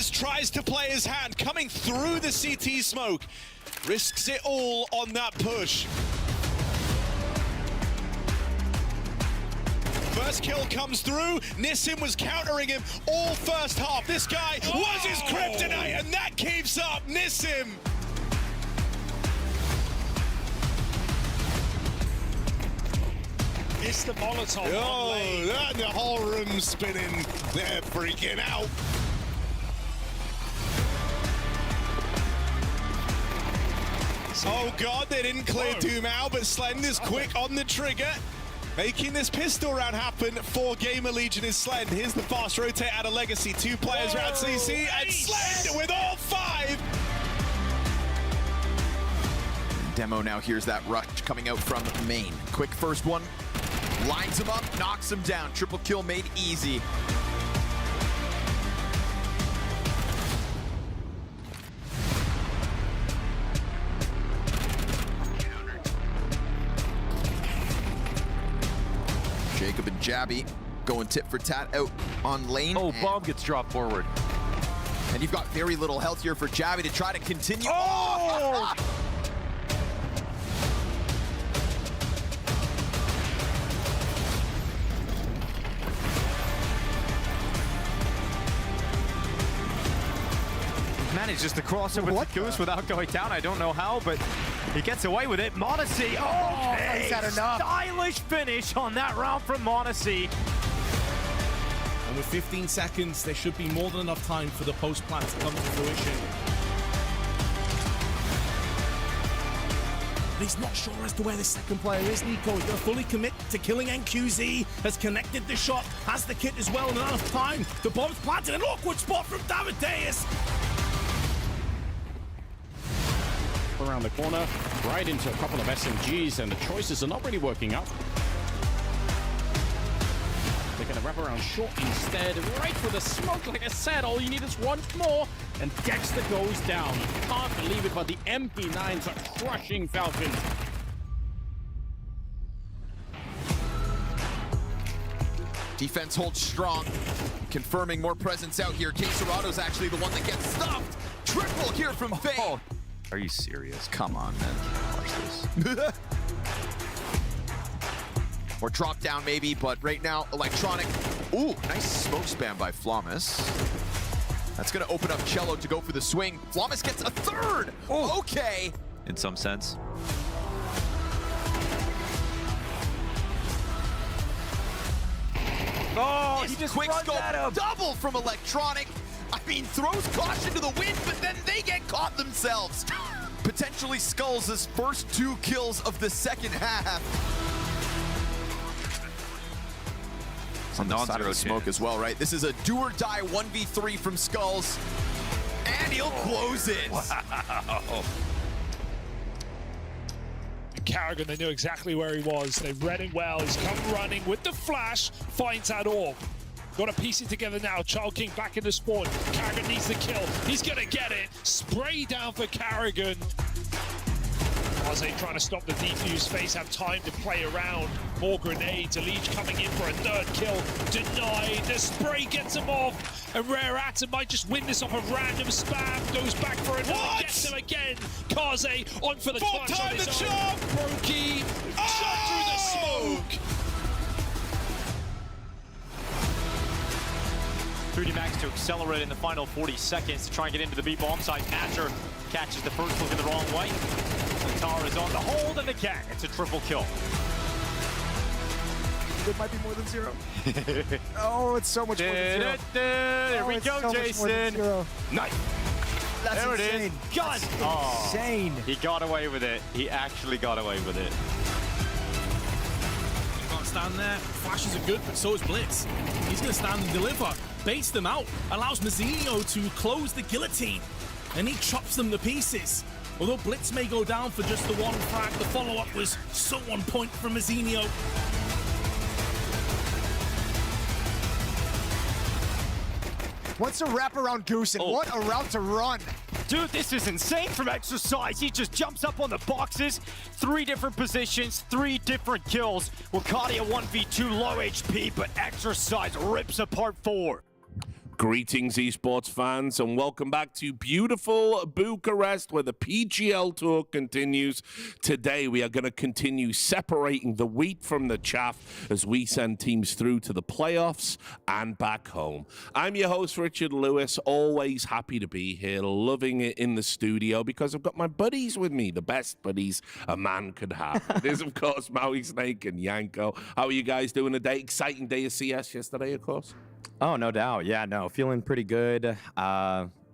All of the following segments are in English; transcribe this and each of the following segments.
FaZe tries to play his hand, coming through the CT smoke. Risks it all on that push. First kill comes through. Nissim was countering him all first half. This guy was his kryptonite, and that keeps up. Nissim. It's the Molotov. Oh, the whole room's spinning. They're freaking out. Oh God, they didn't clear Doom out, but Slend is quick on the trigger, making this pistol round happen for GamerLegion is Slend. Here's the fast rotate out of Legacy. 2 players around CC, and Slend with all 5. Demo now hears that rush coming out from main. Quick first one, lines him up, knocks him down. Triple kill made easy. Jacob and Jabby going tit for tat out on lane. Oh, bomb gets dropped forward. And you've got very little health here for Jabby to try to continue. Oh! Manages to cross over to Goose without going down. I don't know how, but he gets away with it. MongolZ, oh, he's had enough. Stylish finish on that round from MongolZ. And with 15 seconds, there should be more than enough time for the post-plant to come to fruition. But he's not sure as to where the second player is, Nico. He's going to fully commit to killing NQZ, has connected the shot, has the kit as well, and enough time. The bomb's planted, an awkward spot from Davideus. Around the corner, right into a couple of SMGs, and the choices are not really working out. They're going to wrap around short instead, right for the smoke. Like I said, all you need is one more, and Dexter goes down. You can't believe it, but the MP9s are crushing Falcons. Defense holds strong, confirming more presence out here. Quesarado's actually the one that gets stopped. Triple here from FaZe. Oh. Are you serious? Come on, man. Watch this. Or drop down maybe, but right now, Electronic. Ooh, nice smoke spam by Flawless. That's gonna open up Cello to go for the swing. Flawless gets a third. Oh. Okay. In some sense. Oh, he just quick runs scope at him. Double from Electronic. I mean, throws caution to the wind, but then they get caught themselves. Potentially Skulls' first 2 kills of the second half. On the side of the smoke as well, right? This is a do or die 1v3 from Skulls. And he'll close it. Wow. Carrigan, they knew exactly where he was. They read him well. He's come running with the flash, finds that orb. Got to piece it together now. Child King back in the spawn. Carrigan needs the kill. He's going to get it. Spray down for Carrigan. MongolZ trying to stop the defuse. FaZe have time to play around. More grenades. Elige coming in for a 3rd kill. Denied. The spray gets him off. And Rare Atom might just win this off of random spam. Goes back for another. Gets him again. KaZe on for the clutch on his own. Brokey shot through the smoke. 3D Max to accelerate in the final 40 seconds to try and get into the B-bomb side. Asher catches the first look in the wrong way. Tar is on the hold and the cat. It's a triple kill. It might be more than 0. Oh, it's so much more than 0. There we go, Jason. Nice. That's there insane. it is. Got it. Insane. He got away with it. He actually got away with it. You can't stand there. Flashes are good, but so is Blitz. He's going to stand and deliver. Baits them out. Allows Mazzinho to close the guillotine. And he chops them to pieces. Although Blitz may go down for just the one frag, the follow-up was so on point from Mazzinho. What's a wraparound Goose and what a route to run. Dude, this is insane from Exercise. He just jumps up on the boxes. 3 different positions, 3 different kills. Wakadia 1v2 low HP, but Exercise rips apart 4. Greetings, esports fans, and welcome back to beautiful Bucharest, where the PGL Tour continues. Today, we are going to continue separating the wheat from the chaff as we send teams through to the playoffs and back home. I'm your host, Richard Lewis, always happy to be here, loving it in the studio because I've got my buddies with me, the best buddies a man could have. It is, of course, Maui Snake and Yanko. How are you guys doing today? Exciting day of CS yesterday, of course. Oh, no doubt. Yeah, no, feeling pretty good.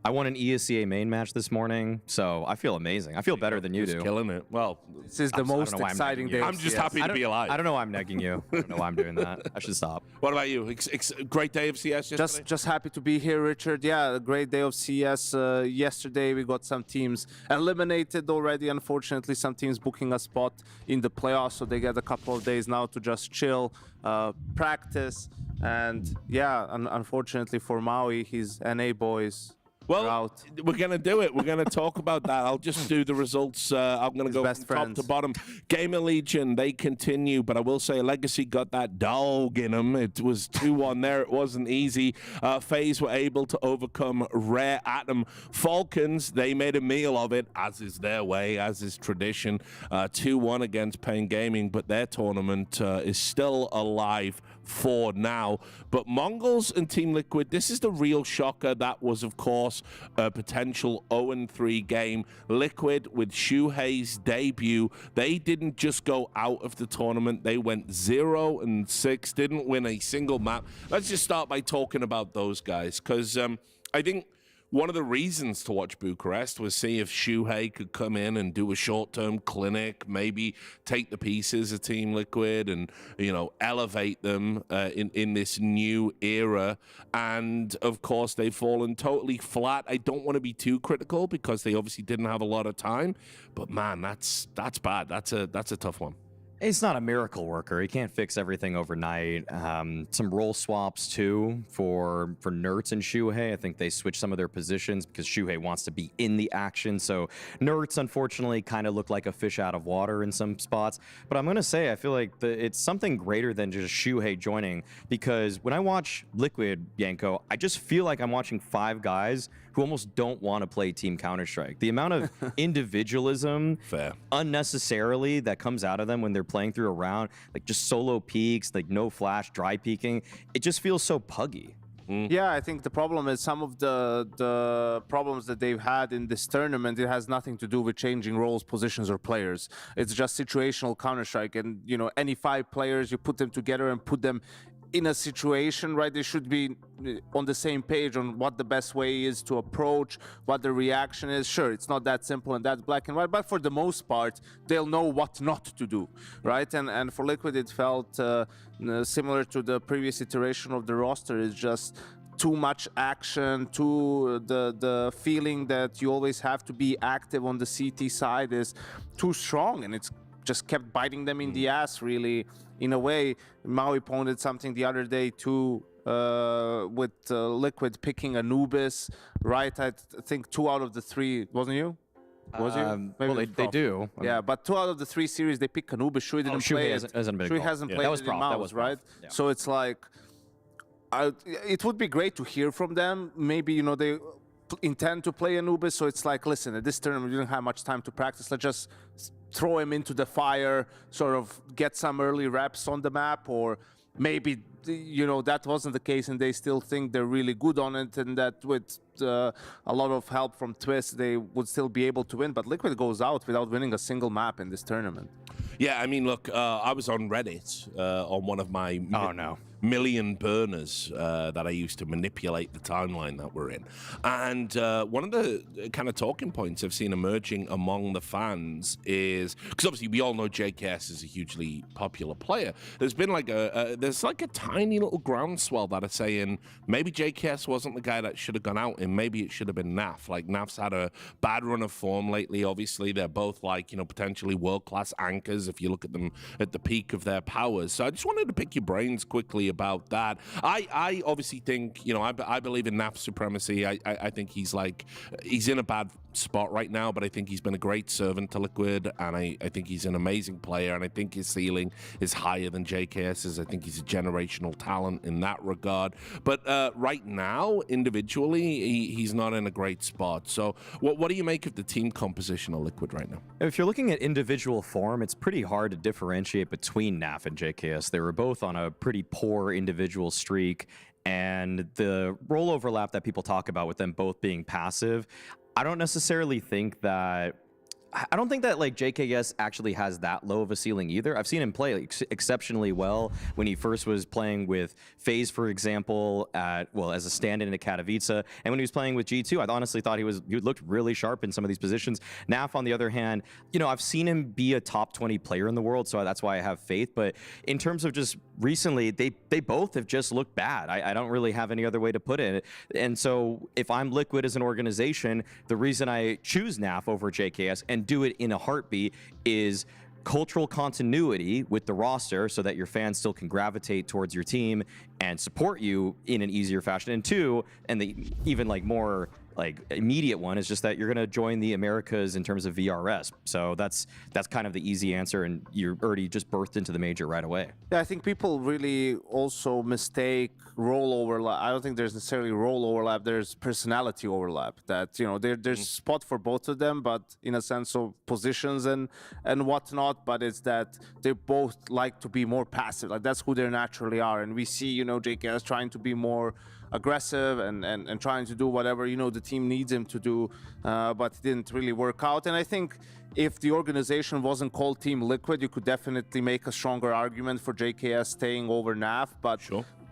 I won an ESCA main match this morning, so I feel amazing. I feel better than you do. Killing it. Well, This is the most exciting day. I'm just happy to be alive. I don't know why I'm negging you. I don't know why I'm doing that. I should stop. What about you? Great day of CS yesterday? Just happy to be here, Richard. Yeah, a great day of CS. Yesterday we got some teams eliminated already. Unfortunately, some teams booking a spot in the playoffs, so they get a couple of days now to just chill, practice, and yeah, unfortunately for Maui, his NA boys. Well, we're going to do it. We're going to talk about that. I'll just do the results. I'm going to go from top to bottom. GamerLegion, they continue, but I will say Legacy got that dog in them. It was 2-1 there. It wasn't easy. FaZe were able to overcome Rare Atom. Falcons, they made a meal of it, as is their way, as is tradition. 2-1 against Pain Gaming, but their tournament is still alive for now. But MongolZ and Team Liquid, this is the real shocker. That was, of course, a potential 0-3 game. Liquid, with Shuhei's debut, they didn't just go out of the tournament. They went 0-6, didn't win a single map. Let's just start by talking about those guys, because I think one of the reasons to watch Bucharest was see if Shuhei could come in and do a short-term clinic, maybe take the pieces of Team Liquid and, you know, elevate them in this new era. And, of course, they've fallen totally flat. I don't want to be too critical because they obviously didn't have a lot of time. But, man, that's bad. That's a tough one. It's not a miracle worker. He can't fix everything overnight. Some role swaps, too, for Nerds and Shuhei. I think they switched some of their positions because Shuhei wants to be in the action. So Nerds, unfortunately, kind of look like a fish out of water in some spots. But I'm going to say I feel like it's something greater than just Shuhei joining, because when I watch Liquid, Yanko, I just feel like I'm watching 5 guys who almost don't want to play Team Counter-Strike. The amount of individualism unnecessarily that comes out of them when they're playing through a round, like just solo peaks, like no flash, dry peeking, it just feels so puggy. Yeah, I think the problem is some of the problems that they've had in this tournament, it has nothing to do with changing roles, positions, or players. It's just situational Counter-Strike, and you know, any 5 players, you put them together and put them in a situation, right? They should be on the same page on what the best way is to approach, what the reaction is. Sure, it's not that simple and that black and white, but for the most part, they'll know what not to do, right? And for Liquid, it felt similar to the previous iteration of the roster. It's just too much action, the feeling that you always have to be active on the CT side is too strong, and it's just kept biting them in the ass, really. In a way, Maui pointed something the other day too, with Liquid picking Anubis, right? I think 2 out of the 3, wasn't you? Was you? Well, they do. Yeah, but 2 out of the 3 series, they pick Anubis. Shui didn't play it. Shui hasn't played it in MongolZ, right? Yeah. So it's like, it would be great to hear from them. Maybe, you know, they intend to play Anubis, so it's like, listen, at this tournament, we didn't have much time to practice. Let's just throw him into the fire, sort of get some early reps on the map, or maybe, you know, that wasn't the case and they still think they're really good on it, and that with a lot of help from Twist, they would still be able to win. But Liquid goes out without winning a single map in this tournament. Yeah, I mean, look, I was on Reddit on one of my million burners that I used to manipulate the timeline that we're in. And one of the kind of talking points I've seen emerging among the fans is, because obviously we all know JKS is a hugely popular player. There's been like there's like a tiny little groundswell that are saying maybe JKS wasn't the guy that should have gone out, and maybe it should have been Naf. Like, Naf's had a bad run of form lately. Obviously, they're both like, you know, potentially world-class anchors if you look at them at the peak of their powers. So I just wanted to pick your brains quickly about that. I obviously think, you know, I believe in Naf's supremacy. I think he's in a bad spot right now, but I think he's been a great servant to Liquid, and I think he's an amazing player, and I think his ceiling is higher than JKS's. I think he's a generational talent in that regard. But right now, individually, he's not in a great spot. So what do you make of the team composition of Liquid right now? If you're looking at individual form, it's pretty hard to differentiate between NAF and JKS. They were both on a pretty poor individual streak, and the role overlap that people talk about with them both being passive, I don't think that like JKS actually has that low of a ceiling either. I've seen him play exceptionally well when he first was playing with FaZe, for example, as a stand-in at Katowice, and when he was playing with G2, I honestly thought he looked really sharp in some of these positions. NAF, on the other hand, I've seen him be a top 20 player in the world, so that's why I have faith. But in terms of just recently, they both have just looked bad. I don't really have any other way to put it. And so if I'm Liquid as an organization, the reason I choose NAF over JKS and do it in a heartbeat is cultural continuity with the roster so that your fans still can gravitate towards your team and support you in an easier fashion. And two, and the even more immediate one is just that you're going to join the Americas in terms of VRS. So that's kind of the easy answer, and you're already just birthed into the major right away. Yeah, I think people really also mistake role overlap. I don't think there's necessarily role overlap. There's personality overlap. That there's spot for both of them, but in a sense of positions and whatnot. But it's that they both like to be more passive. That's who they naturally are, and we see JKS trying to be more aggressive and trying to do whatever the team needs him to do, but it didn't really work out. And I think if the organization wasn't called Team Liquid, you could definitely make a stronger argument for JKS staying over NAF. But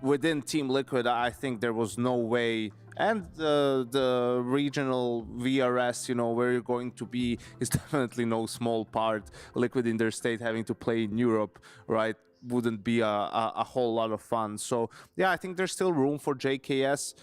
within Team Liquid, I think there was no way. And the regional VRS, where you're going to be, is definitely no small part. Liquid in their state having to play in Europe, right? Wouldn't be a whole lot of fun. So yeah, I think there's still room for JKS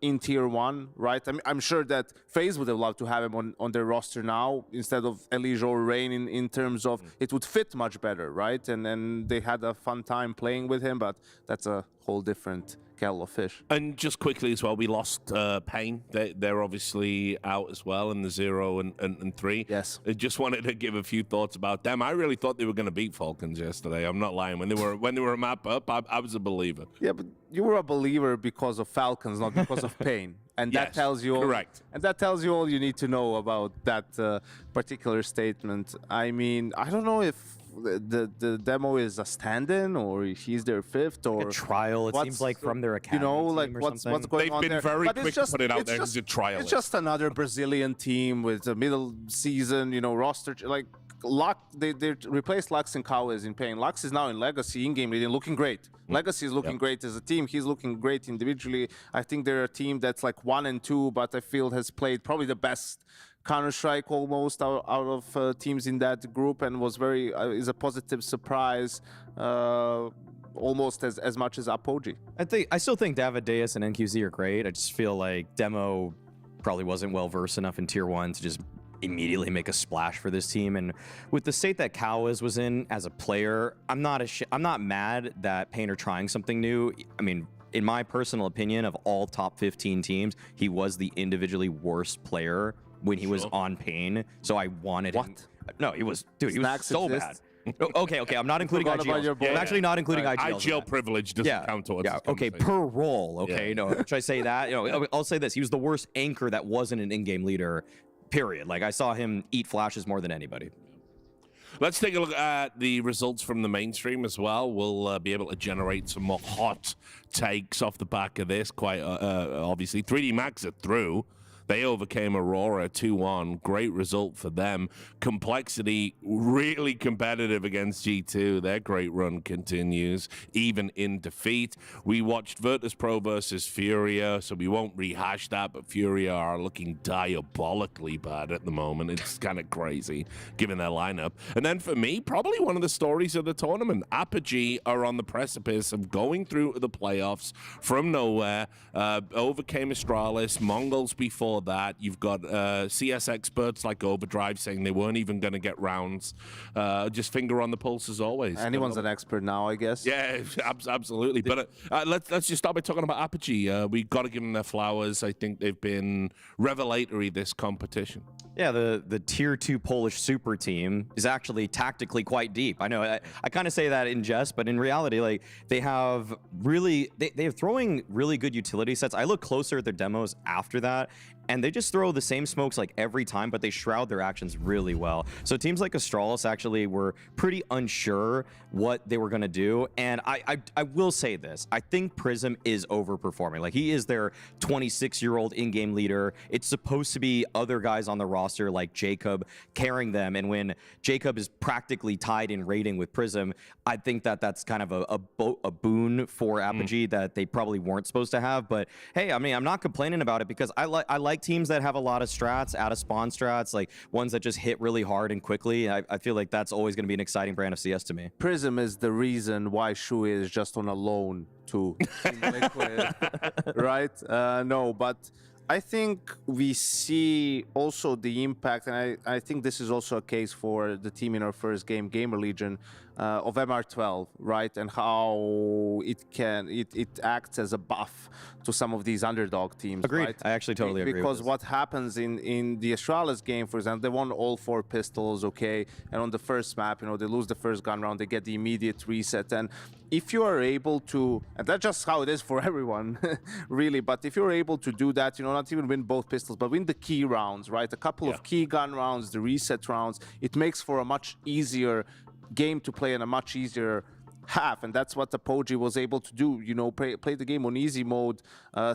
in Tier 1, right? I'm sure that FaZe would have loved to have him on their roster now instead of Elijah or Rain in terms of it would fit much better, right? And then they had a fun time playing with him, but that's a whole different kettle of fish. And just quickly as well, we lost Pain. They're obviously out as well in the 0 and 3. Yes. I just wanted to give a few thoughts about them. I really thought they were going to beat Falcons yesterday. I'm not lying. When they were a map up, I was a believer. Yeah, but you were a believer because of Falcons, not because of Pain. And that tells you all, correct. And that tells you all you need to know about that particular statement. I mean, I don't know if the demo is a stand-in or he's their fifth or a trial. It seems like from their academy team or what's something. going on there. They've been very quick to put it out there as a trial. It's just another Brazilian team with a middle season, roster Lux. They replaced Lux and Cowes in Pain. Lux is now in Legacy in-game leading, looking great. Legacy is looking great as a team. He's looking great individually. I think they're a team that's 1 and 2, but I feel has played probably the best Counter-Strike almost out of teams in that group, and was is a positive surprise, almost as much as Apogee. I still think David Deus and NQZ are great. I just feel like Demo probably wasn't well versed enough in Tier 1 to just immediately make a splash for this team. And with the state that Cowes was in as a player, I'm not mad that Pain are trying something new. I mean, in my personal opinion, of all top 15 teams, he was the individually worst player when he was on Pain. So I wanted him. No, he was, dude, he was so bad. Okay, I'm not including IGL. I'm actually not including IGL. IGL privilege doesn't count towards this okay, per role. Okay, no, should I say that? I'll say this. He was the worst anchor that wasn't an in-game leader, period. I saw him eat flashes more than anybody. Let's take a look at the results from the mainstream as well. We'll be able to generate some more hot takes off the back of this. Quite obviously, 3D Max are through. They overcame Aurora 2-1. Great result for them. Complexity, really competitive against G2. Their great run continues, even in defeat. We watched Virtus.pro versus FURIA, so we won't rehash that, but FURIA are looking diabolically bad at the moment. It's kind of crazy, given their lineup. And then for me, probably one of the stories of the tournament. Apogee are on the precipice of going through the playoffs from nowhere. Overcame Astralis, MongolZ before before that. You've got CS experts like Overdrive saying they weren't even going to get rounds. Just finger on the pulse as always. Anyone's an expert now, I guess. Yeah, absolutely. But let's just start by talking about Apogee. We got to give them their flowers. I think they've been revelatory this competition. Yeah, the tier 2 Polish super team is actually tactically quite deep. I know I kind of say that in jest, but in reality, like they have really they're throwing really good utility sets. I look closer at their demos after that, and they just throw the same smokes like every time, but they shroud their actions really well. So teams like Astralis actually were pretty unsure what they were going to do, and I will say this: I think Prism is overperforming. Like he is their 26-year-old in-game leader. It's supposed to be other guys on the roster like Jacob carrying them, and when Jacob is practically tied in rating with Prism, I think that that's kind of a boon for Apogee that they probably weren't supposed to have. But hey, I mean, I'm not complaining about it because I like teams that have a lot of strats, out of spawn strats, like ones that just hit really hard and quickly. I feel like that's always going to be an exciting brand of CS to me. Prism is the reason why Shui is just on a loan to Liquid, right? No, but I think we see also the impact, and I think this is also a case for the team in our first game, GamerLegion, of MR12, right? And how it acts as a buff to some of these underdog teams. Agreed. Right? I actually totally agree. Because with what happens in the Astralis game, for example, they won all 4 pistols, okay, and on the first map, you know, they lose the first gun round, they get the immediate reset, and if you are able to, and that's just how it is for everyone, really, but if you're able to do that, you know, not even win both pistols, but win the key rounds, right? A couple of key gun rounds, the reset rounds, it makes for a much easier game to play and a much easier half, and that's what Apogee was able to do, you know, play the game on easy mode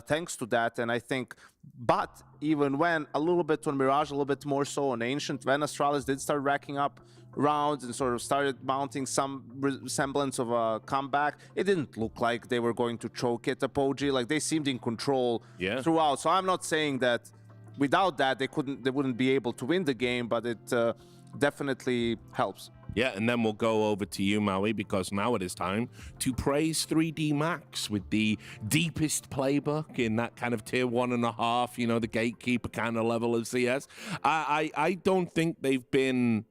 thanks to that. And I think, but even when a little bit on Mirage, a little bit more so on Ancient, when Astralis did start racking up rounds and sort of started mounting some semblance of a comeback, it didn't look like they were going to choke it, Apogee. Like they seemed in control throughout. So I'm not saying that without that they wouldn't be able to win the game, but it definitely helps. Yeah, and then we'll go over to you, Maui, because now it is time to praise 3D Max with the deepest playbook in that kind of tier 1.5, you know, the gatekeeper kind of level of CS. I don't think they've been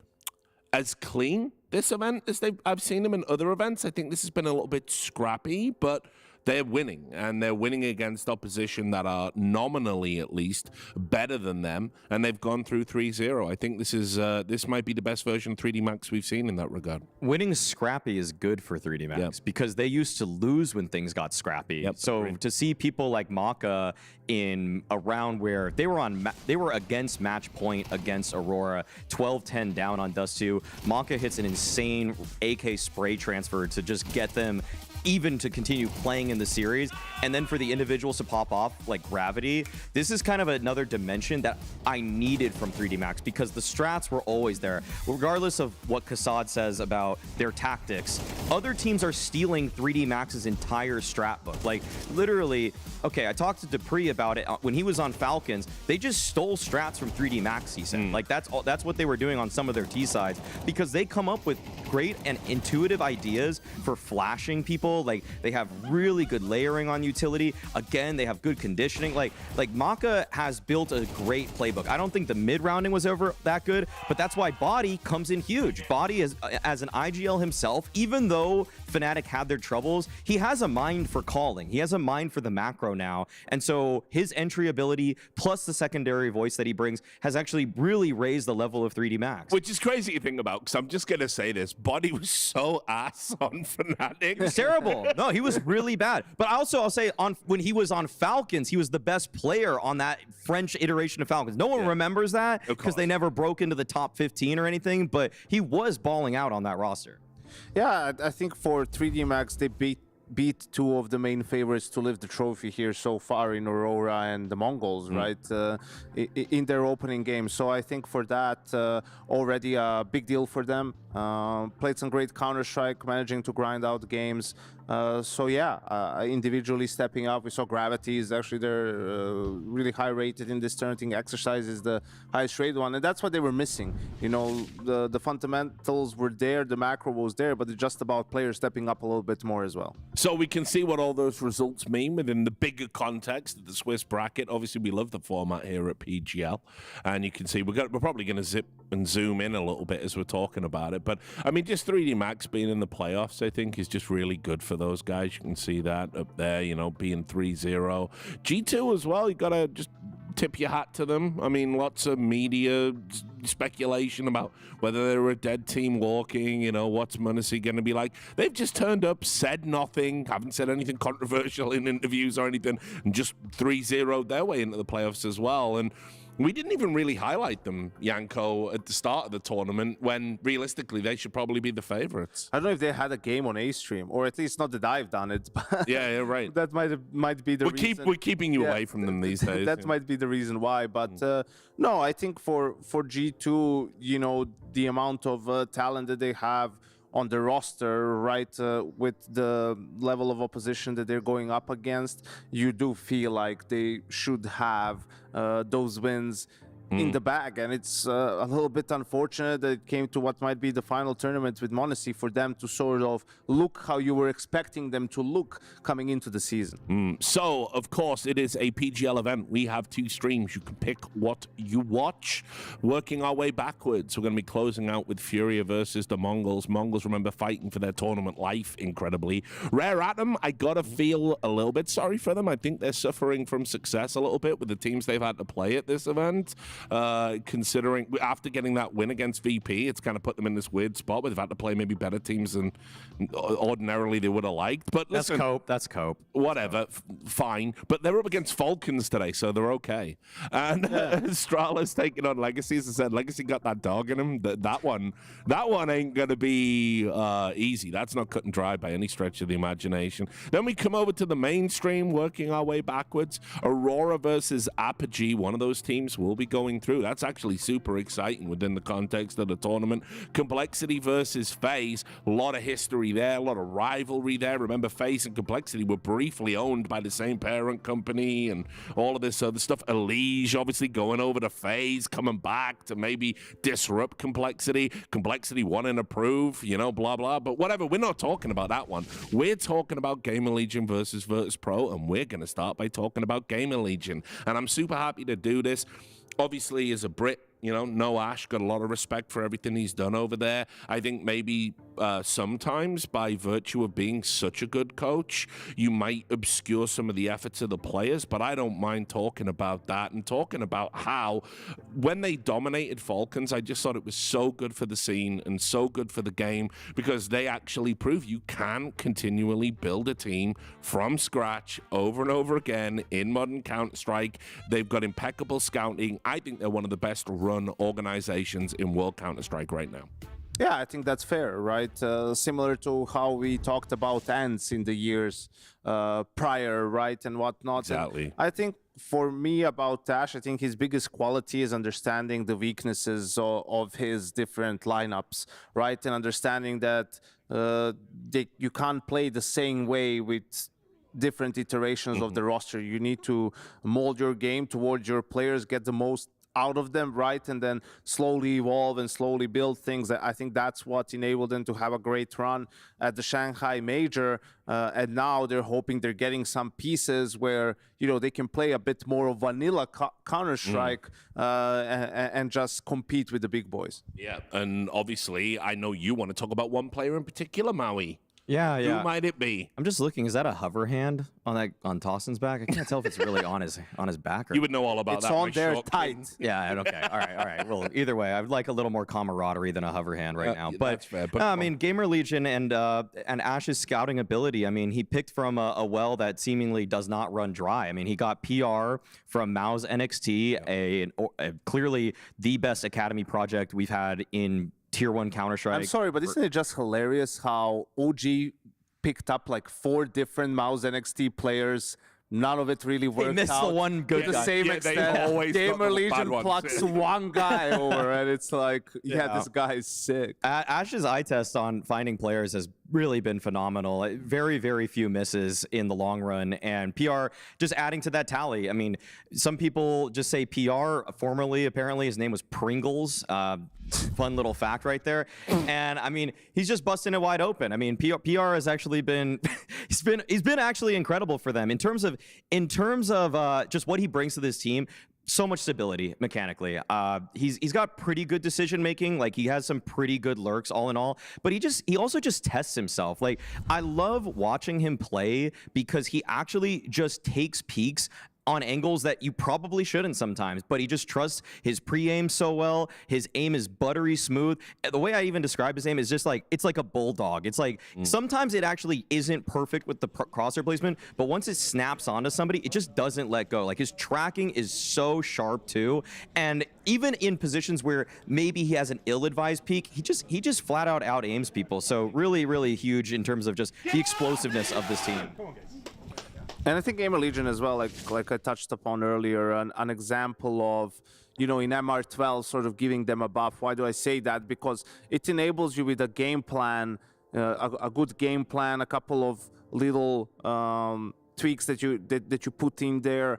as clean this event as I've seen them in other events. I think this has been a little bit scrappy, but they're winning, and they're winning against opposition that are nominally, at least, better than them, and they've gone through 3-0. I think this might be the best version of 3D Max we've seen in that regard. Winning scrappy is good for 3D Max because they used to lose when things got scrappy. So to see people like Maka in a round where they were against match point against Aurora, 12-10 down on Dust 2. Maka hits an insane AK spray transfer to just get them even to continue playing in the series, and then for the individuals to pop off like Gravity. This is kind of another dimension that I needed from 3D Max because the strats were always there. Regardless of what Kassad says about their tactics, other teams are stealing 3D Max's entire strat book. Like literally, okay, I talked to Debrief about it when he was on Falcons. They just stole strats from 3D Max, he said. Like that's what they were doing on some of their T sides because they come up with great and intuitive ideas for flashing people. Like they have really good layering on utility. Again, they have good conditioning. Like Maka has built a great playbook. I don't think the mid rounding was ever that good, but that's why Body comes in huge. Body is as an IGL himself, even though Fnatic had their troubles, he has a mind for calling. He has a mind for the macro now. And so his entry ability plus the secondary voice that he brings has actually really raised the level of 3D Max. Which is crazy to think about, because I'm just going to say this. Body was so ass on Fnatic. It's terrible. No, he was really bad. But also, I'll say when he was on Falcons, he was the best player on that French iteration of Falcons. No one remembers that because they never broke into the top 15 or anything, but he was balling out on that roster. Yeah, I think for 3D Max, they beat 2 of the main favorites to lift the trophy here so far in Aurora and the MongolZ, right, in their opening game. So I think for that, already a big deal for them. Played some great Counter-Strike, managing to grind out games. So yeah, individually stepping up. We saw Gravity is actually they're really high rated in this turn. I think Exercise is the highest rated one, and that's what they were missing. You know, the fundamentals were there, the macro was there, but it's just about players stepping up a little bit more as well. So we can see what all those results mean within the bigger context of the Swiss bracket. Obviously, we love the format here at PGL, and you can see we're probably going to zip and zoom in a little bit as we're talking about it. But I mean, just 3D Max being in the playoffs, I think, is just really good for those guys. You can see that up there, you know, being 3-0. G2 as well, you got to just tip your hat to them. I mean, lots of media speculation about whether they're a dead team walking, you know, what's Muncie going to be like. They've just turned up, said nothing, haven't said anything controversial in interviews or anything, and just 3-0'd their way into the playoffs as well. And we didn't even really highlight them, Yanko, at the start of the tournament, when realistically they should probably be the favorites. I don't know if they had a game on A-Stream, or at least not that I've done it. But yeah, right. That might be the reason. We're keeping you away from them these days. That might be the reason why. But no, I think for G2, you know, the amount of talent that they have on the roster, right, with the level of opposition that they're going up against, you do feel like they should have those wins in the bag. And it's a little bit unfortunate that it came to what might be the final tournament with MongolZ for them to sort of look how you were expecting them to look coming into the season. So, of course, it is a PGL event. We have 2 streams. You can pick what you watch. Working our way backwards, we're going to be closing out with FURIA versus the Mongols. Mongols, remember, fighting for their tournament life incredibly. Rare Atom, I got to feel a little bit sorry for them. I think they're suffering from success a little bit with the teams they've had to play at this event. Considering after getting that win against VP, it's kind of put them in this weird spot where they've had to play maybe better teams than ordinarily they would have liked. But listen, that's cope. Whatever, fine. But they're up against Falcons today, so they're okay. And Astralis taking on Legacy. As I said, Legacy got that dog in him. That one ain't gonna be easy. That's not cut and dry by any stretch of the imagination. Then we come over to the mainstream, working our way backwards. Aurora versus Apogee. One of those teams will be going through. That's actually super exciting within the context of the tournament. Complexity versus FaZe. A lot of history there, a lot of rivalry there. Remember, FaZe and Complexity were briefly owned by the same parent company and all of this other stuff. Elige obviously going over to FaZe, coming back to maybe disrupt Complexity. Complexity want and approve, you know, blah, blah. But whatever, we're not talking about that one. We're talking about GamerLegion versus Virtus.pro, and we're going to start by talking about GamerLegion. And I'm super happy to do this. Obviously, as a Brit, you know, no Ash, got a lot of respect for everything he's done over there. I think maybe sometimes by virtue of being such a good coach, you might obscure some of the efforts of the players, but I don't mind talking about that and talking about how when they dominated Falcons, I just thought it was so good for the scene and so good for the game because they actually prove you can continually build a team from scratch over and over again in modern Counter-Strike. They've got impeccable scouting. I think they're one of the best run organizations in World Counter-Strike right now. Yeah, I think that's fair, right? Similar to how we talked about Ants in the years prior, right, and whatnot. Exactly. And I think for me about Tash, I think his biggest quality is understanding the weaknesses of his different lineups, right, and understanding that you can't play the same way with different iterations of the roster. You need to mold your game towards your players, get the most out of them, right, and then slowly evolve and slowly build things. I think that's what enabled them to have a great run at the Shanghai Major, and now they're hoping they're getting some pieces where, you know, they can play a bit more of vanilla Counter-Strike and just compete with the big boys. Yeah, and obviously, I know you want to talk about one player in particular, Maui. Yeah. Who might it be? I'm just looking. Is that a hover hand on Tossin's back? I can't tell if it's really on his back. Or You would know all about it's that. on there tight. Yeah. Okay. All right. Well, either way, I'd like a little more camaraderie than a hover hand right now. But that's fair. I mean, GamerLegion and Ash's scouting ability. I mean, he picked from a well that seemingly does not run dry. I mean, he got PR from Mao's NXT, a clearly the best academy project we've had in Tier 1 Counter-Strike. I'm sorry, but isn't it just hilarious how OG picked up like 4 different MongolZ NXT players none of it really worked missed out. the one good to the guy. same Yeah, they extent. always got the bad GamerLegion ones. plucks one guy over, and it's like, yeah, this guy is sick. Ash's eye test on finding players has really been phenomenal. Very, very few misses in the long run, and PR just adding to that tally. I mean, some people just say PR. Formerly, apparently, his name was Pringles. Fun little fact right there. And I mean, he's just busting it wide open. I mean, PR has actually been he's been actually incredible for them in terms of just what he brings to this team. So much stability mechanically. He's got pretty good decision making. Like, he has some pretty good lurks all in all, but he also just tests himself. Like, I love watching him play because he actually just takes peeks on angles that you probably shouldn't sometimes, but he just trusts his pre-aim so well. His aim is buttery smooth. The way I even describe his aim is just like, it's like a bulldog. It's like, sometimes it actually isn't perfect with the crosshair placement, but once it snaps onto somebody, it just doesn't let go. Like, his tracking is so sharp too. And even in positions where maybe he has an ill-advised peek, he just flat out aims people. So really, really huge in terms of just the explosiveness of this team. And I think GamerLegion as well, like I touched upon earlier, an example of, you know, in MR12 sort of giving them a buff. Why do I say that? Because it enables you with a game plan, a good game plan, a couple of little tweaks that you put in there.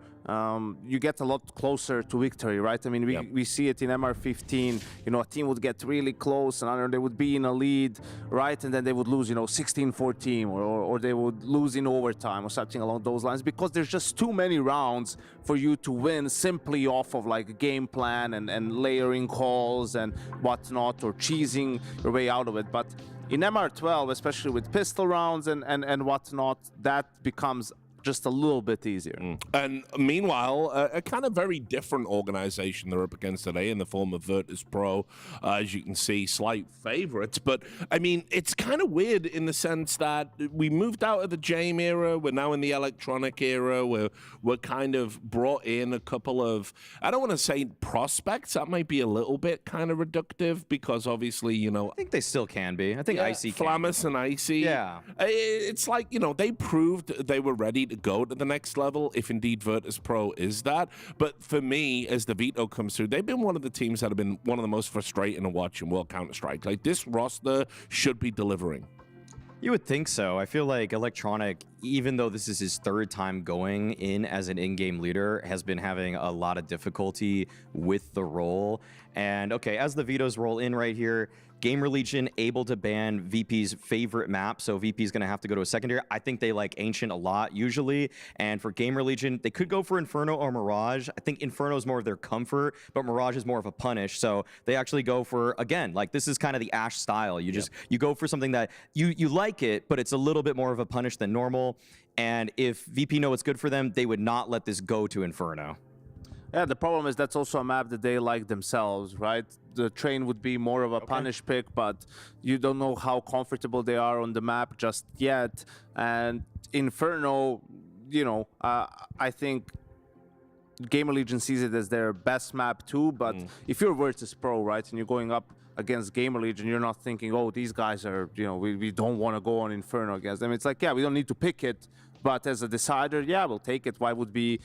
You get a lot closer to victory, right? I mean, we see it in MR15. You know, a team would get really close and they would be in a lead, right? And then they would lose, you know, 16-14, or they would lose in overtime or something along those lines, because there's just too many rounds for you to win simply off of like a game plan and layering calls and whatnot, or cheesing your way out of it. But in MR12, especially with pistol rounds and whatnot, that becomes just a little bit easier. And meanwhile, a kind of very different organization they're up against today in the form of Virtus.pro. As you can see, slight favorites. But, I mean, it's kind of weird in the sense that we moved out of the Jame era. We're now in the electronic era. We're kind of brought in a couple of, I don't want to say prospects. That might be a little bit kind of reductive because, obviously, you know. I think they still can be. I think Icy can. Flamus and Icy. Yeah. It's like, you know, they proved they were ready to go to the next level, if indeed Virtus.pro is that. But for me, as the Veto comes through, they've been one of the teams that have been one of the most frustrating to watch in World Counter-Strike. Like, this roster should be delivering. You would think so. I feel like Electronic, even though this is his third time going in as an in-game leader, has been having a lot of difficulty with the role. And okay, as the Vetoes roll in right here, GamerLegion able to ban VP's favorite map, so VP's going to have to go to a secondary. I think they like Ancient a lot, usually. And for GamerLegion, they could go for Inferno or Mirage. I think Inferno is more of their comfort, but Mirage is more of a punish. So they actually go for, again, like, this is kind of the Ash style. You just, you go for something that you like it, but it's a little bit more of a punish than normal. And if VP know what's good for them, they would not let this go to Inferno. Yeah, the problem is that's also a map that they like themselves, right? The train would be more of a punish pick, but you don't know how comfortable they are on the map just yet. And Inferno, you know, I think GamerLegion sees it as their best map too, but if you're Virtus.pro, right, and you're going up against GamerLegion, you're not thinking, oh, these guys are, you know, we don't want to go on Inferno against them. It's like, yeah, we don't need to pick it, but as a decider, yeah, we'll take it. Why would we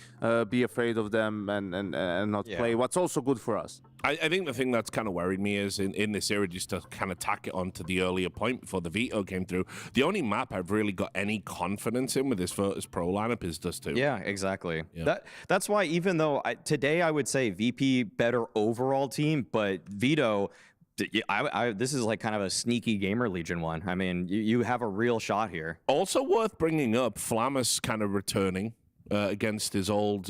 be afraid of them and not play? What's also good for us. I think the thing that's kind of worried me is in this era, just to kind of tack it on to the earlier point before the Veto came through, the only map I've really got any confidence in with this Virtus.pro lineup is Dust 2. Yeah, exactly. Yeah. That's why, even though today I would say VP better overall team, but Veto, this is like kind of a sneaky GamerLegion one. I mean, you have a real shot here. Also worth bringing up, Flamus kind of returning against his old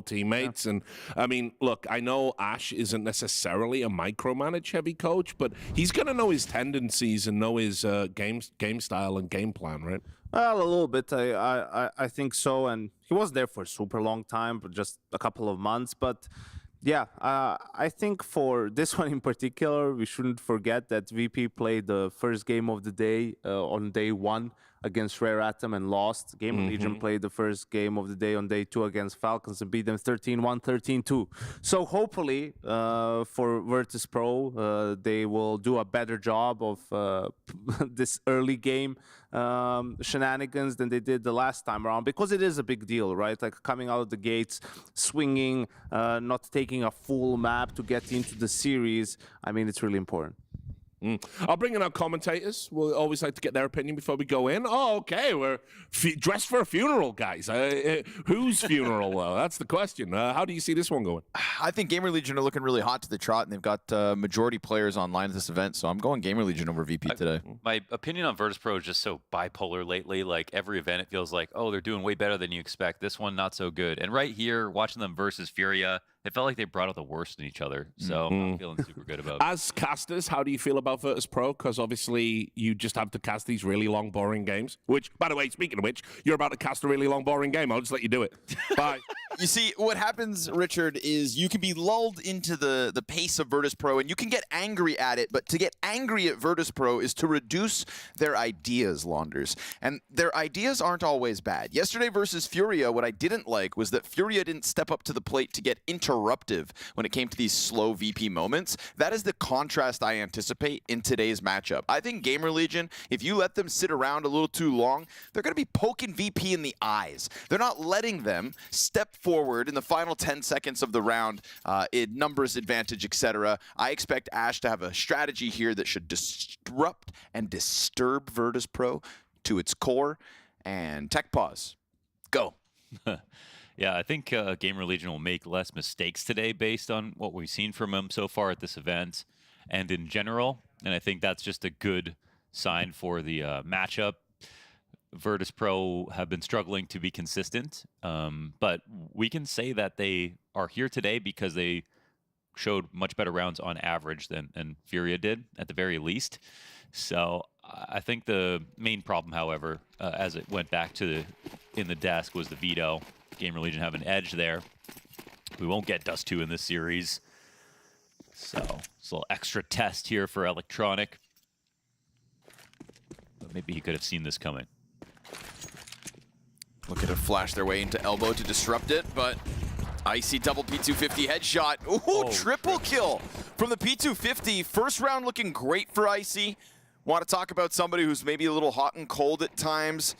teammates. And I mean, look, I know Ash isn't necessarily a micromanage heavy coach, but he's going to know his tendencies and know his game style and game plan, right? Well, a little bit, I think so. And he was there for a super long time, but just a couple of months. But yeah, I think for this one in particular, we shouldn't forget that VP played the first game of the day on day one against Rare Atom and lost. GamerLegion played the first game of the day on day 2 against Falcons and beat them 13-1, 13-2. So hopefully for Virtus.pro, they will do a better job of this early game shenanigans than they did the last time around, because it is a big deal, right? Like coming out of the gates, swinging, not taking a full map to get into the series. I mean, it's really important. I'll bring in our commentators. We'll always like to get their opinion before we go in. Oh, okay. We're dressed for a funeral, guys. Whose funeral, though? That's the question. How do you see this one going? I think GamerLegion are looking really hot to the trot, and they've got majority players online at this event, so I'm going GamerLegion over VP today. My opinion on Virtus.pro is just so bipolar lately. Like, every event, it feels like, oh, they're doing way better than you expect. This one, not so good. And right here, watching them versus FURIA, it felt like they brought out the worst in each other. So I'm feeling super good about it. As casters, how do you feel about Virtus.pro? Because obviously you just have to cast these really long, boring games. Which, by the way, speaking of which, you're about to cast a really long, boring game. I'll just let you do it. Bye. You see, what happens, Richard, is you can be lulled into the pace of Virtus.pro, and you can get angry at it, but to get angry at Virtus.pro is to reduce their ideas, Launders. And their ideas aren't always bad. Yesterday versus FURIA, what I didn't like was that FURIA didn't step up to the plate to get interruptive when it came to these slow VP moments. That is the contrast I anticipate in today's matchup. I think GamerLegion, if you let them sit around a little too long, they're going to be poking VP in the eyes. They're not letting them step forward in the final 10 seconds of the round in numbers advantage, etc. I expect Ash to have a strategy here that should disrupt and disturb Virtus.pro to its core. And tech pause. Go. Yeah, I think GamerLegion will make less mistakes today based on what we've seen from them so far at this event and in general. And I think that's just a good sign for the matchup. Virtus.pro have been struggling to be consistent, but we can say that they are here today because they showed much better rounds on average than FURIA did, at the very least. So I think the main problem, however, as it went back to in the desk, was the Veto. GamerLegion have an edge there. We won't get Dust 2 in this series. So it's a little extra test here for Electronic. But maybe he could have seen this coming. Looking to flash their way into elbow to disrupt it, but Icy double P250 headshot. Ooh, triple kill from the P250. First round looking great for Icy. Want to talk about somebody who's maybe a little hot and cold at times.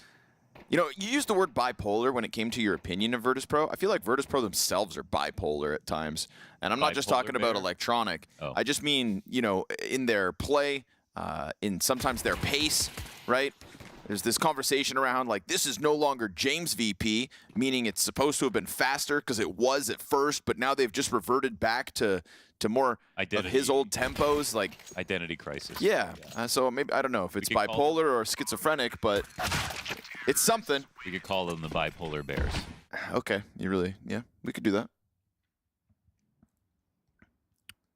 You know, you used the word bipolar when it came to your opinion of Virtus.pro. I feel like Virtus.pro themselves are bipolar at times. And I'm not just talking about Electronic. I just mean, you know, in their play, in sometimes their pace, right? There's this conversation around, like, this is no longer James VP, meaning it's supposed to have been faster because it was at first, but now they've just reverted back to more of his old tempos, like identity crisis. Yeah. So maybe, I don't know if it's bipolar or schizophrenic, but it's something. We could call them the bipolar bears. Okay, yeah, we could do that.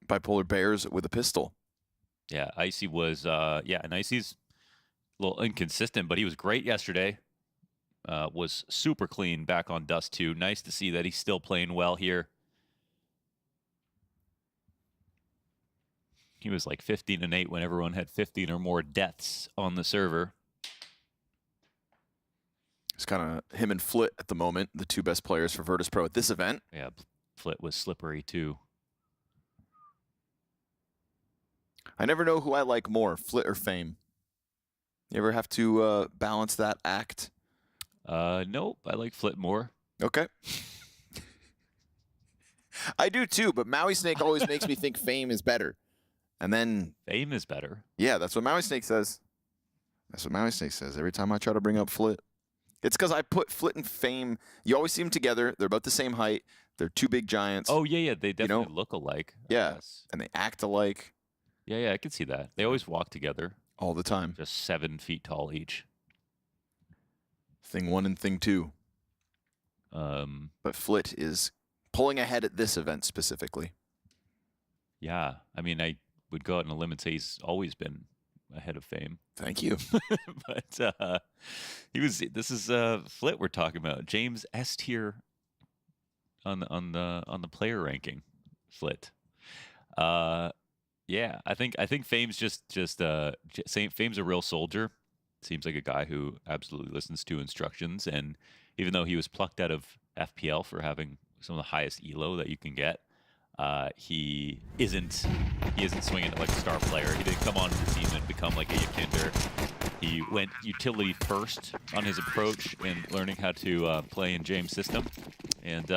Bipolar bears with a pistol. Yeah, Icy was, and Icy's a little inconsistent, but he was great yesterday. Was super clean back on Dust 2. Nice to see that he's still playing well here. He was like 15-8 when everyone had 15 or more deaths on the server. It's kind of him and Flit at the moment, the two best players for Virtus.pro at this event. Yeah, Flit was slippery too. I never know who I like more, Flit or Fame. You ever have to balance that act? Nope, I like Flit more. Okay. I do too, but Maui Snake always makes me think Fame is better. And then Fame is better. Yeah, that's what Maui Snake says. That's what Maui Snake says every time I try to bring up Flit. It's because I put Flit and Fame. You always see them together. They're about the same height. They're two big giants. Oh yeah, they definitely look alike. Yeah, and they act alike. Yeah, I can see that. They always walk together all the time. Just 7 feet tall each. Thing 1 and Thing 2. But Flit is pulling ahead at this event specifically. Yeah, I mean, I would go out on a limb and say he's always been ahead of Fame. Thank you. But this is Flit we're talking about. James S tier on the player ranking. Flit. Yeah, I think Fame's Fame's a real soldier. seems like a guy who absolutely listens to instructions. And even though he was plucked out of FPL for having some of the highest elo that you can get, he isn't swinging it like a star player. He didn't come onto the team and become like a Yakinder. He went utility first on his approach in learning how to play in James' system. And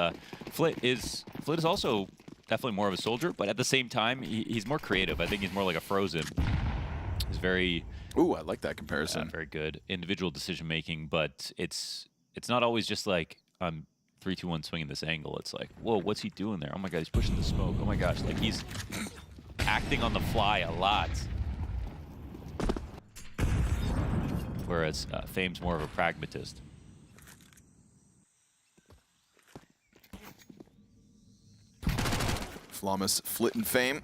Flit is also definitely more of a soldier, but at the same time, he's more creative. I think he's more like a Frozen. He's very... Ooh, I like that comparison. Very good. Individual decision making, but it's not always just like, I'm 3-2-1 swinging this angle. It's like, whoa, what's he doing there? Oh my god, he's pushing the smoke. Oh my gosh, like he's acting on the fly a lot. Whereas Fame's more of a pragmatist. Flawless, Flit, and Fame.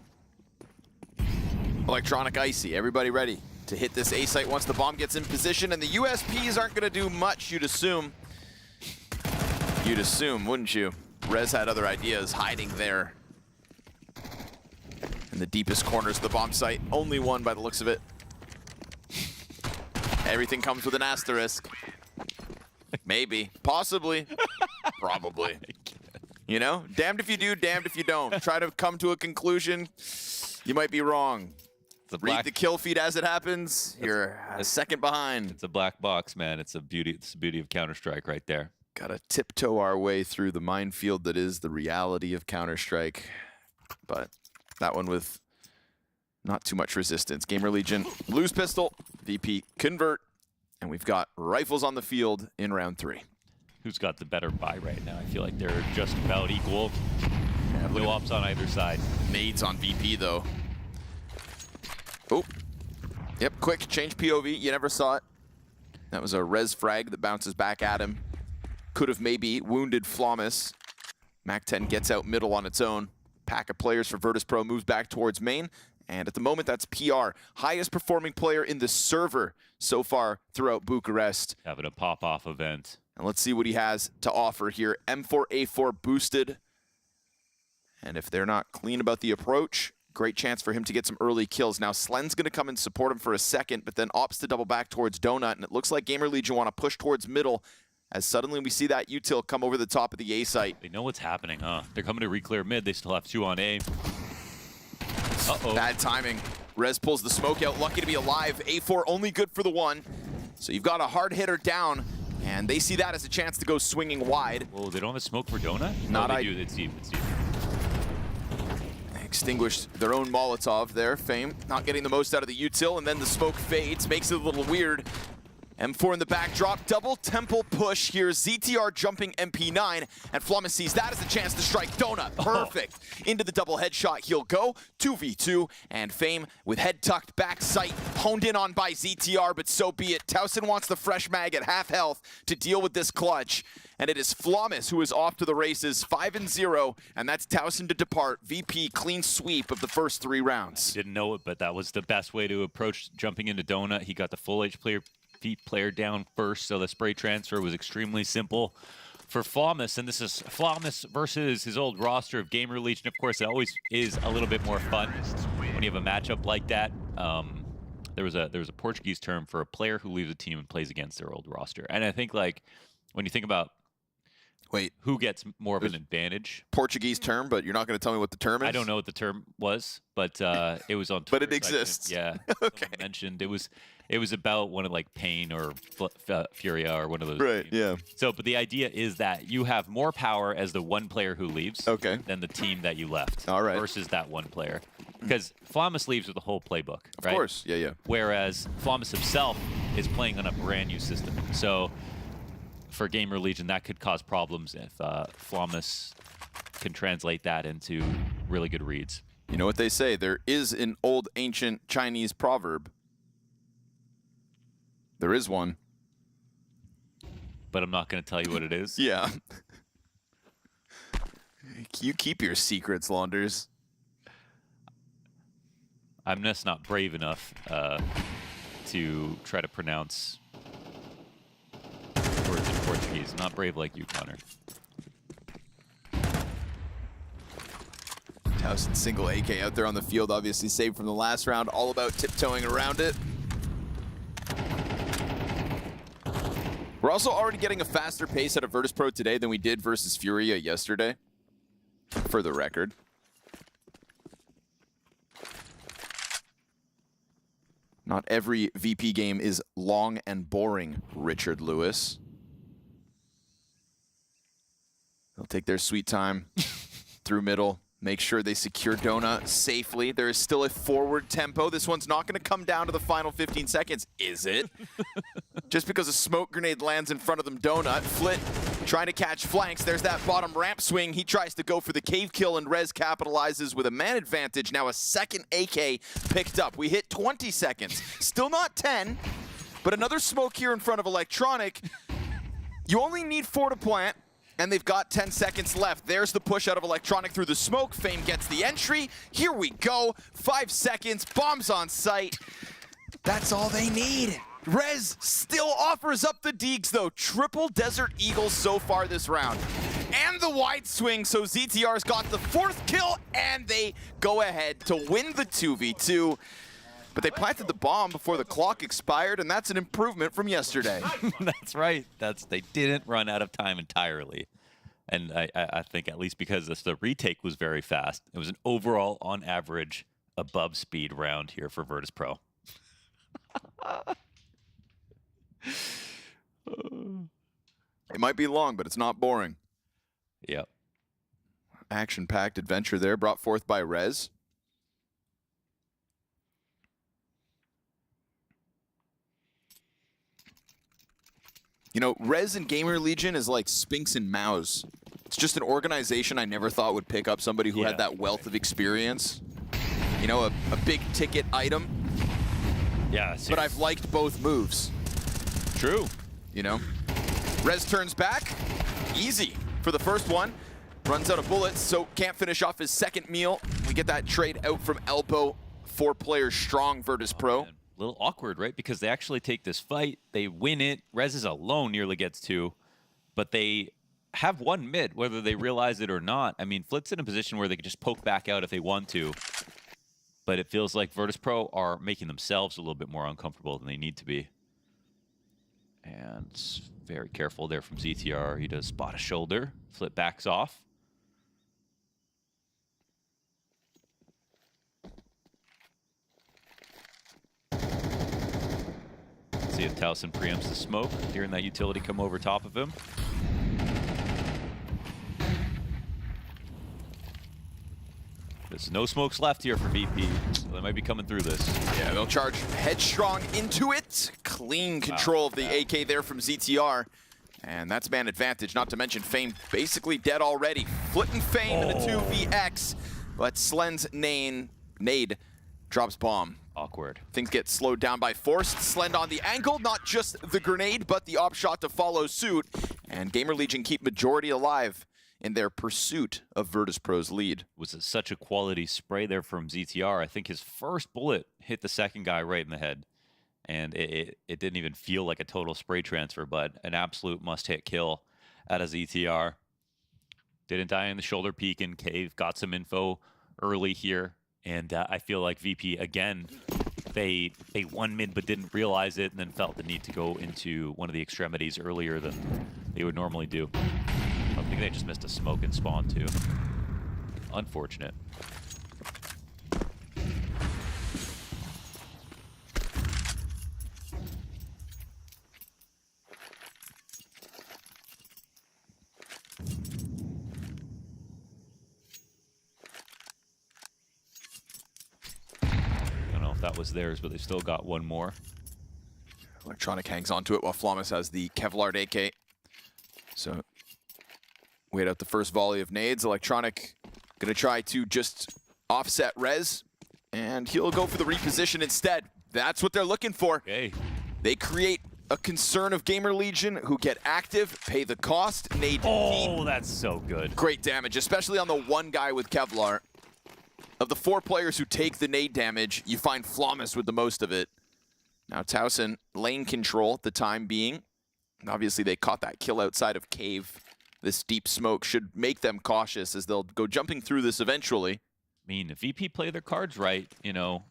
Electronic Icy, everybody ready to hit this A site once the bomb gets in position, and the USPs aren't going to do much, you'd assume. You'd assume, wouldn't you? Rez had other ideas hiding there in the deepest corners of the bomb site. Only one by the looks of it. Everything comes with an asterisk. Maybe, possibly, probably. You know, damned if you do, damned if you don't. Try to come to a conclusion, you might be wrong. Read the kill feed as it happens. You're a second behind. It's a black box, man. It's the beauty of Counter-Strike right there. Gotta tiptoe our way through the minefield that is the reality of Counter-Strike. But that one with not too much resistance. GamerLegion, lose pistol, VP convert, and we've got rifles on the field in round 3. Who's got the better buy right now? I feel like they're just about equal. Yeah, no ops on either side. Nades on VP though. Oh, yep, quick, change POV, you never saw it. That was a res frag that bounces back at him. Could have maybe wounded Flawless. Mac-10 gets out middle on its own. Pack of players for Virtus.pro moves back towards main. And at the moment, that's PR. Highest performing player in the server so far throughout Bucharest. Having a pop-off event. And let's see what he has to offer here. M4A4 boosted. And if they're not clean about the approach, great chance for him to get some early kills. Now, Slen's going to come and support him for a second, but then opts to double back towards Donut. And it looks like GamerLegion want to push towards middle as suddenly we see that util come over the top of the A site. They know what's happening, huh? They're coming to re-clear mid. They still have 2 on A. Uh-oh. Bad timing. Rez pulls the smoke out, lucky to be alive. A4 only good for the 1. So you've got a hard hitter down, and they see that as a chance to go swinging wide. Whoa, they don't have a smoke for Donut? Not they do. It's deep. It's deep. Extinguished their own Molotov there. Fame not getting the most out of the util, and then the smoke fades, makes it a little weird. M4 in the backdrop, double temple push here. ZTR jumping MP9, and Flawless sees that as a chance to strike Donut. Perfect. Into the double headshot he'll go. 2v2, and Fame with head tucked back sight, honed in on by ZTR, but so be it. Towson wants the fresh mag at half health to deal with this clutch, and it is Flawless who is off to the races, 5-0, and that's Towson to depart. VP clean sweep of the first 3 rounds. Didn't know it, but that was the best way to approach jumping into Donut. He got the full HP player down first, so the spray transfer was extremely simple for Flawless, and this is Flawless versus his old roster of GamerLegion. Of course, it always is a little bit more fun when you have a matchup like that. There was a Portuguese term for a player who leaves a team and plays against their old roster, and I think like when you think about who gets more of an advantage. Portuguese term, but you're not going to tell me what the term is? I don't know what the term was, but it was on Twitter. But it exists. Yeah. Okay. Mentioned it was about one of like Pain or FURIA or one of those. Right, teams. yeah. So, but the idea is that you have more power as the one player who leaves than the team that you left. All right. Versus that one player. Because Flawless leaves with the whole playbook, right? Of course, yeah. Whereas Flawless himself is playing on a brand new system. So for GamerLegion, that could cause problems if Flawless can translate that into really good reads. You know what they say, there is an old ancient Chinese proverb. There is one. But I'm not going to tell you what it is. Yeah. You keep your secrets, Launders. I'm just not brave enough to try to pronounce words in Portuguese. I'm not brave like you, Connor. Towson single AK out there on the field, obviously saved from the last round. All about tiptoeing around it. We're also already getting a faster pace out of Virtus.pro today than we did versus FURIA yesterday, for the record. Not every VP game is long and boring, Richard Lewis. They'll take their sweet time through middle, make sure they secure Donut safely. There is still a forward tempo. This one's not going to come down to the final 15 seconds, is it? Just because a smoke grenade lands in front of them, Donut. Flit trying to catch flanks. There's that bottom ramp swing. He tries to go for the cave kill, and Rez capitalizes with a man advantage. Now a second AK picked up. We hit 20 seconds. Still not 10, but another smoke here in front of Electronic. You only need 4 to plant, and they've got 10 seconds left. There's the push out of Electronic through the smoke. Fame gets the entry. Here we go. 5 seconds. Bombs on site. That's all they need. Rez still offers up the deeks, though. Triple Desert Eagle so far this round. And the wide swing, so ZTR's got the 4th kill, and they go ahead to win the 2v2. But they planted the bomb before the clock expired, and that's an improvement from yesterday. That's right. They didn't run out of time entirely. And I think at least because the retake was very fast. It was an overall, on average, above speed round here for Virtus.pro. It might be long, but it's not boring. Yep. Action-packed adventure there, brought forth by Rez. You know, Rez and GamerLegion is like Spinks and Mouse. It's just an organization I never thought would pick up somebody who had that wealth of experience. You know, a big ticket item. Yeah. But I've liked both moves. True. You know? Rez turns back. Easy for the first one. Runs out of bullets, so can't finish off his second meal. We get that trade out from Elbow. 4 players strong, Virtus.pro. A little awkward, right? Because they actually take this fight. They win it. Rez is alone, nearly gets 2. But they have one mid, whether they realize it or not. I mean, Flit's in a position where they can just poke back out if they want to. But it feels like Virtus.pro are making themselves a little bit more uncomfortable than they need to be. And very careful there from ZTR. He does spot a shoulder. Flit backs off. See if Towson preempts the smoke. Hearing that utility come over top of him. There's no smokes left here for VP, so they might be coming through this. Yeah, they'll charge headstrong into it. Clean control of the AK there from ZTR. And that's man advantage, not to mention Fame basically dead already. Flit and Fame in a 2vx, but Slen's Nade drops bomb. Awkward. Things get slowed down by Forced. Slend on the angle, not just the grenade, but the op shot to follow suit. And GamerLegion keep majority alive in their pursuit of Virtus.pro's lead. Was such a quality spray there from ZTR. I think his first bullet hit the second guy right in the head. And it didn't even feel like a total spray transfer, but an absolute must-hit kill out of ZTR. Didn't die in the shoulder peek in cave. Got some info early here. And I feel like VP, again, they won mid but didn't realize it and then felt the need to go into one of the extremities earlier than they would normally do. I think they just missed a smoke and spawn too. Unfortunate. I don't know if that was theirs, but they still got one more. Electronic hangs onto it while Flawless has the Kevlar AK. So wait out the first volley of nades. Electronic gonna try to just offset Rez, and he'll go for the reposition instead. That's what they're looking for. Okay. They create a concern of GamerLegion, who get active, pay the cost. Nade. Oh, that's so good. Great damage, especially on the one guy with Kevlar. Of the 4 players who take the nade damage, you find Flawless with the most of it. Now Towson, lane control at the time being. And obviously they caught that kill outside of cave. This deep smoke should make them cautious as they'll go jumping through this eventually. I mean, if VP play their cards right, you know,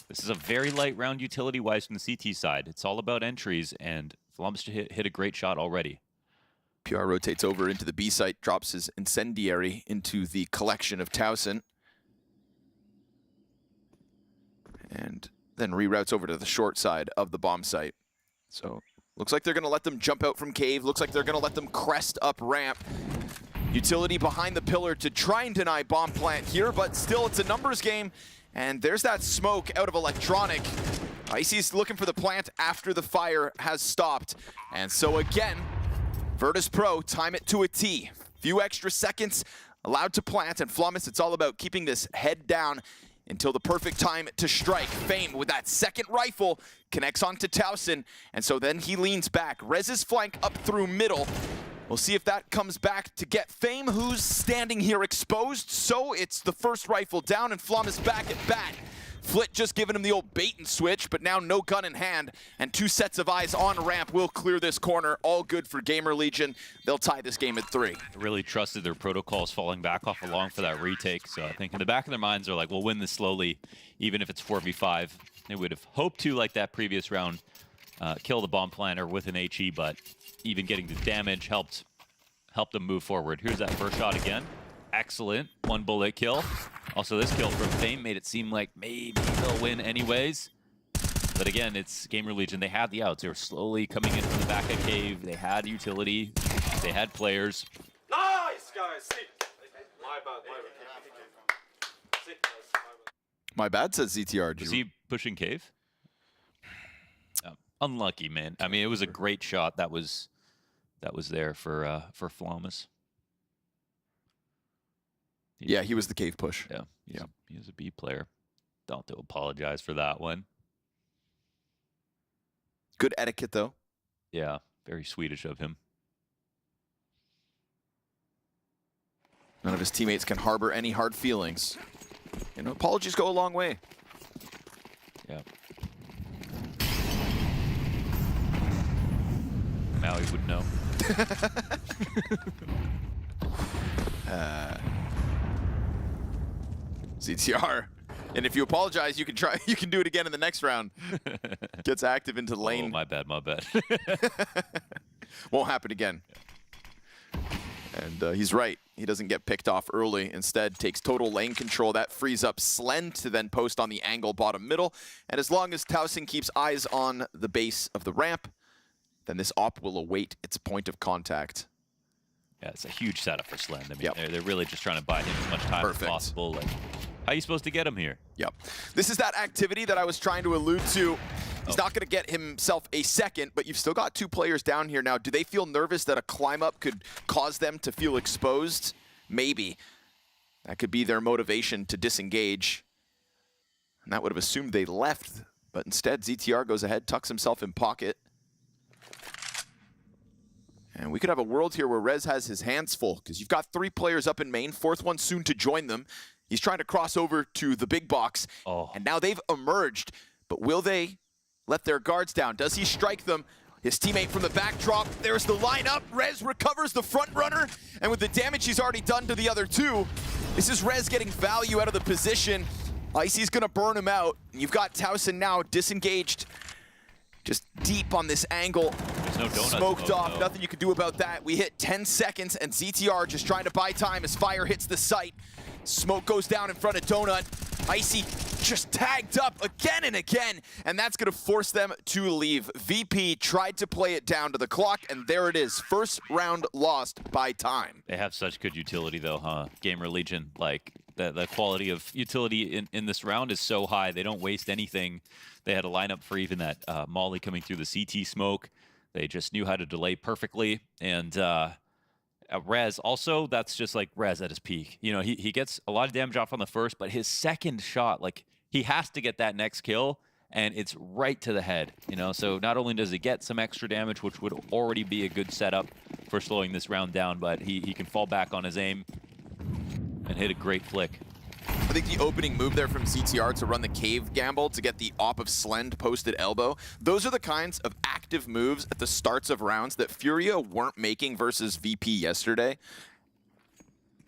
this is a very light round utility-wise from the CT side. It's all about entries, and Columbus hit a great shot already. PR rotates over into the B site, drops his incendiary into the collection of Towson. And then reroutes over to the short side of the bomb site. So looks like they're going to let them jump out from cave. Looks like they're going to let them crest up ramp. Utility behind the pillar to try and deny bomb plant here, but still it's a numbers game. And there's that smoke out of electronic. Icy's looking for the plant after the fire has stopped. And so again, Virtus.pro time it to a T. Few extra seconds allowed to plant, and Flummus, it's all about keeping this head down until the perfect time to strike. Fame with that second rifle connects onto Towson, and so then he leans back. Rez's flank up through middle. We'll see if that comes back to get Fame, who's standing here exposed. So it's the first rifle down, and Flummus back at bat. Flit just giving him the old bait and switch, but now no gun in hand, and 2 sets of eyes on ramp will clear this corner. All good for GamerLegion. They'll tie this game at 3. Really trusted their protocols falling back off along for that retake. So I think in the back of their minds, they're like, we'll win this slowly, even if it's 4v5. They would have hoped to, like that previous round, kill the bomb planter with an HE, but even getting the damage helped them move forward. Here's that first shot again. Excellent. 1 bullet kill. Also, this kill from Fame made it seem like maybe they'll win anyways. But again, it's GamerLegion. They had the outs. They were slowly coming in from the back of cave. They had utility. They had players. Nice, guys. My bad. My bad, says ZTR. Was he pushing cave? Unlucky, man. I mean, it was a great shot. That was there for Flummus. Yeah, he was the cave push. Yeah. He was a B player. Don't have to apologize for that one. Good etiquette, though. Yeah, very Swedish of him. None of his teammates can harbor any hard feelings. You know, apologies go a long way. Yeah. Maui would know. ZTR. And if you apologize, you can do it again in the next round. Gets active into the lane. Oh, my bad. Won't happen again. And he's right. He doesn't get picked off early. Instead, takes total lane control. That frees up Slend to then post on the angle bottom middle. And as long as Towson keeps eyes on the base of the ramp, then this op will await its point of contact. Yeah, it's a huge setup for Slend. I mean, they're really just trying to buy him as much time as possible. Like, how are you supposed to get him here? Yep. This is that activity that I was trying to allude to. He's not going to get himself a second, but you've still got 2 players down here now. Do they feel nervous that a climb up could cause them to feel exposed? Maybe. That could be their motivation to disengage. And that would have assumed they left, but instead ZTR goes ahead, tucks himself in pocket. And we could have a world here where Rez has his hands full, because you've got 3 players up in main, 4th one soon to join them. He's trying to cross over to the big box, and now they've emerged. But will they let their guards down? Does he strike them? His teammate from the backdrop, there's the lineup. Rez recovers the front runner, and with the damage he's already done to the other 2, this is Rez getting value out of the position. Icy's gonna burn him out. And you've got Towson now disengaged, just deep on this angle. There's no donut Smoked off, though. nothing you can do about that. We hit 10 seconds, and ZTR just trying to buy time as fire hits the site. Smoke goes down in front of Donut. Icy just tagged up again and again, and that's gonna force them to leave. VP tried to play it down to the clock, and there it is. First round lost by time. They have such good utility though, huh? GamerLegion, like the quality of utility in this round is so high. They don't waste anything. They had a lineup for even that Molly coming through the CT smoke. They just knew how to delay perfectly. And Rez, also, that's just like Rez at his peak. You know, he gets a lot of damage off on the first, but his second shot, like, he has to get that next kill, and it's right to the head, you know? So not only does he get some extra damage, which would already be a good setup for slowing this round down, but he can fall back on his aim and hit a great flick. I think the opening move there from ZTR to run the cave gamble to get the op of Slend posted elbow, those are the kinds of active moves at the starts of rounds that FURIA weren't making versus VP yesterday.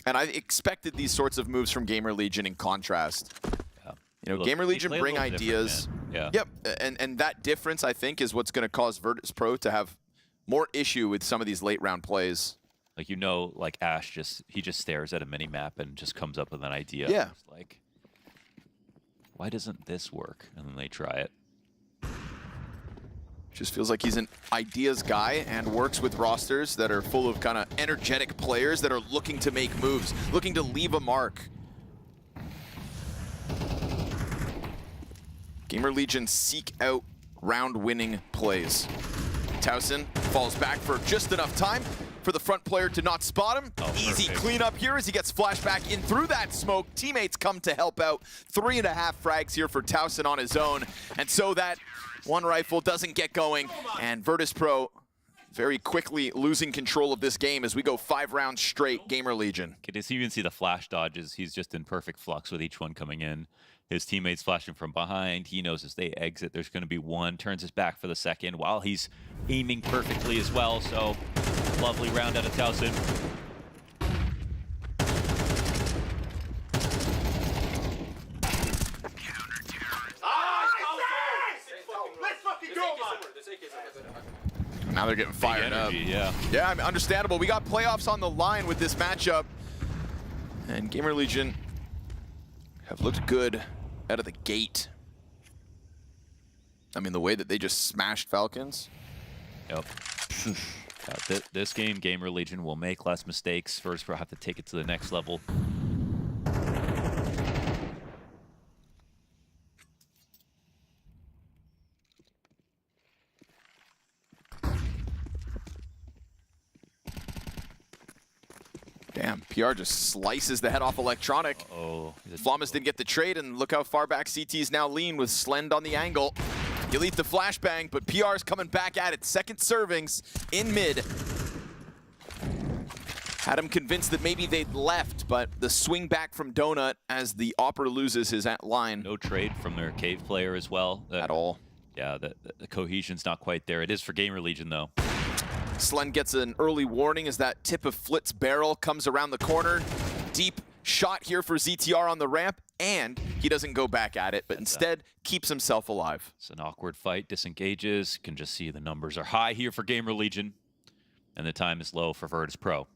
And I expected these sorts of moves from GamerLegion in contrast. Yeah. You know, GamerLegion bring ideas. Yeah. Yep, and that difference, I think, is what's going to cause Virtus.pro to have more issue with some of these late round plays. Like, you know, like Ash he just stares at a mini map and just comes up with an idea. Yeah. It's like, why doesn't this work? And then they try it. Just feels like he's an ideas guy and works with rosters that are full of kind of energetic players that are looking to make moves, looking to leave a mark. GamerLegion seek out round-winning plays. Towson falls back for just enough time for the front player to not spot him. Easy cleanup here as he gets flashback in through that smoke. Teammates come to help out. 3.5 frags here for Towson on his own. And so that one rifle doesn't get going. And Virtus.pro very quickly losing control of this game as we go 5 rounds straight, GamerLegion. Can you even see the flash dodges? He's just in perfect flux with each one coming in. His teammates flashing from behind. He knows as they exit, there's going to be one. Turns his back for the second while he's aiming perfectly as well. So, lovely round out of Towson. Let's fucking go, man! Now they're getting fired up. Yeah. Yeah, I mean, understandable. We got playoffs on the line with this matchup. And GamerLegion have looked good out of the gate. I mean, the way that they just smashed Falcons. Yep. This game, GamerLegion will make less mistakes. Virtus.pro have to take it to the next level. Damn, PR just slices the head off Electronic. Flawless didn't get the trade, and look how far back CT's now lean with Slend on the angle. Elite the flashbang, but PR's coming back at it. Second servings in mid. Had him convinced that maybe they'd left, but the swing back from Donut as the Opera loses his line. No trade from their cave player as well. At all. Yeah, the cohesion's not quite there. It is for GamerLegion, though. Slend gets an early warning as that tip of Flit's barrel comes around the corner. Deep shot here for ZTR on the ramp, and he doesn't go back at it, but instead keeps himself alive. It's an awkward fight, disengages. Can just see the numbers are high here for GamerLegion, and the time is low for Virtus.pro.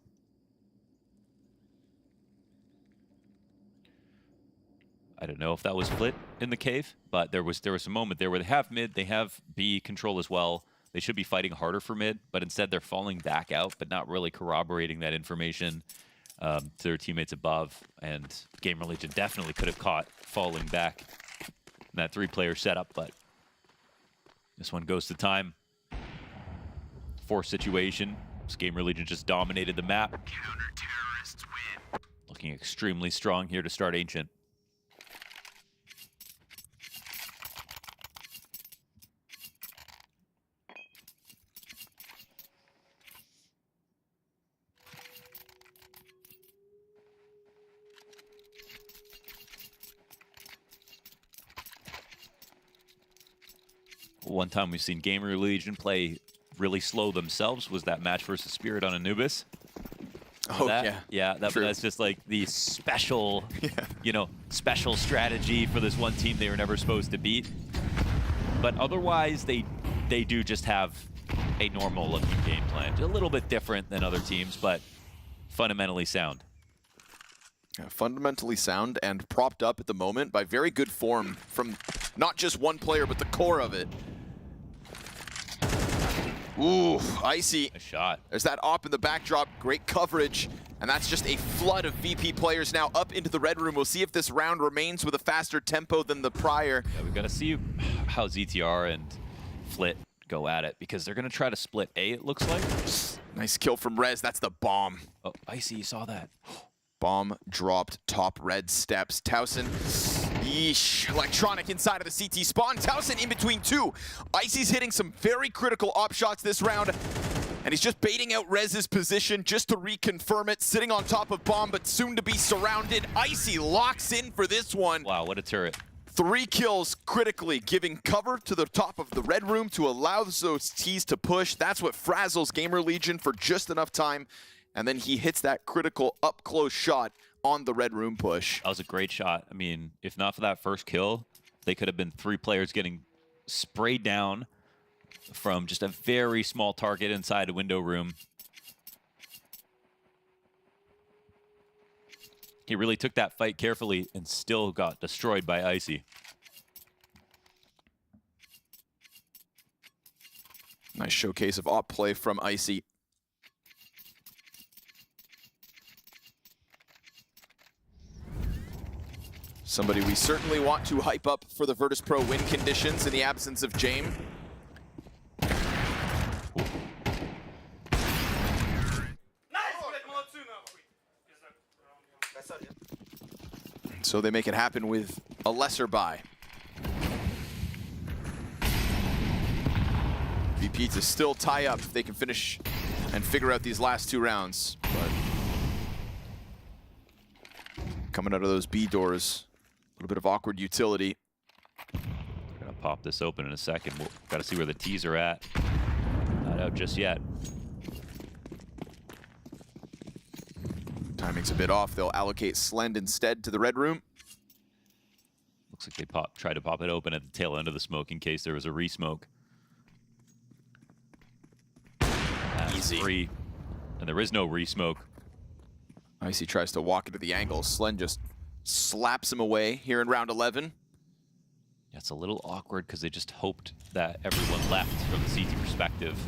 I don't know if that was Flit in the cave, but there was a moment there where they have mid, they have B control as well. They should be fighting harder for mid, but instead they're falling back out, but not really corroborating that information to their teammates above. And GamerLegion definitely could have caught falling back in that 3-player setup, but this one goes to time. Forced situation. This GamerLegion just dominated the map. Counter-terrorists win. Looking extremely strong here to start Ancient. One time we've seen GamerLegion play really slow themselves was that match versus Spirit on Anubis. Oh, yeah. Yeah, that's just like the special, you know, special strategy for this one team they were never supposed to beat. But otherwise, they do just have a normal looking game plan. A little bit different than other teams, but fundamentally sound. Yeah, fundamentally sound and propped up at the moment by very good form from not just one player, but the core of it. Ooh, Icy. A shot. There's that op in the backdrop. Great coverage. And that's just a flood of VP players now up into the red room. We'll see if this round remains with a faster tempo than the prior. Yeah, we've got to see how ZTR and Flit go at it, because they're going to try to split A, it looks like. Nice kill from Rez. That's the bomb. Oh, Icy, you saw that. Bomb dropped top red steps. Towson. Yeesh. Electronic inside of the CT spawn. Towson in between two. Icy's hitting some very critical op shots this round. And he's just baiting out Rez's position just to reconfirm it. Sitting on top of bomb, but soon to be surrounded. Icy locks in for this one. Wow, what a turret. 3 kills critically, giving cover to the top of the red room to allow those T's to push. That's what frazzles GamerLegion for just enough time. And then he hits that critical up-close shot on the red room push. That was a great shot. I mean, if not for that first kill, they could have been 3 players getting sprayed down from just a very small target inside a window room. He really took that fight carefully and still got destroyed by Icy. Nice showcase of op play from Icy. Somebody we certainly want to hype up for the Virtus.pro win conditions in the absence of Jame. So they make it happen with a lesser buy. VP to still tie up if they can finish and figure out these last 2 rounds. But coming out of those B doors, a little bit of awkward utility. We're gonna pop this open in a second. We'll gotta see where the T's are at. Not out just yet. Timing's a bit off. They'll allocate Slend instead to the red room. Looks like they tried to pop it open at the tail end of the smoke in case there was a re-smoke. Easy. Free. And there is no re-smoke. Icy tries to walk into the angle. Slend just slaps him away here in round 11. Yeah, it's a little awkward because they just hoped that everyone left from the CT perspective.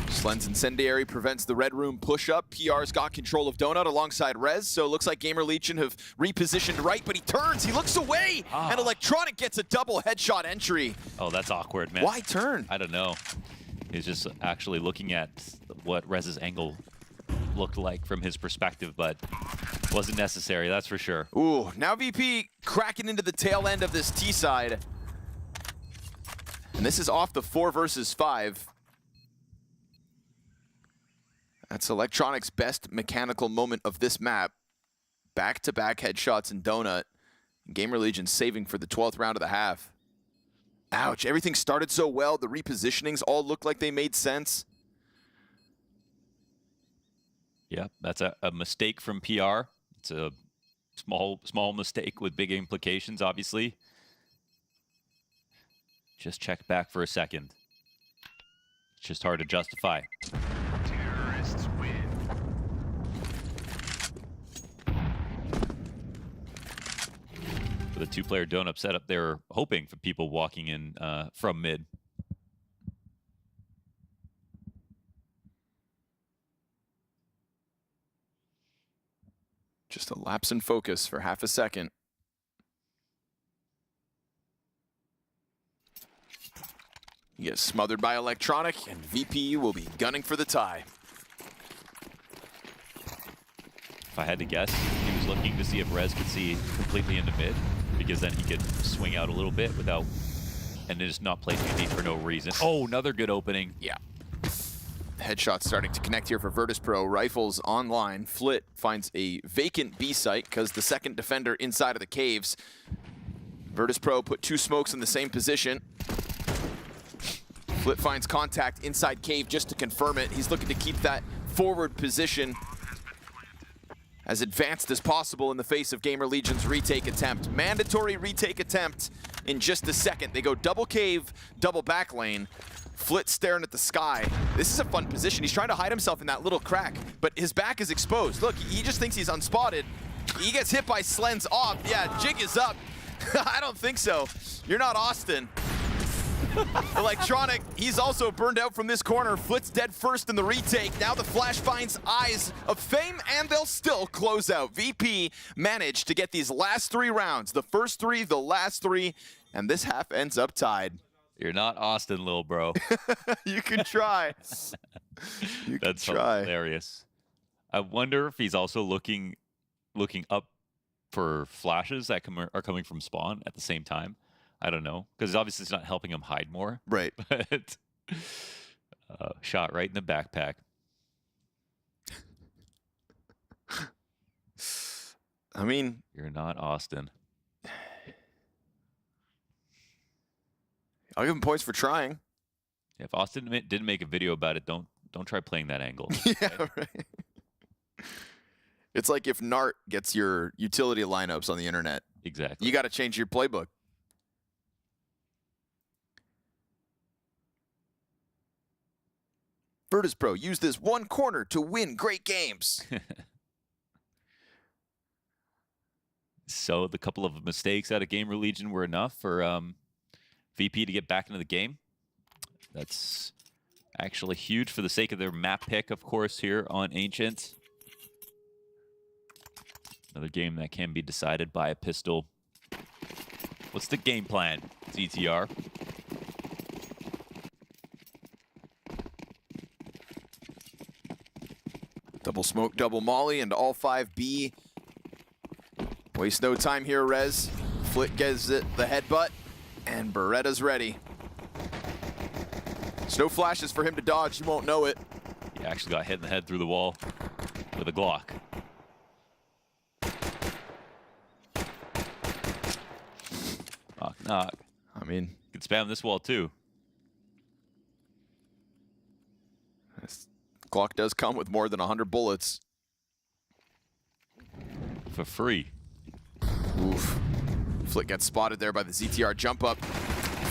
Slend's Incendiary prevents the red room push-up. PR's got control of Donut alongside Rez, so it looks like GamerLegion have repositioned right, but he turns, he looks away, and Electronic gets a double headshot entry. Oh, that's awkward, man. Why turn? I don't know. He's just actually looking at what Rez's angle looked like from his perspective, but wasn't necessary, that's for sure. Ooh, now VP cracking into the tail end of this T side. And this is off the 4 versus 5. That's Electronic's best mechanical moment of this map. Back-to-back headshots in Donut. GamerLegion saving for the 12th round of the half. Ouch, everything started so well. The repositionings all looked like they made sense. Yeah, that's a mistake from PR. It's a small mistake with big implications, obviously. Just check back for a second. It's just hard to justify. Terrorists win. For the 2-player donut setup, they're hoping for people walking in from mid. Just a lapse in focus for half a second. He gets smothered by Electronic, and VP will be gunning for the tie. If I had to guess, he was looking to see if Rez could see completely into mid, because then he could swing out a little bit without, and just not play TD for no reason. Oh, another good opening. Yeah. Headshots starting to connect here for Virtus.pro. Rifles online. Flit finds a vacant B site because the second defender inside of the caves. Virtus.pro put 2 smokes in the same position. Flit finds contact inside cave just to confirm it. He's looking to keep that forward position as advanced as possible in the face of GamerLegion's retake attempt. Mandatory retake attempt in just a second. They go double cave, double back lane. Flit staring at the sky. This is a fun position. He's trying to hide himself in that little crack, but his back is exposed. Look, he just thinks he's unspotted. He gets hit by Slen's off. Yeah, jig is up. I don't think so. You're not Austin. Electronic, he's also burned out from this corner. Flit's dead first in the retake. Now the flash finds Eyes of Fame, and they'll still close out. VP managed to get these last 3 rounds. The first 3, the last 3, and this half ends up tied. You're not Austin, little bro. You can try. You can That's try. hilarious. I wonder if he's also looking up for flashes that are coming from spawn at the same time. I don't know, because obviously it's not helping him hide more. Right. But shot right in the backpack. I mean, you're not Austin. I'll give him points for trying. If Austin didn't make a video about it, don't try playing that angle. Yeah, right. It's like if Nart gets your utility lineups on the internet. Exactly. You got to change your playbook. Virtus.pro, use this one corner to win great games. So the couple of mistakes out of GamerLegion were enough for VP to get back into the game. That's actually huge for the sake of their map pick, of course, here on Ancient. Another game that can be decided by a pistol. What's the game plan, ZTR? Double smoke, double molly, and all 5B. Waste no time here, Rez. Flick gets it, the headbutt, and Beretta's ready. There's no flashes for him to dodge, you won't know it. He actually got hit in the head through the wall with a Glock. Knock, knock. I mean, you can spam this wall too. This Glock does come with more than 100 bullets. For free. Oof. Flick gets spotted there by the ZTR jump up.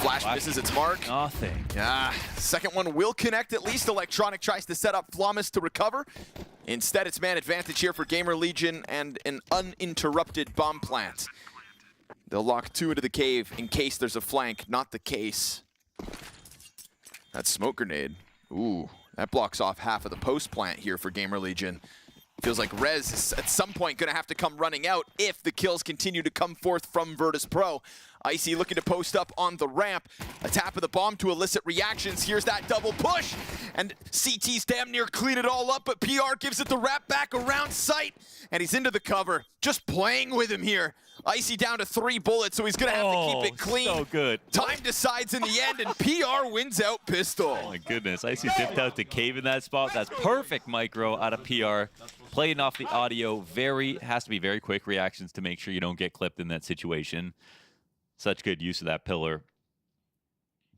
Flash misses its mark. Nothing. Yeah, second one will connect at least. Electronic tries to set up Flawless to recover. Instead, it's man advantage here for GamerLegion and an uninterrupted bomb plant. They'll lock 2 into the cave in case there's a flank, not the case. That smoke grenade. Ooh, that blocks off half of the post plant here for GamerLegion. Feels like Rez is at some point going to have to come running out if the kills continue to come forth from Virtus.pro. Icy looking to post up on the ramp. A tap of the bomb to elicit reactions. Here's that double push. And CT's damn near clean it all up, but PR gives it the wrap back around sight. And he's into the cover. Just playing with him here. Icy down to 3 bullets, so he's going to have to keep it clean. So good. Time decides in the end, and PR wins out pistol. Oh my goodness, Icy dipped out to cave in that spot. That's perfect micro out of PR. Playing off the audio, has to be very quick reactions to make sure you don't get clipped in that situation. Such good use of that pillar.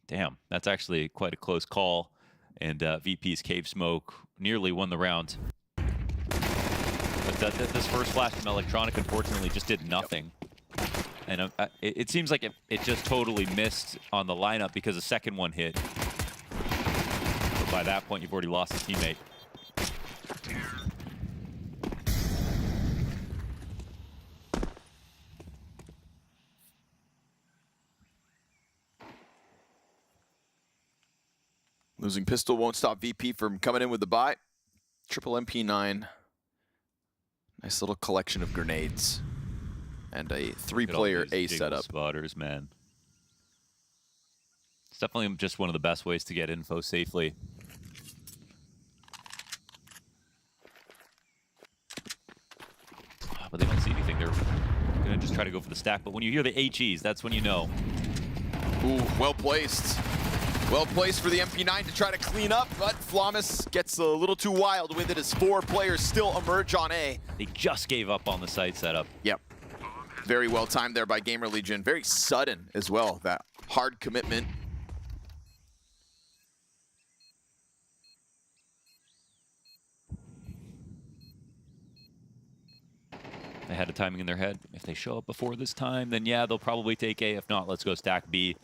Damn, that's actually quite a close call. And VP's cave smoke nearly won the round. But this first flash from Electronic, unfortunately, just did nothing. And it seems like it just totally missed on the lineup because the second one hit. But by that point, you've already lost a teammate. Losing pistol won't stop VP from coming in with the buy. Triple MP9. Nice little collection of grenades. And a 3-player A setup. Spotters, man. It's definitely just one of the best ways to get info safely. But they don't see anything. They're going to just try to go for the stack. But when you hear the HEs, that's when you know. Ooh, well placed. Well placed for the MP9 to try to clean up, but Flawless gets a little too wild with it as 4 players still emerge on A. They just gave up on the site setup. Yep. Very well timed there by GamerLegion. Very sudden as well, that hard commitment. They had a timing in their head. If they show up before this time, then yeah, they'll probably take A. If not, let's go stack B.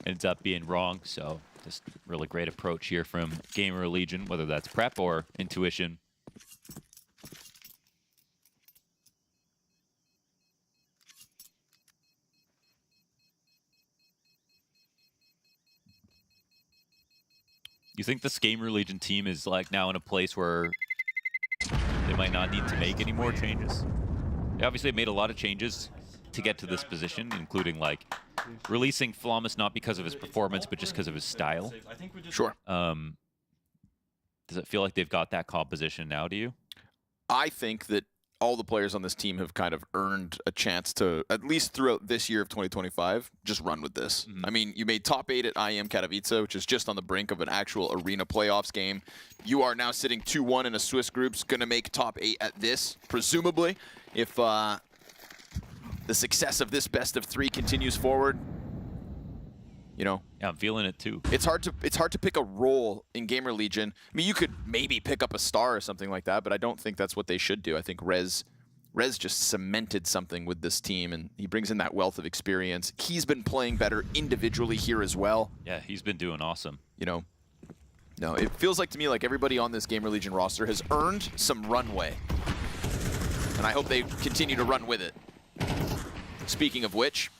Ends up being wrong, so just really great approach here from GamerLegion, whether that's prep or intuition. You think this GamerLegion team is like now in a place where they might not need to make any more changes? They obviously made a lot of changes to get to this position, including like releasing Flawless not because of his performance, but just because of his style. Sure. Does it feel like they've got that composition now to you? I think that all the players on this team have kind of earned a chance to, at least throughout this year of 2025, just run with this. Mm-hmm. I mean, you made top 8 at IEM Katowice, which is just on the brink of an actual arena playoffs game. You are now sitting 2-1 in a Swiss group's going to make top 8 at this, presumably, if the success of this best of 3 continues forward. You know, yeah, I'm feeling it too. It's hard to pick a role in GamerLegion. I mean, you could maybe pick up a star or something like that, but I don't think that's what they should do. I think Rez just cemented something with this team, and he brings in that wealth of experience. He's been playing better individually here as well. Yeah, he's been doing awesome. You know, No, it feels like to me like everybody on this GamerLegion roster has earned some runway. And I hope they continue to run with it. Speaking of which,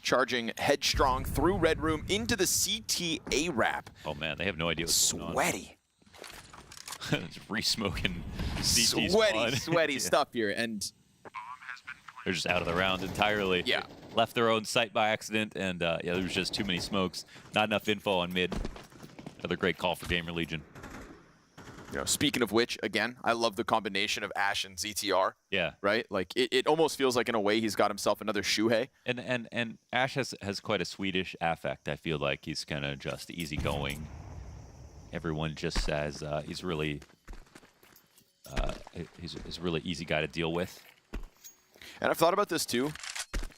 charging headstrong through Red Room into the CTA wrap. Oh man, they have no idea what's going on. Sweaty. It's re-smoking CT Sweaty stuff here. And they're just out of the round entirely. Yeah. Left their own site by accident, and yeah, there was just too many smokes. Not enough info on mid. Another great call for GamerLegion. You know, speaking of which, again, I love the combination of Ash and ZTR. Yeah. Right? Like, it almost feels like in a way he's got himself another Shuhei. And Ash has quite a Swedish affect. I feel like he's kind of just easygoing. Everyone just says he's really he's a really easy guy to deal with. And I've thought about this too,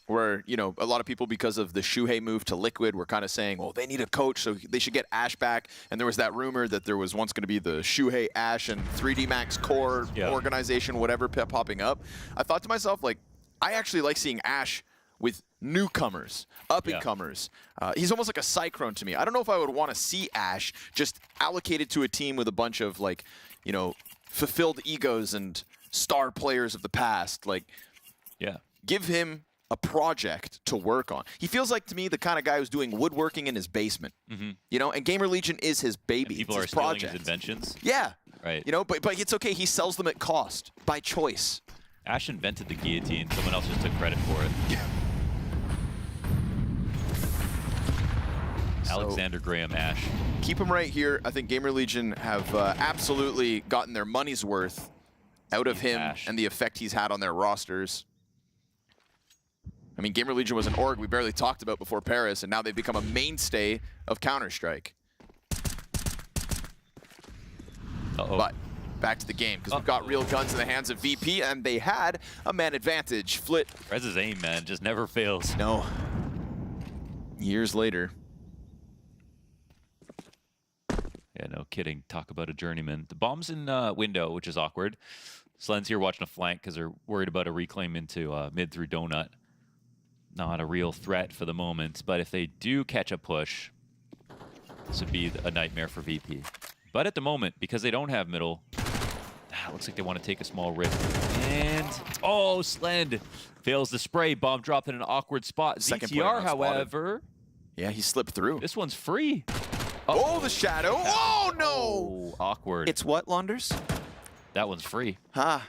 where, you know, a lot of people, because of the Shuhei move to Liquid, were kind of saying, well, they need a coach, so they should get Ash back. And there was that rumor that there was once going to be the Shuhei, Ash, and 3D Max core organization, whatever, popping up. I thought to myself, like, I actually like seeing Ash with newcomers, up-and-comers. He's almost like a Cyclone to me. I don't know if I would want to see Ash just allocated to a team with a bunch of, like, you know, fulfilled egos and star players of the past. Like, give him a project to work on. He feels like, to me, the kind of guy who's doing woodworking in his basement. You know, and GamerLegion is his baby. And people it's are his stealing project. his inventions. Yeah. Right. You know, but it's okay. He sells them at cost, by choice. Ash invented the guillotine. Someone else just took credit for it. Alexander Graham Ash. Keep him right here. I think GamerLegion have absolutely gotten their money's worth out of him and the effect he's had on their rosters. I mean, GamerLegion was an org we barely talked about before Paris, and now they've become a mainstay of Counter-Strike. But back to the game, because we've got real guns in the hands of VP, and they had a man advantage. Flit. Rez's aim, man, just never fails. No. Years later. Yeah, no kidding. Talk about a journeyman. The bomb's in window, which is awkward. Slen's here watching a flank because they're worried about a reclaim into mid through donut. Not a real threat for the moment, but if they do catch a push, this would be a nightmare for VP. But at the moment, because they don't have middle, looks like they want to take a small risk. And, oh, Slend fails the spray. Bomb dropped in an awkward spot. ZTR, however. Yeah, he slipped through. This one's free. Oh, the shadow. Oh, no. Oh, awkward. It's what, Launders? That one's free. Huh.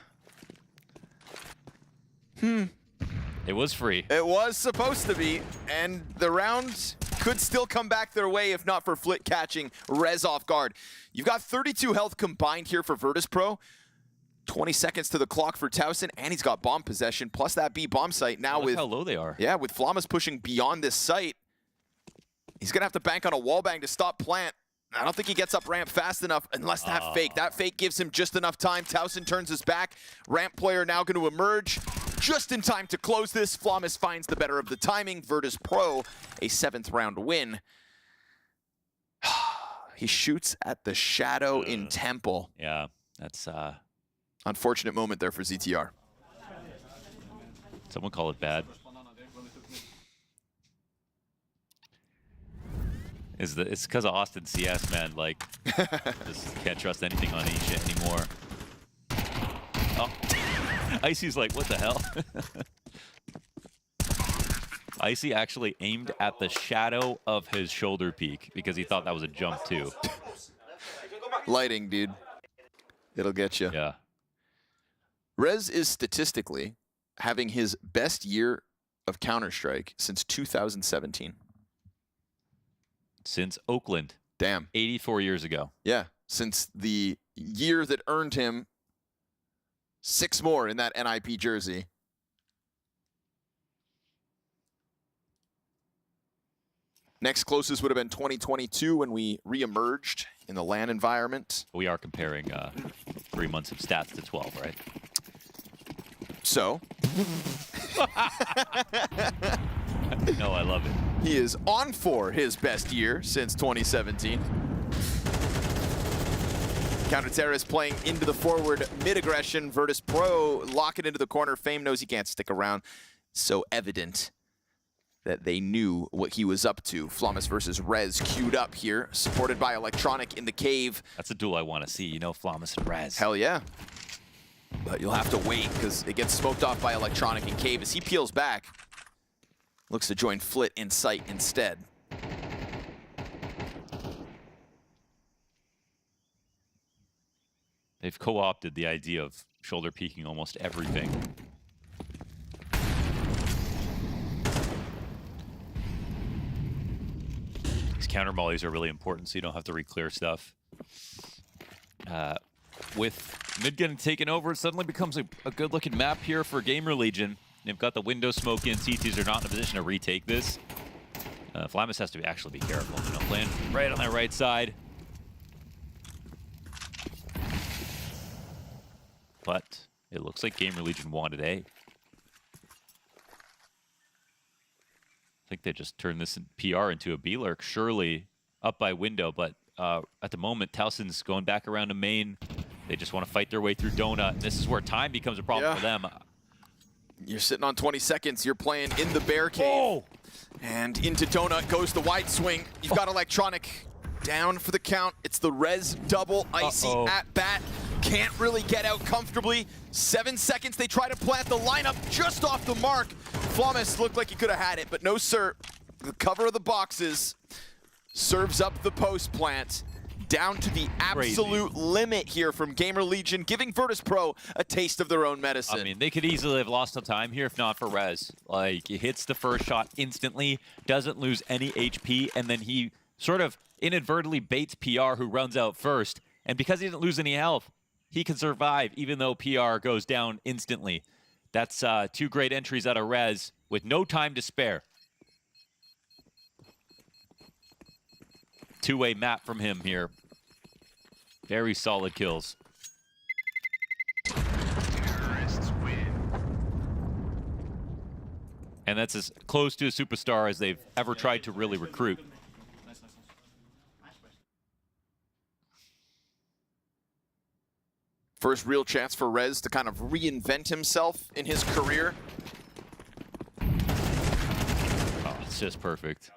It was free. It was supposed to be, and the round could still come back their way if not for Flit catching Rez off guard. You've got 32 health combined here for Virtus.pro. 20 seconds to the clock for Towson, and he's got bomb possession, plus that B bomb site now. Look with how low they are. Yeah, with Flamas pushing beyond this site. He's going to have to bank on a wallbang to stop plant. I don't think he gets up ramp fast enough unless that fake. That fake gives him just enough time. Towson turns his back. Ramp player now going to emerge just in time to close this. Flamas finds the better of the timing. Virtus.pro, a 7th round win. He shoots at the shadow in Temple. Yeah, that's unfortunate moment there for ZTR. Someone call it bad. It's because of Austin CS, man. Like, just can't trust anything on any shit anymore. Oh, Icy's like, what the hell? Icy actually aimed at the shadow of his shoulder peak because he thought that was a jump too. Lighting, dude. It'll get you. Yeah. Rez is statistically having his best year of Counter-Strike since 2017. Since Oakland. Damn. 84 years ago. Yeah. Since the year that earned him 6 more in that NIP jersey. Next closest would have been 2022 when we re-emerged in the LAN environment. We are comparing 3 months of stats to 12, right? So. No, I love it. He is on for his best year since 2017. Counter-Terrorist playing into the forward mid-aggression. Virtus.pro lock it into the corner. Fame knows he can't stick around. So evident. that they knew what he was up to. Flamus versus Rez queued up here, supported by Electronic in the cave. That's a duel I want to see, you know, Flamus and Rez. Hell yeah. But you'll have to wait because it gets smoked off by Electronic in cave as he peels back. Looks to join Flit in sight instead. They've co-opted the idea of shoulder peeking almost everything. These counter mollies are really important so you don't have to re-clear stuff. With mid getting taken over, it suddenly becomes a good-looking map here for GamerLegion. They've got the window smoke in. CTs are not in a position to retake this. Flamus has to actually be careful. You know, playing right on that right side. But it looks like GamerLegion wanted A. I think they just turned this PR into a B-lurk. Surely up by window, but at the moment, Towson's going back around to main. They just want to fight their way through Donut. And this is where time becomes a problem for them. You're sitting on 20 seconds. You're playing in the bear cave. Oh. And into Donut goes the wide swing. You've got Electronic down for the count. It's the Rez double. Icy at bat. Can't really get out comfortably. 7 seconds. They try to plant the lineup just off the mark. Flamus looked like he could have had it, but no, sir. The cover of the boxes serves up the post plant. Down to the absolute limit here from GamerLegion, giving Virtus.pro a taste of their own medicine. I mean, they could easily have lost some time here if not for Rez. Like, he hits the first shot instantly, doesn't lose any HP, and then he sort of inadvertently baits PR, who runs out first. And because he doesn't lose any health, he can survive even though PR goes down instantly. That's 2 great entries out of Rez with no time to spare. Two-way map from him here. Very solid kills. Terrorists win. And that's as close to a superstar as they've ever tried to really recruit. First real chance for Rez to kind of reinvent himself in his career. Oh, it's just perfect.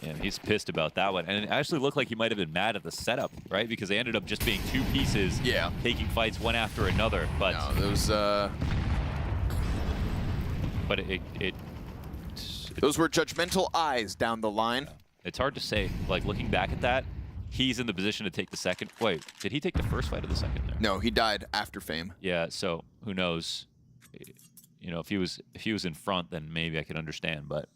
And he's pissed about that one. And it actually looked like he might have been mad at the setup, right? Because they ended up just being 2 pieces, taking fights one after another. But no, those but those were judgmental eyes down the line. It's hard to say. Like, looking back at that, he's in the position to take the second. Wait, did he take the first fight of the second there? No, he died after Fame. Yeah, so who knows? You know, if he was in front, then maybe I could understand, but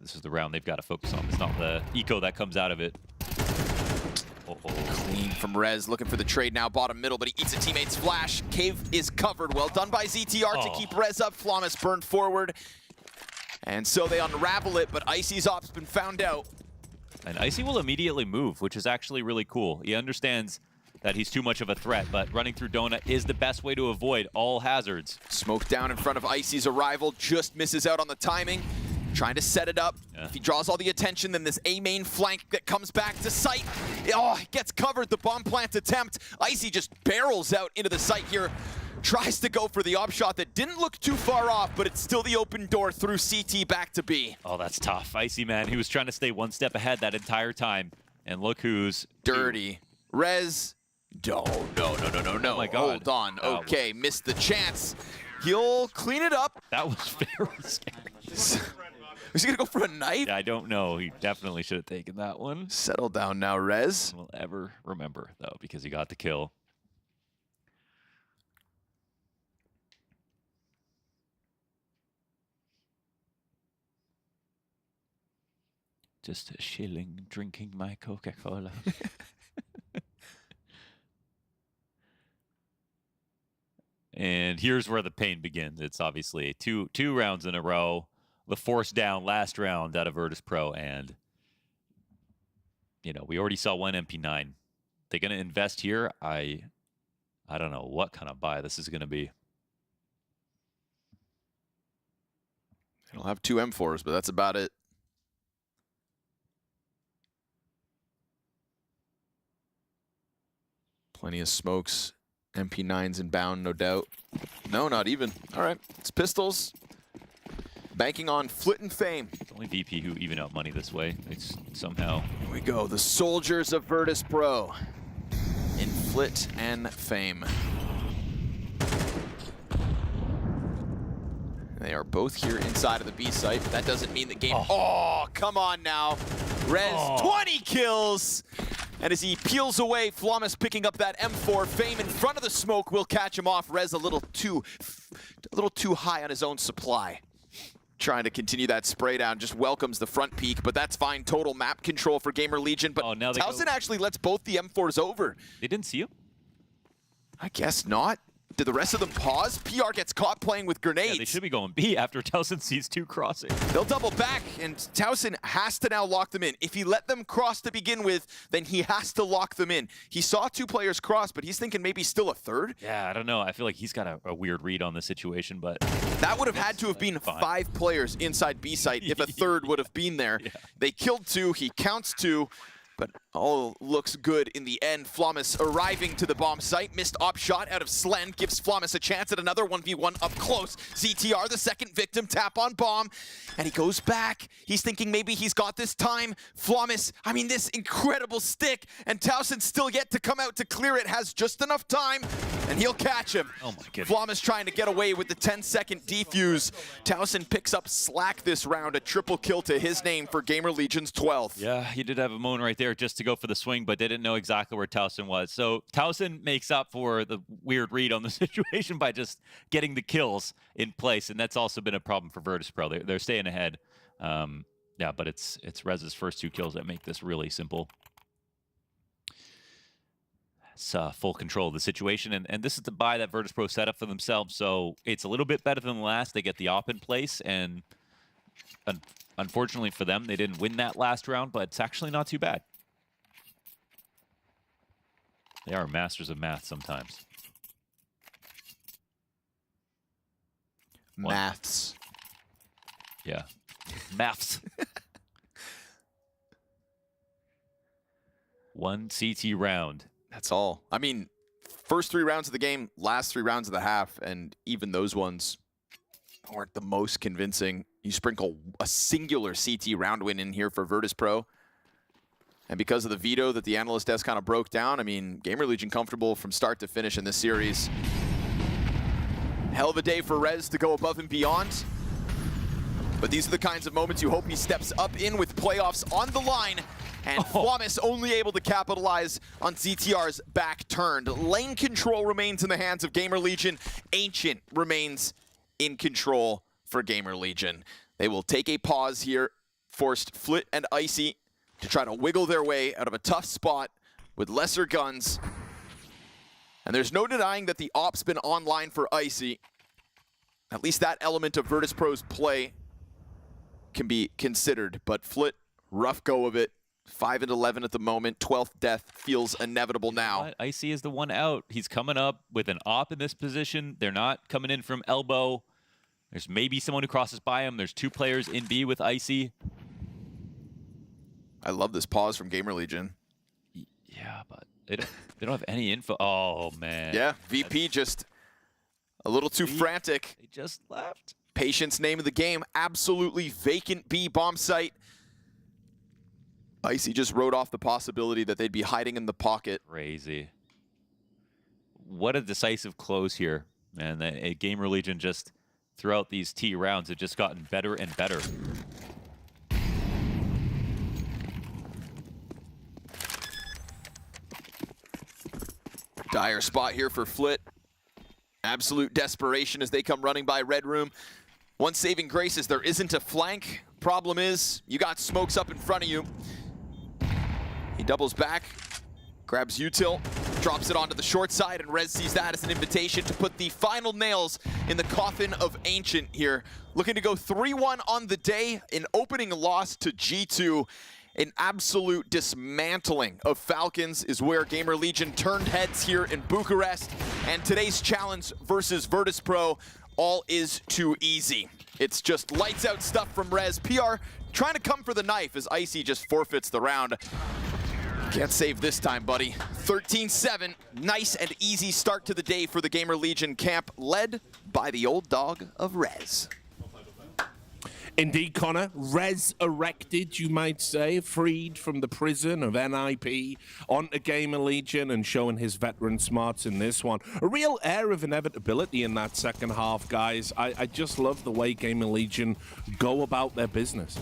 this is the round they've got to focus on. It's not the eco that comes out of it. Clean from Rez, looking for the trade now, bottom middle, but he eats a teammate's flash. Cave is covered. Well done by ZTR to keep Rez up. Flamus burned forward. And so they unravel it, but Icy's op's been found out. And Icy will immediately move, which is actually really cool. He understands that he's too much of a threat, but running through Donut is the best way to avoid all hazards. Smoke down in front of Icy's arrival, just misses out on the timing. Trying to set it up. If he draws all the attention, then this A main flank that comes back to sight. Oh, it gets covered, the bomb plant attempt. Icy just barrels out into the site here. Tries to go for the op shot that didn't look too far off, but it's still the open door through CT back to B. Oh, that's tough. Icy, man, he was trying to stay one step ahead that entire time. And look who's dirty. Rez. No. Oh my God. Hold on. Okay, missed the chance. He'll clean it up. That was very scary. Is he gonna go for a knife? Yeah, I don't know. He definitely should have taken that one. Settle down now, Rez. We'll ever remember, though, because he got the kill. Just chilling, drinking my Coca-Cola. And here's where the pain begins. It's obviously two rounds in a row. The force down last round out of Virtus.pro, and you know, we already saw one MP9. They're gonna invest here. I don't know what kind of buy this is gonna be. I'll have 2 M4s, but that's about it. Plenty of smokes. MP9s inbound, no doubt. No, not even. All right, it's pistols. Banking on Flit and Fame. It's only VP who even out money this way. It's somehow. Here we go, the soldiers of Virtus.pro in Flit and Fame. They are both here inside of the B site, but that doesn't mean the game. Oh, come on now. Rez, 20 kills. And as he peels away, Flawless picking up that M4. Fame in front of the smoke will catch him off. Rez a little too high on his own supply. Trying to continue that spray down, just welcomes the front peak, but that's fine. Total map control for GamerLegion, but Towson actually lets both the M4s over. They didn't see him? I guess not. Did the rest of them pause? PR gets caught playing with grenades. Yeah, they should be going B after Towson sees 2 crossing. They'll double back, and Towson has to now lock them in. If he let them cross to begin with, then he has to lock them in. He saw 2 players cross, but he's thinking maybe still a third. Yeah, I don't know. I feel like he's got a weird read on the situation, but... That would have had to have been 5 players inside B site if a third would have been there. Yeah. They killed 2, he counts 2. But all looks good in the end. Flawless arriving to the bomb site. Missed op shot out of Slend. Gives Flawless a chance at another 1v1 up close. ZTR, the second victim, tap on bomb. And he goes back. He's thinking maybe he's got this time. Flawless, I mean, this incredible stick. And Towson still yet to come out to clear it. Has just enough time. And he'll catch him. Oh my goodness. Flawless trying to get away with the 10-second defuse. Towson picks up slack this round. A triple kill to his name for GamerLegion's 12th. Yeah, he did have a moan right there just to go for the swing, but they didn't know exactly where Towson was. So Towson makes up for the weird read on the situation by just getting the kills in place, and that's also been a problem for Virtus.pro. They're staying ahead. Yeah, but it's Rez's first 2 kills that make this really simple. It's full control of the situation, and this is the buy that Virtus.pro set up for themselves, so it's a little bit better than the last. They get the op in place, and unfortunately for them, they didn't win that last round, but it's actually not too bad. They are masters of math sometimes. Maths. Yeah. Maths. 1 CT round. That's all. I mean, first 3 rounds of the game, last 3 rounds of the half, and even those ones weren't the most convincing. You sprinkle a singular CT round win in here for Virtus.pro. And because of the veto that the analyst desk kind of broke down, I mean, GamerLegion comfortable from start to finish in this series. Hell of a day for Rez to go above and beyond. But these are the kinds of moments you hope he steps up in with playoffs on the line. And Flawless only able to capitalize on ZTR's back turned. Lane control remains in the hands of GamerLegion. Ancient remains in control for GamerLegion. They will take a pause here, forced Flit and Icy to try to wiggle their way out of a tough spot with lesser guns. And there's no denying that the op's been online for Icy. At least that element of Virtus.pro's play can be considered. But Flit, rough go of it. 5-11 at the moment. 12th death feels inevitable now. Icy is the one out. He's coming up with an op in this position. They're not coming in from elbow. There's maybe someone who crosses by him. There's 2 players in B with Icy. I love this pause from GamerLegion. Yeah, but they don't have any info. Oh, man. Yeah, VP just a little too frantic. They just left. Patience, name of the game. Absolutely vacant B bomb site. Icy just wrote off the possibility that they'd be hiding in the pocket. Crazy. What a decisive close here. And GamerLegion just, throughout these T rounds, have just gotten better and better. Dire spot here for Flit. Absolute desperation as they come running by Red Room. One saving grace is there isn't a flank. Problem is, you got smokes up in front of you. He doubles back, grabs util, drops it onto the short side, and Rez sees that as an invitation to put the final nails in the coffin of Ancient here. Looking to go 3-1 on the day, an opening loss to G2. An absolute dismantling of Falcons is where GamerLegion turned heads here in Bucharest. And today's challenge versus Virtus.pro, all is too easy. It's just lights out stuff from Rez. PR trying to come for the knife as Icy just forfeits the round. Can't save this time, buddy. 13-7. Nice and easy start to the day for the GamerLegion camp, led by the old dog of Rez. Indeed, Connor. Resurrected, you might say, freed from the prison of NIP onto GamerLegion and showing his veteran smarts in this one. A real air of inevitability in that second half, guys. I just love the way GamerLegion go about their business.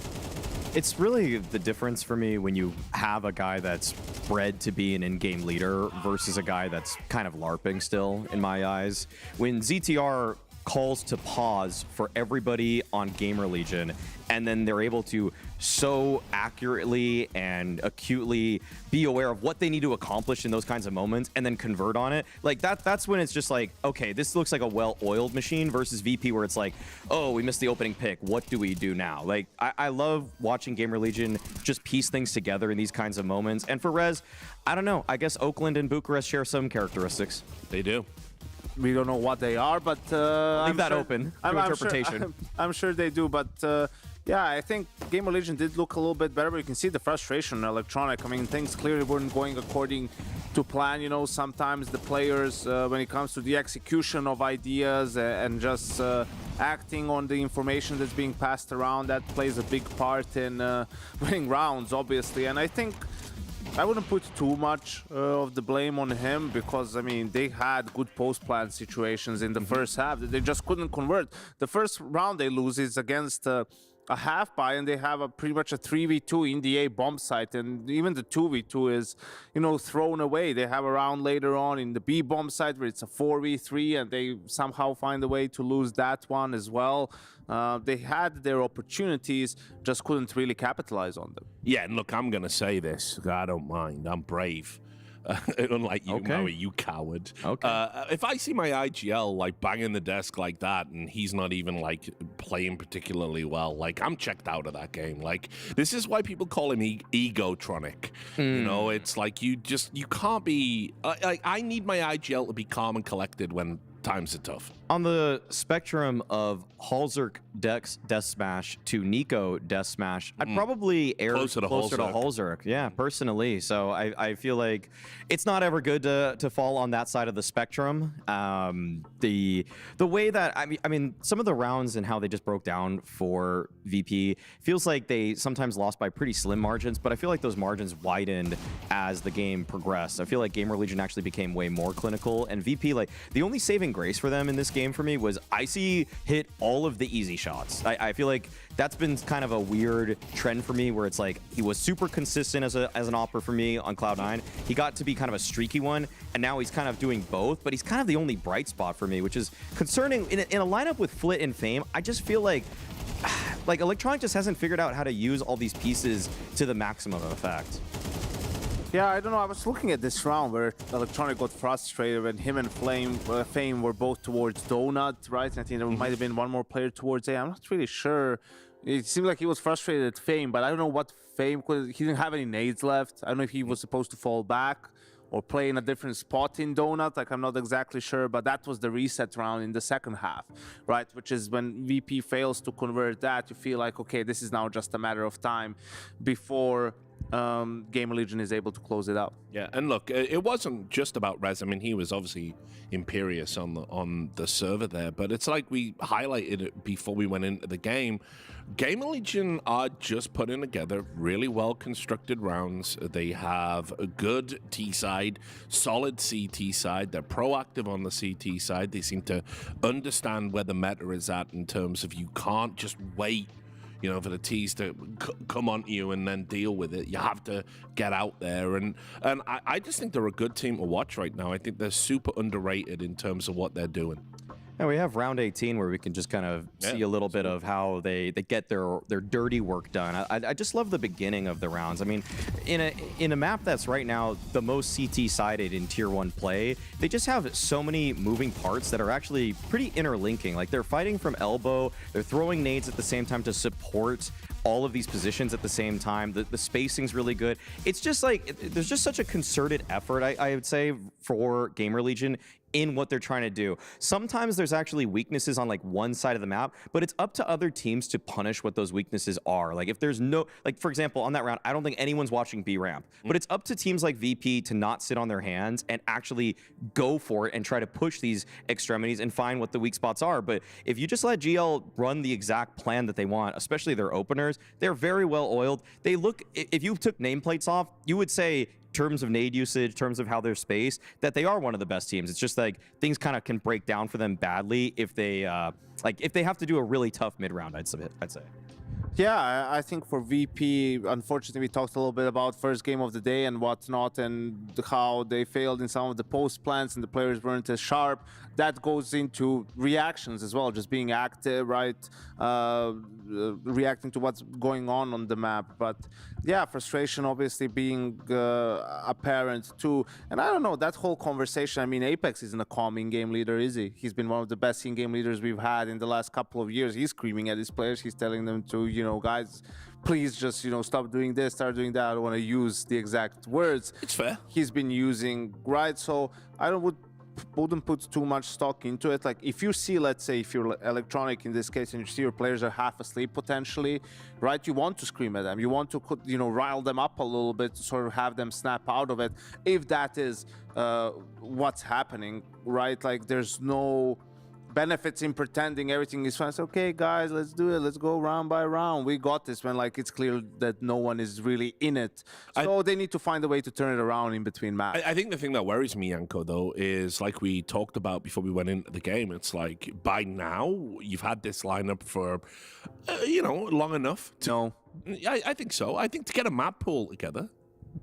It's really the difference for me when you have a guy that's bred to be an in-game leader versus a guy that's kind of LARPing still, in my eyes. When ZTR calls to pause for everybody on GamerLegion, and then they're able to so accurately and acutely be aware of what they need to accomplish in those kinds of moments and then convert on it. Like that's when it's just like, okay, this looks like a well-oiled machine versus VP where it's like, oh, we missed the opening pick. What do we do now? Like, I love watching GamerLegion just piece things together in these kinds of moments. And for Rez, I don't know. I guess Oakland and Bucharest share some characteristics. They do. We don't know what they are, but leave that open to interpretation. I'm sure they do, but yeah, I think GamerLegion did look a little bit better, but you can see the frustration in Electronic. I mean, things clearly weren't going according to plan. You know, sometimes the players, when it comes to the execution of ideas and just acting on the information that's being passed around, that plays a big part in winning rounds, obviously. And I think I wouldn't put too much of the blame on him because, I mean, they had good post-plan situations in the first half that they just couldn't convert. The first round they lose is against a half buy, and they have pretty much a 3v2 in the A bomb site, and even the 2v2 is, you know, thrown away. They have a round later on in the B bomb site where it's a 4v3, and they somehow find a way to lose that one as well. They had their opportunities, just couldn't really capitalize on them. Yeah, and look, I'm going to say this. I don't mind. I'm brave. Unlike you, Maui, you coward. Okay. If I see my IGL like banging the desk like that and he's not even like playing particularly well, like I'm checked out of that game. Like this is why people call him Egotronic. You know, it's like you can't be. I need my IGL to be calm and collected when times are tough. On the spectrum of Halzerk Death Smash to Nico Death Smash, I'd probably err closer to Halzerk. Yeah, personally. So I feel like it's not ever good to fall on that side of the spectrum. The way that I mean, some of the rounds and how they just broke down for VP feels like they sometimes lost by pretty slim margins, but I feel like those margins widened as the game progressed. I feel like GamerLegion actually became way more clinical, and VP, like the only saving grace for them in this game for me was Icy hit all of the easy shots. I feel like that's been kind of a weird trend for me where it's like he was super consistent as an opera for me on Cloud9. He got to be kind of a streaky one, and now he's kind of doing both, but he's kind of the only bright spot for me, which is concerning. In a lineup with Flit and Fame, I just feel like Electronic just hasn't figured out how to use all these pieces to the maximum effect. Yeah, I don't know. I was looking at this round where Electronic got frustrated when him and Fame were both towards Donut, right? And I think there might have been one more player towards A. I'm not really sure. It seemed like he was frustrated at Fame, but I don't know what Fame could. He didn't have any nades left. I don't know if he was supposed to fall back or play in a different spot in Donut. Like, I'm not exactly sure, but that was the reset round in the second half, right? Which is when VP fails to convert that, you feel like, okay, this is now just a matter of time before GamerLegion is able to close it out. Yeah, and look, it wasn't just about Rez. I mean, he was obviously imperious on the server there, but it's like we highlighted it before we went into the game. GamerLegion are just putting together really well-constructed rounds. They have a good T side, solid CT side. They're proactive on the CT side. They seem to understand where the meta is at in terms of you can't just wait, you know, for the T's to come onto you and then deal with it. You have to get out there. And I just think they're a good team to watch right now. I think they're super underrated in terms of what they're doing. And we have round 18 where we can just kind of see a little bit of how they get their dirty work done. I just love the beginning of the rounds. I mean, in a map that's right now the most CT-sided in Tier 1 play, they just have so many moving parts that are actually pretty interlinking. Like, they're fighting from elbow, they're throwing nades at the same time to support all of these positions at the same time. The spacing's really good. It's just like, there's just such a concerted effort, I would say, for GamerLegion in what they're trying to do. Sometimes there's actually weaknesses on like one side of the map, but it's up to other teams to punish what those weaknesses are. Like if there's no, like for example, on that round, I don't think anyone's watching B ramp, but it's up to teams like VP to not sit on their hands and actually go for it and try to push these extremities and find what the weak spots are. But if you just let GL run the exact plan that they want, especially their openers, they're very well oiled. They look, if you took nameplates off, you would say, terms of nade usage, terms of how they're spaced, that they are one of the best teams. It's just like things kind of can break down for them badly if they like if they have to do a really tough mid round. I'd say. Yeah, I think for VP, unfortunately, we talked a little bit about first game of the day and whatnot, and how they failed in some of the post plans and the players weren't as sharp. That goes into reactions as well, just being active, right? Reacting to what's going on the map. But yeah, frustration obviously being apparent too. And I don't know, that whole conversation, I mean, Apex isn't a calm in-game leader, is he? He's been one of the best in-game leaders we've had in the last couple of years. He's screaming at his players. He's telling them to, you know, guys, please just, you know, stop doing this, start doing that. I don't want to use the exact words. It's fair. He's been using, right? So I wouldn't put too much stock into it. Like if you see, let's say, if you're Electronic in this case, and you see your players are half asleep potentially, right? You want to scream at them. You want to, you know, rile them up a little bit to sort of have them snap out of it. If that is what's happening, right? Like there's no benefits in pretending everything is fine. It's okay, guys, let's do it. Let's go round by round. We got this, when like it's clear that no one is really in it. So they need to find a way to turn it around in between maps. I think the thing that worries me, Yanko, though, is like we talked about before we went into the game. It's like by now you've had this lineup for, you know, long enough. No. I think so. I think to get a map pool together.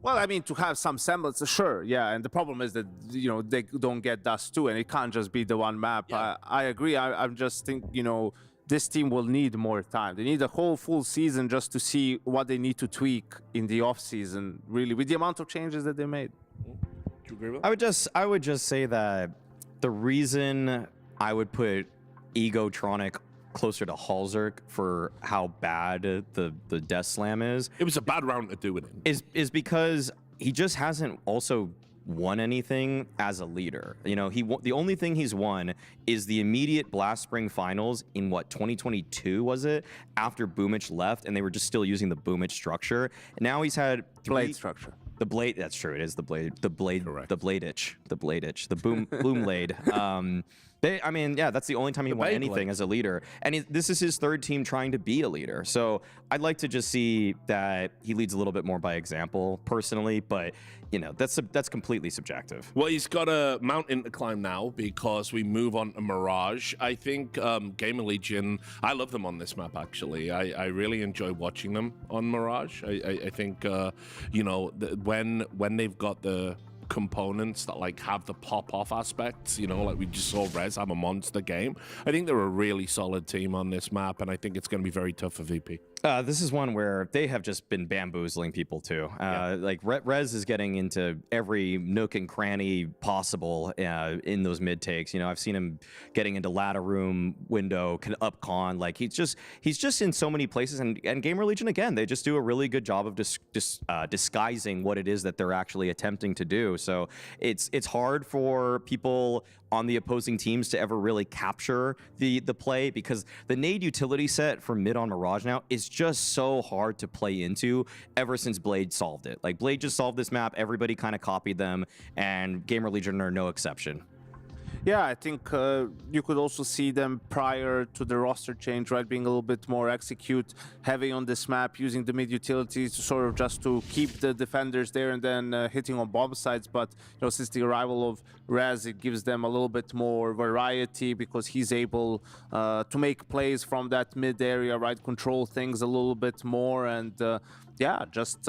Well, I mean, to have some semblance, sure, yeah. And the problem is that, you know, they don't get Dust too, and it can't just be the one map. Yeah. I agree. I'm just think, you know, this team will need more time. They need a whole full season just to see what they need to tweak in the off season, really, with the amount of changes that they made. Do you agree with that? I would just say that the reason I would put Egotronic closer to Halzerk for how bad the Death Slam is. It was a bad round to do it in. Is because he just hasn't also won anything as a leader. You know, the only thing he's won is the immediate Blast Spring Finals in what, 2022 was it? After Boomich left, and they were just still using the Boomich structure. And now he's had Blade structure. The blade, that's true. It is the blade. Correct. The blade itch. The boom blade. I mean, yeah, that's the only time he won anything as a leader. And this is his third team trying to be a leader. So I'd like to just see that he leads a little bit more by example, personally. But, you know, that's completely subjective. Well, he's got a mountain to climb now because we move on to Mirage. I think GamerLegion, I love them on this map, actually. I really enjoy watching them on Mirage. I think, you know, when they've got the components that like have the pop-off aspects, you know, like we just saw Rez have a monster game. I think they're a really solid team on this map, and I think it's going to be very tough for VP. This is one where they have just been bamboozling people too. Like Rez is getting into every nook and cranny possible in those mid takes. You know, I've seen him getting into ladder room, window, up con. Like he's just in so many places. And GamerLegion, again, they just do a really good job of disguising what it is that they're actually attempting to do. So it's hard for people on the opposing teams to ever really capture the play, because the nade utility set for mid on Mirage now is just so hard to play into ever since Blade solved it. Like Blade just solved this map, everybody kind of copied them, and GamerLegion are no exception. Yeah, I think you could also see them prior to the roster change, right, being a little bit more execute heavy on this map, using the mid utilities to sort of just to keep the defenders there and then hitting on bomb sites. But you know, since the arrival of Rez, it gives them a little bit more variety because he's able to make plays from that mid area, right, control things a little bit more, and yeah, just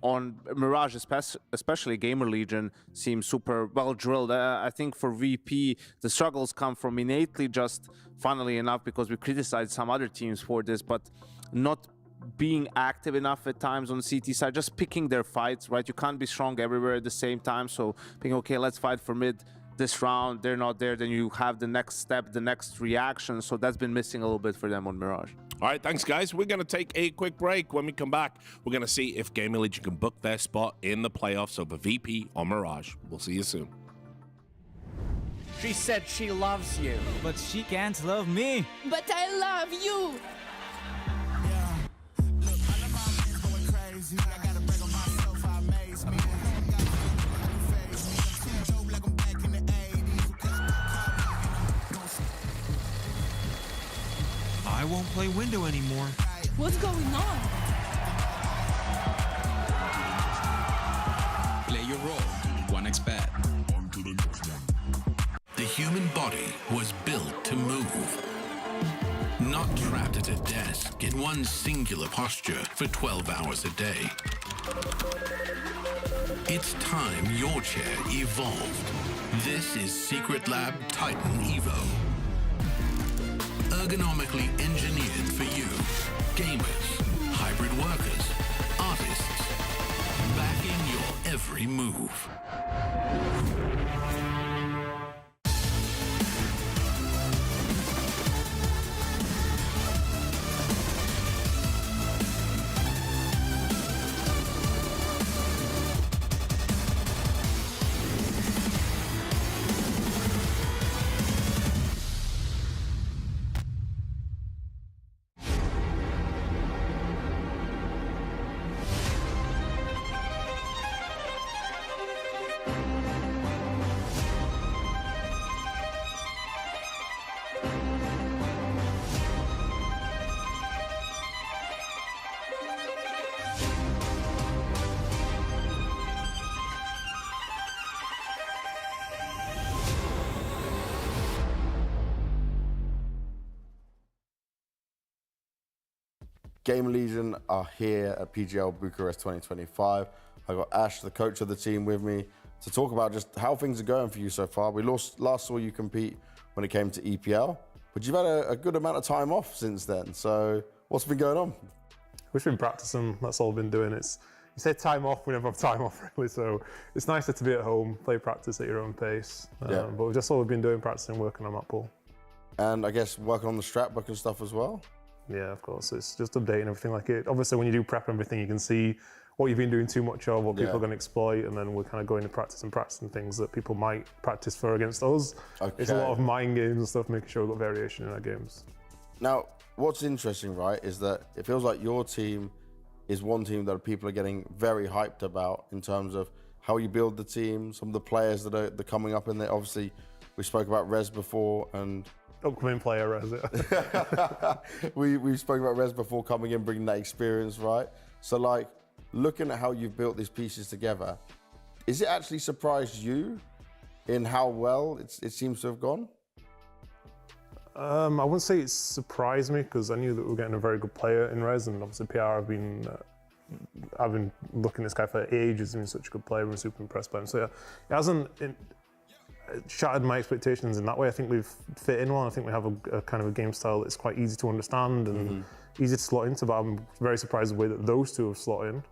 on Mirage, especially GamerLegion, seems super well drilled. I think for VP, the struggles come from innately just, funnily enough, because we criticized some other teams for this, but not being active enough at times on the CT side, just picking their fights, right? You can't be strong everywhere at the same time, so being, okay, let's fight for mid this round, they're not there, then you have the next step, the next reaction, so that's been missing a little bit for them on Mirage. All right, thanks, guys. We're going to take a quick break. When we come back, we're going to see if GamerLegion can book their spot in the playoffs over VP or Mirage. We'll see you soon. She said she loves you. But she can't love me. But I love you. I won't play window anymore. What's going on? Play your role. 1xBet. The human body was built to move. Not trapped at a desk in one singular posture for 12 hours a day. It's time your chair evolved. This is Secret Lab Titan Evo. Ergonomically engineered for you, gamers, hybrid workers, artists, backing your every move. GamerLegion are here at PGL Bucharest 2025. I got Ash, the coach of the team, with me to talk about just how things are going for you so far. We last saw you compete when it came to EPL, but you've had a good amount of time off since then. So what's been going on? We've been practicing, that's all we've been doing. You say time off, we never have time off really, so it's nicer to be at home, play practice at your own pace. But that's all we've been doing, practicing, working on that ball. And I guess working on the strap book and stuff as well? Yeah, of course. It's just updating everything like it. Obviously, when you do prep and everything, you can see what you've been doing too much of, what people are going to exploit, and then we're kind of going to practice and practicing things that people might practice for against us. Okay. It's a lot of mind games and stuff, making sure we've got variation in our games. Now, what's interesting, right, is that it feels like your team is one team that people are getting very hyped about in terms of how you build the team, some of the players that are coming up in there. Obviously, we spoke about Rez before and upcoming player, Rez. we spoke about Rez before coming in, bringing that experience, right? So, like, looking at how you've built these pieces together, is it actually surprised you in how well it seems to have gone? I wouldn't say it surprised me because I knew that we were getting a very good player in Rez, and obviously PR, I've been looking at this guy for ages. He's been such a good player. I'm super impressed by him. So yeah, it hasn't shattered my expectations in that way. I think we've fit in well. I think we have a kind of a game style that's quite easy to understand and easy to slot into, but I'm very surprised the way that those two have slotted in.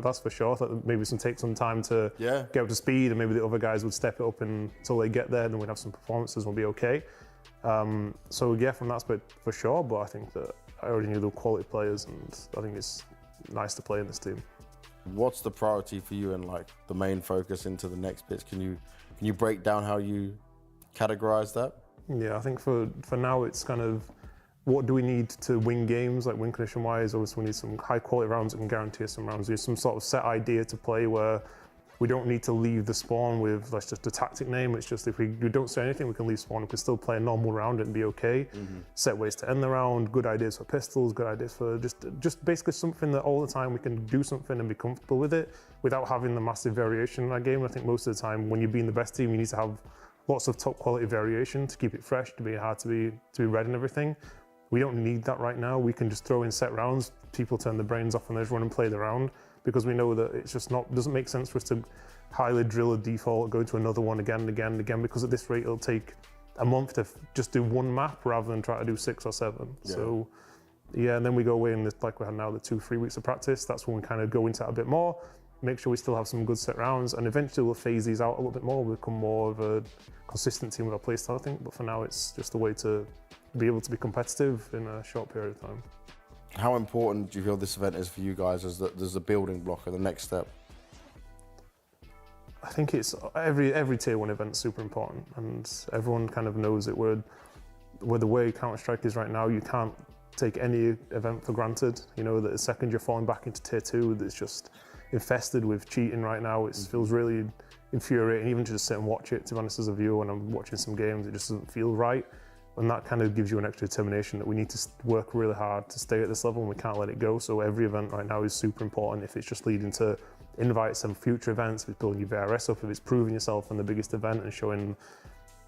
That's for sure. I thought maybe take some time to get up to speed, and maybe the other guys would step it up until they get there, and then we'd have some performances and we'll be okay. So yeah, from that aspect for sure, but I think that I already knew the quality players, and I think it's nice to play in this team. What's the priority for you and like the main focus into the next bits? Can you break down how you categorize that? Yeah, I think for now it's kind of what do we need to win games, like win condition wise. Obviously we need some high quality rounds that can guarantee us some rounds. There's some sort of set idea to play where we don't need to leave the spawn with that's just a tactic name. It's just if we don't say anything, we can leave spawn. We can still play a normal round and be okay. Set ways to end the round, good ideas for pistols, good ideas for just basically something that all the time we can do something and be comfortable with it without having the massive variation in our game. I think most of the time when you're being the best team, you need to have lots of top quality variation to keep it fresh, to be hard to be read and everything. We don't need that right now. We can just throw in set rounds, people turn their brains off and they just run and play the round, because we know that it's just doesn't make sense for us to highly drill a default, go to another one again and again and again, because at this rate it'll take a month to just do one map rather than try to do 6 or 7. Yeah. So yeah, and then we go away and like we have now the 2-3 weeks of practice. That's when we kind of go into that a bit more, make sure we still have some good set rounds, and eventually we'll phase these out a little bit more. We'll become more of a consistent team with our playstyle, I think. But for now, it's just a way to be able to be competitive in a short period of time. How important do you feel this event is for you guys as the building block or the next step? I think it's every tier 1 event's super important, and everyone kind of knows it. Where the way Counter-Strike is right now, you can't take any event for granted. You know that the second you're falling back into tier 2, that's just infested with cheating right now. It feels really infuriating, even to just sit and watch it. To be honest, as a viewer, when I'm watching some games, it just doesn't feel right. And that kind of gives you an extra determination that we need to work really hard to stay at this level, and we can't let it go. So every event right now is super important. If it's just leading to invites and future events, if it's building your VRS up, if it's proving yourself in the biggest event and showing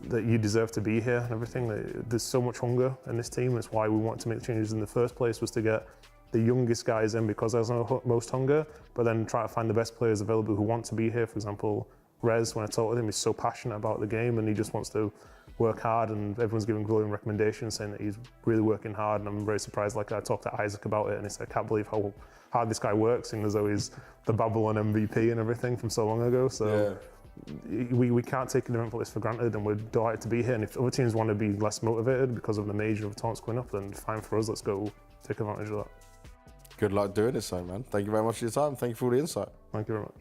that you deserve to be here and everything. There's so much hunger in this team. That's why we want to make the changes in the first place, was to get the youngest guys in because there's no most hunger, but then try to find the best players available who want to be here. For example, Rez, when I talked with him, he's so passionate about the game and he just wants to work hard, and everyone's giving glowing recommendations saying that he's really working hard, and I'm very surprised. Like, I talked to Isaac about it and he said, I can't believe how hard this guy works, seeing as though he's the Babylon MVP and everything from so long ago. So we can't take an event like this for granted, and we're delighted to be here. And if other teams want to be less motivated because of the major of tournaments going up, then fine for us. Let's go take advantage of that. Good luck doing this, though, man. Thank you very much for your time. Thank you for all the insight. Thank you very much.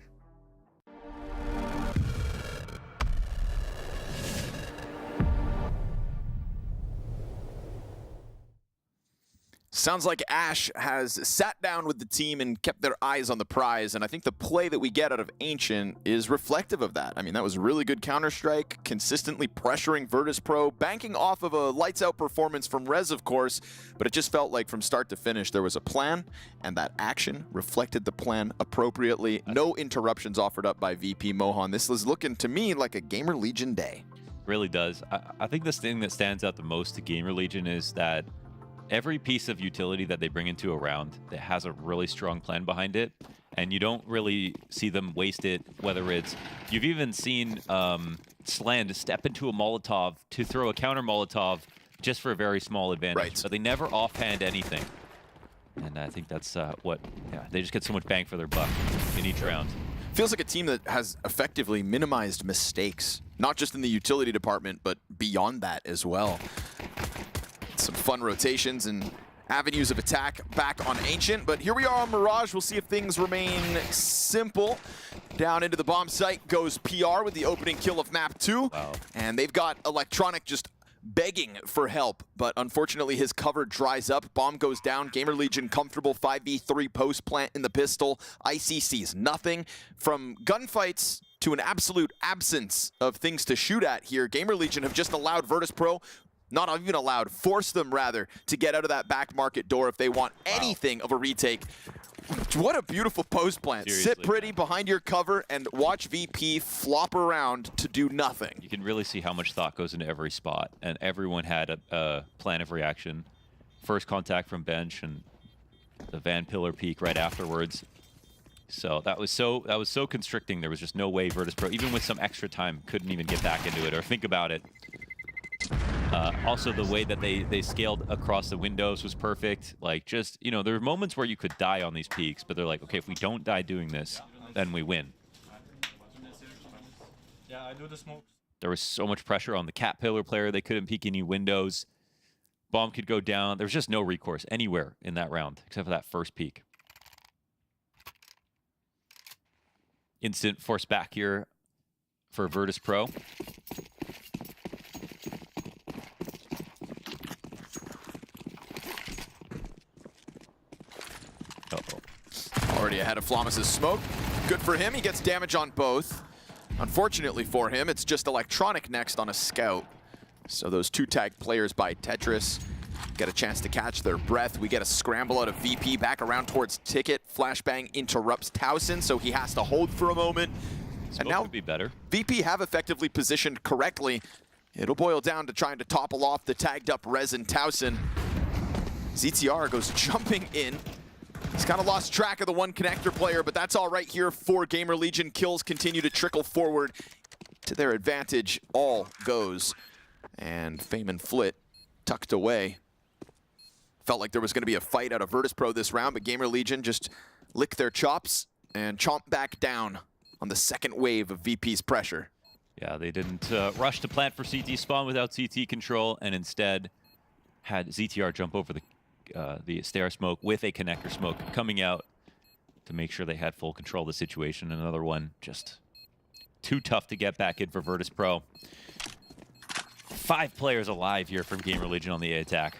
Sounds like Ash has sat down with the team and kept their eyes on the prize, and I think the play that we get out of Ancient is reflective of that. I mean, that was really good Counter-Strike, consistently pressuring Virtus.pro, banking off of a lights-out performance from Rez, of course, but it just felt like from start to finish there was a plan, and that action reflected the plan appropriately. No interruptions offered up by VP Mohan. This was looking to me like a GamerLegion day. Really does. I think this thing that stands out the most to GamerLegion is that every piece of utility that they bring into a round that has a really strong plan behind it, and you don't really see them waste it, whether it's... You've even seen Sland step into a Molotov to throw a counter Molotov just for a very small advantage. Right. But they never offhand anything. And I think that's they just get so much bang for their buck in each round. Feels like a team that has effectively minimized mistakes, not just in the utility department, but beyond that as well. Some fun rotations and avenues of attack back on Ancient, but here we are on Mirage. We'll see if things remain simple. Down into the bomb site goes PR with the opening kill of map 2. Wow. And they've got Electronic just begging for help, but unfortunately his cover dries up. Bomb goes down. GamerLegion comfortable 5v3 post plant in the pistol. Icy sees nothing. From gunfights to an absolute absence of things to shoot at here, GamerLegion have just allowed Virtus.pro, not even allowed, forced them rather, to get out of that back market door if they want anything of a retake. What a beautiful post plant. Seriously, sit pretty behind your cover and watch VP flop around to do nothing. You can really see how much thought goes into every spot, and everyone had a plan of reaction. First contact from bench and the Van Pillar peek right afterwards. So that was so constricting. There was just no way Virtus.pro, even with some extra time, couldn't even get back into it or think about it. Also, the way that they scaled across the windows was perfect. Like, just, you know, there were moments where you could die on these peaks, but they're like, okay, if we don't die doing this, then we win. Yeah, I do the smokes. There was so much pressure on the Cat Pillar player. They couldn't peek any windows. Bomb could go down. There was just no recourse anywhere in that round, except for that first peak. Instant force back here for Virtus.pro. Already ahead of Flamus' smoke. Good for him. He gets damage on both. Unfortunately for him, it's just Electronic next on a scout. So those two tag players by Tetris get a chance to catch their breath. We get a scramble out of VP back around towards Ticket. Flashbang interrupts Towson, so he has to hold for a moment. Smoke and now would be better. VP have effectively positioned correctly. It'll boil down to trying to topple off the tagged up Rez and Towson. ZTR goes jumping in. He's kind of lost track of the one connector player, but that's all right here for GamerLegion. Kills continue to trickle forward to their advantage. All goes. And Fame and Flit tucked away. Felt like there was going to be a fight out of Virtus.pro this round, but GamerLegion just lick their chops and chomp back down on the second wave of VP's pressure. Yeah, they didn't rush to plant for CT spawn without CT control, and instead had ZTR jump over the stair smoke with a connector smoke coming out to make sure they had full control of the situation. Another one just too tough to get back in for Virtus.pro. 5 players alive here from GamerLegion on the A attack.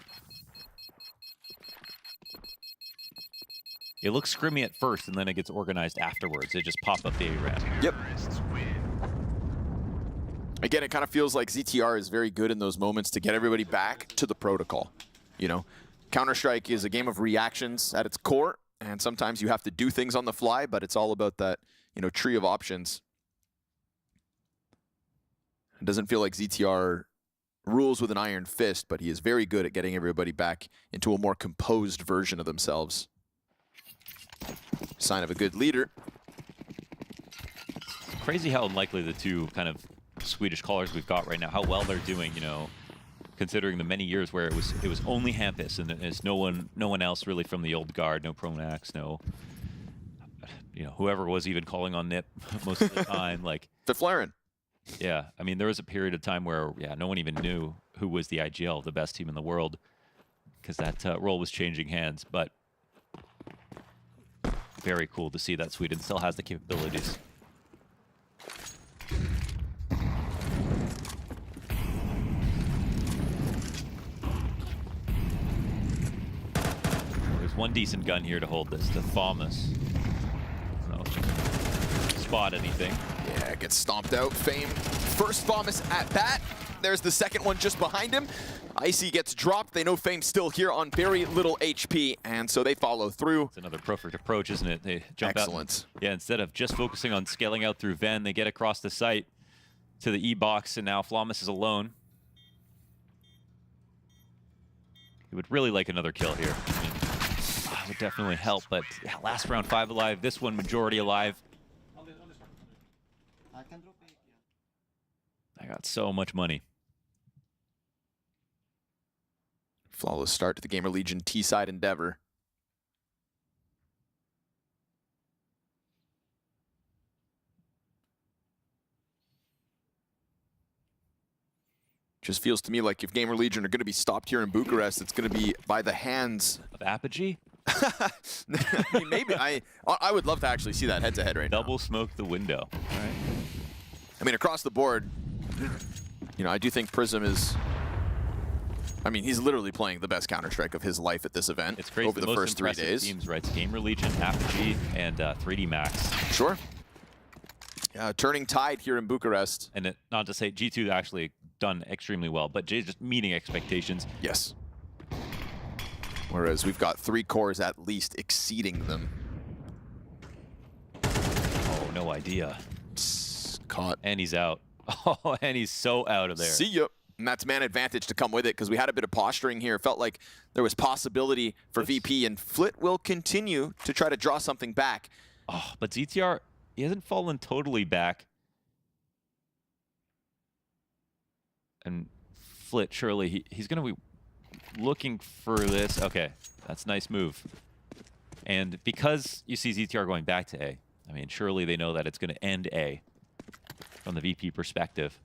It looks scrimmy at first, and then it gets organized afterwards. They just pop up the A ramp. Yep. Again, it kind of feels like ZTR is very good in those moments to get everybody back to the protocol. You know, Counter-Strike is a game of reactions at its core, and sometimes you have to do things on the fly, but it's all about that, you know, tree of options. It doesn't feel like ZTR rules with an iron fist, but he is very good at getting everybody back into a more composed version of themselves. Sign of a good leader. Crazy how unlikely the two kind of Swedish callers we've got right now, how well they're doing, you know, considering the many years where it was only Hampus and there's no one else really from the old guard, no Pronax, no, you know, whoever was even calling on Nip most of the time, like Fiflaren. Yeah, I mean, there was a period of time where, yeah, no one even knew who was the IGL, the best team in the world, because that role was changing hands, but very cool to see that Sweden still has the capabilities. There's one decent gun here to hold this, the Thomas. I don't know if you can spot anything. Yeah, gets stomped out. Fame, first Thomas at bat. There's the second one just behind him. Icy gets dropped. They know Fame's still here on very little HP, and so they follow through. It's another perfect approach, isn't it? They jump Excellent. out. Yeah, instead of just focusing on scaling out through Ven, they get across the site to the E-box, and now Flamus is alone. He would really like another kill here. I mean, it would definitely help, but yeah, last round 5 alive, this one majority alive. I got so much money. Flawless start to the GamerLegion T-side endeavor. Just feels to me like if GamerLegion are going to be stopped here in Bucharest, it's going to be by the hands of Apogee. I mean, maybe I would love to actually see that head-to-head right now. Double smoke the window. All right. I mean, across the board, you know, I do think Prism is. I mean, he's literally playing the best Counter-Strike of his life at this event. It's crazy. Over the first 3 days. Teams, right? It's GamerLegion, Apogee, and 3D Max. Sure. Turning tide here in Bucharest. And not to say G2 actually done extremely well, but just meeting expectations. Yes. Whereas we've got 3 cores at least exceeding them. Oh, no idea. Caught. And he's out. Oh, and he's so out of there. See ya. And that's man advantage to come with it, because we had a bit of posturing here. It felt like there was possibility for VP, and Flit will continue to try to draw something back. Oh, but ZTR, he hasn't fallen totally back. And Flit, surely, he's going to be looking for this. Okay, that's a nice move. And because you see ZTR going back to A, I mean, surely they know that it's going to end A from the VP perspective.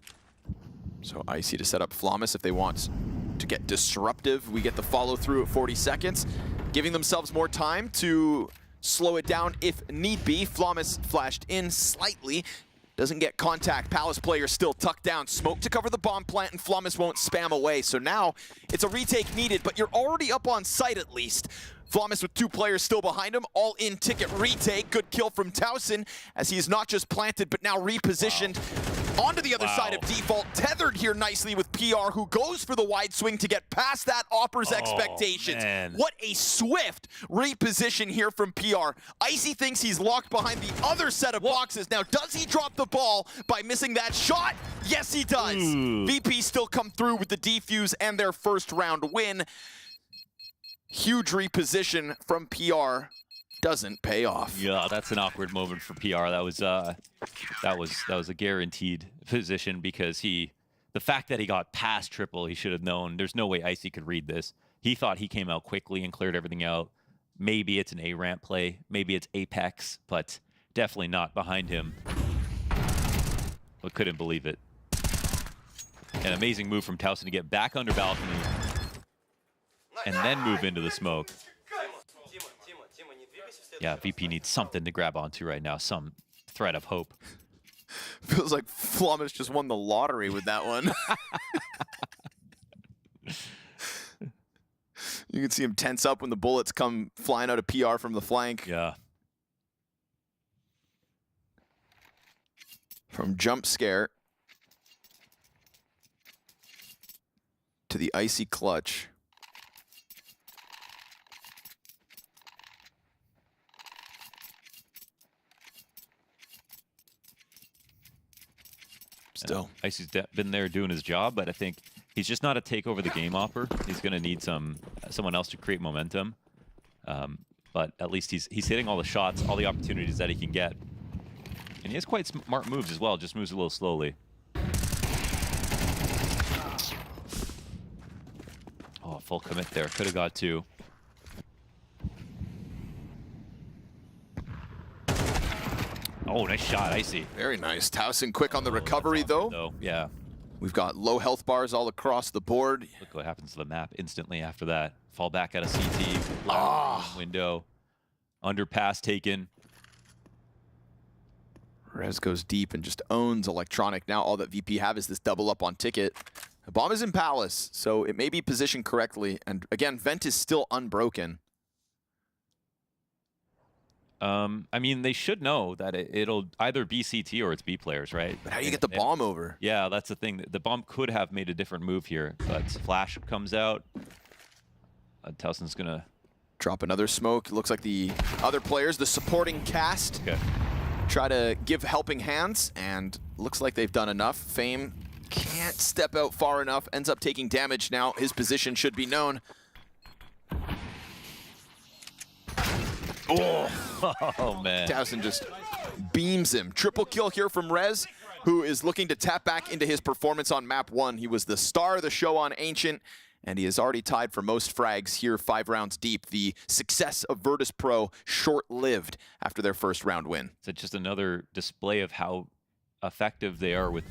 So Icy to set up Flamus if they want to get disruptive. We get the follow through at 40 seconds, giving themselves more time to slow it down if need be. Flamus flashed in slightly. Doesn't get contact. Palace player still tucked down. Smoke to cover the bomb plant, and Flamus won't spam away. So now it's a retake needed, but you're already up on site at least. Flamus with 2 players still behind him. All-in ticket retake. Good kill from Towson as he's not just planted, but now repositioned onto the other side of default. Tethered here nicely with PR, who goes for the wide swing to get past that Opper's expectations. Man. What a swift reposition here from PR. Icy thinks he's locked behind the other set of boxes. Now, does he drop the ball by missing that shot? Yes, he does. VP still come through with the defuse and their first round win. Huge reposition from PR doesn't pay off. Yeah, that's an awkward moment for PR. That was a guaranteed position, because the fact that he got past triple, he should have known. There's no way Icy could read this. He thought he came out quickly and cleared everything out. Maybe it's an A ramp play, maybe it's Apex, but definitely not behind him. But couldn't believe it. An amazing move from Towson to get back under balcony and then move into the smoke. Yeah, VP needs something to grab onto right now, some thread of hope. Feels like Flummus just won the lottery with that one. You can see him tense up when the bullets come flying out of PR from the flank. Yeah. From jump scare to the icy clutch. Still. Icy's been there doing his job, but I think he's just not a take over the game opper. He's going to need someone else to create momentum. But at least he's hitting all the shots, all the opportunities that he can get. And he has quite smart moves as well, just moves a little slowly. Oh, full commit there. Could have got 2. Oh, nice shot, Icy. Very nice. Towson quick on the recovery, though. Yeah. We've got low health bars all across the board. Look what happens to the map instantly after that. Fall back out of CT. Window. Underpass taken. Rez goes deep and just owns Electronic. Now all that VP have is this double up on Ticket. The bomb is in Palace, so it may be positioned correctly. And again, Vent is still unbroken. I mean, they should know that it'll either be CT or it's B players, right? But how do you get the bomb over? Yeah, that's the thing. The bomb could have made a different move here, but Flash comes out. Towson's going to drop another smoke. It looks like the other players, the supporting cast, try to give helping hands, and looks like they've done enough. Fame can't step out far enough, ends up taking damage now. His position should be known. Oh, man. Towson just beams him. Triple kill here from Rez, who is looking to tap back into his performance on map 1. He was the star of the show on Ancient, and he is already tied for most frags here 5 rounds deep. The success of Virtus.pro short-lived after their first round win. It's just another display of how effective they are with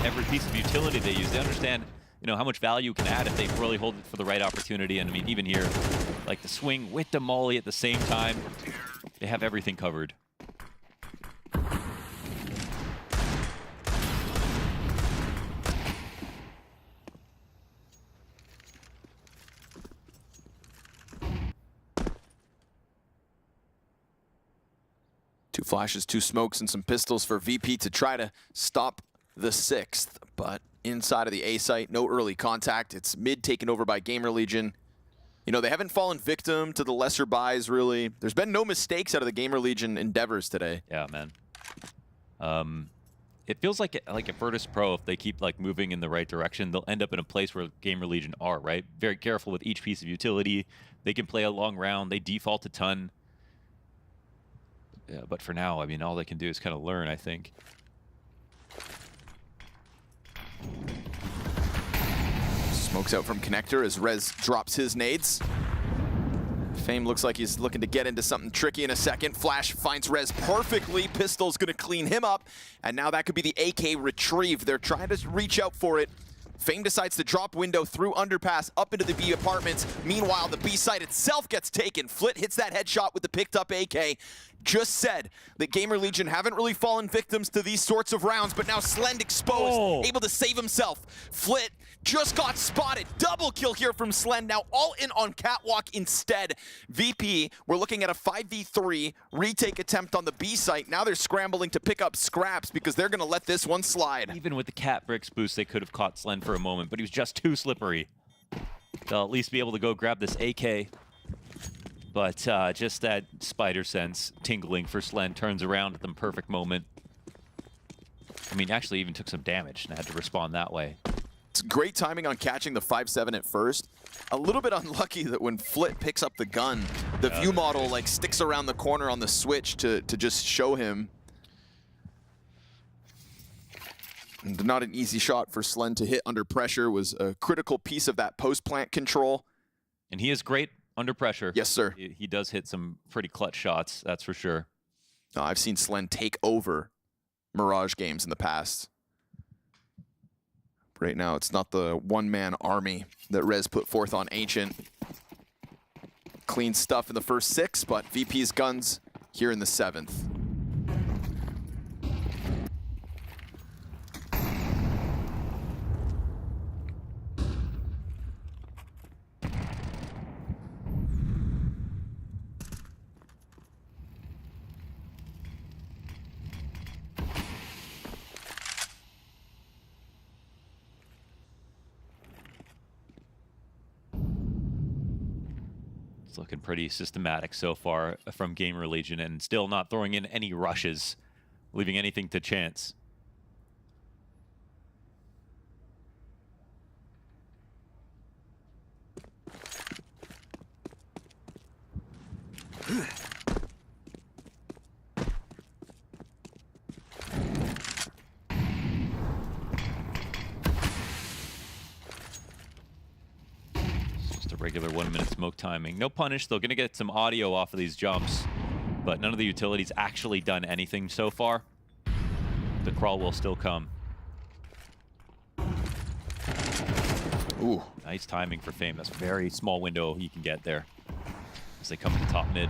every piece of utility they use. They understand, you know, how much value can add if they really hold it for the right opportunity. And I mean, even here, like the swing with the molly at the same time, they have everything covered. Two flashes, 2 smokes, and some pistols for VP to try to stop the 6th. But inside of the A site, no early contact. It's mid taken over by GamerLegion. You know, they haven't fallen victim to the lesser buys, really. There's been no mistakes out of the GamerLegion endeavors today. Yeah, man. It feels like at Virtus.pro, if they keep like moving in the right direction, they'll end up in a place where GamerLegion are, right? Very careful with each piece of utility. They can play a long round. They default a ton. Yeah, but for now, I mean, all they can do is kind of learn, I think. Smokes out from Connector as Rez drops his nades. Fame looks like he's looking to get into something tricky in a second. Flash finds Rez perfectly. Pistol's gonna clean him up. And now that could be the AK retrieve. They're trying to reach out for it. Fame decides to drop window through underpass up into the B apartments. Meanwhile, the B site itself gets taken. Flit hits that headshot with the picked up AK. Just said that GamerLegion haven't really fallen victims to these sorts of rounds, but now Slend exposed, able to save himself. Flit just got spotted. Double kill here from Slend, now all in on Catwalk instead. VP, we're looking at a 5v3 retake attempt on the B site. Now they're scrambling to pick up scraps because they're gonna let this one slide. Even with the Cat Bricks boost, they could have caught Slend for a moment, but he was just too slippery. They'll at least be able to go grab this AK. But just that spider sense tingling for Slend turns around at the perfect moment. I mean, actually even took some damage and had to respond that way. It's great timing on catching the 5-7 at first. A little bit unlucky that when Flit picks up the gun, the view model like sticks around the corner on the switch to just show him. And not an easy shot for Slend to hit under pressure. Was a critical piece of that post-plant control. And he is great under pressure. Yes, sir. He does hit some pretty clutch shots, that's for sure. I've seen Slend take over Mirage games in the past. Right now, it's not the one-man army that Rez put forth on Ancient. Clean stuff in the first 6, but VP's guns here in the 7th. It's looking pretty systematic so far from GamerLegion, and still not throwing in any rushes, leaving anything to chance. Just a regular 1-minute smoke timing. No punish. They're going to get some audio off of these jumps, but none of the utilities actually done anything so far. The crawl will still come. Ooh, nice timing for FaZe. That's a very small window he can get there as they come to the top mid.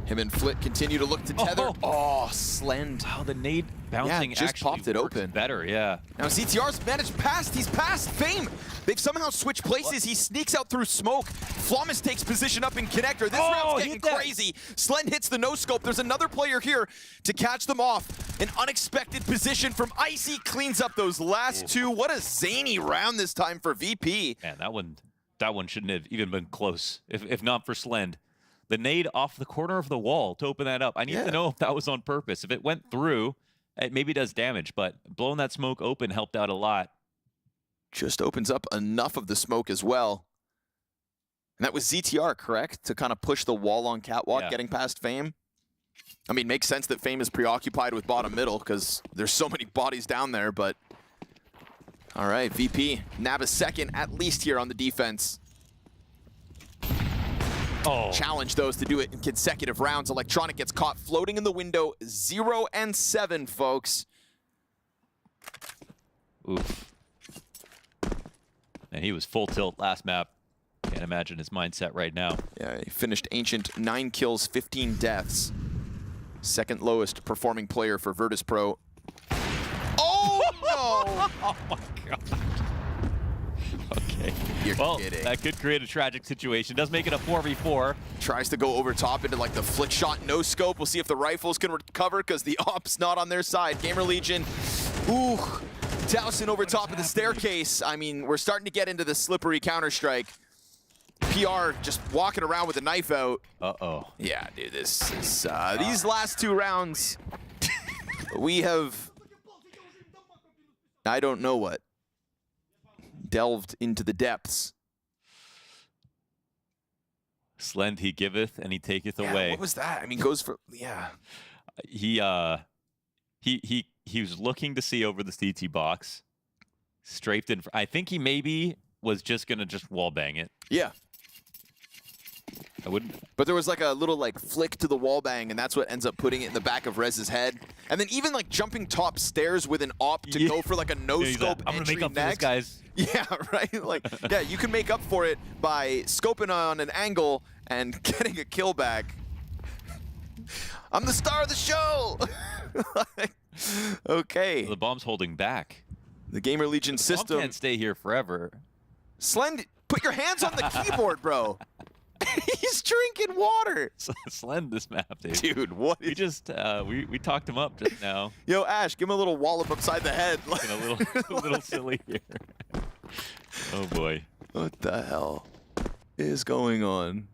Him and Flit continue to look to tether. Oh, Slend. Wow, the nade bouncing just actually popped it open. Better, yeah. Now ZTR's managed past. He's past FaZe. They've somehow switched places. What? He sneaks out through smoke. Flawless takes position up in connector. This round's getting crazy. Slend hits the no-scope. There's another player here to catch them off. An unexpected position from Icy cleans up those last two. What a zany round this time for VP. Man, that one shouldn't have even been close, if not for Slend. The nade off the corner of the wall to open that up. I need to know if that was on purpose. If it went through, it maybe does damage, but blowing that smoke open helped out a lot. Just opens up enough of the smoke as well. And that was ZTR, correct? To kind of push the wall on Catwalk, getting past Fame. I mean, makes sense that Fame is preoccupied with bottom middle because there's so many bodies down there, but... All right, VP, nab a second at least here on the defense. Challenge those to do it in consecutive rounds. Electronic gets caught floating in the window. 0 and 7, folks. Oof. And he was full tilt last map. Can't imagine his mindset right now. Yeah, he finished Ancient 9 kills, 15 deaths. Second lowest performing player for Virtus.pro. Oh, no! Oh, my God. Okay. You're kidding. That could create a tragic situation. Does make it a 4v4. Tries to go over top into like the flick shot no scope. We'll see if the rifles can recover because the op's not on their side. GamerLegion, ooh, dousing over top of the staircase. I mean, we're starting to get into the slippery Counter-Strike. PR just walking around with a knife out. Uh-oh. Yeah, dude, this is, these last two rounds, we have, I don't know what, delved into the depths. Slend he giveth and he taketh away. What was that? I mean, goes for He was looking to see over the CT box, strafed in. I think he maybe was just gonna wall bang it. Yeah. I wouldn't. But there was like a little like flick to the wall bang, and that's what ends up putting it in the back of Rez's head. And then even like jumping top stairs with an op to go for like a no scope I'm gonna entry make up next. for this, guys. Yeah, right. Like, yeah, you can make up for it by scoping on an angle and getting a kill back. I'm the star of the show. Okay. The bomb's holding back. The GamerLegion system can't stay here forever. Slend, put your hands on the keyboard, bro. He's drinking water. Slend this map, dude. Dude, what? We just we talked him up just now. Yo, Ash, give him a little wallop upside the head. a little silly here. Oh boy. What the hell is going on?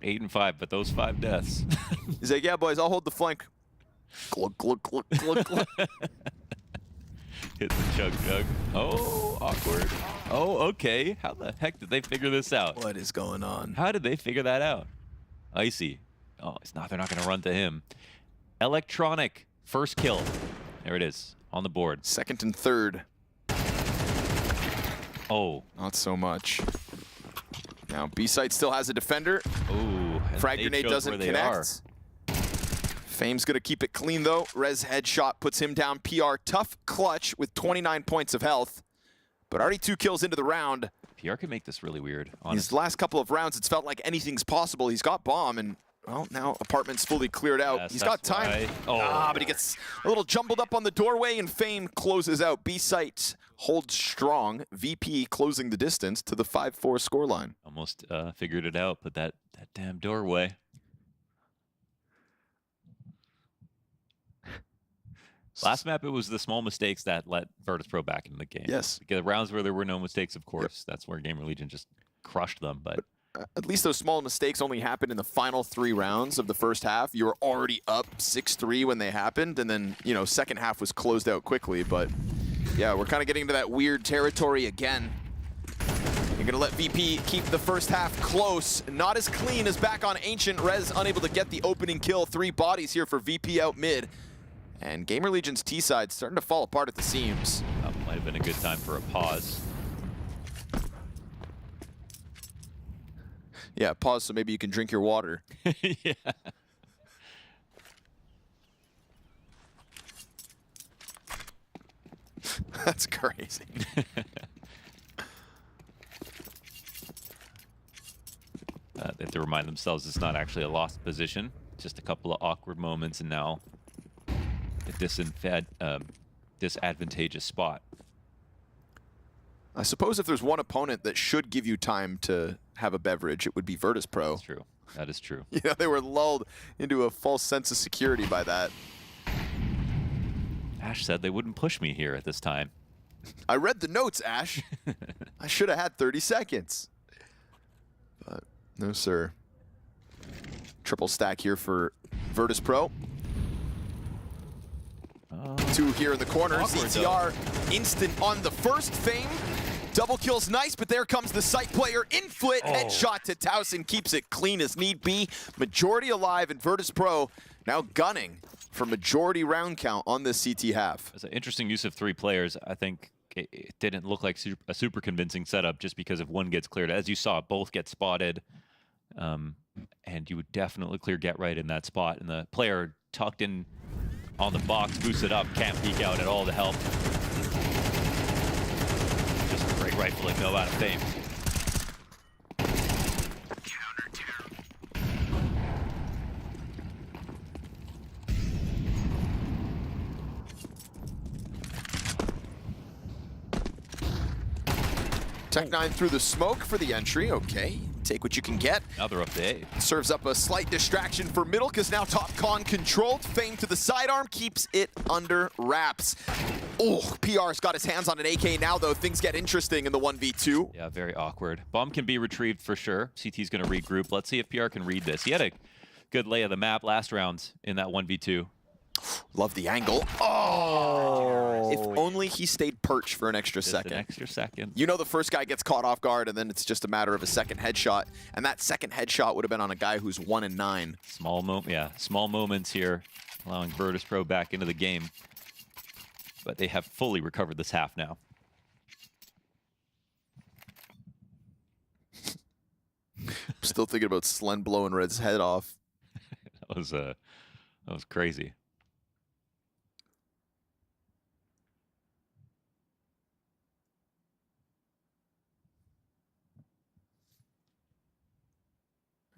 8 and 5, but those 5 deaths. He's like, yeah, boys, I'll hold the flank. Glug, glug, glug, glug, glug. Hit the chug jug. Oh, awkward. Oh, okay. How the heck did they figure this out? What is going on? How did they figure that out? Icy. Oh, it's not. They're not going to run to him. Electronic. First kill. There it is on the board. Second and third. Oh. Not so much. Now, B-site still has a defender. Ooh. Frag grenade doesn't connect. Fame's going to keep it clean, though. Rez headshot puts him down. PR tough clutch with 29 points of health. But already 2 kills into the round. PR can make this really weird, honestly. His last couple of rounds, it's felt like anything's possible. He's got bomb, and, well, now apartment's fully cleared out. Yes, he's got time. But he gets a little jumbled up on the doorway, and Fame closes out. B-site holds strong. VP closing the distance to the 5-4 scoreline. Almost figured it out, but that damn doorway. Last map, it was the small mistakes that let Virtus.pro back into the game. Yes. The rounds where there were no mistakes, of course, that's where GamerLegion just crushed them. But at least those small mistakes only happened in the final 3 rounds of the first half. You were already up 6-3 when they happened, and then, you know, second half was closed out quickly. But yeah, we're kind of getting into that weird territory again. You're gonna let VP keep the first half close. Not as clean as back on Ancient. Rez unable to get the opening kill. 3 bodies here for VP out mid. And GamerLegion's T side starting to fall apart at the seams. That might have been a good time for a pause. Yeah, pause so maybe you can drink your water. Yeah. That's crazy. They have to remind themselves it's not actually a lost position. Just a couple of awkward moments, and now a disadvantageous spot. I suppose if there's one opponent that should give you time to have a beverage, it would be Virtus.pro. That's true. That is true. You know, they were lulled into a false sense of security by that. Ash said they wouldn't push me here at this time. I read the notes, Ash. I should have had 30 seconds. But no, sir. Triple stack here for Virtus.pro. 2 here in the corner. CTR instant on the first Fame. Double kill's nice, but there comes the site player. Inflit headshot to Towson. Keeps it clean as need be. Majority alive, and Virtus.pro now gunning for majority round count on this CT half. It's an interesting use of 3 players. I think it didn't look like a super convincing setup just because if one gets cleared. As you saw, both get spotted. And you would definitely clear get right in that spot. And the player tucked in on the box, boosted up, can't peek out at all to help. Just a great rifling go out of Fame. Tech9 through the smoke for the entry. Okay, take what you can get. Now they're up to A. Serves up a slight distraction for middle, because now top con controlled. Fame to the sidearm, keeps it under wraps. Oh, PR's got his hands on an AK now, though. Things get interesting in the 1v2. Yeah, very awkward. Bomb can be retrieved for sure. CT's going to regroup. Let's see if PR can read this. He had a good lay of the map last round in that 1v2. Love the angle. Oh! If only he stayed perched for an extra second. An extra second. You know, the first guy gets caught off guard, and then it's just a matter of a second headshot. And that second headshot would have been on a guy who's 1-9. Small moments here, allowing Virtus.pro back into the game. But they have fully recovered this half now. Still thinking about Slen blowing Red's head off. That was crazy.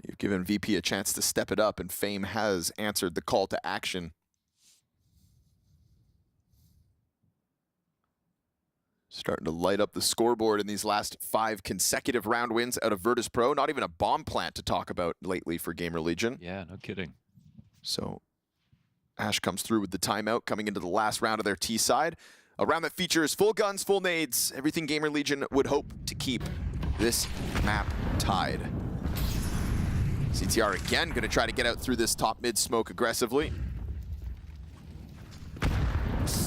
You've given VP a chance to step it up, and Fame has answered the call to action. Starting to light up the scoreboard in these last 5 consecutive round wins out of Virtus.pro. Not even a bomb plant to talk about lately for GamerLegion. Yeah, no kidding. So Ash comes through with the timeout coming into the last round of their T side. A round that features full guns, full nades, everything GamerLegion would hope to keep this map tied. CTR again gonna try to get out through this top mid smoke aggressively.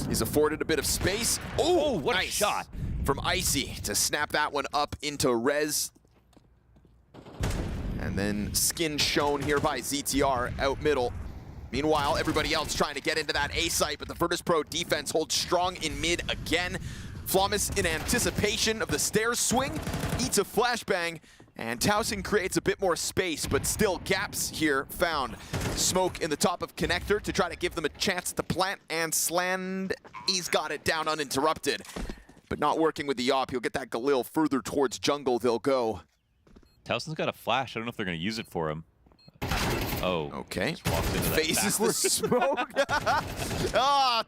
He's afforded a bit of space. Oh, what nice a shot from Icy to snap that one up into Rez. And then skin shown here by ZTR out middle. Meanwhile, everybody else trying to get into that A site, but the Virtus.pro defense holds strong in mid again. Flawless in anticipation of the stairs swing, eats a flashbang, and Towson creates a bit more space, but still gaps here found. Smoke in the top of connector to try to give them a chance to plant, and Sland, he's got it down uninterrupted. But not working with the op, he'll get that Galil further towards jungle they'll go. Towson's got a flash. I don't know if they're going to use it for him. Oh. Okay. Faces the smoke.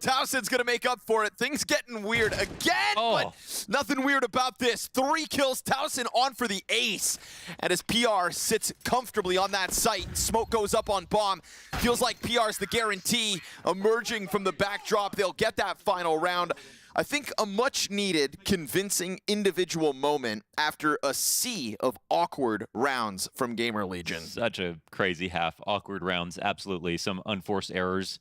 Towson's going to make up for it. Things getting weird again, but nothing weird about this. 3 kills. Towson on for the ace. And as PR sits comfortably on that site, smoke goes up on bomb. Feels like PR's the guarantee. Emerging from the backdrop, they'll get that final round. I think a much-needed, convincing individual moment after a sea of awkward rounds from GamerLegion. Such a crazy half. Awkward rounds, absolutely. Some unforced errors.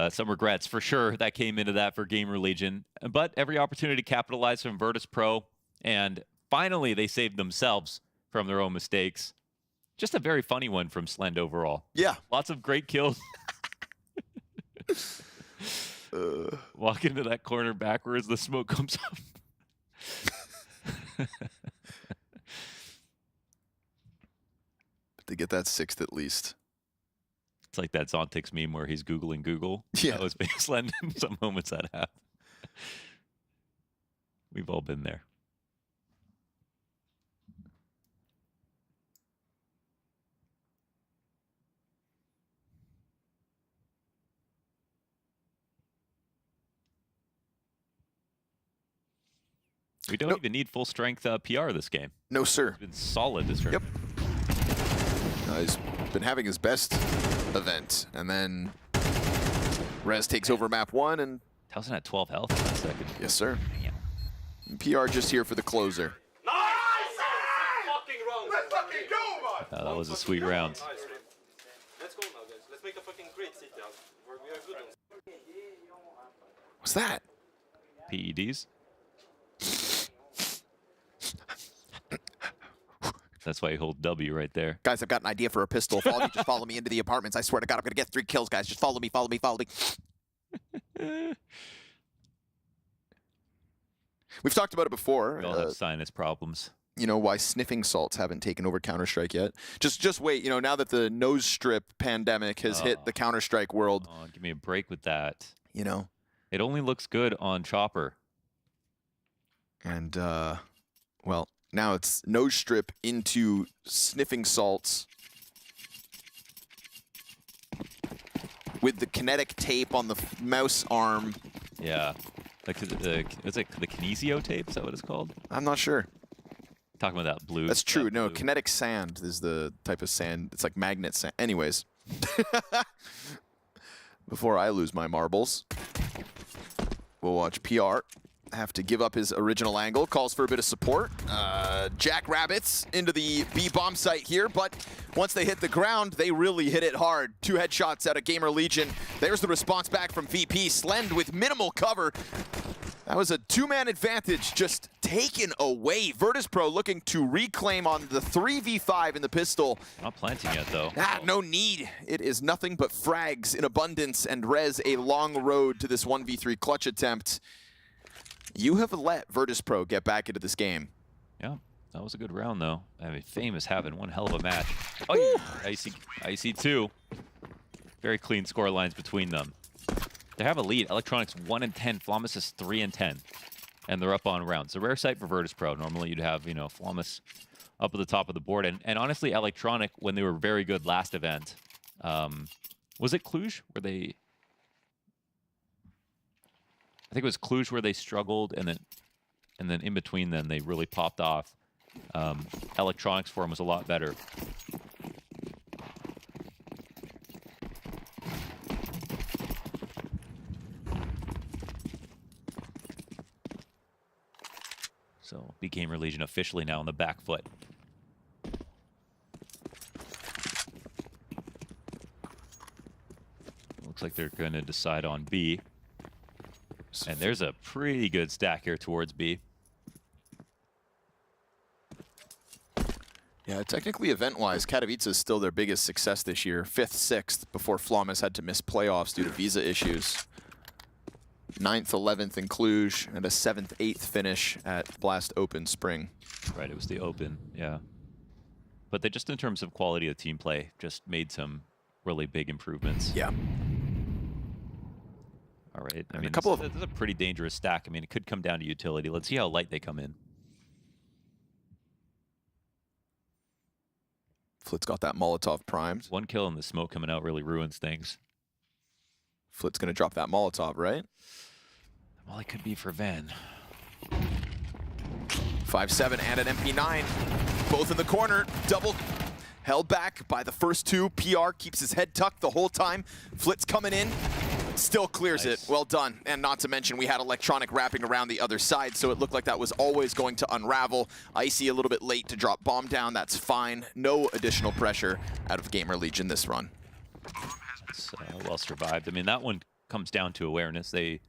Some regrets for sure that came into that for GamerLegion. But every opportunity to capitalize from Virtus.pro. And finally, they saved themselves from their own mistakes. Just a very funny one from Slend overall. Yeah. Lots of great kills. Walk into that corner backwards, the smoke comes up. To get that 6th at least. It's like that Zontix meme where he's Googling Google. Yeah. That was Slend in some moments that happen. We've all been there. We don't even need full strength PR this game. No, sir. It's been solid this round. Yep. He's been having his best event, and then Rez takes over map 1, and Towson had 12 health in that second. Yes, sir. And PR just here for the closer. That was a sweet round. Let's go now, guys. Let's make a fucking great sit down. We are good on. What's that? PEDs? That's why you hold W right there. Guys, I've got an idea for a pistol. If all of you just follow me into the apartments, I swear to God, I'm going to get 3 kills, guys. Just follow me, follow me, follow me. We've talked about it before. We all have sinus problems. You know, why sniffing salts haven't taken over Counter-Strike yet. Just wait, you know, now that the nose strip pandemic has hit the Counter-Strike world. Oh, give me a break with that. You know. It only looks good on Chopper. And, well, now it's nose strip into sniffing salts with the kinetic tape on the mouse arm. Yeah. Like is it the Kinesio tape? Is that what it's called? I'm not sure. Talking about that blue. That's true. No, kinetic sand is the type of sand. It's like magnet sand. Anyways. Before I lose my marbles, we'll watch PR have to give up his original angle. Calls for a bit of support. Jackrabbits into the B bomb site here, but once they hit the ground, they really hit it hard. 2 headshots out of GamerLegion. There's the response back from VP. Slend with minimal cover. That was a 2-man advantage just taken away. Virtus.pro looking to reclaim on the 3v5 in the pistol. Not planting yet, though. No need. It is nothing but frags in abundance, and Rez a long road to this 1v3 clutch attempt. You have let Virtus.pro get back into this game. Yeah, that was a good round, though. I mean, Famous having one hell of a match. Oh, IC2. Very clean score lines between them. They have a lead. Electronics 1-10. Flawless is 3-10. And they're up on rounds. It's a rare sight for Virtus.pro. Normally you'd have, you know, Flawless up at the top of the board. And honestly, Electronic, when they were very good last event, was it Cluj where they... I think it was Cluj where they struggled, and then in between them they really popped off. Electronics for them was a lot better. So, be GamerLegion officially now on the back foot. Looks like they're going to decide on B. And there's a pretty good stack here towards B. Yeah, technically event-wise, Katowice is still their biggest success this year. 5th, 6th, before Flawless had to miss playoffs due to visa issues. 9th, 11th in Cluj, and a 7th, 8th finish at Blast Open Spring. Right, it was the Open, yeah. But they just, in terms of quality of team play, just made some really big improvements. Yeah. All right. I mean, this is a pretty dangerous stack. I mean, it could come down to utility. Let's see how light they come in. Flit's got that Molotov primed. 1 kill and the smoke coming out really ruins things. Flit's going to drop that Molotov, right? Well, it could be for Van. 5-7 and an MP9. Both in the corner. Double held back by the first 2. PR keeps his head tucked the whole time. Flit's coming in. Still clears it. Well done. And not to mention, we had Electronic wrapping around the other side, so it looked like that was always going to unravel. Icy a little bit late to drop bomb down. That's fine. No additional pressure out of GamerLegion this run. It's well survived. I mean, that one comes down to awareness. They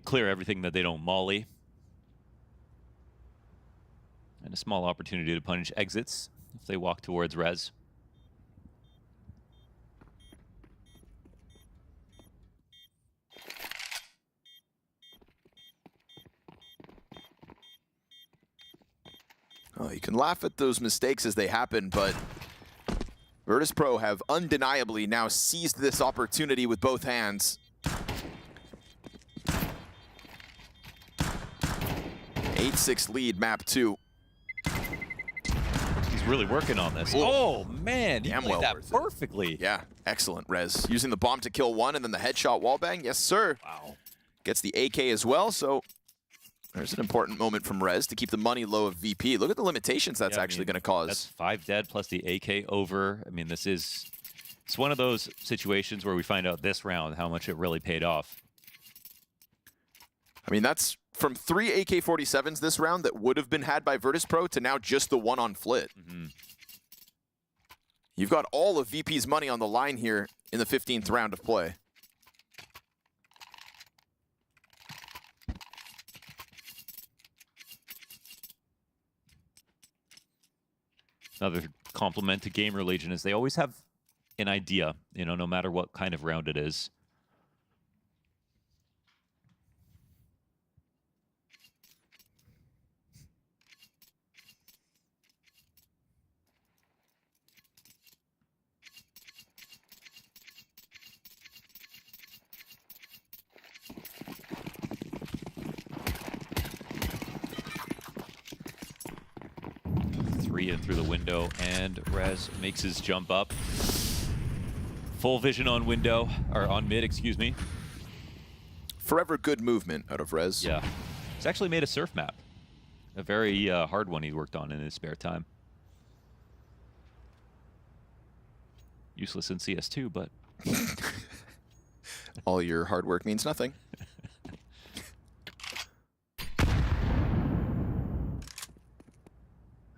clear everything that they don't molly. And a small opportunity to punish exits if they walk towards res. Oh, you can laugh at those mistakes as they happen, but Virtus.pro have undeniably now seized this opportunity with both hands. 8-6 lead, map 2. He's really working on this. Oh, man, he played that perfectly. Yeah, excellent, Rez. Using the bomb to kill one and then the headshot wallbang. Yes, sir. Wow. Gets the AK as well, so there's an important moment from Rez to keep the money low of VP. Look at the limitations that's actually going to cause. That's 5 dead plus the AK over. I mean, it's one of those situations where we find out this round how much it really paid off. I mean, that's from 3 AK-47s this round that would have been had by Virtus.pro to now just the one on Flit. You've got all of VP's money on the line here in the 15th round of play. Another compliment to GamerLegion is they always have an idea, you know, no matter what kind of round it is. In through the window, and Rez makes his jump up. Full vision on window, or on mid, excuse me. Forever good movement out of Rez. Yeah. He's actually made a surf map. A very hard one he worked on in his spare time. Useless in CS2, but... All your hard work means nothing.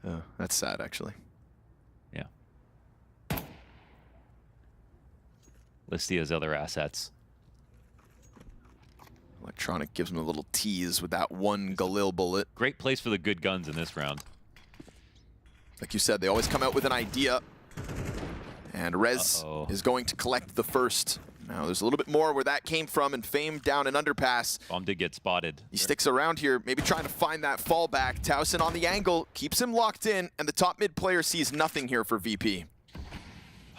Oh, that's sad, actually. Yeah. Listy has other assets. Electronic gives him a little tease with that one Galil bullet. Great place for the good guns in this round. Like you said, they always come out with an idea. And Rez is going to collect the first. Now, there's a little bit more where that came from, and Fame down an underpass. Bomb did get spotted. He sticks around here, maybe trying to find that fallback. Towson on the angle, keeps him locked in, and the top mid player sees nothing here for VP.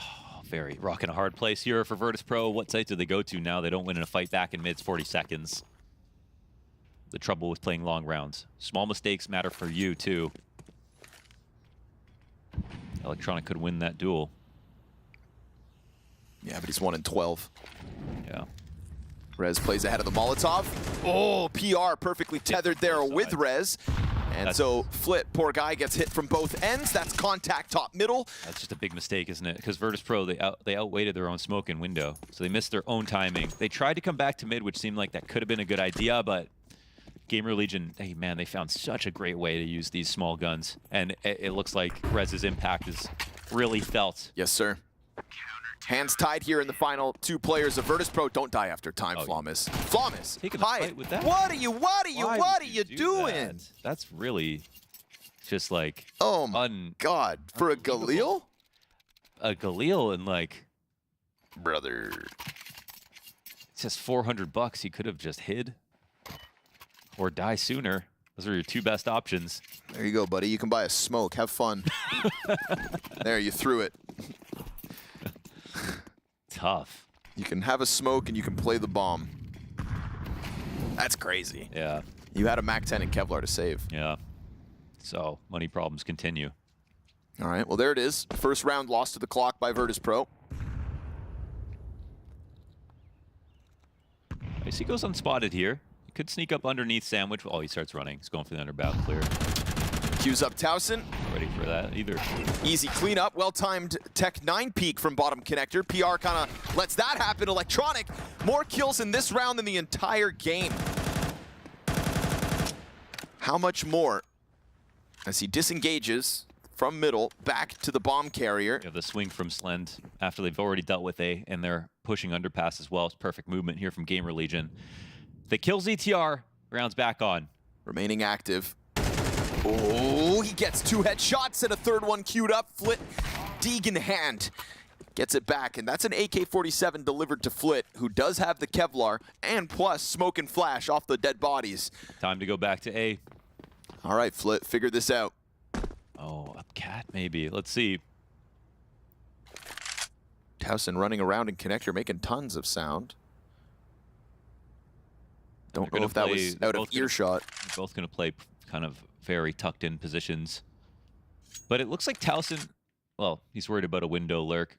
Oh, very rocking a hard place here for Virtus.pro. What site do they go to now? They don't win in a fight back in mids 40 seconds. The trouble with playing long rounds. Small mistakes matter for you, too. Electronic could win that duel. Yeah, but he's 1 in 12. Yeah. Rez plays ahead of the Molotov. Oh, PR perfectly tethered there with Rez. And so Flit, poor guy, gets hit from both ends. That's contact top middle. That's just a big mistake, isn't it? Because Virtus.pro, they outweighted their own smoke in window. So they missed their own timing. They tried to come back to mid, which seemed like that could have been a good idea, but GamerLegion, hey man, they found such a great way to use these small guns. And it looks like Rez's impact is really felt. Yes, sir. Hands tied here in the final 2 players of Virtus.pro. Don't die after time, Flawless. Flawless, taking a fight with that? What are you doing? That? That's really just like... Oh my God, for a Galil? A Galil and like... Brother. It's just $400 he could have just hid. Or die sooner. Those are your 2 best options. There you go, buddy. You can buy a smoke. Have fun. There, you threw it. Tough. You can have a smoke and you can play the bomb. That's crazy. Yeah. You had a MAC-10 and Kevlar to save. Yeah. So, money problems continue. All right, well, there it is. First round lost to the clock by Virtus.pro. He goes unspotted here. He could sneak up underneath Sandwich. Oh, he starts running. He's going for the underbound clear. Cues up Towson. Not ready for that either. Easy cleanup, well-timed Tech 9 peek from bottom connector. PR kind of lets that happen. Electronic, more kills in this round than the entire game. How much more? As he disengages from middle, back to the bomb carrier. You have the swing from Slend after they've already dealt with A, and they're pushing underpass as well. It's perfect movement here from GamerLegion. They kill ZTR, rounds back on. Remaining active. Oh, he gets 2 headshots and a third one queued up. Flit, Deeg in hand. Gets it back, and that's an AK-47 delivered to Flit, who does have the Kevlar, and plus smoke and flash off the dead bodies. Time to go back to A. All right, Flit, figure this out. Oh, a cat maybe. Let's see. Towson running around in connector, making tons of sound. Don't know if that was out of earshot. They're both going to play kind of very tucked in positions. But it looks like Towson, well, he's worried about a window lurk.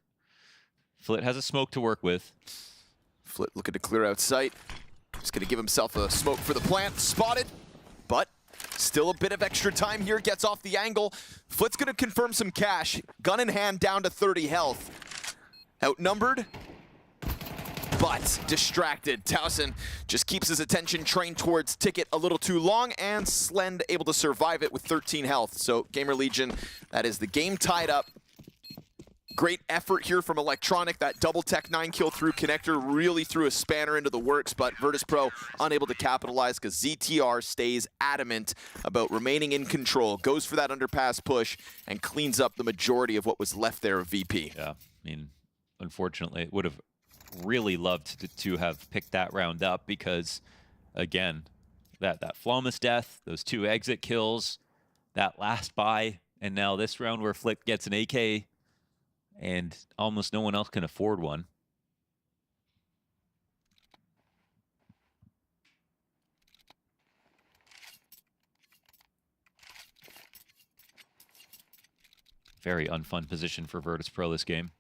Flit has a smoke to work with. Flit looking to clear out sight. Just going to give himself a smoke for the plant. Spotted, but still a bit of extra time here. Gets off the angle. Flit's going to confirm some cash. Gun in hand, down to 30 health. Outnumbered, but distracted. Towson just keeps his attention trained towards Ticket a little too long, and Slend able to survive it with 13 health. So GamerLegion, that is the game tied up. Great effort here from Electronic. That double Tech 9 kill through connector really threw a spanner into the works, but Virtus.pro unable to capitalize because ZTR stays adamant about remaining in control, goes for that underpass push, and cleans up the majority of what was left there of VP. Yeah, I mean, unfortunately, would have really loved to have picked that round up because, again, that flawless death, those 2 exit kills, that last buy, and now this round where Flick gets an AK, and almost no one else can afford one. Very unfun position for Virtus.pro this game.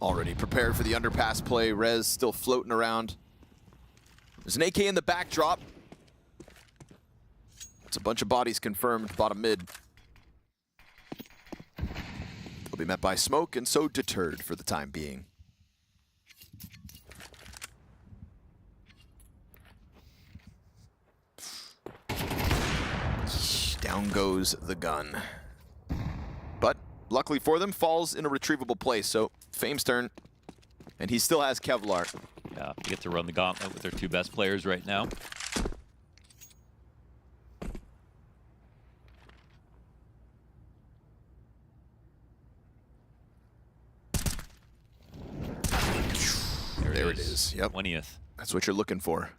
Already prepared for the underpass play. Rez still floating around. There's an AK in the backdrop. It's a bunch of bodies confirmed, bottom mid. They'll be met by smoke and so deterred for the time being. Down goes the gun. But luckily for them, falls in a retrievable place, so Fame's turn. And he still has Kevlar. Yeah, they get to run the gauntlet with their 2 best players right now. There it is. Yep. 20th. That's what you're looking for.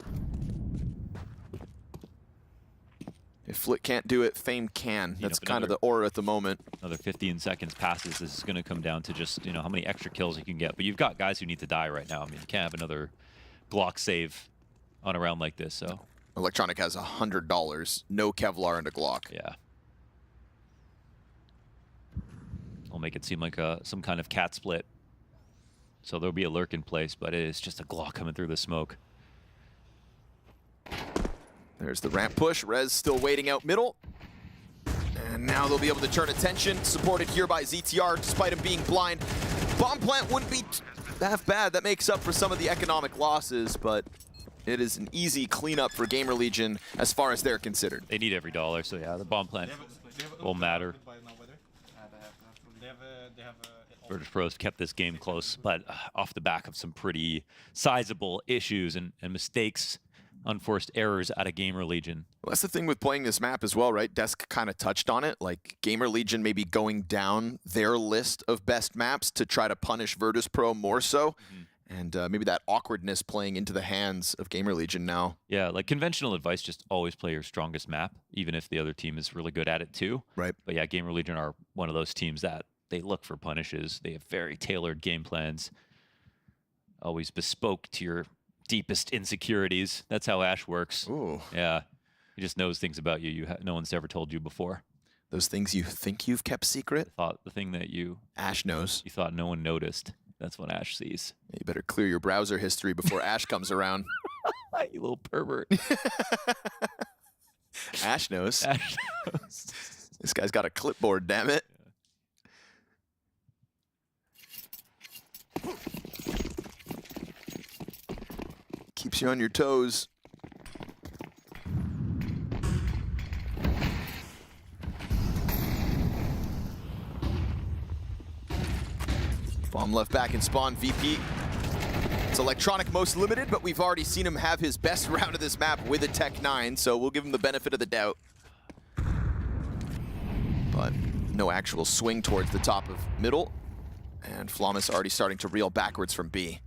If Flit can't do it, Fame can. That's kind of the aura at the moment. Another 15 seconds passes. This is going to come down to just, you know, how many extra kills you can get. But you've got guys who need to die right now. I mean, you can't have another Glock save on a round like this, so. Electronic has $100, no Kevlar and a Glock. Yeah. I'll make it seem like some kind of cat split. So there'll be a lurk in place, but it is just a Glock coming through the smoke. There's the ramp push. Rez still waiting out middle. And now they'll be able to turn attention. Supported here by ZTR, despite him being blind. Bomb plant wouldn't be half bad. That makes up for some of the economic losses, but it is an easy cleanup for GamerLegion as far as they're considered. They need every dollar, so yeah, the bomb plant won't matter. Virtus.pro's kept this game close, but off the back of some pretty sizable issues and mistakes, unforced errors out of GamerLegion. Well, that's the thing with playing this map as well, right? Desk kind of touched on it, like GamerLegion maybe going down their list of best maps to try to punish Virtus.pro more so. And maybe that awkwardness playing into the hands of GamerLegion now. Yeah, like conventional advice, just always play your strongest map, even if the other team is really good at it too. Right. But yeah, GamerLegion are one of those teams that they look for punishes. They have very tailored game plans, always bespoke to your deepest insecurities. That's how Ash works. Ooh. Yeah, he just knows things about you no one's ever told you before. Those things you think you've kept secret? The thing that Ash knows. You thought no one noticed. That's what Ash sees. You better clear your browser history before Ash comes around. You little pervert. Ash knows. Ash knows. This guy's got a clipboard, damn it. Keeps you on your toes. Bomb left back in spawn, VP. It's Electronic most limited, but we've already seen him have his best round of this map with a Tech 9, so we'll give him the benefit of the doubt. But no actual swing towards the top of middle. And Flawless already starting to reel backwards from B.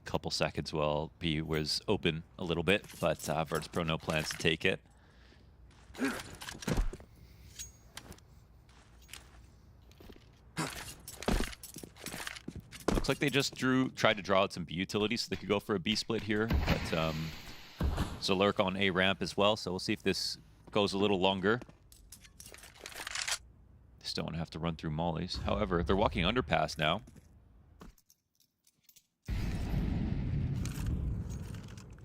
Couple seconds while B was open a little bit, but Virtus.pro no plans to take it. Looks like they just tried to draw out some B utilities so they could go for a B split here, but there's a lurk on A ramp as well, so we'll see if this goes a little longer. Just don't want to have to run through mollies. However, they're walking underpass now.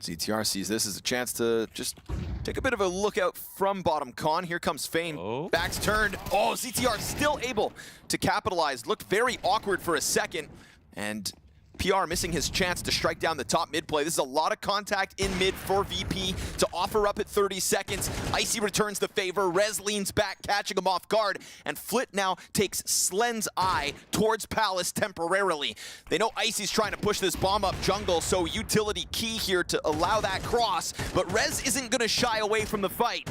ZTR sees this as a chance to just take a bit of a look out from bottom con. Here comes Fame. Back's turned. Oh, ZTR still able to capitalize. Looked very awkward for a second. And PR missing his chance to strike down the top mid play. This is a lot of contact in mid for VP to offer up at 30 seconds. Icy returns the favor. Rez leans back, catching him off guard. And Flit now takes Slen's eye towards Palace temporarily. They know Icy's trying to push this bomb up jungle, so utility key here to allow that cross. But Rez isn't going to shy away from the fight.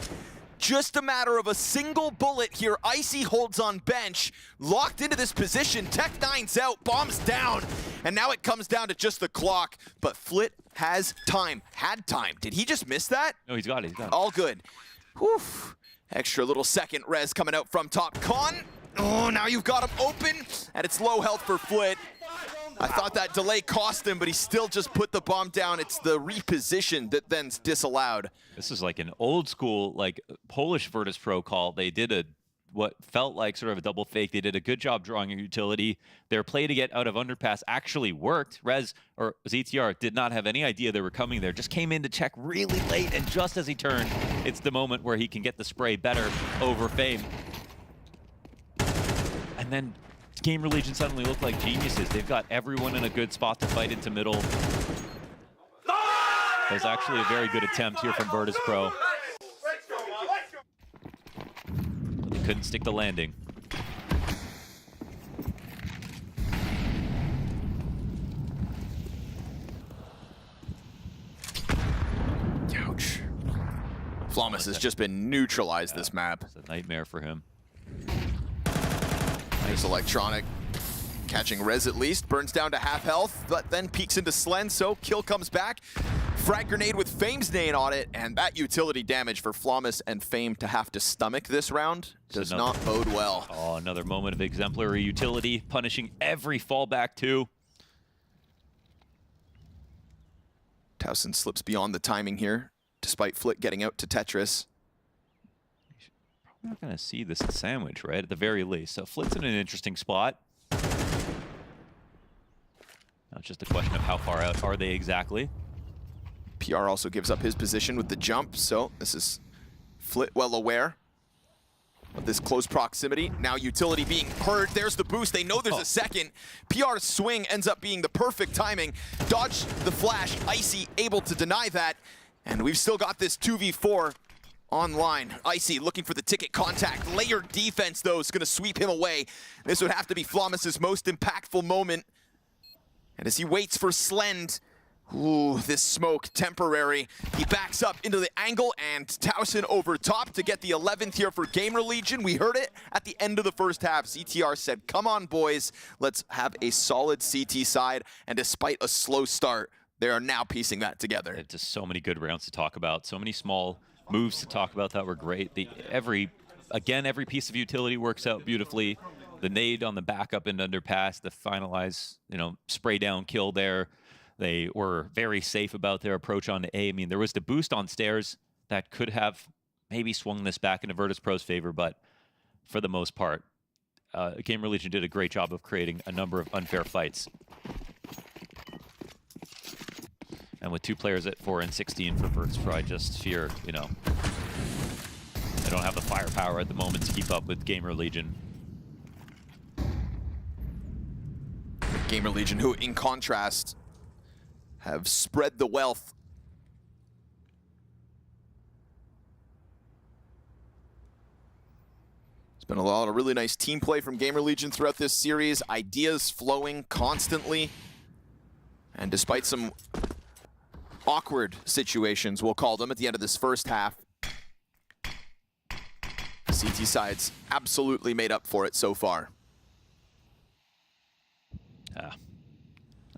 Just a matter of a single bullet here. Icy holds on bench, locked into this position. Tech 9's out, bomb's down, and now it comes down to just the clock. But Flit has time, had time. Did he just miss that? No, he's got it, All good. Whew. Extra little second res coming out from top con. Oh, now you've got him open, and it's low health for Flit. I thought that delay cost him, but he still just put the bomb down. It's the reposition that then's disallowed. This is like an old school, like Polish Virtus.pro call. They did what felt like sort of a double fake. They did a good job drawing a utility. Their play to get out of underpass actually worked. Rez, or ZTR, did not have any idea they were coming there. Just came in to check really late, and just as he turned, it's the moment where he can get the spray better over Fame. And then GamerLegion suddenly look like geniuses. They've got everyone in a good spot to fight into middle. That was actually a very good attempt here from Virtus.pro. But they couldn't stick the landing. Ouch. Flawless has just been neutralized this map. It's a nightmare for him. Nice Electronic. Catching Rez at least. Burns down to half health, but then peeks into Slen, so kill comes back. Frag grenade with Fame's nade on it, and that utility damage for Flawless and Fame to have to stomach this round does not bode well. Oh, another moment of exemplary utility, punishing every fallback too. Towson slips beyond the timing here, despite Flit getting out to Tetris. We're not going to see this sandwich, right, at the very least. So Flit's in an interesting spot. Now it's just a question of how far out are they exactly. PR also gives up his position with the jump, so this is Flit well aware of this close proximity. Now utility being heard, there's the boost, they know there's a second. PR's swing ends up being the perfect timing. Dodge the flash, Icy able to deny that, and we've still got this 2v4 online. Icy looking for the ticket contact. Layered defense, though, is going to sweep him away. This would have to be Flawless's most impactful moment. And as he waits for Slend, Ooh, this smoke, temporary. He backs up into the angle, and Towson over top to get the 11th here for GamerLegion. We heard it at the end of the first half. CTR said, come on, boys, let's have a solid CT side. And despite a slow start, they are now piecing that together. It's just so many good rounds to talk about, so many small moves to talk about that were great. Every piece of utility works out beautifully. The nade on the backup and underpass, the finalize, spray down kill there. They were very safe about their approach on A. I mean, there was the boost on stairs that could have maybe swung this back into Virtus.pro's favor, but for the most part, GamerLegion did a great job of creating a number of unfair fights. And with 2 players at 4 and 16 for Virtus.pro, I just fear, they don't have the firepower at the moment to keep up with GamerLegion. GamerLegion, who in contrast have spread the wealth. There's been a lot of really nice team play from GamerLegion throughout this series, ideas flowing constantly. And despite some awkward situations, we'll call them, at the end of this first half, CT side's absolutely made up for it so far.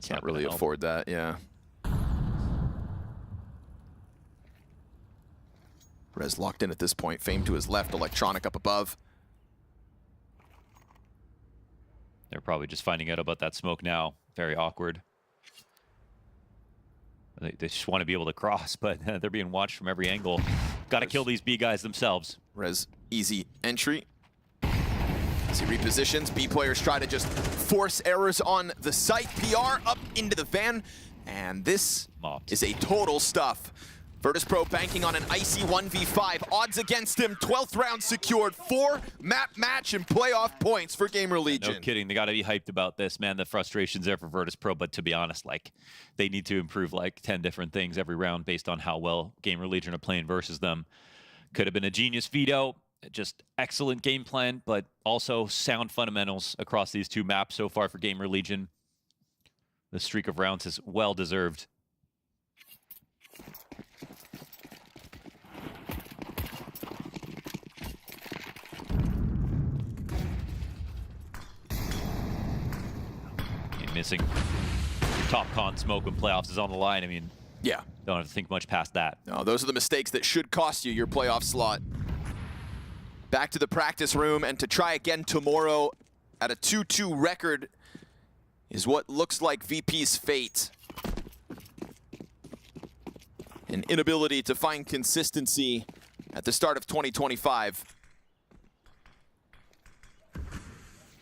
Can't really afford that, yeah. Rez locked in at this point. Fame to his left, Electronic up above. They're probably just finding out about that smoke now. Very awkward. They just want to be able to cross, but they're being watched from every angle. Got to kill these B guys themselves. Rez, easy entry. As he repositions, B players try to just force errors on the site. PR up into the van, and this is a total stuff. Virtus.pro banking on an icy 1v5. Odds against him, 12th round secured. 4 map match and playoff points for GamerLegion. No kidding, they got to be hyped about this, man. The frustration's there for Virtus.pro, but to be honest, they need to improve 10 different things every round based on how well GamerLegion are playing versus them. Could have been a genius Veto. Just excellent game plan, but also sound fundamentals across these 2 maps so far for GamerLegion. The streak of rounds is well deserved. Missing your top con smoke when playoffs is on the line. I mean, yeah, don't have to think much past that. No, those are the mistakes that should cost you your playoff slot. Back to the practice room, and to try again tomorrow at a 2-2 record is what looks like VP's fate. An inability to find consistency at the start of 2025.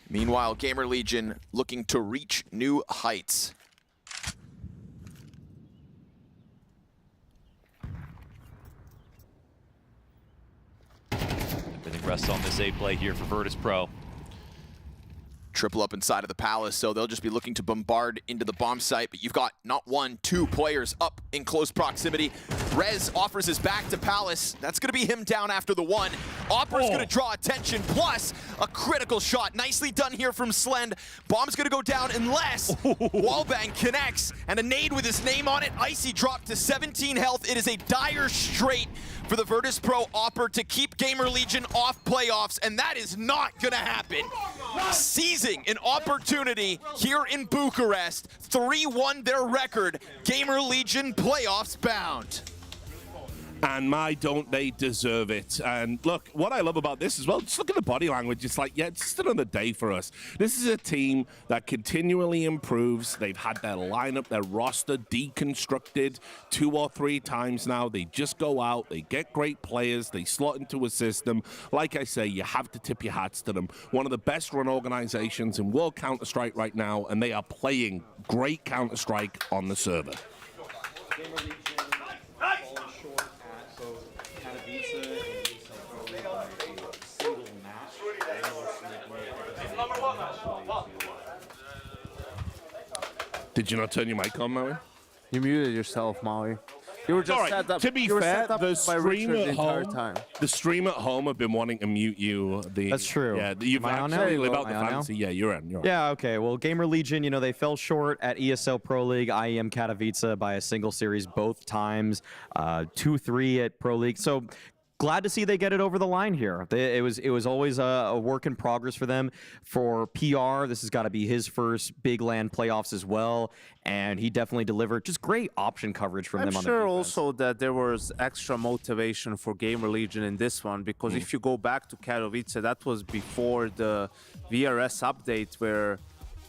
Meanwhile, GamerLegion looking to reach new heights. Everything rests on this A play here for Virtus.pro. Triple up inside of the Palace, so they'll just be looking to bombard into the bomb site, but you've got not 1, 2 players up in close proximity. Rez offers his back to Palace. That's gonna be him down after the 1. Opera's gonna draw attention, plus a critical shot. Nicely done here from Slend. Bomb's gonna go down unless Wallbang connects, and a nade with his name on it. Icy dropped to 17 health. It is a dire straight for the Virtus.pro Opera to keep GamerLegion off playoffs, and that is not gonna happen. Seizing an opportunity here in Bucharest, 3-1 their record, GamerLegion playoffs bound. And my, don't they deserve it. And look, what I love about this as well, just look at the body language. It's like, yeah, it's just another day for us. This is a team that continually improves. They've had their lineup, their roster deconstructed 2 or 3 times now. They just go out, they get great players, they slot into a system. Like I say, you have to tip your hats to them. One of the best run organizations in World Counter-Strike right now, and they are playing great Counter-Strike on the server. Did you not turn your mic on, Maui? You muted yourself, Maui. You were just All right, set up. to be you were fair, set up the by stream Richard the at entire home, time. the stream at home have been wanting to mute you. That's true. Yeah, you've Am I on actually now? live out the Am I on now? fantasy. Yeah, you're on. You're on. Yeah, okay. Well, GamerLegion, you know, they fell short at ESL Pro League, IEM Katowice by a single series both times, 2-3 at Pro League. So glad to see they get it over the line here. It was always a work in progress for them. For PR, this has got to be his first big land playoffs as well, and he definitely delivered just great option coverage from them on the I'm sure defense. also that there was extra motivation for GamerLegion in this one, because if you go back to Katowice, that was before the VRS update where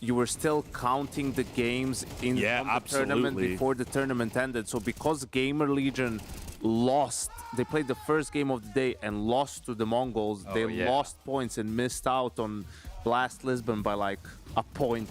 you were still counting the games in the tournament before the tournament ended. So because GamerLegion lost, they played the first game of the day and lost to the Mongols. They lost points and missed out on Blast Lisbon by like a point.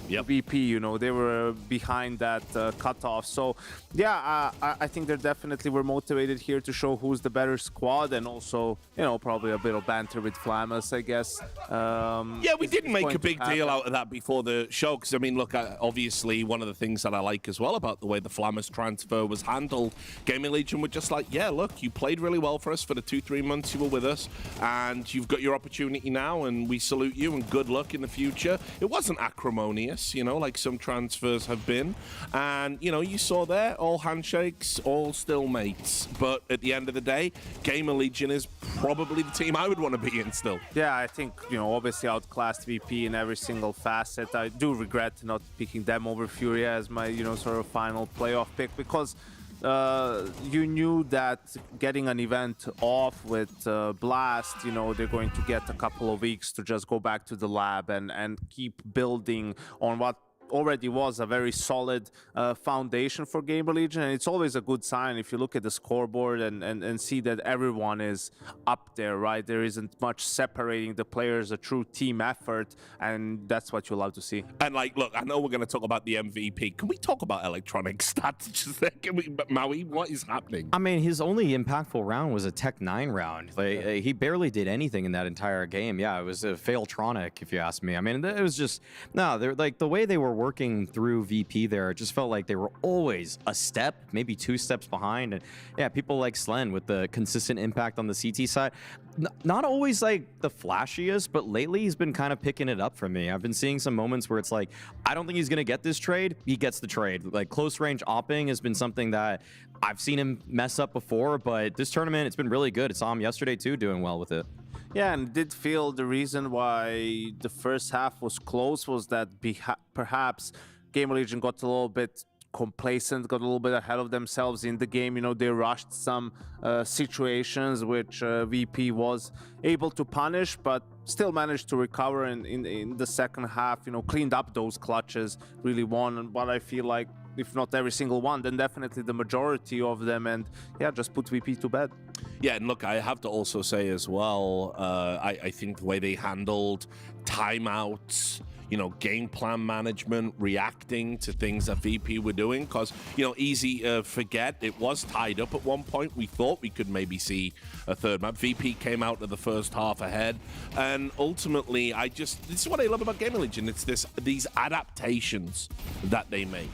VP, you know, they were behind that cutoff. So yeah, I think they definitely were motivated here to show who's the better squad, and also, you know, probably a bit of banter with Flamus, I guess. Yeah, we didn't make a big deal out of that before the show, because I mean, look, obviously one of the things that I like as well about the way the Flamus transfer was handled, GamerLegion were just like, yeah, look, you played really well for us for the 2-3 months you were with us, and you've got your opportunity now, and we salute you, and good luck in the future. It wasn't acrimonious, you know, like some transfers have been. And, you know, you saw there, all handshakes, all still mates. But at the end of the day, GamerLegion is probably the team I would want to be in still. Yeah, I think, you know, obviously outclassed VP in every single facet. I do regret not picking them over FURIA as my, you know, sort of final playoff pick, because you knew that getting an event off with Blast, you know, they're going to get a couple of weeks to just go back to the lab and keep building on what already was a very solid foundation for GamerLegion, and it's always a good sign if you look at the scoreboard and see that everyone is up there, right? There isn't much separating the players, a true team effort, and that's what you love to see. And like, look, I know we're going to talk about the MVP. Can we talk about electronic stats just there? Can we, Maui, what is happening? I mean, his only impactful round was a Tech 9 round. Like, he barely did anything in that entire game. Yeah, it was a failtronic, if you ask me. I mean, it was just, no, they're like, the way they were working through VP there, it just felt like they were always a step, maybe 2 steps behind. And yeah, people like Slen with the consistent impact on the CT side, not always like the flashiest, but lately he's been kind of picking it up for me. I've been seeing some moments where it's like, I don't think he's going to get this trade. He gets the trade. Like, close range opping has been something that I've seen him mess up before, but this tournament, it's been really good. I saw him yesterday too, doing well with it. Yeah, and did feel the reason why the first half was close was that perhaps GamerLegion got a little bit complacent, got a little bit ahead of themselves in the game. You know, they rushed some situations which VP was able to punish, but still managed to recover in the second half, you know, cleaned up those clutches, really won. But I feel like, if not every single one, then definitely the majority of them, and yeah, just put VP to bed. Yeah, and look, I have to also say as well, I think the way they handled timeouts, you know, game plan management, reacting to things that VP were doing, because, you know, easy to forget, it was tied up at one point. We thought we could maybe see a third map. VP came out of the first half ahead, and ultimately, this is what I love about GamerLegion. It's these adaptations that they make.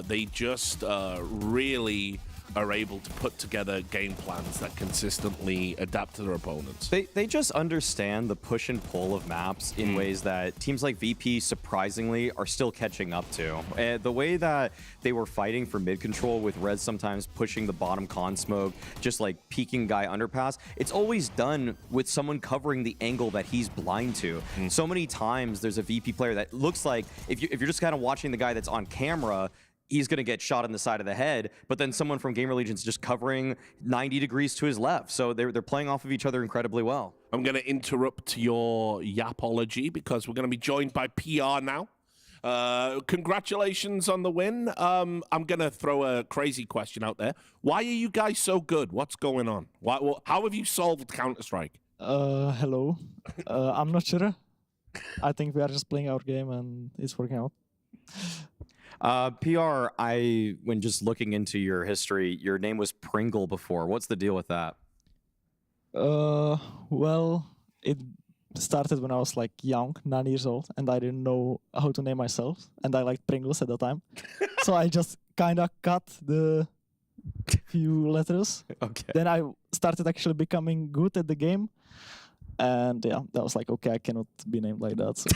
They just really are able to put together game plans that consistently adapt to their opponents. They just understand the push and pull of maps in ways that teams like VP surprisingly are still catching up to. The way that they were fighting for mid control with Rez sometimes pushing the bottom con smoke, just like peeking guy underpass, it's always done with someone covering the angle that he's blind to. So many times there's a VP player that looks like, if you're just kind of watching the guy that's on camera, he's going to get shot in the side of the head, but then someone from GamerLegion's just covering 90 degrees to his left. So they're playing off of each other incredibly well. I'm going to interrupt your yapology because we're going to be joined by PR now. Congratulations on the win. I'm going to throw a crazy question out there. Why are you guys so good? What's going on? How have you solved Counter-Strike? Hello. I'm not sure. I think we are just playing our game and it's working out. PR, when just looking into your history, your name was Pringle before. What's the deal with that? Well, it started when I was like young, 9 years old, and I didn't know how to name myself, and I liked Pringles at the time. So I just kind of cut the few letters. Okay. Then I started actually becoming good at the game. And yeah, that was like, okay, I cannot be named like that. So.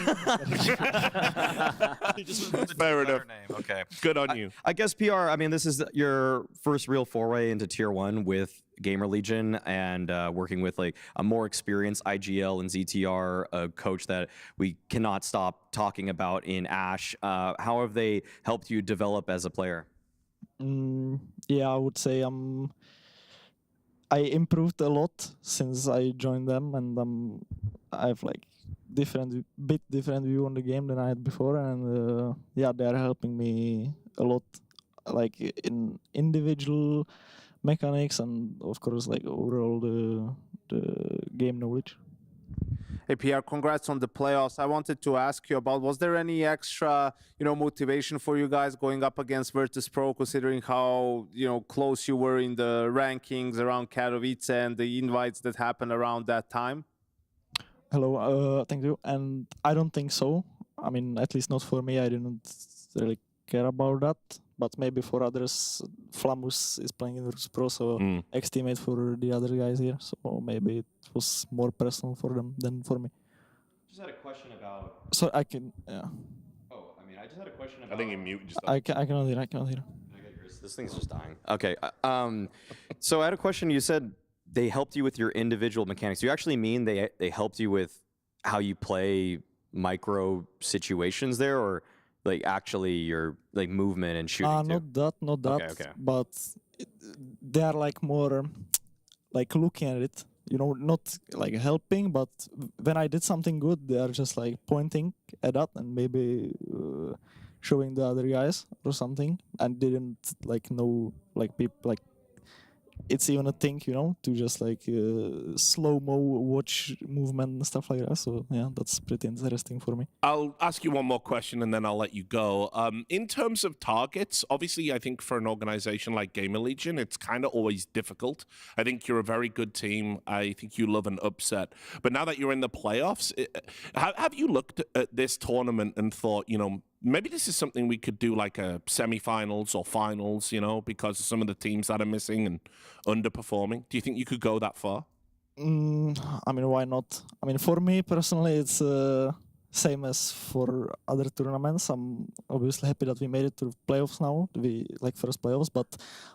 Fair enough. Okay. Good on you. I guess PR, I mean, this is your first real foray into Tier 1 with GamerLegion and working with like a more experienced IGL and ZTR, a coach that we cannot stop talking about in Ash. How have they helped you develop as a player? Yeah, I would say I improved a lot since I joined them, and I have like bit different view on the game than I had before, and yeah, they are helping me a lot, like in individual mechanics and of course like overall the game knowledge. Hey PR, congrats on the playoffs. I wanted to ask you about, was there any extra, motivation for you guys going up against Virtus.pro, considering how, close you were in the rankings around Katowice and the invites that happened around that time? Hello, thank you. And I don't think so. I mean, at least not for me. I didn't really care about that. But maybe for others, Flamus is playing in Virtus.pro, so ex-teammate for the other guys here. So maybe it was more personal for them than for me. Just had a question about... So I can, yeah. Oh, I mean, I just had a question about... I think you mute just... I cannot hear, I cannot hear. This thing's just dying. Okay, so I had a question. You said they helped you with your individual mechanics. Do you actually mean they helped you with how you play micro situations there, or... like actually your like movement and shooting too? Not that. Okay. But they are like more like looking at it, not like helping. But when I did something good, they are just like pointing at that and maybe showing the other guys or something, and didn't like know like people like. It's even a thing, to just like slow-mo watch movement and stuff like that. So yeah, that's pretty interesting for me. I'll ask you one more question and then I'll let you go. In terms of targets, obviously I think for an organization like GamerLegion, it's kind of always difficult. I think you're a very good team. I think you love an upset. But now that you're in the playoffs, have you looked at this tournament and thought, maybe this is something we could do like a semi-finals or finals, because of some of the teams that are missing and underperforming? Do you think you could go that far? I mean, why not? I mean, for me personally, it's same as for other tournaments. I'm obviously happy that we made it to playoffs now. We like first playoffs, but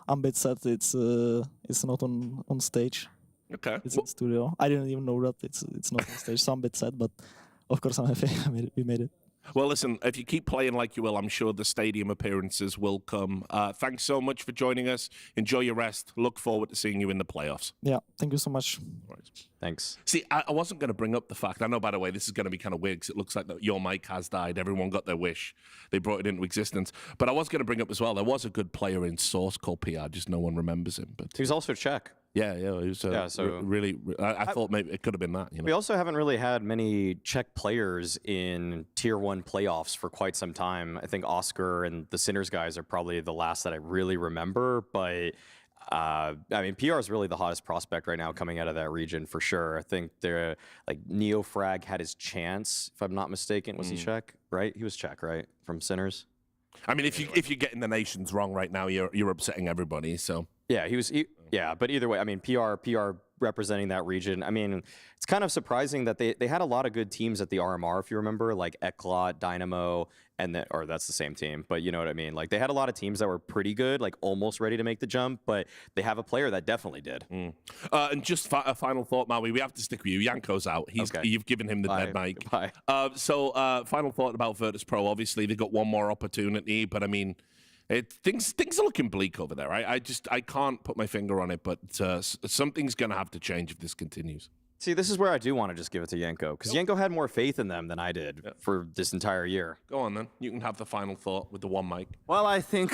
I'm a bit sad it's not on stage. Okay. It's in studio. I didn't even know that it's not on stage, so I'm a bit sad, but of course I'm happy we made it. Well, listen, if you keep playing like you will, I'm sure the stadium appearances will come. Thanks so much for joining us. Enjoy your rest. Look forward to seeing you in the playoffs. Yeah, thank you so much. Thanks. See, I wasn't going to bring up the fact, I know, by the way, this is going to be kind of weird because it looks like your mic has died. Everyone got their wish. They brought it into existence. But I was going to bring up as well, there was a good player in Source called PR, just no one remembers him. But he was also Czech. Yeah, he was really. I thought maybe it could have been that. We also haven't really had many Czech players in Tier 1 playoffs for quite some time. I think Oscar and the Sinners guys are probably the last that I really remember. But I mean, PR is really the hottest prospect right now coming out of that region for sure. I think they're like Neofrag had his chance, if I'm not mistaken. Was he Czech? Right? He was Czech, right? From Sinners. I mean, if you're getting the nations wrong right now, you're upsetting everybody. So yeah, yeah, but either way, I mean, PR representing that region. I mean, it's kind of surprising that they had a lot of good teams at the RMR, if you remember, like Eklot, Dynamo, or that's the same team, but you know what I mean? Like they had a lot of teams that were pretty good, like almost ready to make the jump, but they have a player that definitely did. And just a final thought, Maui, we have to stick with you. Yanko's out. You've given him the dead mic. Bye. So final thought about Virtus.pro. Obviously, they got one more opportunity, but I mean, things are looking bleak over there. I can't put my finger on it, but something's going to have to change if this continues. See, this is where I do want to just give it to Yanko, because Yanko had more faith in them than I did for this entire year. Go on, then. You can have the final thought with the one mic. Well, I think,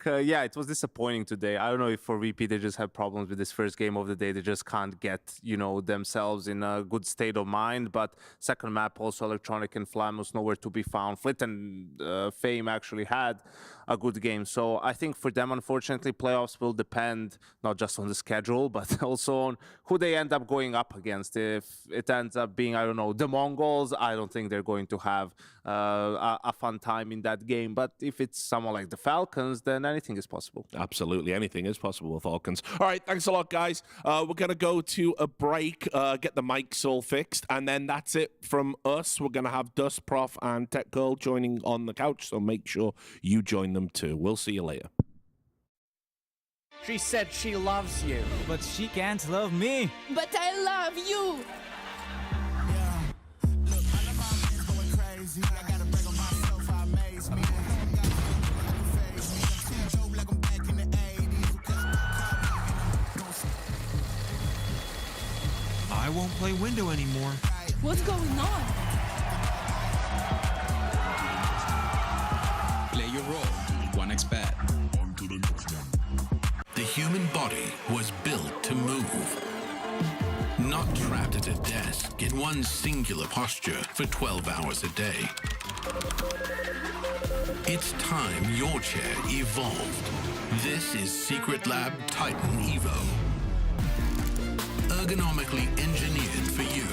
yeah, it was disappointing today. I don't know if for VP they just have problems with this first game of the day. They just can't get, themselves in a good state of mind. But second map, also Electronic and Flamus nowhere to be found. Flit and Fame actually had a good game. So I think for them, unfortunately, playoffs will depend not just on the schedule, but also on who they end up going up against. If it ends up being, I don't know, the MongolZ, I don't think they're going to have a fun time in that game. But if it's someone like the Falcons, then anything is possible. Absolutely, anything is possible with Falcons. All right, thanks a lot, guys. We're going to go to a break, get the mics all fixed, and then that's it from us. We're going to have Dust, Prof, and Tech Girl joining on the couch, so make sure you join them too. We'll see you later. She said she loves you. But she can't love me. But I love you. I won't play window anymore. What's going on? Play your role. 1xBet. The human body was built to move. Not trapped at a desk in one singular posture for 12 hours a day. It's time your chair evolved. This is Secret Lab Titan Evo. Ergonomically engineered for you.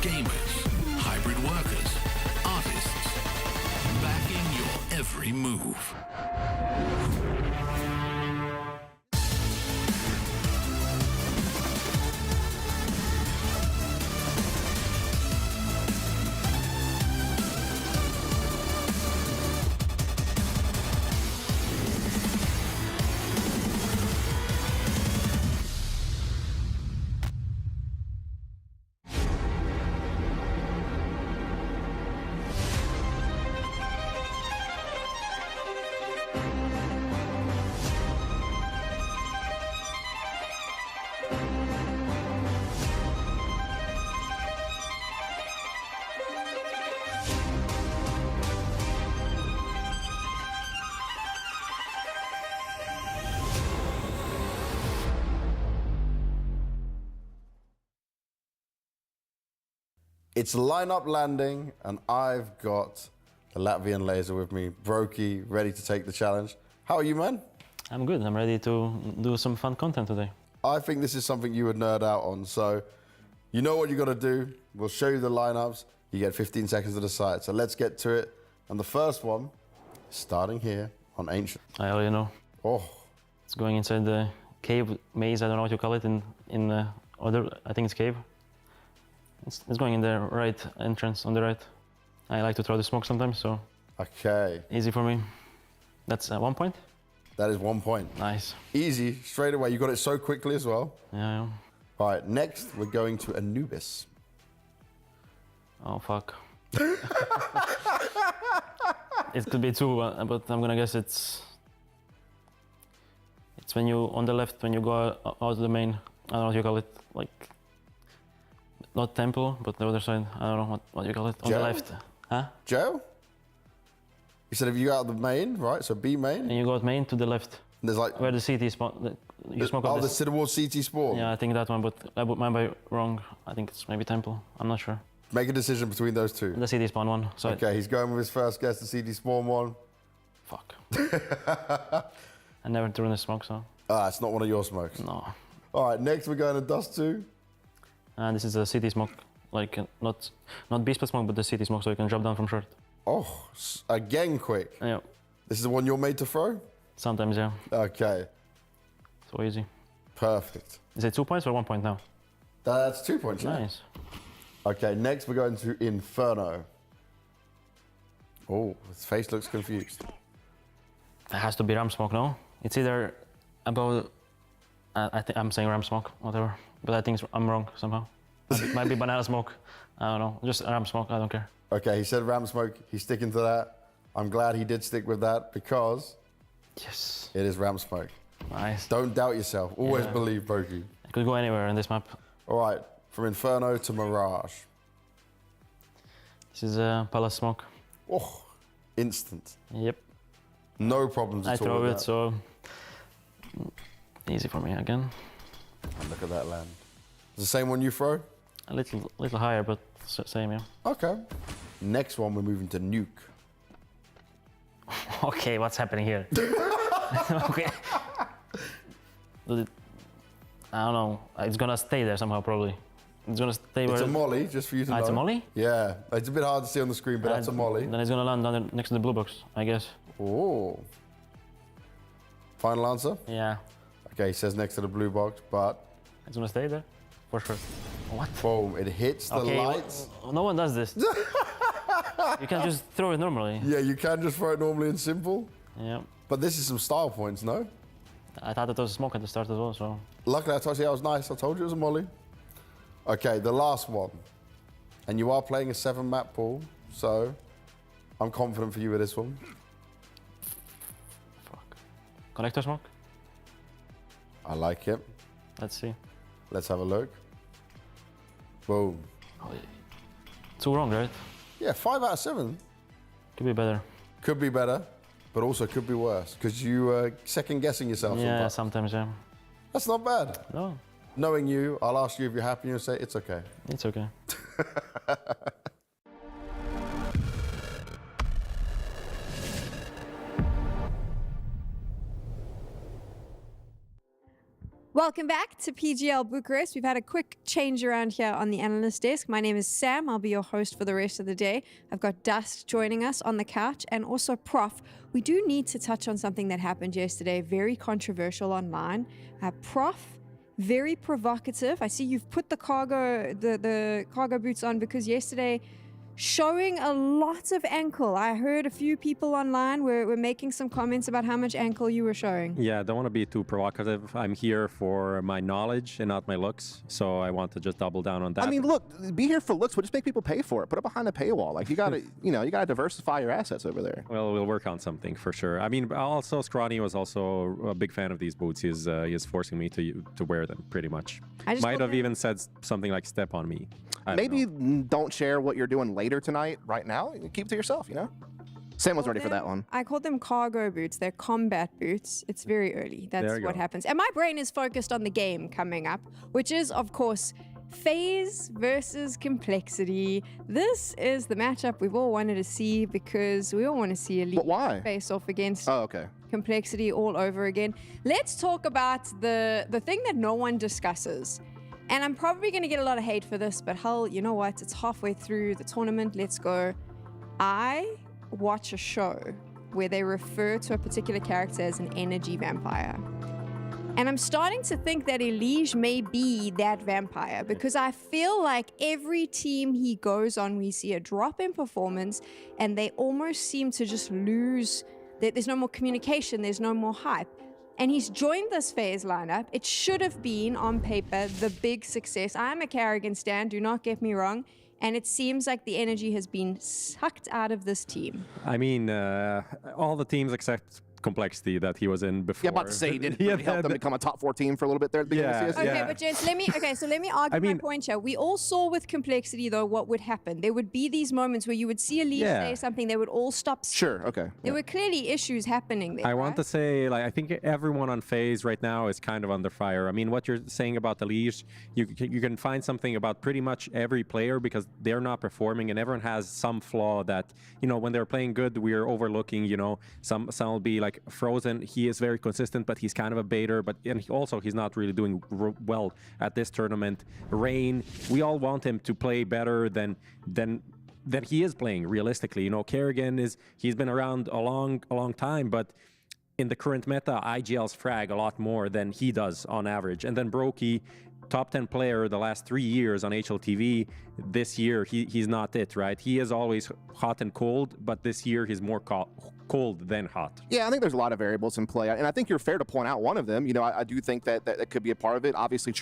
Gamers, hybrid workers, artists. Backing your every move. It's lineup landing, and I've got the Latvian laser with me, Brokey, ready to take the challenge. How are you, man? I'm good. I'm ready to do some fun content today. I think this is something you would nerd out on, so you know what you got to do. We'll show you the lineups. You get 15 seconds to decide. So let's get to it. And the first one, starting here on Ancient. I already know. Oh. It's going inside the cave maze. I don't know what you call it in the other. I think it's cave. It's going in the right entrance on the right. I like to throw the smoke sometimes, so. Okay. Easy for me. That's 1 point? That is 1 point. Nice. Easy, straight away. You got it so quickly as well. Yeah. All right, next we're going to Anubis. Oh, fuck. It could be two, but I'm gonna guess it's when you, on the left, when you go out of the main, I don't know what you call it, like, not temple, but the other side, I don't know what you call it, on the left. Huh? Jail? You said if you go out of the main, right, so B main? And you go out main to the left. And there's like... Where the CT spot, you smoke out the towards CT spawn? Yeah, I think that one, but I might be wrong. I think it's maybe temple, I'm not sure. Make a decision between those two. The CT spawn one. So okay, he's going with his first guess, the CT spawn one. Fuck. I never threw in the smoke, so. Ah, it's not one of your smokes. No. All right, next we're going to Dust 2. And this is a CT smoke, like not B-spot smoke, but the CT smoke, so you can drop down from short. Oh, again quick. Yeah. This is the one you're made to throw? Sometimes, yeah. Okay. So easy. Perfect. Is it 2 points or 1 point now? That's 2 points, yeah. Nice. Okay, next we're going to Inferno. Oh, his face looks confused. It has to be ram smoke, no? It's either about, I think I'm saying ram smoke, whatever. But I think I'm wrong somehow. Might be banana smoke. I don't know. Just ram smoke. I don't care. Okay, he said ram smoke. He's sticking to that. I'm glad he did stick with that because yes, it is ram smoke. Nice. Don't doubt yourself. Always believe, Brokey. It could go anywhere in this map. All right, from Inferno to Mirage. This is Palace smoke. Oh, instant. Yep. No problems at all. I throw it, so easy for me again. And look at that land. Is the same one you throw? A little higher, but same, yeah. Okay. Next one, we're moving to Nuke. Okay, what's happening here? Okay. I don't know. It's gonna stay there somehow, probably. It's gonna stay where... It's a molly, just for you to know. It's a molly? Yeah. It's a bit hard to see on the screen, but that's a molly. Then it's gonna land down next to the blue box, I guess. Oh. Final answer? Yeah. Okay, he says next to the blue box, but... It's gonna stay there, for sure. What? Boom, it hits the lights. Well, no one does this. You can just throw it normally. Yeah, you can just throw it normally and simple. Yeah. But this is some style points, no? I thought it was a smoke at the start as well, so... Luckily, I told you I was nice. I told you it was a molly. Okay, the last one. And you are playing a 7-map pool, so I'm confident for you with this one. Fuck. Connector smoke? I like it. Let's see. Let's have a look. Boom. Oh, 2 wrong, right? Yeah, 5 out of 7. Could be better. Could be better, but also could be worse, because you second guessing yourself. Yeah, sometimes, yeah. That's not bad. No. Knowing you, I'll ask you if you're happy and you'll say it's okay. It's okay. Welcome back to PGL Bucharest. We've had a quick change around here on the analyst desk. My name is Sam. I'll be your host for the rest of the day. I've got Dust joining us on the couch and also Prof. We do need to touch on something that happened yesterday, very controversial online. Prof, very provocative. I see you've put the cargo boots on because yesterday showing a lot of ankle. I heard a few people online were making some comments about how much ankle you were showing. Yeah, I don't want to be too provocative. I'm here for my knowledge and not my looks, so I want to just double down on that. I mean, look, be here for looks, but just make people pay for it. Put it behind a paywall. Like, you gotta, you gotta diversify your assets over there. Well, we'll work on something for sure. I mean, also Scrawny was also a big fan of these boots. He's forcing me to wear them pretty much. Might have even said something like "step on me." Maybe don't share what you're doing later tonight, right now. Keep it to yourself, Sam was ready for that one. I called them cargo boots. They're combat boots. It's very early. That's what happens. And my brain is focused on the game coming up, which is, of course, FaZe versus Complexity. This is the matchup we've all wanted to see because we all want to see Elite face off against Complexity all over again. Let's talk about the thing that no one discusses. And I'm probably going to get a lot of hate for this, but hell, you know what? It's halfway through the tournament. Let's go. I watch a show where they refer to a particular character as an energy vampire. And I'm starting to think that Elige may be that vampire because I feel like every team he goes on, we see a drop in performance and they almost seem to just lose. There's no more communication. There's no more hype. And he's joined this FaZe lineup. It should have been, on paper, the big success. I'm a Carrigan stan, do not get me wrong. And it seems like the energy has been sucked out of this team. I mean, all the teams except Complexity that he was in before. Yeah, about to say he didn't really help them become a top 4 team for a little bit there at the beginning of the season. Okay, but gents, let me argue my point here. We all saw with Complexity, though, what would happen. There would be these moments where you would see Elite say something, they would all stop. Sure, okay. There were clearly issues happening there. I want to say, like, I think everyone on FaZe right now is kind of under fire. I mean, what you're saying about the Leash, you can find something about pretty much every player because they're not performing and everyone has some flaw that, when they're playing good, we're overlooking, some will be like Frozen. He is very consistent, but he's kind of a baiter. And he's not really doing well at this tournament. Rain, we all want him to play better than he is playing. Realistically, Kerrigan he's been around a long time, but in the current meta, IGLs frag a lot more than he does on average. And then Brokey, top 10 player the last 3 years on HLTV. This year, he's not it, right? He is always hot and cold, but this year he's more cold than hot. Yeah, I think there's a lot of variables in play, and I think you're fair to point out one of them. I do think that could be a part of it. Obviously,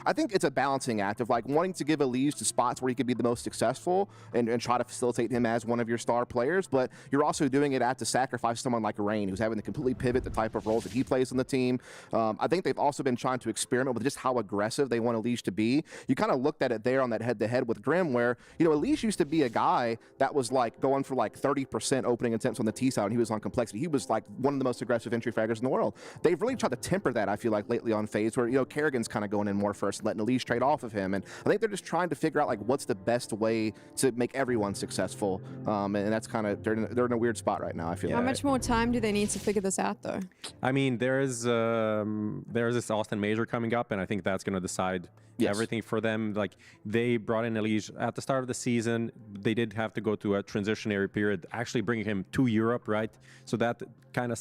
I think it's a balancing act of like wanting to give Elise to spots where he could be the most successful and try to facilitate him as one of your star players, but you're also doing it at the sacrifice of someone like Rain, who's having to completely pivot the type of roles that he plays on the team. I think they've also been trying to experiment with just how aggressive aggressive they want Elige to be. You kind of looked at it there on that head-to-head with Grim, where, you know, Elige used to be a guy that was like going for like 30% opening attempts on the T side, and he was on Complexity. He was like one of the most aggressive entry fraggers in the world. They've really tried to temper that, I feel like, lately on FaZe, where, you know, Kerrigan's kind of going in more first, letting Elige trade off of him, and I think they're just trying to figure out like what's the best way to make everyone successful, and that's kind of, they're in a weird spot right now, I feel. How much more time do they need to figure this out, though? I mean, there's this Austin Major coming up, and I think that's going to decide everything for them. Like, they brought in Elige at the start of the season. They did have to go to a transitionary period, actually bringing him to Europe, right? So that kind of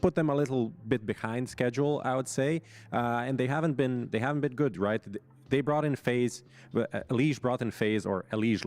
put them a little bit behind schedule, I would say, and they haven't been good, right? They brought in FaZe, Elige brought in FaZe, or Elige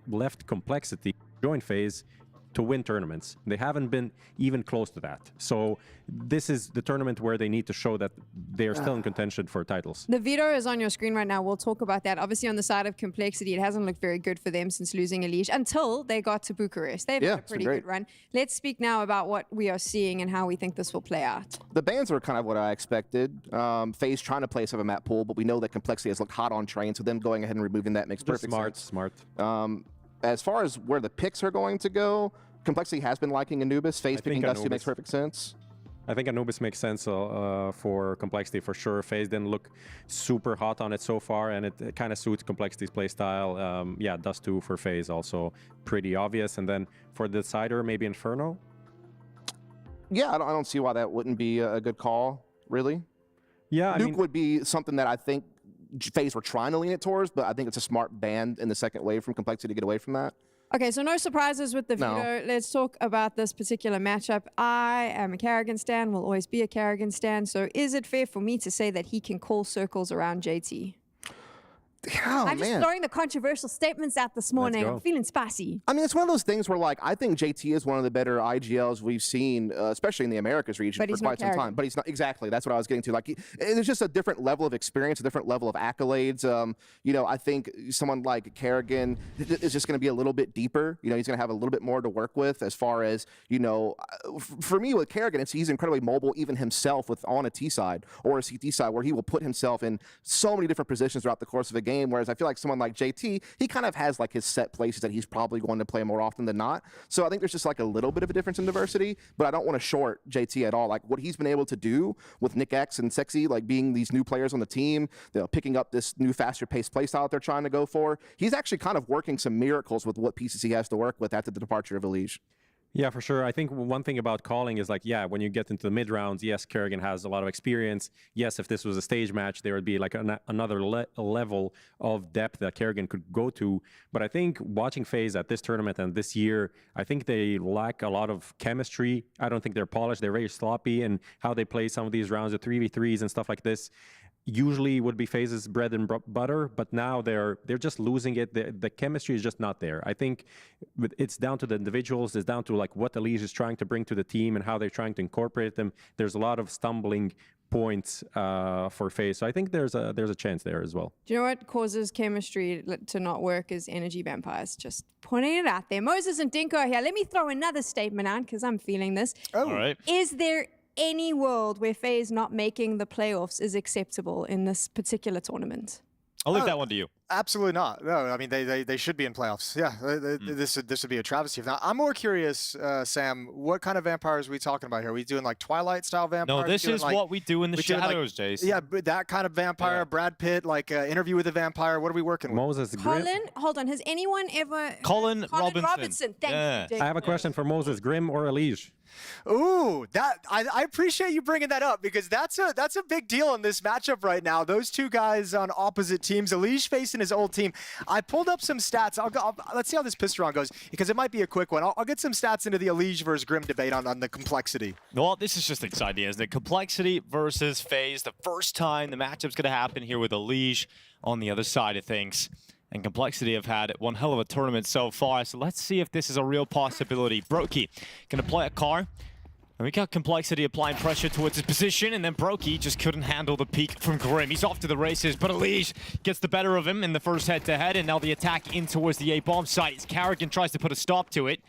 left Complexity, joined FaZe to win tournaments. They haven't been even close to that. So this is the tournament where they need to show that they're still in contention for titles. The Veto is on your screen right now. We'll talk about that. Obviously, on the side of Complexity, it hasn't looked very good for them since losing Elige until they got to Bucharest. They've had a pretty good run. Let's speak now about what we are seeing and how we think this will play out. The bans were kind of what I expected. FaZe trying to play some of a map pool, but we know that Complexity has looked hot on train, so them going ahead and removing that makes perfect sense. Smart. As far as where the picks are going to go, Complexity has been liking Anubis. FaZe picking Dusty makes perfect sense. I think Anubis makes sense for Complexity for sure. FaZe didn't look super hot on it so far, and it kind of suits Complexity's playstyle. Yeah, Dust 2 for FaZe also pretty obvious. And then for the decider, maybe Inferno? Yeah, I don't see why that wouldn't be a good call, really. Yeah, Nuke would be something that I think FaZe were trying to lean it towards, but I think it's a smart ban in the second wave from Complexity to get away from that. Okay, so no surprises with the Veto. Let's talk about this particular matchup. I am a Kerrigan stan, will always be a Kerrigan stan. So is it fair for me to say that he can call circles around JT? I'm just throwing the controversial statements out this morning. I'm feeling spicy. I mean, it's one of those things where, like, I think JT is one of the better IGLs we've seen, especially in the Americas region for quite some time. But he's not, exactly, that's what I was getting to. Like, there's just a different level of experience, a different level of accolades. You know, I think someone like Kerrigan is just going to be a little bit deeper. You know, he's going to have a little bit more to work with as far as, you know, for me with Kerrigan, he's incredibly mobile, even himself on a T side or a CT side, where he will put himself in so many different positions throughout the course of a game. Whereas I feel like someone like JT, he kind of has like his set places that he's probably going to play more often than not. So I think there's just like a little bit of a difference in diversity, but I don't want to short JT at all. Like what he's been able to do with Nick X and Sexy, like being these new players on the team, you know, picking up this new faster paced playstyle that they're trying to go for. He's actually kind of working some miracles with what pieces he has to work with after the departure of Elige. Yeah, for sure. I think one thing about calling is like, yeah, when you get into the mid rounds, yes, Kerrigan has a lot of experience. Yes, if this was a stage match, there would be like another level of depth that Kerrigan could go to. But I think watching FaZe at this tournament and this year, I think they lack a lot of chemistry. I don't think they're polished. They're very sloppy in how they play some of these rounds of 3v3s and stuff like this. Usually would be FaZe's bread and butter, but now they're just losing it. The chemistry is just not there. I think it's down to the individuals. It's down to like what Elige is trying to bring to the team and how they're trying to incorporate them. There's a lot of stumbling points for FaZe, so I think there's a chance there as well. Do you know what causes chemistry to not work? Is energy vampires. Just putting it out there. Moses and Dinko are here. Let me throw another statement out because I'm feeling this. Oh. All right. Is there any world where FaZe not making the playoffs is acceptable in this particular tournament? I'll leave that one to you. Absolutely not. No, I mean they should be in playoffs. Yeah, this would be a travesty. Now, I'm more curious, Sam. What kind of vampires are we talking about here? Are we doing like Twilight style vampires? No, this is like, what we do in the shadows, Jace. Yeah, but that kind of vampire. Yeah. Brad Pitt, like Interview with a Vampire. What are we working with? Moses Grimm. Colin, hold on. Has anyone ever? Colin Robinson. Thank you. I have a question for Moses. Grimm or Elige? Ooh, I appreciate you bringing that up because that's a big deal in this matchup right now. Those two guys on opposite teams. Elige facing his old team. I pulled up some stats. Let's see how this pistol round goes because it might be a quick one. I'll get some stats into the Elige versus Grimm debate on the complexity. Well, this is just exciting, isn't it? Complexity versus FaZe. The first time the matchup's going to happen here with Elige on the other side of things. And Complexity have had one hell of a tournament so far, so let's see if this is a real possibility. Brokey gonna play a car. And we got Complexity applying pressure towards his position, and then Brokey just couldn't handle the peak from Grimm. He's off to the races, but Elige gets the better of him in the first head-to-head, and now the attack in towards the A-bomb site as Kerrigan tries to put a stop to it.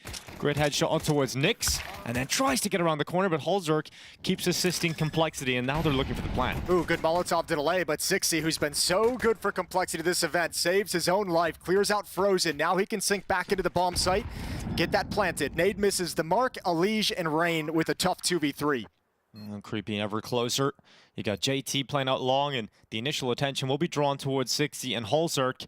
Great headshot on towards Nyx, and then tries to get around the corner, but Holzerk keeps assisting Complexity, and now they're looking for the plant. Ooh, good Molotov to delay, but Sixy, who's been so good for Complexity this event, saves his own life, clears out Frozen. Now he can sink back into the bomb site, get that planted. Nade misses the mark, Alige and Rain with a tough 2v3. Creeping ever closer. You got JT playing out long, and the initial attention will be drawn towards 60 and Holzerk.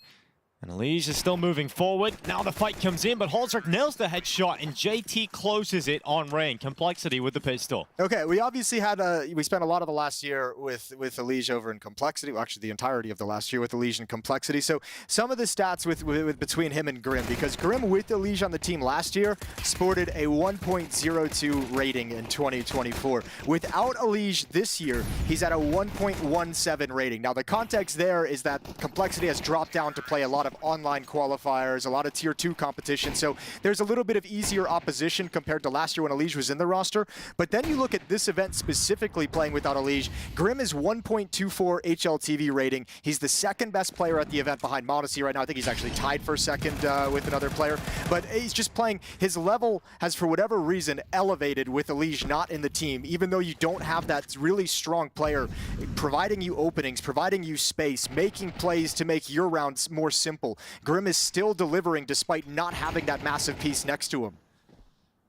And Alige is still moving forward. Now the fight comes in, but Holzerk nails the headshot, and JT closes it on Rain. Complexity with the pistol. Okay, we obviously had we spent a lot of the last year with Alige over in Complexity. Well, actually, the entirety of the last year with Alige and Complexity. So some of the stats with between him and Grim, because Grim with Alige on the team last year sported a 1.02 rating in 2024. Without Alige this year, he's at a 1.17 rating. Now the context there is that Complexity has dropped down to play a lot of online qualifiers, a lot of tier 2 competition, so there's a little bit of easier opposition compared to last year when Alige was in the roster. But then you look at this event specifically playing without Alige. Grim is 1.24 HLTV rating. He's the second best player at the event behind Modesty right now. I think he's actually tied for second with another player, but he's just playing, his level has for whatever reason elevated with Alige not in the team, even though you don't have that really strong player providing you openings, providing you space, making plays to make your rounds more simple. Grim is still delivering despite not having that massive piece next to him.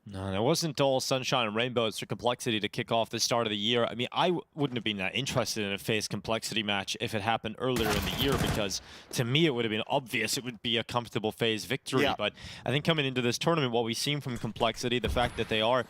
No, it wasn't all sunshine and rainbows for Complexity to kick off the start of the year. I mean, I wouldn't have been that interested in a FaZe Complexity match if it happened earlier in the year, because to me it would have been obvious it would be a comfortable FaZe victory. Yeah. But I think coming into this tournament, what we've seen from Complexity, the fact that they are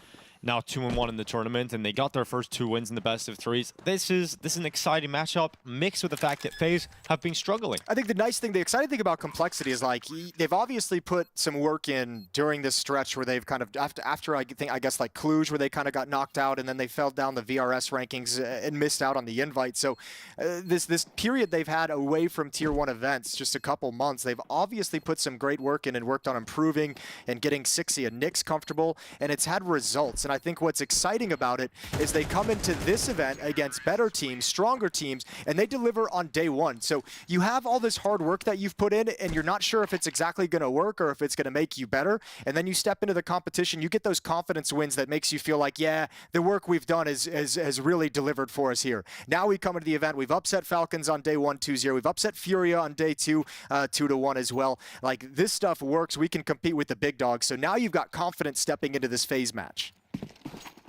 now 2-1 in the tournament, and they got their first 2 wins in the best of 3s. This is an exciting matchup, mixed with the fact that FaZe have been struggling. I think the exciting thing about Complexity is like they've obviously put some work in during this stretch where they've kind of after I guess like Cluj, where they kind of got knocked out and then they fell down the VRS rankings and missed out on the invite. So this period they've had away from tier 1 events, just a couple months, they've obviously put some great work in and worked on improving and getting Sixy and Nyx comfortable, and it's had results. And I think what's exciting about it is they come into this event against better teams, stronger teams, and they deliver on day 1. So you have all this hard work that you've put in, and you're not sure if it's exactly going to work or if it's going to make you better. And then you step into the competition, you get those confidence wins that makes you feel like, yeah, the work we've done has really delivered for us here. Now we come into the event, we've upset Falcons on day 1, 2-0. We've upset FURIA on day 2, 2-1 as well. Like, this stuff works. We can compete with the big dogs. So now you've got confidence stepping into this FaZe match.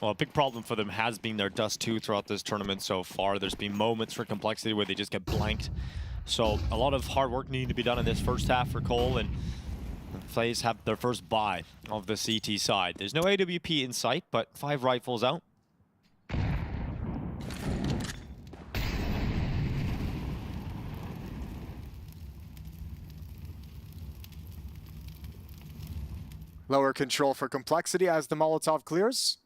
Well, a big problem for them has been their Dust 2 throughout this tournament so far. There's been moments for Complexity where they just get blanked. So a lot of hard work needing to be done in this first half for Cole, and FaZe have their first buy of the CT side. There's no AWP in sight, but 5 rifles out. Lower control for Complexity as the Molotov clears.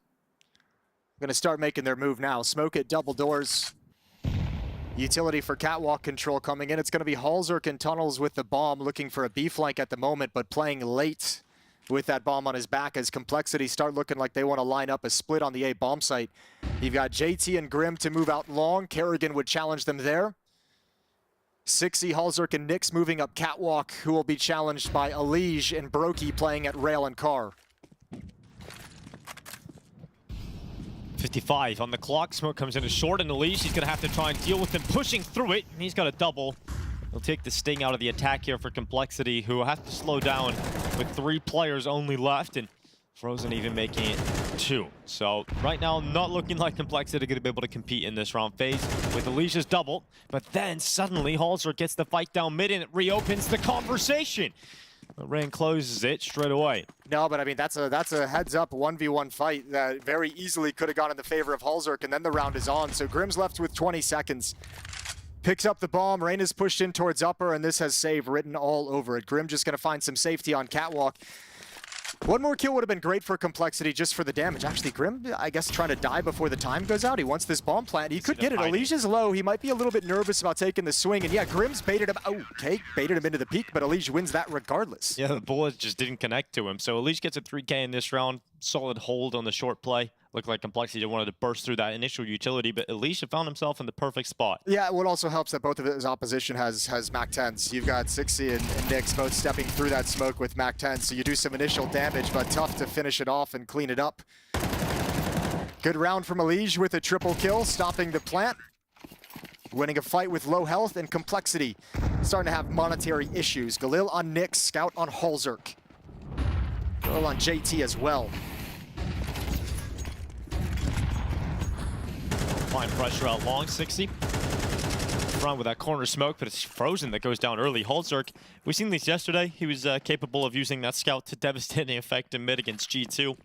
Going to start making their move now. Smoke it, double doors. Utility for catwalk control coming in. It's going to be Holzerk in tunnels with the bomb, looking for a B flank at the moment, but playing late with that bomb on his back as Complexity start looking like they want to line up a split on the A bomb site. You've got JT and Grim to move out long. Kerrigan would challenge them there. Sixy, Holzerk, and Nyx moving up catwalk, who will be challenged by Alige and Brokey playing at rail and car. 55 on the clock. Smoke comes in as short, and Alige, he's going to have to try and deal with him pushing through it. He's got a double. He'll take the sting out of the attack here for Complexity, who will have to slow down with 3 players only left, and Frozen even making it 2. So right now, not looking like Complexity going to be able to compete in this round. FaZe with Alige's double, but then suddenly Holzer gets the fight down mid, and it reopens the conversation. But Rain closes it straight away. No, but I mean, that's a heads-up 1v1 fight that very easily could have gone in the favor of Holzerk, and then the round is on. So Grim's left with 20 seconds. Picks up the bomb. Rain is pushed in towards upper, and this has save written all over it. Grim just going to find some safety on catwalk. One more kill would have been great for Complexity just for the damage. Actually, Grim, I guess, trying to die before the time goes out. He wants this bomb plant. He could get it. Alige is low. He might be a little bit nervous about taking the swing. And yeah, Grim's baited him. Oh, okay, baited him into the peak, but Alige wins that regardless. Yeah, the bullet just didn't connect to him. So Alige gets a 3K in this round. Solid hold on the short play. Looked like Complexity wanted to burst through that initial utility, but Elisha found himself in the perfect spot. Yeah, what also helps that both of his opposition has Mac 10s. You've got Sixy and Nyx both stepping through that smoke with Mac 10s, so you do some initial damage, but tough to finish it off and clean it up. Good round from Elige with a triple kill, stopping the plant. Winning a fight with low health and Complexity. Starting to have monetary issues. Galil on Nyx, Scout on Halzerk. Galil on JT as well. Fine pressure out long, 60. Front with that corner smoke, but it's Frozen that goes down early. Halzerk, we've seen this yesterday. He was capable of using that scout to devastating effect in mid against G2.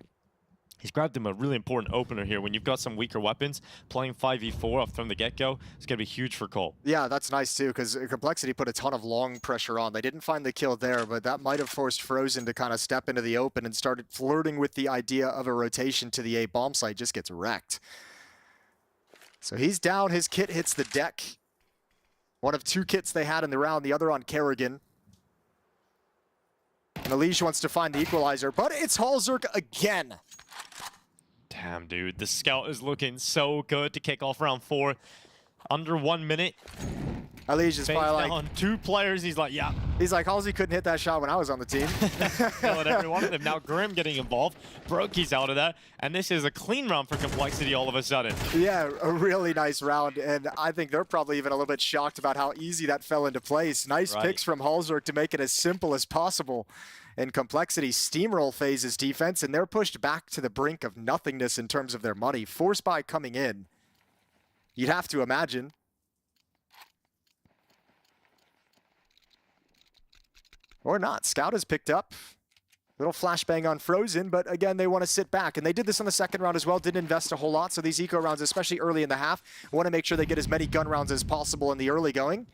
He's grabbed him a really important opener here. When you've got some weaker weapons, playing 5v4 up from the get-go, it's going to be huge for Cole. Yeah, that's nice too, because Complexity put a ton of long pressure on. They didn't find the kill there, but that might have forced Frozen to kind of step into the open and started flirting with the idea of a rotation to the A bomb site. Just gets wrecked. So he's down, his kit hits the deck. One of 2 kits they had in the round, the other on Kerrigan. And Elige wants to find the equalizer, but it's Halzerk again. Damn, dude, the scout is looking so good to kick off round 4. Under 1 minute. Elige is probably like... on 2 players, he's like, yeah. He's like, Halsey couldn't hit that shot when I was on the team. Killing every one of them. Now Grim getting involved. Brokey's out of that. And this is a clean round for Complexity all of a sudden. Yeah, a really nice round. And I think they're probably even a little bit shocked about how easy that fell into place. Nice picks from Halzerk to make it as simple as possible. And Complexity steamroll FaZe's defense, and they're pushed back to the brink of nothingness in terms of their money. Force buy coming in. You'd have to imagine. Or not. Scout has picked up. Little flashbang on Frozen, but again, they want to sit back. And they did this on the second round as well. Didn't invest a whole lot. So these eco rounds, especially early in the half, want to make sure they get as many gun rounds as possible in the early going.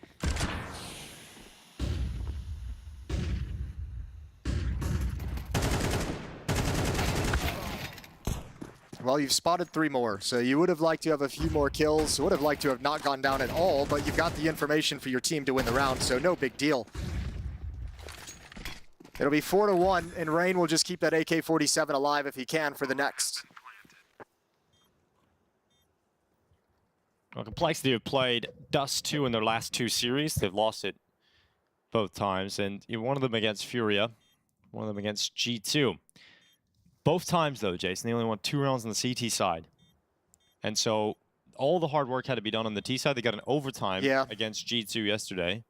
Well, you've spotted 3 more, so you would have liked to have a few more kills, would have liked to have not gone down at all, but you've got the information for your team to win the round, so no big deal. It'll be 4-1, and Rain will just keep that AK-47 alive if he can for the next. Well, Complexity have played Dust 2 in their last 2 series. They've lost it both times, and one of them against FURIA, one of them against G2. Both times, though, Jason, they only won 2 rounds on the CT side. And so all the hard work had to be done on the T side. They got an overtime against G2 yesterday.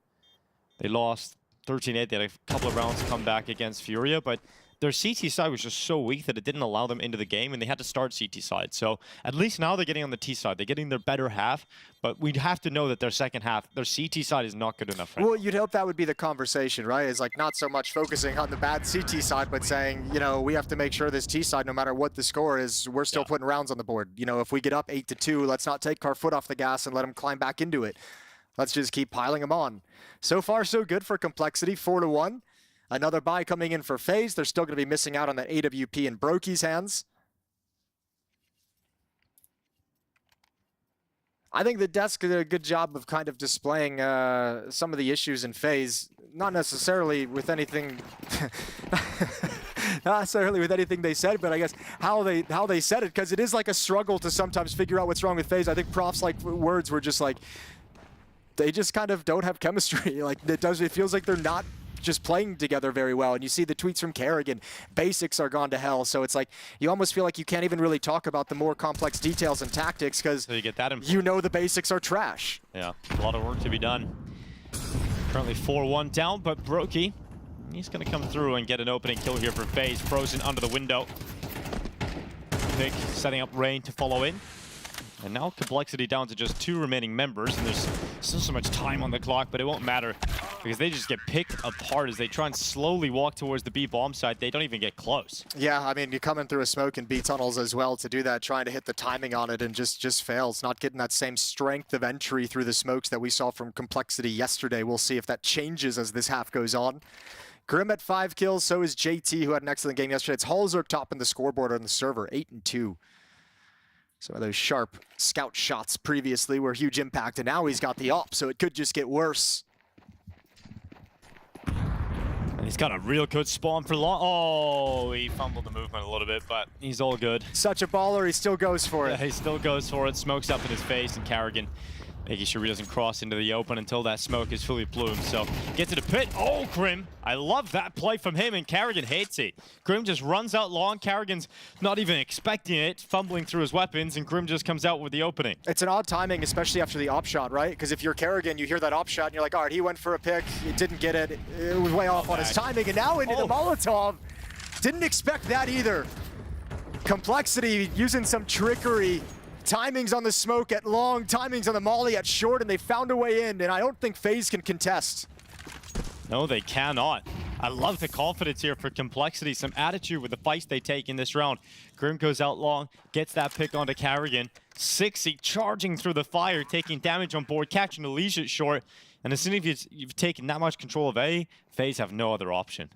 They lost 13-8. They had a couple of rounds to come back against FURIA, but their CT side was just so weak that it didn't allow them into the game, and they had to start CT side. So at least now they're getting on the T side. They're getting their better half, but we'd have to know that their second half, their CT side is not good enough. Well, you'd hope that would be the conversation, right? It's like not so much focusing on the bad CT side, but saying, you know, we have to make sure this T side, no matter what the score is, we're still putting rounds on the board. You know, if we get up 8-2, let's not take our foot off the gas and let them climb back into it. Let's just keep piling them on. So far, so good for Complexity, 4-1. Another buy coming in for FaZe. They're still going to be missing out on that AWP in Brokey's hands. I think the desk did a good job of kind of displaying some of the issues in FaZe. Not necessarily with anything... not necessarily with anything they said, but I guess how they said it, because it is like a struggle to sometimes figure out what's wrong with FaZe. I think Prof's like words were just like, they just kind of don't have chemistry. Like it feels like they're not just playing together very well. And you see the tweets from Kerrigan, basics are gone to hell. So it's like, you almost feel like you can't even really talk about the more complex details and tactics because you know the basics are trash. Yeah, a lot of work to be done. Currently 4-1 down, but Brokey, he's going to come through and get an opening kill here for FaZe. Frozen under the window. Nick setting up Rain to follow in. And now Complexity down to just 2 remaining members, and there's still so much time on the clock, but it won't matter because they just get picked apart as they try and slowly walk towards the B bomb site. They don't even get close. Yeah, I mean, you're coming through a smoke and B tunnels as well to do that, trying to hit the timing on it and just fails. Not getting that same strength of entry through the smokes that we saw from Complexity yesterday. We'll see if that changes as this half goes on. Grim at 5 kills, so is JT, who had an excellent game yesterday. It's Halzerk topping the scoreboard on the server, 8-2. Some of those sharp scout shots previously were huge impact, and now he's got the op, so it could just get worse. And He's got a real good spawn for long. Oh, he fumbled the movement a little bit, but he's all good. Such a baller, he still goes for it. Yeah, he still goes for it. Smoke's up in his face, and Karrigan making sure he doesn't cross into the open until that smoke is fully plumed. So get to the pit. Oh, Grim. I love that play from him, and Karrigan hates it. Grim just runs out long. Karrigan's not even expecting it, fumbling through his weapons, and Grim just comes out with the opening. It's an odd timing, especially after the op shot, right? Because if you're Karrigan, you hear that op shot, and you're like, all right, he went for a pick. He didn't get it. It was way off on his timing, and now into the Molotov. Didn't expect that either. Complexity using some trickery. Timings on the smoke at long, timings on the molly at short, and they found a way in, and I don't think FaZe can contest. No, they cannot. I love the confidence here for Complexity, some attitude with the fights they take in this round. Grim goes out long, gets that pick onto Karrigan. 60 charging through the fire, taking damage on board, catching the leash at short, and as soon as you've taken that much control of A, FaZe have no other option.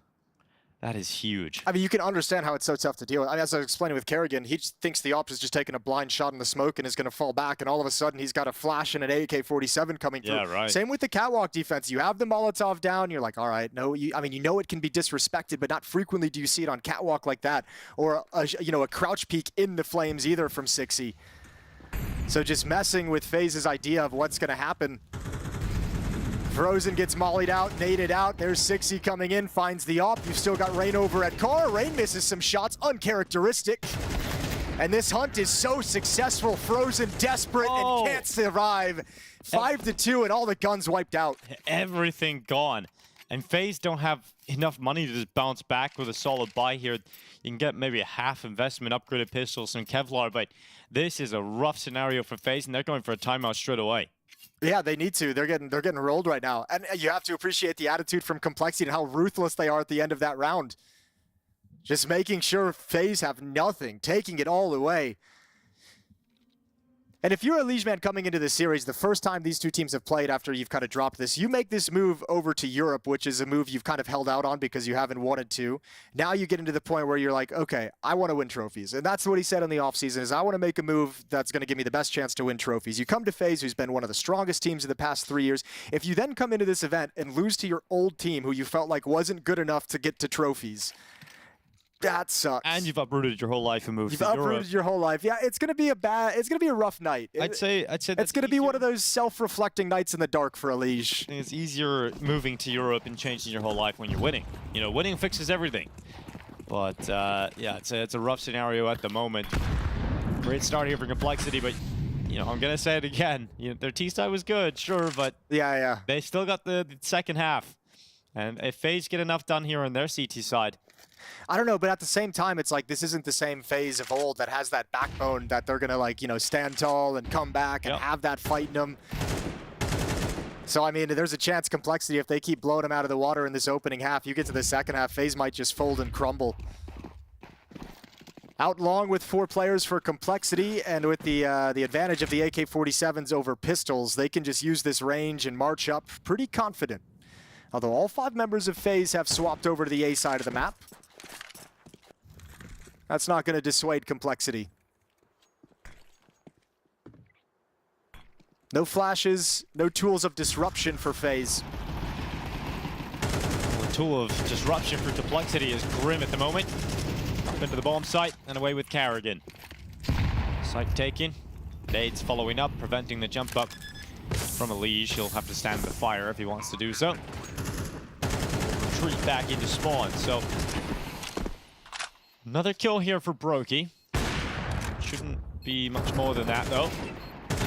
That is huge. I mean, you can understand how it's so tough to deal with. I mean, as I was explaining with Karrigan, he just thinks the op is just taking a blind shot in the smoke and is going to fall back, and all of a sudden he's got a flash and an AK-47 coming through. Yeah, right. Same with the catwalk defense. You have the Molotov down, you're like, all right, no, I mean, you know it can be disrespected, but not frequently do you see it on catwalk like that, or a crouch peek in the flames either from 60. So just messing with FaZe's idea of what's going to happen. Frozen gets mollied out, naded out. There's 60 coming in, finds the op. You've still got Rain over at car. Rain misses some shots, uncharacteristic. And this hunt is so successful. Frozen desperate and can't survive. 5-2 and all the guns wiped out. Everything gone. And FaZe don't have enough money to just bounce back with a solid buy here. You can get maybe a half investment, upgraded pistols, some Kevlar, but this is a rough scenario for FaZe, and they're going for a timeout straight away. Yeah, they need to. They're getting rolled right now. And you have to appreciate the attitude from Complexity and how ruthless they are at the end of that round. Just making sure FaZe have nothing, taking it all away. And if you're a Liege man coming into this series, the first time these two teams have played after you've kind of dropped this, you make this move over to Europe, which is a move you've kind of held out on because you haven't wanted to. Now you get into the point where you're like, okay, I want to win trophies. And that's what he said in the offseason is I want to make a move that's going to give me the best chance to win trophies. You come to FaZe, who's been one of the strongest teams in the past 3 years. If you then come into this event and lose to your old team who you felt like wasn't good enough to get to trophies, that sucks. And you've uprooted your whole life and moved to Europe. You've uprooted your whole life. Yeah, it's gonna be a rough night. I'd say it's gonna be one of those self-reflecting nights in the dark for a Liege. I think it's easier moving to Europe and changing your whole life when you're winning. You know, winning fixes everything. But yeah, it's a rough scenario at the moment. Great start here for Complexity, but you know, I'm gonna say it again. You know, their T side was good, sure, but yeah, they still got the second half. And if FaZe get enough done here on their CT side, I don't know, but at the same time, it's like this isn't the same FaZe of old that has that backbone that they're gonna like, you know, stand tall and come back and have that fight in them. So I mean, there's a chance Complexity, if they keep blowing them out of the water in this opening half, you get to the second half, FaZe might just fold and crumble. Out long with 4 players for Complexity, and with the advantage of the AK-47s over pistols, they can just use this range and march up pretty confident. Although all 5 members of FaZe have swapped over to the A side of the map. That's not going to dissuade Complexity. No flashes, no tools of disruption for FaZe. The tool of disruption for Complexity is Grim at the moment. Up into the bomb site and away with Karrigan. Site taken. Nade's following up, preventing the jump up from a Liege. He'll have to stand the fire if he wants to do so. Retreat back into spawn. So another kill here for Brokey. Shouldn't be much more than that though.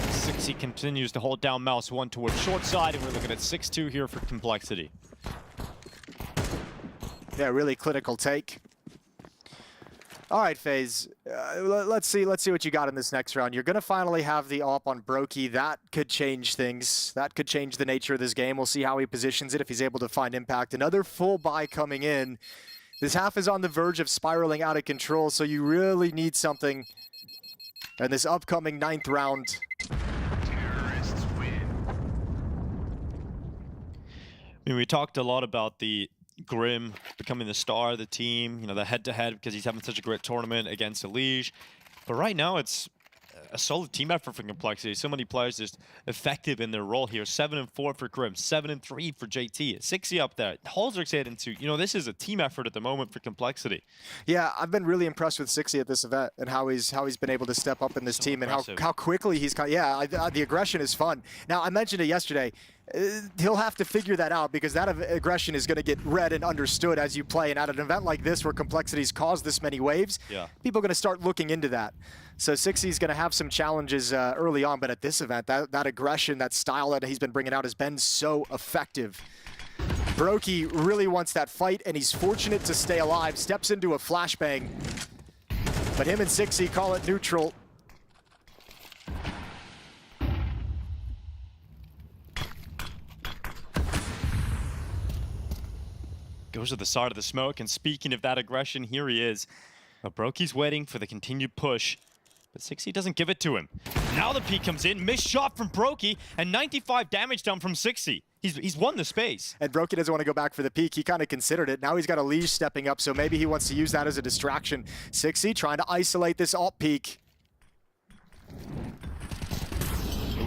60 continues to hold down mouse 1 towards short side, and we're looking at 6-2 here for Complexity. Yeah, really clinical take. All right, FaZe. Let's see what you got in this next round. You're going to finally have the op on Brokey. That could change things. That could change the nature of this game. We'll see how he positions it if he's able to find impact. Another full buy coming in. This half is on the verge of spiraling out of control, so you really need something in this upcoming 9th round. Terrorists win. I mean, we talked a lot about the Grim becoming the star of the team, you know, the head-to-head because he's having such a great tournament against a Liege. But right now, it's a solid team effort for Complexity. So many players just effective in their role here. 7-4 for Grim, 7-3 for JT. 60 up there. Halzerk's head into, you know, this is a team effort at the moment for Complexity. Yeah, I've been really impressed with 60 at this event and how he's been able to step up in this team impressive. and how quickly he's the aggression is fun. Now, I mentioned it yesterday. He'll have to figure that out because that aggression is going to get read and understood as you play. And at an event like this where Complexity's caused this many waves, people are going to start looking into that. So 60's going to have some challenges early on, but at this event, that aggression, that style that he's been bringing out has been so effective. Brokey really wants that fight, and he's fortunate to stay alive. Steps into a flashbang, but him and 60 call it neutral. Goes to the side of the smoke, and speaking of that aggression, here he is. Brokey's waiting for the continued push, but 60 doesn't give it to him. Now the peek comes in, missed shot from Brokey, and 95 damage done from 60. He's won the space. And Brokey doesn't want to go back for the peek. He kind of considered it. Now he's got a Liege stepping up, so maybe he wants to use that as a distraction. 60 trying to isolate this alt peek.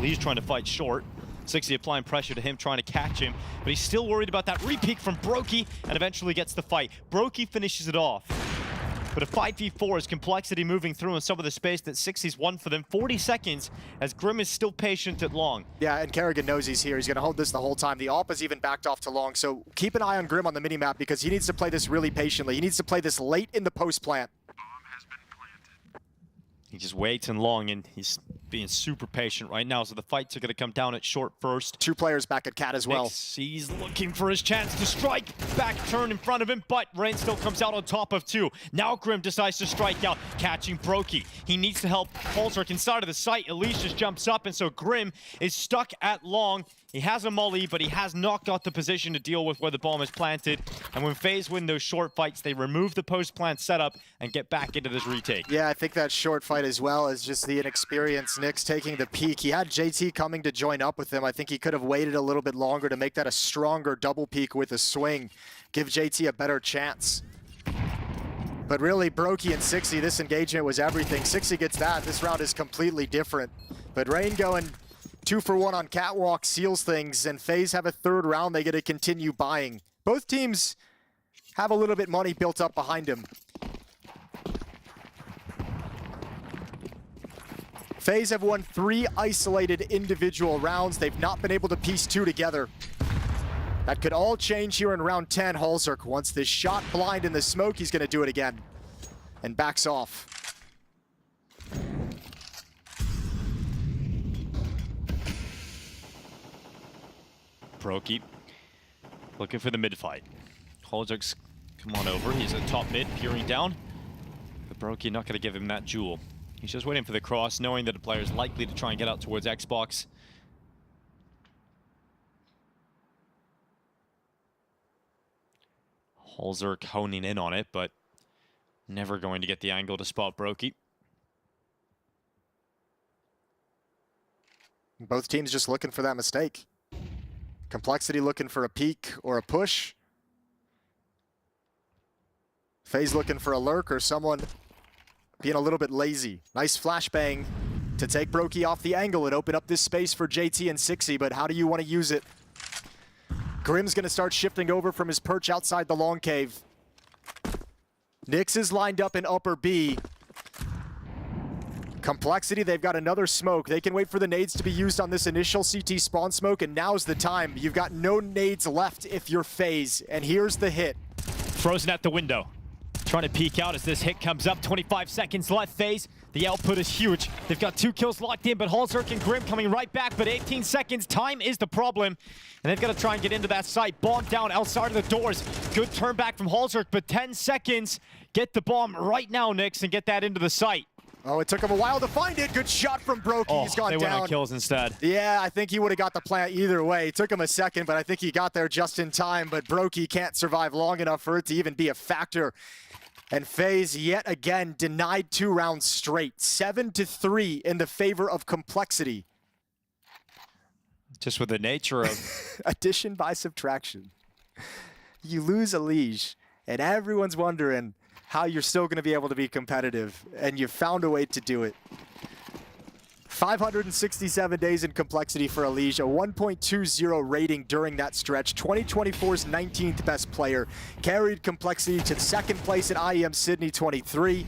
Liege trying to fight short. 60 applying pressure to him, trying to catch him, but he's still worried about that re-peek from Brokey, and eventually gets the fight. Brokey finishes it off. But a 5v4 is Complexity moving through in some of the space that 60's won for them. 40 seconds as Grim is still patient at long. Yeah, and Kerrigan knows he's here. He's going to hold this the whole time. The AWP has even backed off to long, so keep an eye on Grim on the minimap because he needs to play this really patiently. He needs to play this late in the post plant. He just waits and long, and he's being super patient right now, so the fights are going to come down at short first. 2 players back at Cat as well. He's looking for his chance to strike. Back turn in front of him, but Rain still comes out on top of 2. Now Grim decides to strike out, catching Brokey. He needs to help Halzerk inside of the site. Elise just jumps up, and so Grim is stuck at long. He has a molly, but he has not got the position to deal with where the bomb is planted. And when FaZe win those short fights, they remove the post-plant setup and get back into this retake. Yeah, I think that short fight as well is just the inexperience. Nyx taking the peek. He had JT coming to join up with him. I think he could have waited a little bit longer to make that a stronger double peek with a swing. Give JT a better chance. But really, Brokey and 60, this engagement was everything. 60 gets that. This round is completely different. But Rain going 2 for 1 on Catwalk seals things, and FaZe have a 3rd round they get to continue buying. Both teams have a little bit money built up behind them. FaZe have won 3 isolated individual rounds. They've not been able to piece 2 together. That could all change here in round 10. Halzerk wants this shot blind in the smoke. He's going to do it again and backs off. Brokey looking for the mid fight. Halzerk's come on over. He's at top mid, peering down. But Brokey not going to give him that jewel. He's just waiting for the cross, knowing that the player is likely to try and get out towards Xbox. Halzerk honing in on it, but never going to get the angle to spot Brokey. Both teams just looking for that mistake. Complexity looking for a peek or a push. FaZe looking for a lurk or someone being a little bit lazy. Nice flashbang to take Brokey off the angle and open up this space for JT and 60, but how do you want to use it? Grim's going to start shifting over from his perch outside the long cave. Nyx is lined up in upper B. Complexity, they've got another smoke. They can wait for the nades to be used on this initial CT spawn smoke, and now's the time. You've got no nades left if you're FaZe, and here's the hit. Frozen at the window. Trying to peek out as this hit comes up. 25 seconds left, FaZe. The output is huge. They've got 2 kills locked in, but Halzerk and Grim coming right back, but 18 seconds. Time is the problem, and they've got to try and get into that site. Bomb down outside of the doors. Good turn back from Halzerk, but 10 seconds. Get the bomb right now, Nyx, and get that into the site. Oh, it took him a while to find it. Good shot from Brokey. Oh, He's gone they down. went on kills instead. Yeah, I think he would have got the plant either way. It took him a second, but I think he got there just in time. But Brokey can't survive long enough for it to even be a factor. And FaZe, yet again, denied 2 rounds straight. 7-3 in the favor of Complexity. Just with the nature of... Addition by subtraction. You lose a Liege, and everyone's wondering how you're still going to be able to be competitive, and you found a way to do it. 567 days in complexity for Elige, a 1.20 rating during that stretch. 2024's 19th best player. Carried complexity to second place at IEM Sydney 23.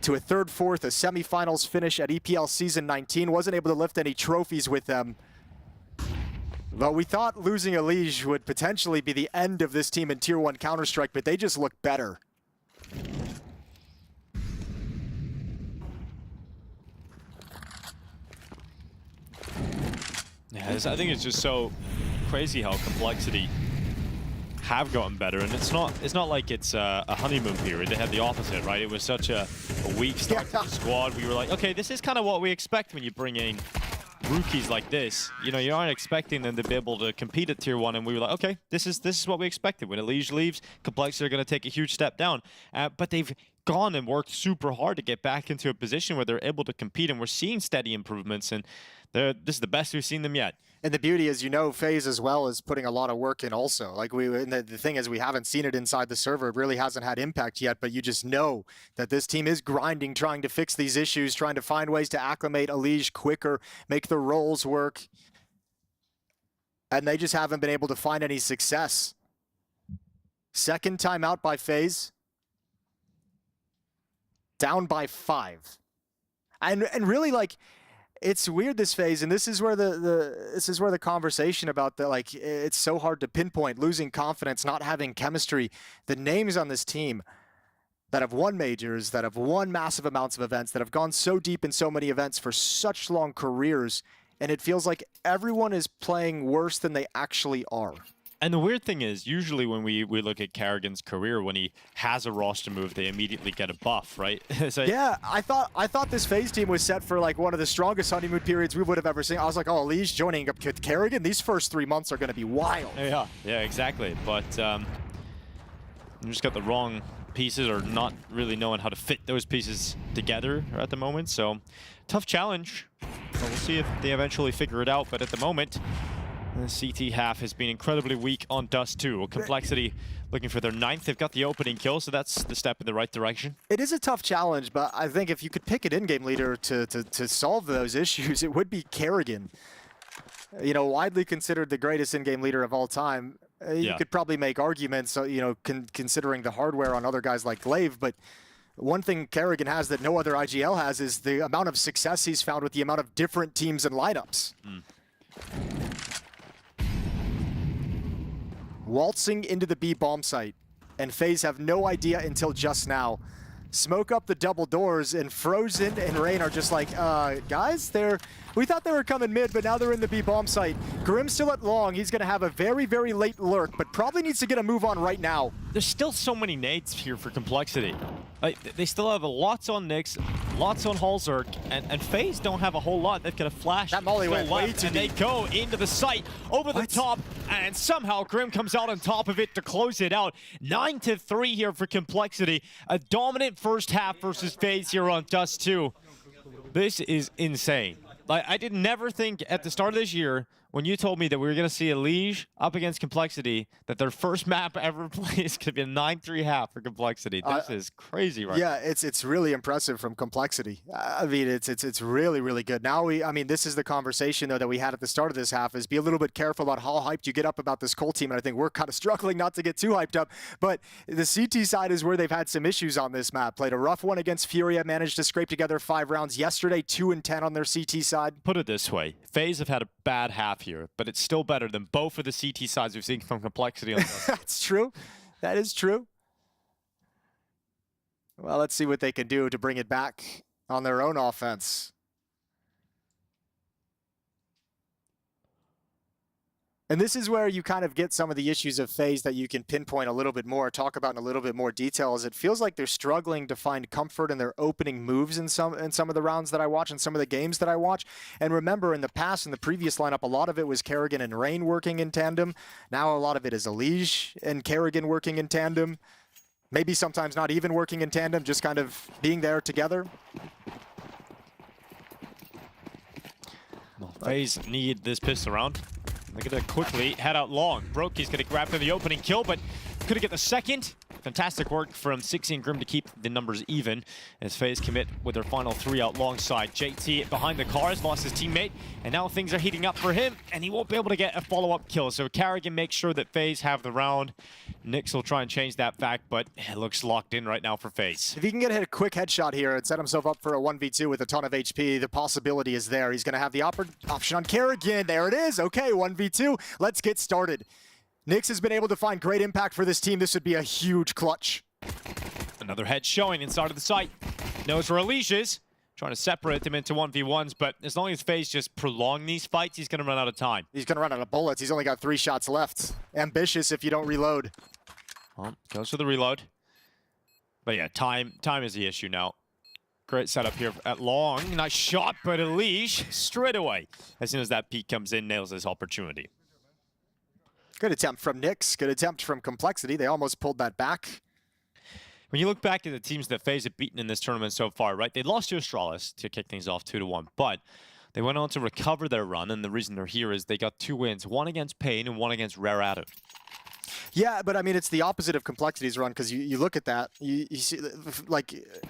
To a third, fourth, a semifinals finish at EPL Season 19. Wasn't able to lift any trophies with them. But we thought losing Elige would potentially be the end of this team in Tier 1 Counter-Strike, but they just look better. Yeah, I think it's just so crazy how complexity have gotten better, and it's not like it's a honeymoon period. They had the opposite, right? It was such a weak start to the squad. We were like, okay, this is kind of what we expect when you bring in rookies like this. You know, you aren't expecting them to be able to compete at Tier 1, and we were like, okay, this is what we expected. When Elige leaves, complexity are going to take a huge step down, but they've gone and worked super hard to get back into a position where they're able to compete, and we're seeing steady improvements, and this is the best we've seen them yet. And the beauty is, you know, FaZe as well is putting a lot of work in also. Like the thing is, we haven't seen it inside the server. It really hasn't had impact yet, but you just know that this team is grinding, trying to fix these issues, trying to find ways to acclimate Elige quicker, make the roles work. And they just haven't been able to find any success. Second time out by FaZe. Down by 5. And really, like, it's weird, this phase, and this is where the conversation about the, like, it's so hard to pinpoint, losing confidence, not having chemistry. The names on this team that have won majors, that have won massive amounts of events, that have gone so deep in so many events for such long careers, and it feels like everyone is playing worse than they actually are. And the weird thing is, usually when we look at Kerrigan's career, when he has a roster move, they immediately get a buff, right? So yeah, I thought this FaZe team was set for like one of the strongest honeymoon periods we would have ever seen. I was like, oh, Elige joining up with Kerrigan, these first 3 months are going to be wild. Yeah, exactly. But you just got the wrong pieces, or not really knowing how to fit those pieces together at the moment. So tough challenge. So we'll see if they eventually figure it out. But at the moment, the CT half has been incredibly weak on Dust 2. Complexity looking for their 9th. They've got the opening kill, so that's the step in the right direction. It is a tough challenge, but I think if you could pick an in-game leader to solve those issues, it would be Kerrigan. You know, widely considered the greatest in-game leader of all time. You could probably make arguments, you know, considering the hardware on other guys like Glaive, but one thing Kerrigan has that no other IGL has is the amount of success he's found with the amount of different teams and lineups. Waltzing into the B bomb site, and FaZe have no idea until just now. Smoke up the double doors, and Frozen and Rain are just like, guys, we thought they were coming mid, but now they're in the B bomb site. Grim still at long. He's going to have a very, very late lurk, but probably needs to get a move on right now. There's still so many nades here for Complexity. Like, they still have lots on Nyx, lots on Halzerk, and FaZe don't have a whole lot. They've got a flash. That molly went way too deep. They go into the site, over the top, and somehow Grim comes out on top of it to close it out. 9-3 here for Complexity. A dominant first half versus FaZe here on Dust 2. This is insane. Like, I did never think at the start of this year, when you told me that we were going to see Elige up against Complexity, that their first map ever played is going to be a 9-3 half for Complexity. This is crazy, right? Yeah, it's really impressive from Complexity. I mean, it's really, really good. Now I mean, this is the conversation though that we had at the start of this half, is be a little bit careful about how hyped you get up about this Colt team, and I think we're kind of struggling not to get too hyped up. But the CT side is where they've had some issues on this map. Played a rough one against FURIA, managed to scrape together 5 rounds yesterday, 2-10 on their CT side. Put it this way, FaZe have had a bad half here, but it's still better than both of the CT sides we've seen from Complexity on this. That's true. That is true. Well, let's see what they can do to bring it back on their own offense. And this is where you kind of get some of the issues of FaZe that you can pinpoint a little bit more, talk about in a little bit more detail, as it feels like they're struggling to find comfort in their opening moves in some of the rounds that I watch and some of the games that I watch. And remember, in the past, in the previous lineup, a lot of it was Kerrigan and Rain working in tandem. Now a lot of it is Elige and Kerrigan working in tandem. Maybe sometimes not even working in tandem, just kind of being there together. Well, FaZe need this pistol round. They're going to quickly head out long. Brokey's going to grab for the opening kill, but could he get the second? Fantastic work from Sixy and Grim to keep the numbers even as FaZe commit with their final 3 out alongside. JT behind the cars, lost his teammate, and now things are heating up for him, and he won't be able to get a follow-up kill. So Carrigan makes sure that FaZe have the round. Nyx will try and change that fact, but it looks locked in right now for FaZe. If he can get a quick headshot here and set himself up for a 1v2 with a ton of HP, the possibility is there. He's going to have the option on Carrigan. There it is. Okay, 1v2. Let's get started. Nyx has been able to find great impact for this team. This would be a huge clutch. Another head showing inside of the site. Knows where Elish is. Trying to separate them into 1v1s, but as long as FaZe just prolong these fights, he's going to run out of time. He's going to run out of bullets. He's only got 3 shots left. Ambitious if you don't reload. Well, goes for the reload. But yeah, time is the issue now. Great setup here at long. Nice shot, but Elish straight away, as soon as that peek comes in, nails this opportunity. Good attempt from Nyx. Good attempt from Complexity. They almost pulled that back. When you look back at the teams that FaZe have beaten in this tournament so far, right? They lost to Astralis to kick things off 2-1, but they went on to recover their run, and the reason they're here is they got 2 wins, one against Pain and one against Rare Atom. Yeah, but I mean, it's the opposite of Complexity's run, because you look at that, you see, like,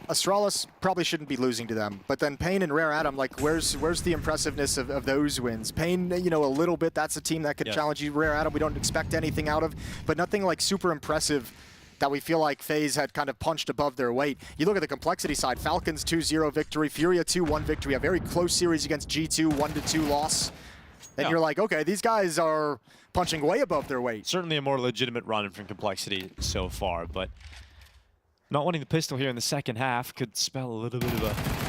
Astralis probably shouldn't be losing to them, but then Pain and Rare Atom, like, where's the impressiveness of those wins? Pain, you know, a little bit, that's a team that could challenge you. Rare Atom, we don't expect anything out of, but nothing, like, super impressive that we feel like FaZe had kind of punched above their weight. You look at the Complexity side, Falcons 2-0 victory, FURIA 2-1 victory, a very close series against G2, 1-2 loss. And you're like, okay, these guys are punching way above their weight. Certainly a more legitimate run from Complexity so far, but not wanting the pistol here in the second half could spell a little bit of a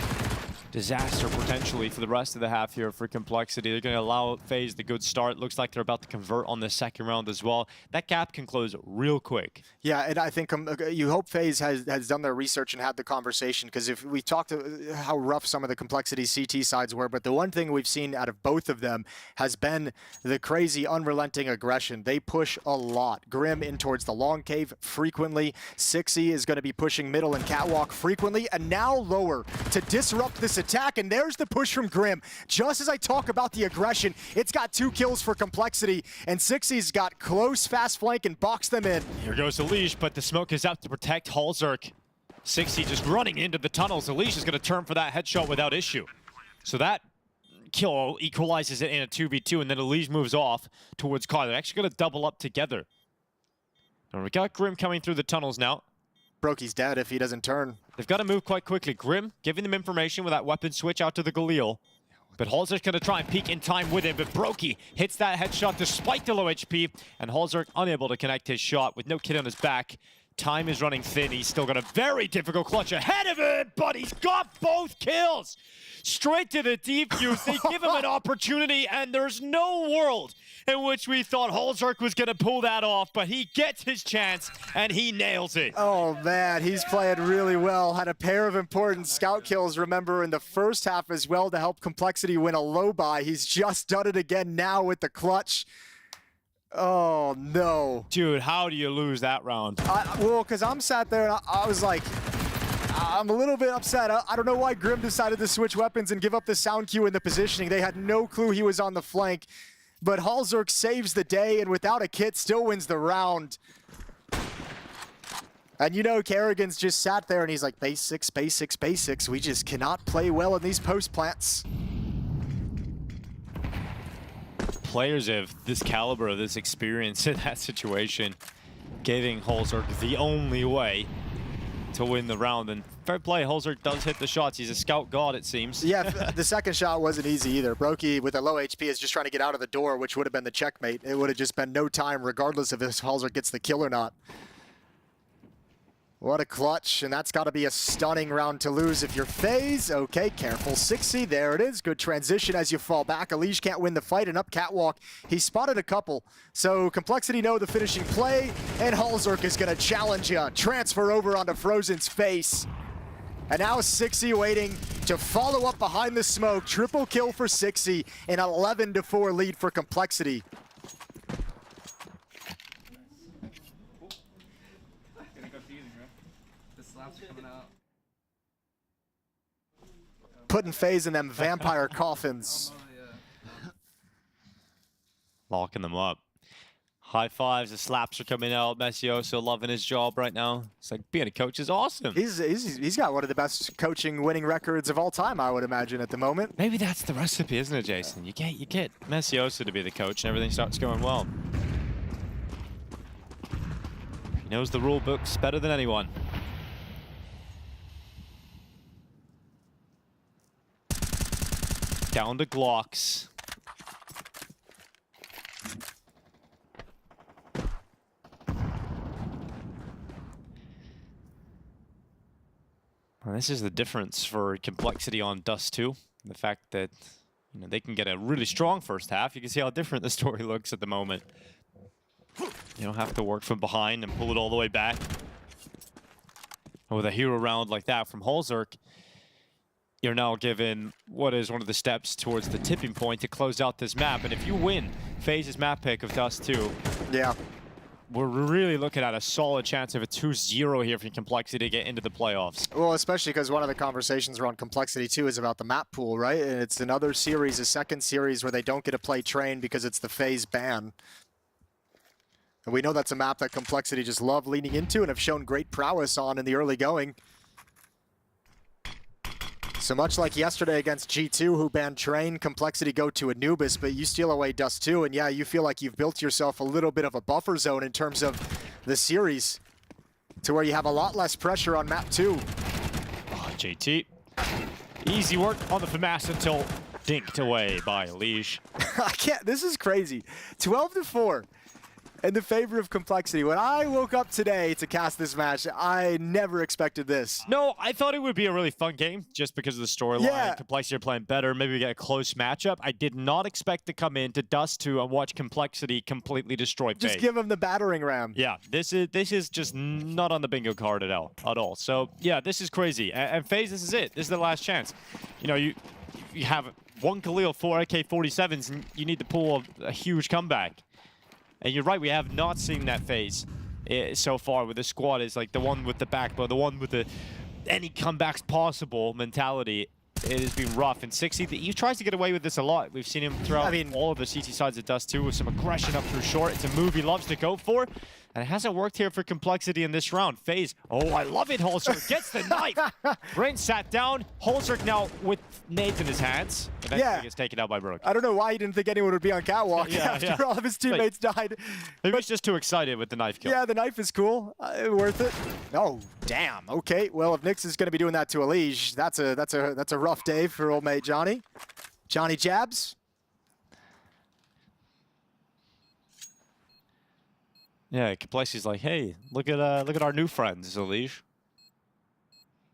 disaster potentially for the rest of the half here for Complexity. They're going to allow FaZe the good start. Looks like they're about to convert on the second round as well. That gap can close real quick. Yeah, and I think you hope FaZe has done their research and had the conversation, because if we talked to how rough some of the Complexity CT sides were, but the one thing we've seen out of both of them has been the crazy, unrelenting aggression. They push a lot. Grim in towards the long cave frequently. Sixy is going to be pushing middle and catwalk frequently, and now lower to disrupt this attack, and there's the push from Grim. Just as I talk about the aggression, it's got 2 kills for Complexity, and Sixy's got close, fast flank and boxed them in. Here goes Elish, but the smoke is out to protect Halzerk. Sixy just running into the tunnels. Elish is going to turn for that headshot without issue. So that kill equalizes it in a 2v2, and then Elish moves off towards Car. They're actually going to double up together. And we got Grim coming through the tunnels now. Brokey's dead if he doesn't turn. They've got to move quite quickly. Grim giving them information with that weapon switch out to the Galil. But Halzer's going to try and peek in time with him, but Brokey hits that headshot despite the low HP, and Halzer unable to connect his shot with no kid on his back. Time is running thin. He's still got a very difficult clutch ahead of him, but he's got both kills. Straight to the defuse. They give him an opportunity, and there's no world in which we thought Halzerk was going to pull that off, but he gets his chance, and he nails it. Oh, man, he's playing really well. Had a pair of important scout kills, remember, in the first half as well to help Complexity win a low buy. He's just done it again now with the clutch. Oh, no. Dude, how do you lose that round? Well, because I'm sat there, and I was like, I'm a little bit upset. I don't know why Grim decided to switch weapons and give up the sound cue and the positioning. They had no clue he was on the flank. But Halzerk saves the day, and without a kit, still wins the round. And you know, Carrigan's just sat there, and he's like, basics, basics, basics. We just cannot play well in these post plants. Players of this caliber, of this experience in that situation, giving Halzerk the only way to win the round. And fair play, Halzerk does hit the shots. He's a scout god, it seems. Yeah, the second shot wasn't easy either. Brokey, with a low HP, is just trying to get out of the door, which would have been the checkmate. It would have just been no time, regardless of if Halzerk gets the kill or not. What a clutch, and that's got to be a stunning round to lose if you're FaZe. Okay, careful. Sixy, there it is. Good transition as you fall back. Elish can't win the fight, and up catwalk, he spotted a couple. So Complexity know the finishing play, and Halzerk is going to challenge you. Transfer over onto Frozen's face. And now Sixy waiting to follow up behind the smoke. Triple kill for Sixy, an 11-4 lead for Complexity. Putting FaZe in them vampire coffins. Locking them up. High fives, the slaps are coming out. Messioso loving his job right now. It's like being a coach is awesome. He's got one of the best coaching winning records of all time, I would imagine, at the moment. Maybe that's the recipe, isn't it, Jason? You get Messioso to be the coach and everything starts going well. He knows the rule books better than anyone. Down to Glocks. Well, this is the difference for Complexity on Dust 2. The fact that they can get a really strong first half. You can see how different the story looks at the moment. You don't have to work from behind and pull it all the way back. And with a hero round like that from Holzerk, you're now given what is one of the steps towards the tipping point to close out this map. And if you win FaZe's map pick of Dust 2, yeah, we're really looking at a solid chance of a 2-0 here for Complexity to get into the playoffs. Well, especially because one of the conversations around Complexity too is about the map pool, right? And it's another series, a second series where they don't get to play Train because it's the FaZe ban. And we know that's a map that Complexity just love leaning into and have shown great prowess on in the early going. So much like yesterday against G2, who banned Train, Complexity go to Anubis, but you steal away Dust 2, and yeah, you feel like you've built yourself a little bit of a buffer zone in terms of the series, to where you have a lot less pressure on map 2. Oh, JT. Easy work on the FAMAS until dinked away by Leash. I can't, this is crazy. 12-4. In the favor of Complexity. When I woke up today to cast this match, I never expected this. No, I thought it would be a really fun game just because of the storyline. Yeah. Complexity are playing better. Maybe we get a close matchup. I did not expect to come into Dust 2 and watch Complexity completely destroy FaZe. Just give them the battering ram. Yeah, this is just not on the bingo card at all. So yeah, this is crazy. And FaZe, this is it. This is the last chance. You have one Khalil, 4 AK-47s, and you need to pull a huge comeback. And you're right, we have not seen that FaZe so far with the squad. It's like the one with the backbone, the one with the any comebacks possible mentality. It has been rough. And 60, he tries to get away with this a lot. We've seen him throughout all of the CT sides of Dust 2 with some aggression up through short. It's a move he loves to go for. And it hasn't worked here for Complexity in this round. FaZe, oh, I love it, Holzerk gets the knife. Brain sat down. Holzerk now with Nade in his hands. Eventually gets taken out by Brook. I don't know why he didn't think anyone would be on catwalk after all of his teammates died. Maybe he's just too excited with the knife kill. Yeah, the knife is cool. Worth it. Oh, damn. Okay, well, if Nyx is going to be doing that to Elige, that's a rough day for old mate Johnny. Johnny Jabs. Yeah, Complexity's like, hey, look at our new friends, Elige.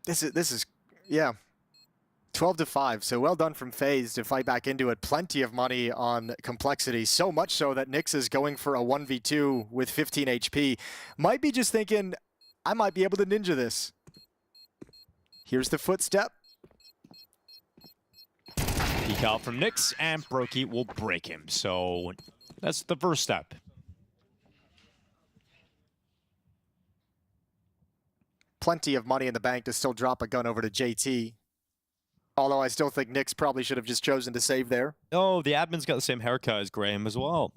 This is yeah. 12-5, so well done from FaZe to fight back into it. Plenty of money on Complexity, so much so that Nyx is going for a 1v2 with 15 HP. Might be just thinking, I might be able to ninja this. Here's the footstep. Peek out from Nyx, and Brokey will break him. So that's the first step. Plenty of money in the bank to still drop a gun over to JT. Although I still think Nyx probably should have just chosen to save there. Oh, the admin's got the same haircut as Graham as well.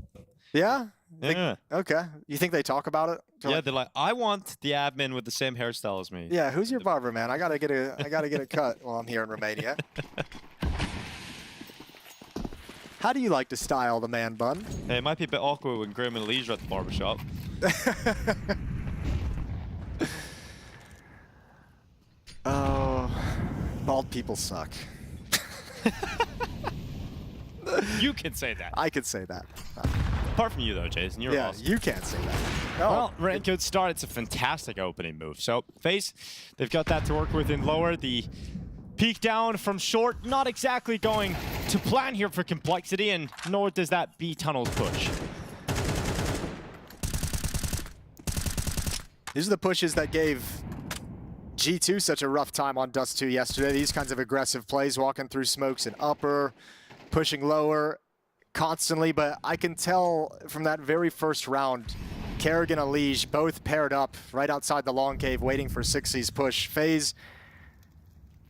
Yeah? Yeah. Okay. You think they talk about it? Yeah, they're like, I want the admin with the same hairstyle as me. Yeah, who's your barber, man? I gotta get a cut while I'm here in Romania. How do you like to style the man bun? Hey, it might be a bit awkward when Graham and Leige are at the barbershop. Oh, bald people suck. You can say that. I could say that. Apart from you, though, Jason. You're awesome. You can't say that. No. Well, Raincoat start. It's a fantastic opening move. So, FaZe, they've got that to work with in lower. The peek down from short, not exactly going to plan here for Complexity, and nor does that B tunnel push. These are the pushes that gave G2 such a rough time on Dust 2 yesterday. These kinds of aggressive plays, walking through smokes and upper, pushing lower constantly, but I can tell from that very first round, Kerrigan and Elige both paired up right outside the long cave waiting for 60's push. FaZe,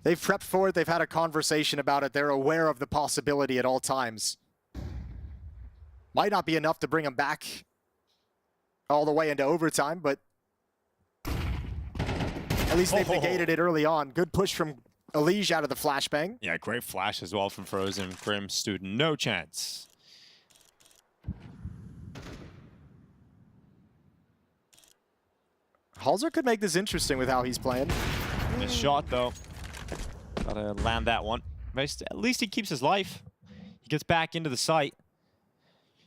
they've prepped for it, they've had a conversation about it, they're aware of the possibility at all times. Might not be enough to bring them back all the way into overtime, but at least they've negated it early on. Good push from Elige out of the flashbang. Yeah, great flash as well from Frozen. Grim stood no chance. Halzer could make this interesting with how he's playing. Missed shot, though. Gotta land that one. At least he keeps his life. He gets back into the site.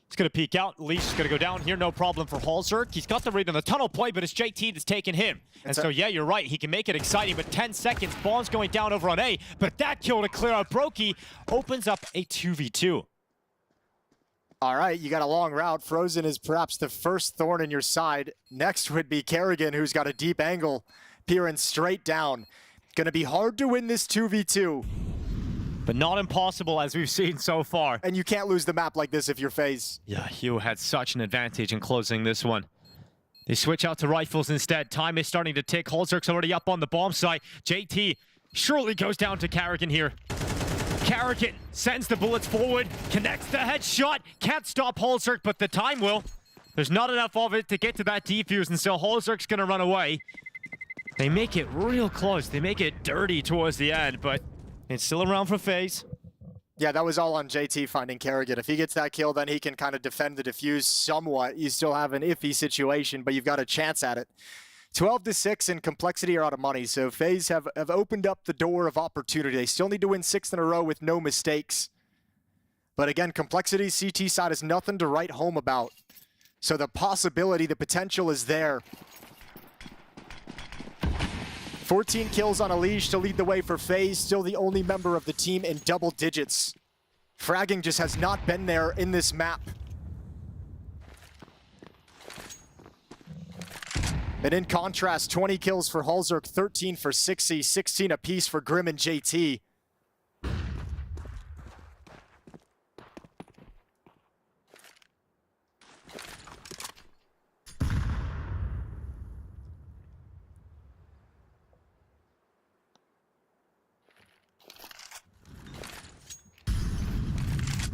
He's gonna peek out. Leash is gonna go down here, no problem for Halzer. He's got the read on the tunnel play, but it's JT that's taking him. And so, yeah, you're right. He can make it exciting, but 10 seconds. Bomb's going down over on A, but that kill to clear out Brokey opens up a 2v2. All right, you got a long route. Frozen is perhaps the first thorn in your side. Next would be Kerrigan, who's got a deep angle, peering straight down. Gonna be hard to win this 2v2. But not impossible, as we've seen so far. And you can't lose the map like this if you're FaZe. Yeah, Hugh had such an advantage in closing this one. They switch out to rifles instead. Time is starting to tick. Halzer's already up on the bomb site. JT surely goes down to Kerrigan here. Kerrigan sends the bullets forward, connects the headshot. Can't stop Halzer, but the time will. There's not enough of it to get to that defuse, and so Halzer's gonna run away. They make it real close. They make it dirty towards the end, but it's still around for FaZe. Yeah, that was all on JT finding Kerrigan. If he gets that kill, then he can kind of defend the defuse somewhat. You still have an iffy situation, but you've got a chance at it. 12-6 and Complexity are out of money, so FaZe have opened up the door of opportunity. They still need to win 6 in a row with no mistakes. But again, Complexity's CT side is nothing to write home about. So the possibility, the potential is there. 14 kills on Elige to lead the way for FaZe, still the only member of the team in double digits. Fragging just has not been there in this map. And in contrast, 20 kills for Halzer, 13 for Sixy, 16 apiece for Grim and JT.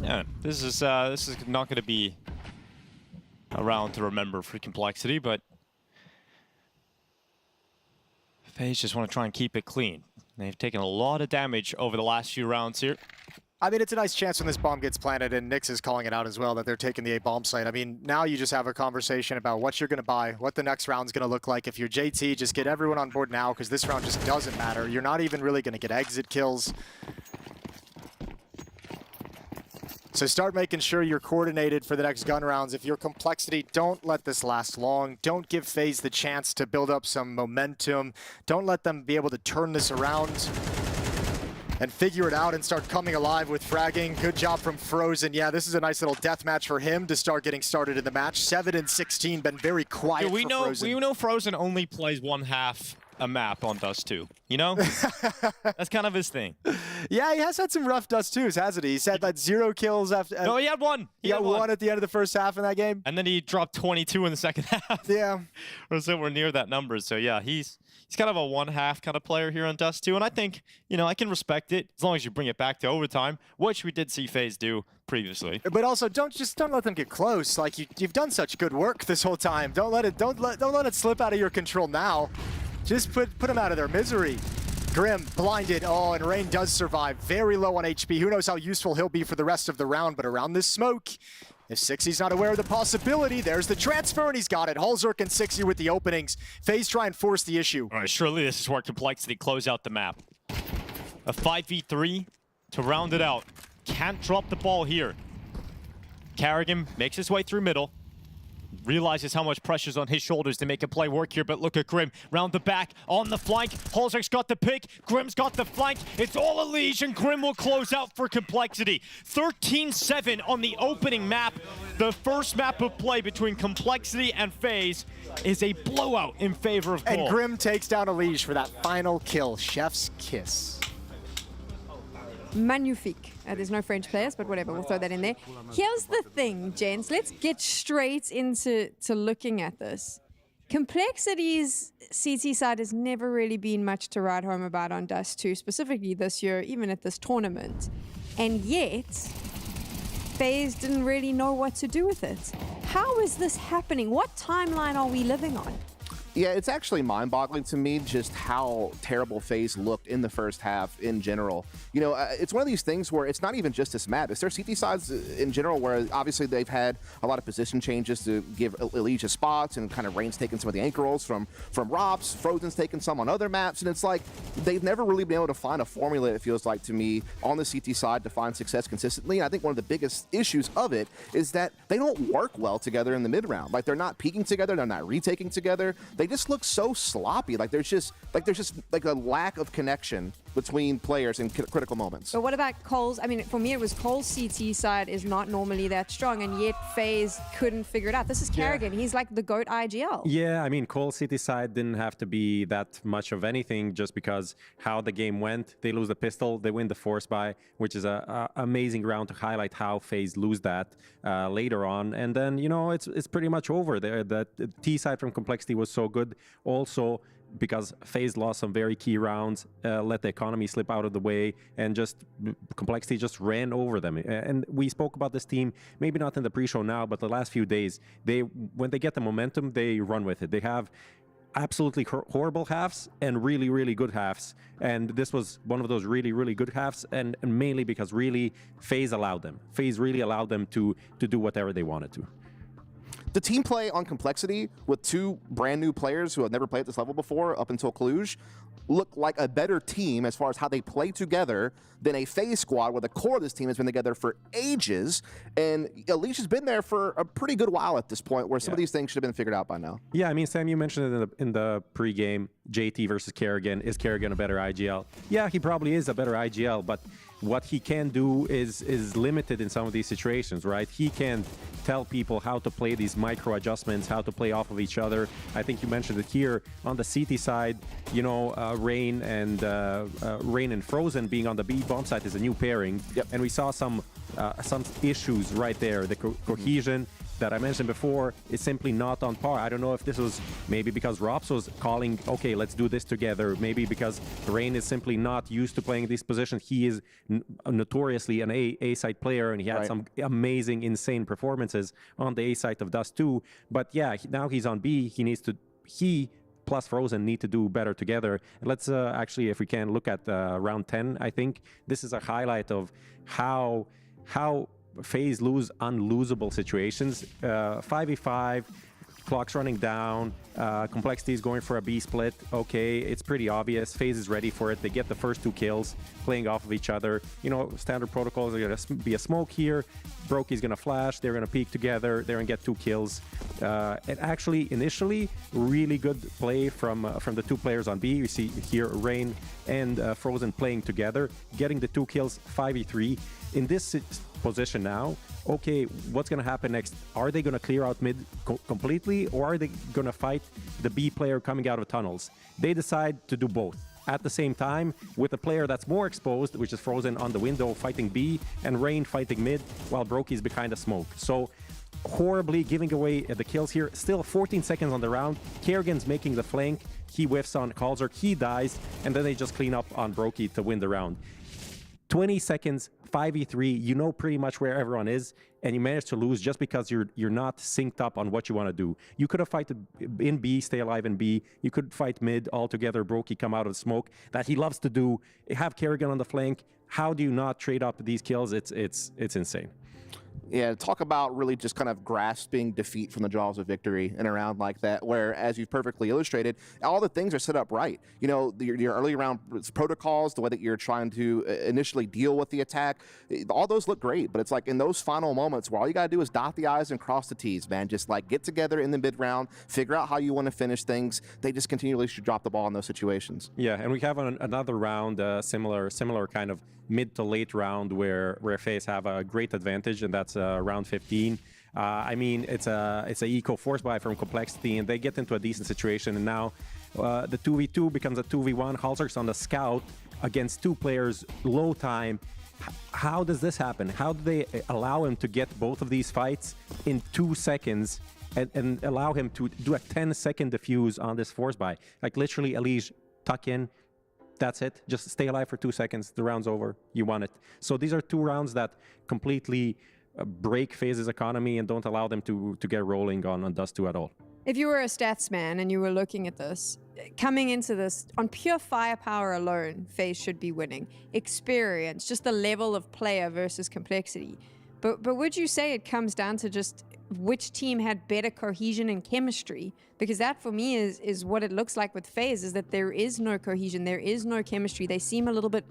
Yeah, this is not going to be a round to remember for Complexity, but FaZe just want to try and keep it clean. They've taken a lot of damage over the last few rounds here. I mean, it's a nice chance when this bomb gets planted, and Nyx is calling it out as well, that they're taking the A bomb site. I mean, now you just have a conversation about what you're going to buy, what the next round's going to look like. If you're JT, just get everyone on board now, because this round just doesn't matter. You're not even really going to get exit kills. So start making sure you're coordinated for the next gun rounds. If you're Complexity, don't let this last long. Don't give FaZe the chance to build up some momentum. Don't let them be able to turn this around and figure it out and start coming alive with fragging. Good job from Frozen. Yeah, this is a nice little death match for him to start getting started in the match. 7 and 16, been very quiet for Frozen. We know Frozen only plays one half a map on Dust 2, you know? That's kind of his thing. Yeah, he has had some rough Dust 2s, hasn't he? He's had like 0 kills after... No, he had one. He had one at the end of the first half in that game. And then he dropped 22 in the second half. Yeah. Or so we're near that number. So yeah, he's kind of a one-half kind of player here on Dust 2. And I think, you know, I can respect it as long as you bring it back to overtime, which we did see FaZe do previously. But also, don't let them get close. Like, you've done such good work this whole time. Don't let it slip out of your control now. Just put them out of their misery. Grim blinded. Oh, and Rain does survive. Very low on HP. Who knows how useful he'll be for the rest of the round, but around this smoke, if Sixy's not aware of the possibility, there's the transfer, and he's got it. Halzerk and Sixy with the openings. FaZe try and force the issue. All right, surely this is where Complexity close out the map. A 5v3 to round it out. Can't drop the ball here. Kerrigan makes his way through middle. Realizes how much pressure's on his shoulders to make a play work here, but look at Grim. Round the back, on the flank. Halzerk's got the pick. Grim's got the flank. It's all Elige, and Grim will close out for Complexity. 13-7 on the opening map. The first map of play between Complexity and FaZe is a blowout in favor of Cole. And Grim takes down Elige for that final kill. Chef's kiss. Magnifique. There's no French players, but whatever, we'll throw that in there. Here's the thing, gents. Let's get straight into looking at this. Complexity's CT side has never really been much to write home about on Dust 2, specifically this year, even at this tournament. And yet, FaZe didn't really know what to do with it. How is this happening? What timeline are we living on? Yeah, it's actually mind-boggling to me just how terrible FaZe looked in the first half in general. You know, it's one of these things where it's not even just this map. It's their CT sides in general where obviously they've had a lot of position changes to give Elijah spots, and kind of Rain's taken some of the anchor rolls from Rops, Frozen's taken some on other maps, and it's like they've never really been able to find a formula, it feels like to me, on the CT side to find success consistently. And I think one of the biggest issues of it is that they don't work well together in the mid-round. Like, they're not peaking together, they're not retaking together. They just look so sloppy. Like there's just a lack of connection between players in critical moments. But what about Cole's? I mean, for me, it was Cole's CT side is not normally that strong, and yet FaZe couldn't figure it out. This is Kerrigan. He's like the GOAT IGL. Yeah, I mean, Cole's CT side didn't have to be that much of anything, just because how the game went. They lose the pistol, they win the force buy, which is a amazing round to highlight how FaZe lose that later on. And then, you know, it's pretty much over there. The T side from Complexity was so good. Also, because FaZe lost some very key rounds, let the economy slip out of the way, and just Complexity just ran over them. And we spoke about this team, maybe not in the pre-show now, but the last few days, when they get the momentum, they run with it. They have absolutely horrible halves and really, really good halves. And this was one of those really, really good halves, and mainly because really FaZe allowed them. FaZe really allowed them to do whatever they wanted to. The team play on Complexity with two brand new players who have never played at this level before up until Cluj look like a better team as far as how they play together than a FaZe squad where the core of this team has been together for ages. And Alicia's been there for a pretty good while at this point, where some of these things should have been figured out by now. Yeah, I mean, Sam, you mentioned it in the pregame, JT versus Kerrigan. Is Kerrigan a better IGL? Yeah, he probably is a better IGL, but what he can do is limited in some of these situations, right? He can tell people how to play these micro adjustments, how to play off of each other. I think you mentioned it here on the CT side. You know, Rain and Frozen being on the B bomb side is a new pairing, and we saw some issues right there. The cohesion that I mentioned before is simply not on par. I don't know if this was maybe because Rops was calling, okay, let's do this together. Maybe because Rain is simply not used to playing these positions. He is notoriously an A-side player, and he had some amazing, insane performances on the A-side of Dust 2. But yeah, now he's on B. He plus Frozen need to do better together. And let's actually, if we can, look at round 10. I think this is a highlight of how FaZe lose unlosable situations. 5v5, clock's running down, Complexity is going for a B split. Okay, it's pretty obvious. FaZe is ready for it. They get the first 2 kills, playing off of each other. You know, standard protocols are going to be a smoke here. Brokey's going to flash. They're going to peek together. They're going to get 2 kills. And actually, initially, really good play from the 2 players on B. You see here Rain and Frozen playing together, getting the 2 kills, 5v3. In this position now, okay, what's going to happen next? Are they going to clear out mid completely, or are they going to fight the B player coming out of tunnels? They decide to do both at the same time, with a player that's more exposed, which is Frozen on the window fighting B, and Rain fighting mid, while Brokey's behind a smoke. So horribly giving away the kills here. Still 14 seconds on the round. Kerrigan's making the flank. He whiffs on Kalzerk. He dies, and then they just clean up on Brokey to win the round. 20 seconds, 5v3, you know pretty much where everyone is, and you manage to lose just because you're not synced up on what you want to do. You could have fighted in B, stay alive in B. You could fight mid altogether, Brokey come out of smoke, that he loves to do. Have Kerrigan on the flank. How do you not trade up these kills? It's insane. Yeah, talk about really just kind of grasping defeat from the jaws of victory in a round like that, where, as you've perfectly illustrated, all the things are set up right. You know, your early round protocols, the way that you're trying to initially deal with the attack, all those look great, but it's like in those final moments where all you got to do is dot the I's and cross the T's, man. Just like get together in the mid round, figure out how you want to finish things. They just continually should drop the ball in those situations. Yeah, and we have another round, similar kind of mid to late round where FaZe have a great advantage, and that's round 15. I mean, it's a eco force buy from Complexity, and they get into a decent situation, and now the 2v2 becomes a 2v1. Halzerk's on the scout against 2 players, low time. How does this happen? How do they allow him to get both of these fights in 2 seconds and allow him to do a 10-second defuse on this force buy? Like literally, Elige, tuck in. That's it. Just stay alive for 2 seconds. The round's over. You won it. So these are 2 rounds that completely break FaZe's economy and don't allow them to get rolling on Dust 2 at all. If you were a stats man and you were looking at this, coming into this, on pure firepower alone, FaZe should be winning. Experience, just the level of player versus complexity. But would you say it comes down to just which team had better cohesion and chemistry? Because that, for me, is what it looks like with FaZe, is that there is no cohesion, there is no chemistry. They seem a little bit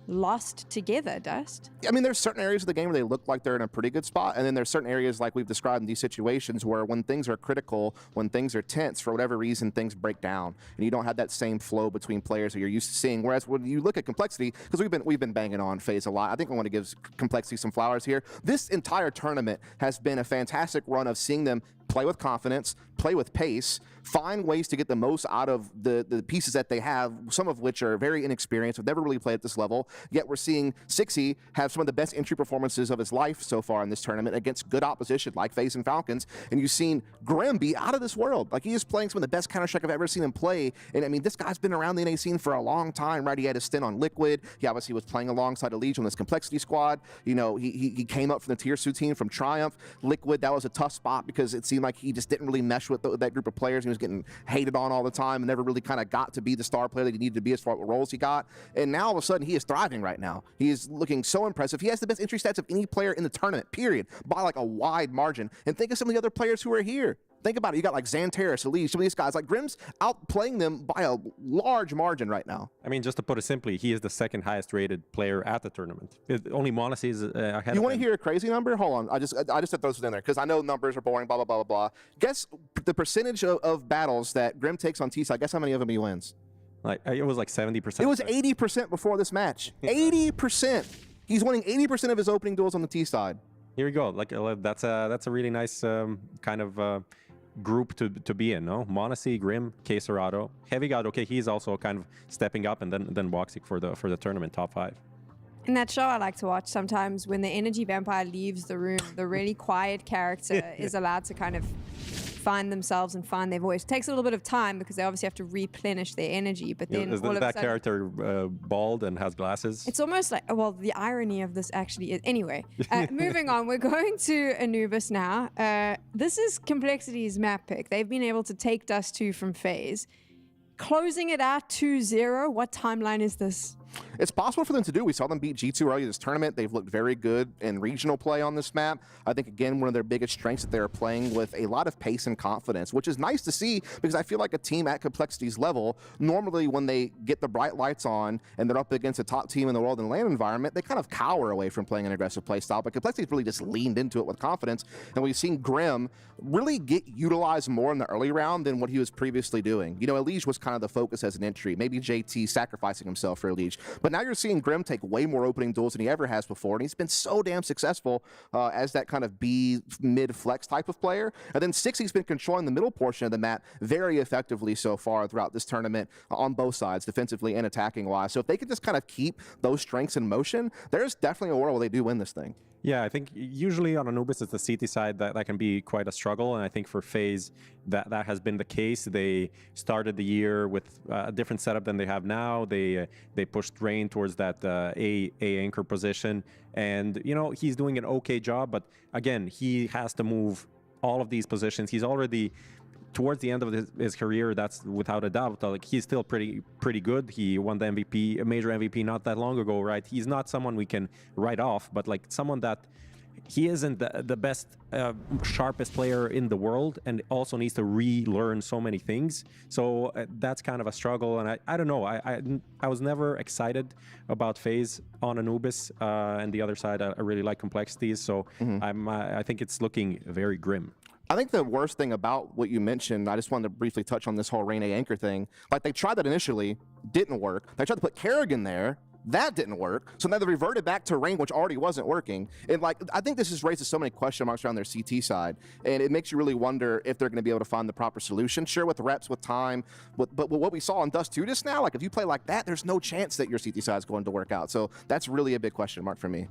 lost together, Dust. I mean, there's certain areas of the game where they look like they're in a pretty good spot, and then there's certain areas like we've described in these situations where when things are critical, when things are tense, for whatever reason, things break down, and you don't have that same flow between players that you're used to seeing. Whereas when you look at complexity, because we've been banging on FaZe a lot, I think I want to give complexity some flowers here. This entire tournament has been a fantastic run of seeing them play with confidence, play with pace, find ways to get the most out of the pieces that they have, some of which are very inexperienced, have never really played at this level, yet we're seeing Sixy have some of the best entry performances of his life so far in this tournament against good opposition like FaZe and Falcons, and you've seen Grim be out of this world. Like, he is playing some of the best Counter-Strike I've ever seen him play, and I mean, this guy's been around the NA scene for a long time, right? He had a stint on Liquid, he obviously was playing alongside Legion on this complexity squad, you know, he came up from the Tier 2 team from Triumph. Liquid, that was a tough spot because it seemed like he just didn't really mesh with that group of players. He was getting hated on all the time and never really kind of got to be the star player that he needed to be as far as what roles he got. And now all of a sudden he is thriving right now. He is looking so impressive. He has the best entry stats of any player in the tournament, period, by like a wide margin. And think of some of the other players who are here. Think about it. You got like Xantares, Elise, some of these guys. Like, Grim's outplaying them by a large margin right now. I mean, just to put it simply, he is the second highest rated player at the tournament. Only MongolZ is ahead. You want to hear a crazy number? Hold on. I just have those in there because I know numbers are boring, blah, blah, blah, blah, blah. Guess the percentage of battles that Grim takes on T-side. Guess how many of them he wins? Like, it was like 70%. It was 80% before this match. 80%. He's winning 80% of his opening duels on the T-side. Here we go. Like, that's a really nice kind of group to be in, no? MongolZ, Grim, K-Serrato. Heavy God, okay, he's also kind of stepping up, and then Woxic for the tournament top 5. In that show I like to watch sometimes, when the energy vampire leaves the room, the really quiet character is allowed to kind of find themselves and find their voice. It takes a little bit of time because they obviously have to replenish their energy, but then is all of that a sudden, character bald and has glasses? it's almost like, well, the irony of this actually is. Anyway, moving on, we're going to Anubis now. This is Complexity's map pick. They've been able to take Dust 2 from FaZe. Closing it out 2-0. What timeline is this? It's possible for them to do. We saw them beat G2 earlier this tournament. They've looked very good in regional play on this map. I think, again, one of their biggest strengths that they're playing with a lot of pace and confidence, which is nice to see because I feel like a team at Complexity's level, normally when they get the bright lights on and they're up against a top team in the world and LAN environment, they kind of cower away from playing an aggressive play style. But Complexity's really just leaned into it with confidence. And we've seen Grim really get utilized more in the early round than what he was previously doing. You know, Elige was kind of the focus as an entry. Maybe JT sacrificing himself for Elige. But now you're seeing Grim take way more opening duels than he ever has before, and he's been so damn successful as that kind of B mid-flex type of player. And then Sixy's been controlling the middle portion of the map very effectively so far throughout this tournament on both sides, defensively and attacking-wise. So if they could just kind of keep those strengths in motion, there's definitely a world where they do win this thing. Yeah, I think usually on Anubis, it's the CT side that can be quite a struggle, and I think for FaZe, that has been the case. They started the year with a different setup than they have now. They pushed Rain towards that A anchor position, and you know, he's doing an okay job, but again, he has to move all of these positions. He's already towards the end of his career, that's without a doubt. Like, he's still pretty good. He won the MVP, a major MVP, not that long ago, right? He's not someone we can write off, but like someone that he isn't the best, sharpest player in the world, and also needs to relearn so many things. So that's kind of a struggle, and I don't know. I was never excited about FaZe on Anubis, and the other side, I really like complexities. So I think it's looking very grim. I think the worst thing about what you mentioned, I just wanted to briefly touch on this whole Rain A anchor thing. Like, they tried that initially, didn't work. They tried to put Kerrigan there, that didn't work. So now they reverted back to Rain, which already wasn't working. And like, I think this just raises so many question marks around their CT side. And it makes you really wonder if they're going to be able to find the proper solution. Sure, with reps, with time, but what we saw on Dust 2 just now, like if you play like that, there's no chance that your CT side is going to work out. So that's really a big question mark for me.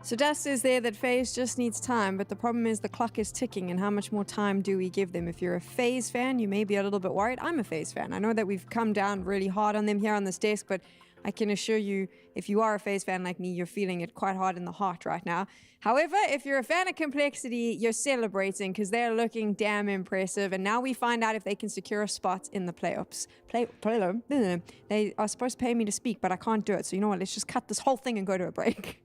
So Dust says there that FaZe just needs time, but the problem is the clock is ticking, and how much more time do we give them? If you're a FaZe fan, you may be a little bit worried. I'm a FaZe fan. I know that we've come down really hard on them here on this desk, but I can assure you, if you are a FaZe fan like me, you're feeling it quite hard in the heart right now. However, if you're a fan of Complexity, you're celebrating because they're looking damn impressive. And now we find out if they can secure a spot in the playoffs. They are supposed to pay me to speak, but I can't do it. So you know what? Let's just cut this whole thing and go to a break.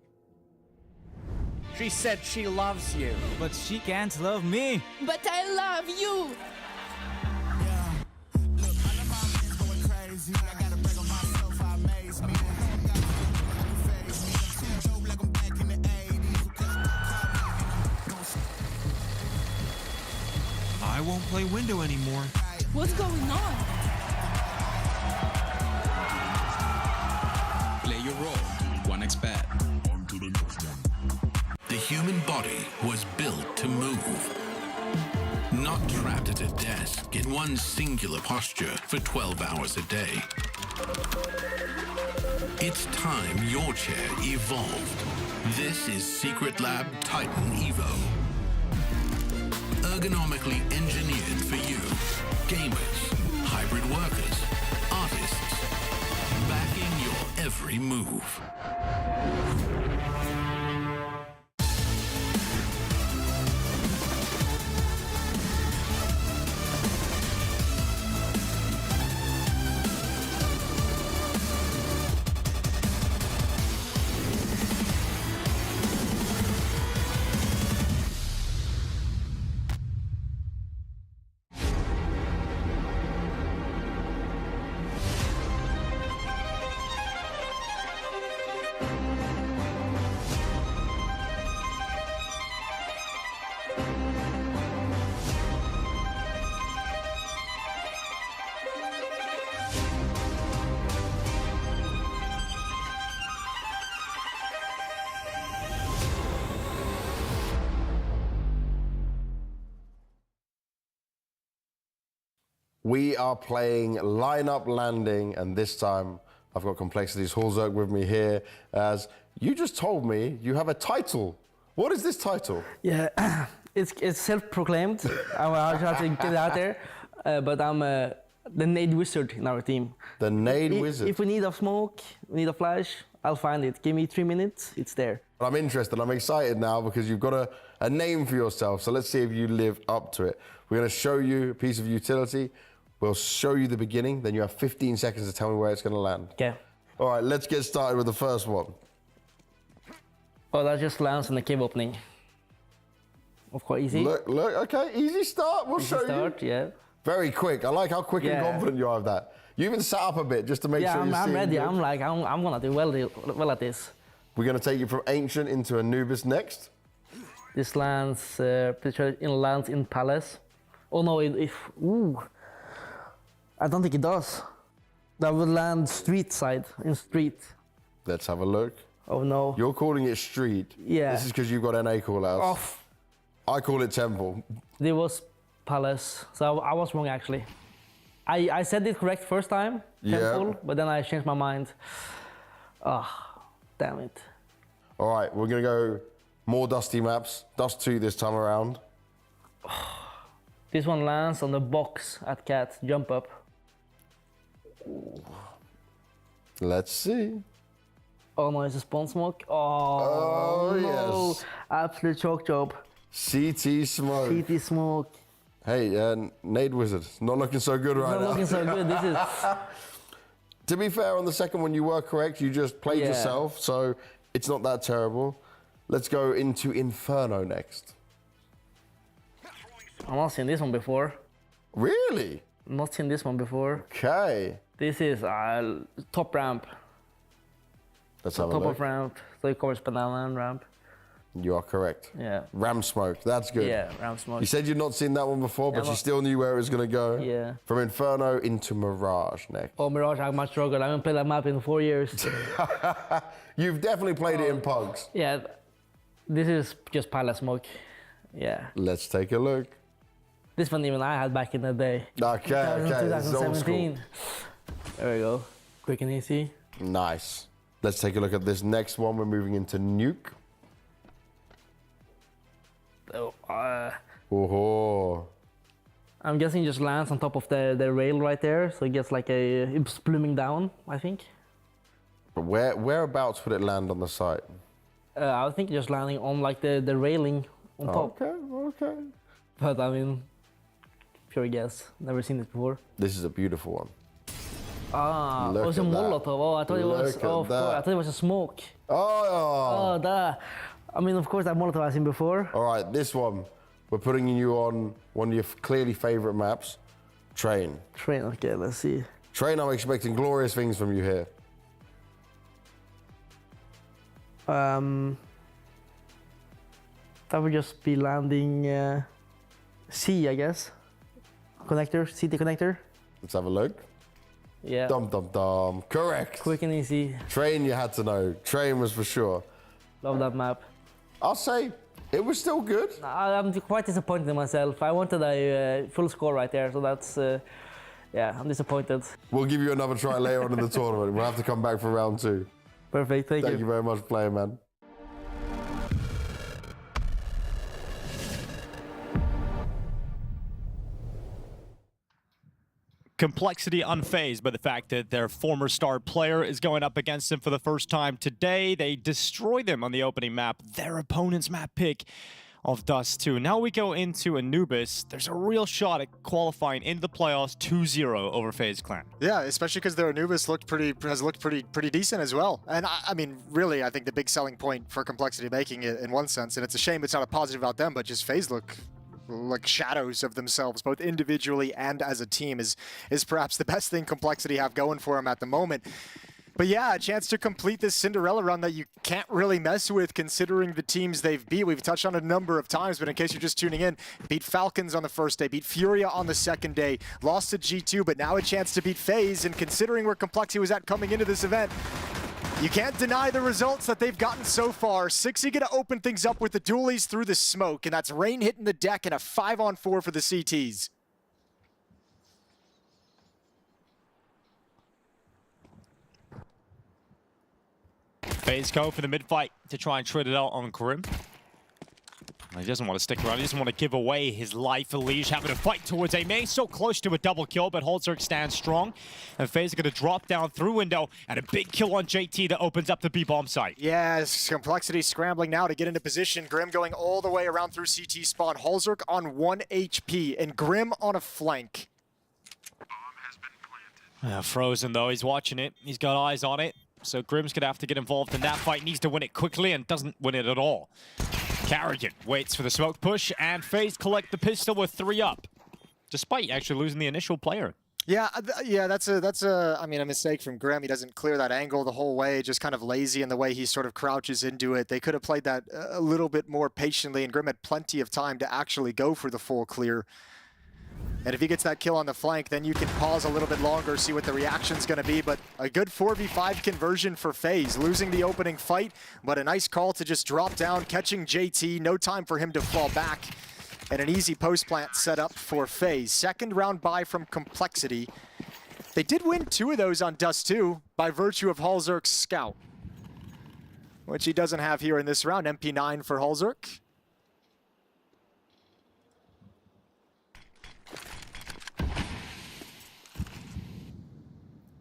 She said she loves you. But she can't love me. But I love you. I won't play window anymore. What's going on? Play your role. 1xBet. The human body was built to move. Not trapped at a desk in one singular posture for 12 hours a day. It's time your chair evolved. This is Secret Lab Titan Evo. Ergonomically engineered for you. Gamers, hybrid workers, artists. Backing your every move. We are playing lineup landing, and this time I've got Complexity's Hulzerk with me here. As you just told me, you have a title. What is this title? Yeah, it's self-proclaimed. I'll try to get it out there, but I'm the Nade Wizard in our team. The Nade Wizard. If we need a smoke, we need a flash, I'll find it. Give me 3 minutes, it's there. I'm interested. I'm excited now because you've got a name for yourself. So let's see if you live up to it. We're going to show you a piece of utility. We'll show you the beginning, then you have 15 seconds to tell me where it's going to land. Okay. All right, let's get started with the first one. Oh, that just lands in the cave opening. Of course, easy. Look, okay, easy start. We'll show you. Yeah. Very quick. I like how quick and confident you are of that. You even sat up a bit just to make sure you're I'm ready. Good. I'm going to do well at this. We're going to take you from Ancient into Anubis next. This lands, lands in Palace. Oh no, ooh. I don't think it does. That would land street side, in street. Let's have a look. Oh no. You're calling it street. Yeah. This is because you've got NA callouts. Off. I call it temple. It was Palace, so I was wrong actually. I said it correct first time, temple, but then I changed my mind. Damn it. All right, we're gonna go more dusty maps. Dust 2 this time around. This one lands on the box at Cat, jump up. Let's see. Oh no, it's a spawn smoke. Oh no. Yes. Absolute choke job. CT smoke. CT smoke. Hey, Nade Wizard. Not looking so good right now. Not looking so good. This is. To be fair, on the second one you were correct. You just played yourself, so it's not that terrible. Let's go into Inferno next. I've not seen this one before. Really? Not seen this one before. Okay. This is top ramp. Let's have a look. Top look. of ramp, so it covers banana and ramp. You are correct. Yeah. Ram smoke, that's good. Yeah, ram smoke. You said you'd not seen that one before, but you still knew where it was going to go. Yeah. From Inferno into Mirage next. Oh, Mirage, I might struggle. I haven't played that map in 4 years. You've definitely played it in Pugs. Yeah. This is just Palace smoke. Yeah. Let's take a look. This one even I had back in the day. Okay, 2017. There we go. Quick and easy. Nice. Let's take a look at this next one. We're moving into Nuke. Oh, I'm guessing it just lands on top of the rail right there, so it gets like it's blooming down, I think. But whereabouts would it land on the site? I think just landing on like the railing on top. Okay. But I mean, pure guess. Never seen it before. This is a beautiful one. Ah, it was a Molotov. Oh, I thought it was. Oh, of course. I thought it was a smoke. Oh. That. I mean, of course, that Molotov I've seen before. All right, this one, we're putting you on one of your clearly favorite maps, Train. Train. Okay, let's see. Train, I'm expecting glorious things from you here. That would just be landing C, I guess. Connector, CT connector. Let's have a look. Yeah. Dum dum dum. Correct. Quick and easy. Train, you had to know. Train was for sure. Love that map. I'll say it was still good. I'm quite disappointed in myself. I wanted a full score right there, so that's, yeah, I'm disappointed. We'll give you another try later on in the tournament. We'll have to come back for round 2. Perfect, thank you. Thank you very much for playing, man. Complexity unfazed by the fact that their former star player is going up against them for the first time today. They destroy them on the opening map, their opponent's map pick of Dust 2. Now we go into Anubis. There's a real shot at qualifying into the playoffs 2-0 over FaZe Clan. Yeah, especially because their Anubis has looked pretty decent as well. And I mean, really, I think the big selling point for Complexity making it in one sense, and it's a shame it's not a positive about them, but just FaZe look like shadows of themselves, both individually and as a team, is perhaps the best thing Complexity have going for them at the moment. But yeah, a chance to complete this Cinderella run that you can't really mess with considering the teams they've beat. We've touched on a number of times, but in case you're just tuning in, beat Falcons on the first day, beat FURIA on the second day, lost to G2, but now a chance to beat FaZe, and considering where Complexity was at coming into this event, you can't deny the results that they've gotten so far. 6 gonna open things up with the dualies through the smoke, and that's Rain hitting the deck and a 5-on-4 for the CTs. FaZe go for the mid-fight to try and trade it out on Grim. He doesn't want to stick around. He doesn't want to give away his life. Elish having to fight towards A main. So close to a double kill, but holzerk stands strong. And FaZe are going to drop down through window, and a big kill on JT that opens up the B-bomb site. Yes, Complexity scrambling now to get into position. Grim going all the way around through CT spawn. holzerk on 1 HP, and Grim on a flank. Frozen, though. He's watching it. He's got eyes on it. So Grim's going to have to get involved in that fight. Needs to win it quickly and doesn't win it at all. Carrigan waits for the smoke push, and FaZe collect the pistol with 3 up, despite actually losing the initial player. Yeah, that's a mistake from Grim. He doesn't clear that angle the whole way, just kind of lazy in the way he sort of crouches into it. They could have played that a little bit more patiently, and Grim had plenty of time to actually go for the full clear. And if he gets that kill on the flank, then you can pause a little bit longer, see what the reaction's going to be. But a good 4v5 conversion for FaZe, losing the opening fight, but a nice call to just drop down, catching JT. No time for him to fall back. And an easy post plant set up for FaZe. Second round bye from Complexity. They did win 2 of those on Dust 2 by virtue of holzerk's scout, which he doesn't have here in this round. MP9 for holzerk.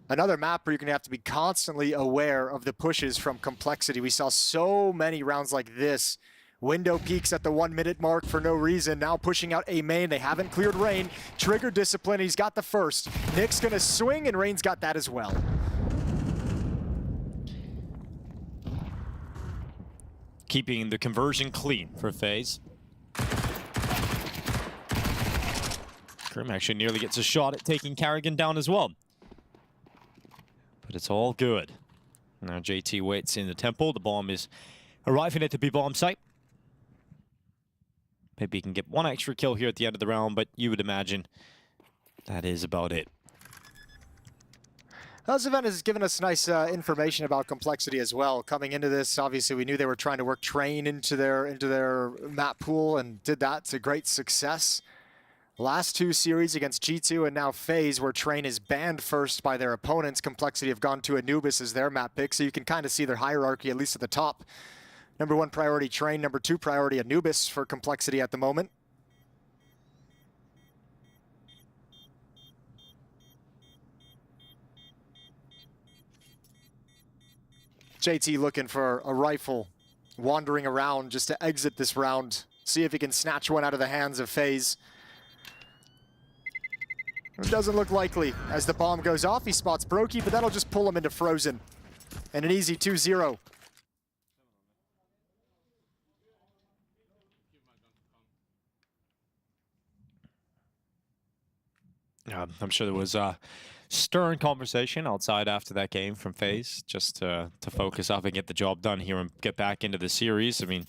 Another map where you're going to have to be constantly aware of the pushes from Complexity. We saw so many rounds like this. Window peaks at the 1-minute mark for no reason. Now pushing out A main. They haven't cleared Rain. Trigger discipline. He's got the first. Nick's going to swing, and Rain's got that as well. Keeping the conversion clean for FaZe. Grim actually nearly gets a shot at taking Carrigan down as well. But it's all good. Now JT waits in the temple. The bomb is arriving at the B-bomb site. Maybe he can get 1 extra kill here at the end of the round, but you would imagine that is about it. This event has given us nice information about Complexity as well. Coming into this, obviously we knew they were trying to work Train into their map pool, and did that to great success. Last 2 series against G2 and now FaZe, where Train is banned first by their opponents. Complexity have gone to Anubis as their map pick, so you can kind of see their hierarchy, at least at the top. Number 1 priority Train, number 2 priority Anubis for Complexity at the moment. JT looking for a rifle, wandering around just to exit this round. See if he can snatch one out of the hands of FaZe. It doesn't look likely. As the bomb goes off, he spots Brokey, but that'll just pull him into Frozen. And an easy 2-0. I'm sure there was a stern conversation outside after that game from FaZe, just to focus up and get the job done here and get back into the series. I mean,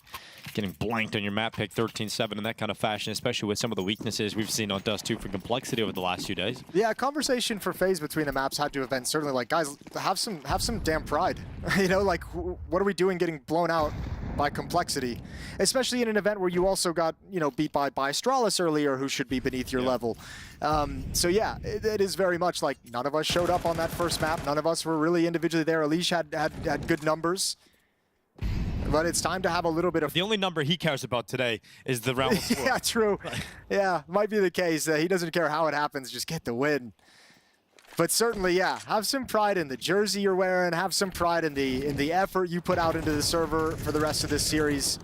getting blanked on your map pick 13-7 in that kind of fashion, especially with some of the weaknesses we've seen on Dust 2 for Complexity over the last few days. Yeah, conversation for FaZe between the maps had to have been certainly like, guys, have some damn pride. You know, like, what are we doing getting blown out by Complexity? Especially in an event where you also got, you know, beat by Astralis earlier, who should be beneath your level. So yeah, it is very much like none of us showed up on that first map. None of us were really individually there. Elish had good numbers. But it's time to have a little bit of... The only number he cares about today is the round score. Yeah, true. Yeah, might be the case. He doesn't care how it happens, just get the win. But certainly, yeah, have some pride in the jersey you're wearing. Have some pride in the effort you put out into the server for the rest of this series.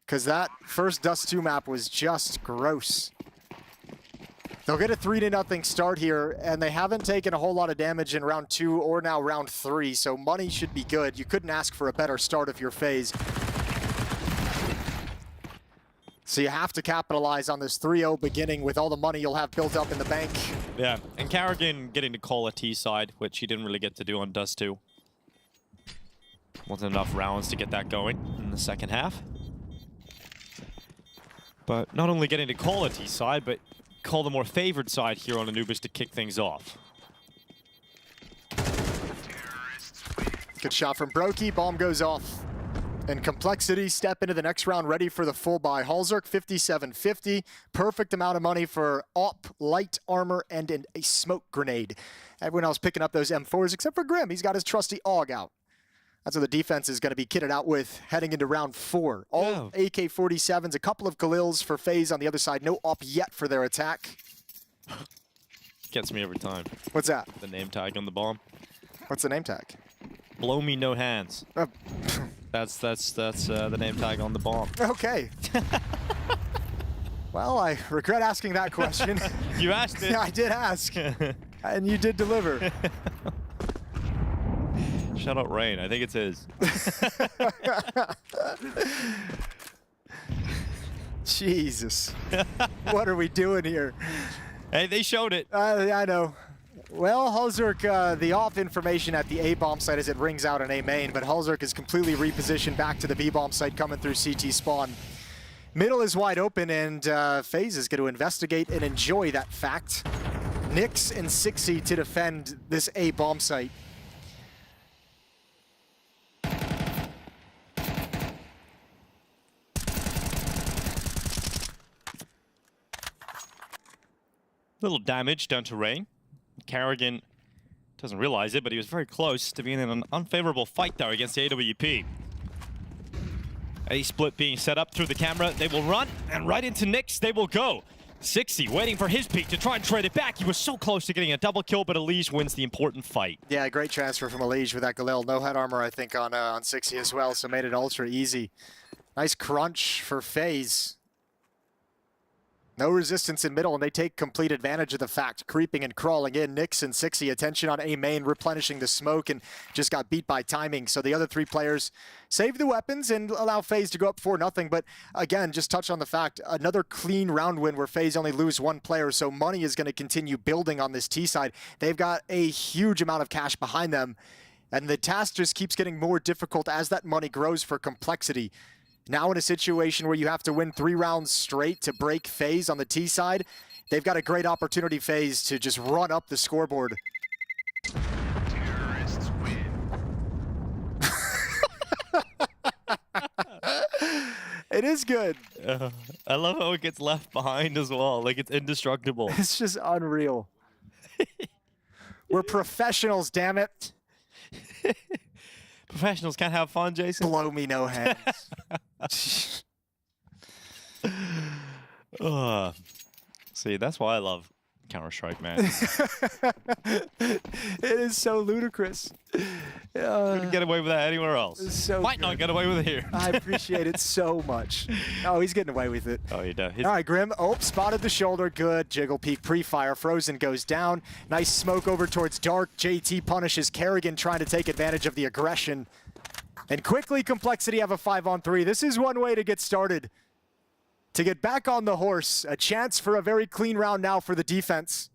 Because that first Dust 2 map was just gross. They'll get a 3-0 start here, and they haven't taken a whole lot of damage in round 2 or now round 3, so money should be good. You couldn't ask for a better start if you're FaZe. So you have to capitalize on this 3-0 beginning with all the money you'll have built up in the bank. Yeah, and Carrigan getting to call a T side, which he didn't really get to do on Dust 2. Wasn't enough rounds to get that going in the second half. But not only getting to call a T side, but call the more favored side here on Anubis to kick things off. Good shot from Brokey, bomb goes off. And Complexity step into the next round ready for the full buy. halzerk 5750, perfect amount of money for op, light armor, and a smoke grenade. Everyone else picking up those M4s except for Grim. He's got his trusty AUG out. That's what the defense is going to be kitted out with heading into round 4. All AK-47s, a couple of Galils for FaZe on the other side. No op yet for their attack. Gets me every time. What's that? The name tag on the bomb. What's the name tag? Blow me no hands. That's the name tag on the bomb. Okay. Well, I regret asking that question. You asked it. Yeah, I did ask. And you did deliver. Shout out Rain. I think it's his. Jesus. What are we doing here? Hey, they showed it. I know. Well, halzerk, the off information at the A-bomb site as it rings out in A main, but halzerk is completely repositioned back to the B-bomb site coming through CT spawn. Middle is wide open, and FaZe is going to investigate and enjoy that fact. Nyx and Sixy to defend this A-bomb site. Little damage done to Rain. Carrigan doesn't realize it, but he was very close to being in an unfavorable fight there against the AWP. A split being set up through the camera. They will run, and right into Nyx they will go. Sixy waiting for his peak to try and trade it back. He was so close to getting a double kill, but Elish wins the important fight. Yeah, great transfer from Elish with that Galil. No head armor, I think, on Sixy as well, so made it ultra easy. Nice crunch for FaZe. No resistance in middle, and they take complete advantage of the fact. Creeping and crawling in. Nyx and Sixy, attention on A main, replenishing the smoke, and just got beat by timing. So the other 3 players save the weapons and allow FaZe to go up 4-0. But again, just touch on the fact, another clean round win where FaZe only lose 1 player. So money is going to continue building on this T side. They've got a huge amount of cash behind them. And the task just keeps getting more difficult as that money grows for Complexity. Now in a situation where you have to win 3 rounds straight to break FaZe on the T side, they've got a great opportunity, FaZe, to just run up the scoreboard. Terrorists win. It is good. I love how it gets left behind as well. Like, it's indestructible. It's just unreal. We're professionals, damn it. Professionals can't have fun, Jason. Blow me no hands. See, that's why I love Counter-Strike, man. It is so ludicrous. Couldn't get away with that anywhere else. So Might not get away with it here. I appreciate it so much. Oh, he's getting away with it. Oh, he does. All right, Grim. Oh, spotted the shoulder. Good. Jiggle peek pre-fire. Frozen goes down. Nice smoke over towards Dark. JT punishes Kerrigan, trying to take advantage of the aggression. And quickly, Complexity have a 5-on-3. This is one way to get started. To get back on the horse. A chance for a very clean round now for the defense.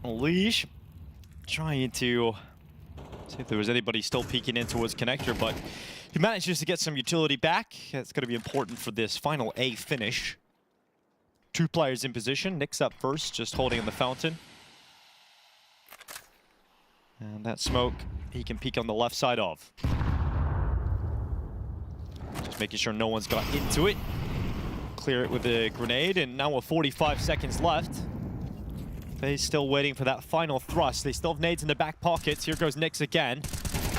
Leash trying to see if there was anybody still peeking in towards connector, but he manages to get some utility back. That's going to be important for this final A finish. 2 players in position. Nick's up first, just holding in the fountain. And that smoke, he can peek on the left side of. Just making sure no one's got into it. Clear it with a grenade, and now with 45 seconds left. FaZe still waiting for that final thrust. They still have nades in their back pockets. Here goes Nyx again.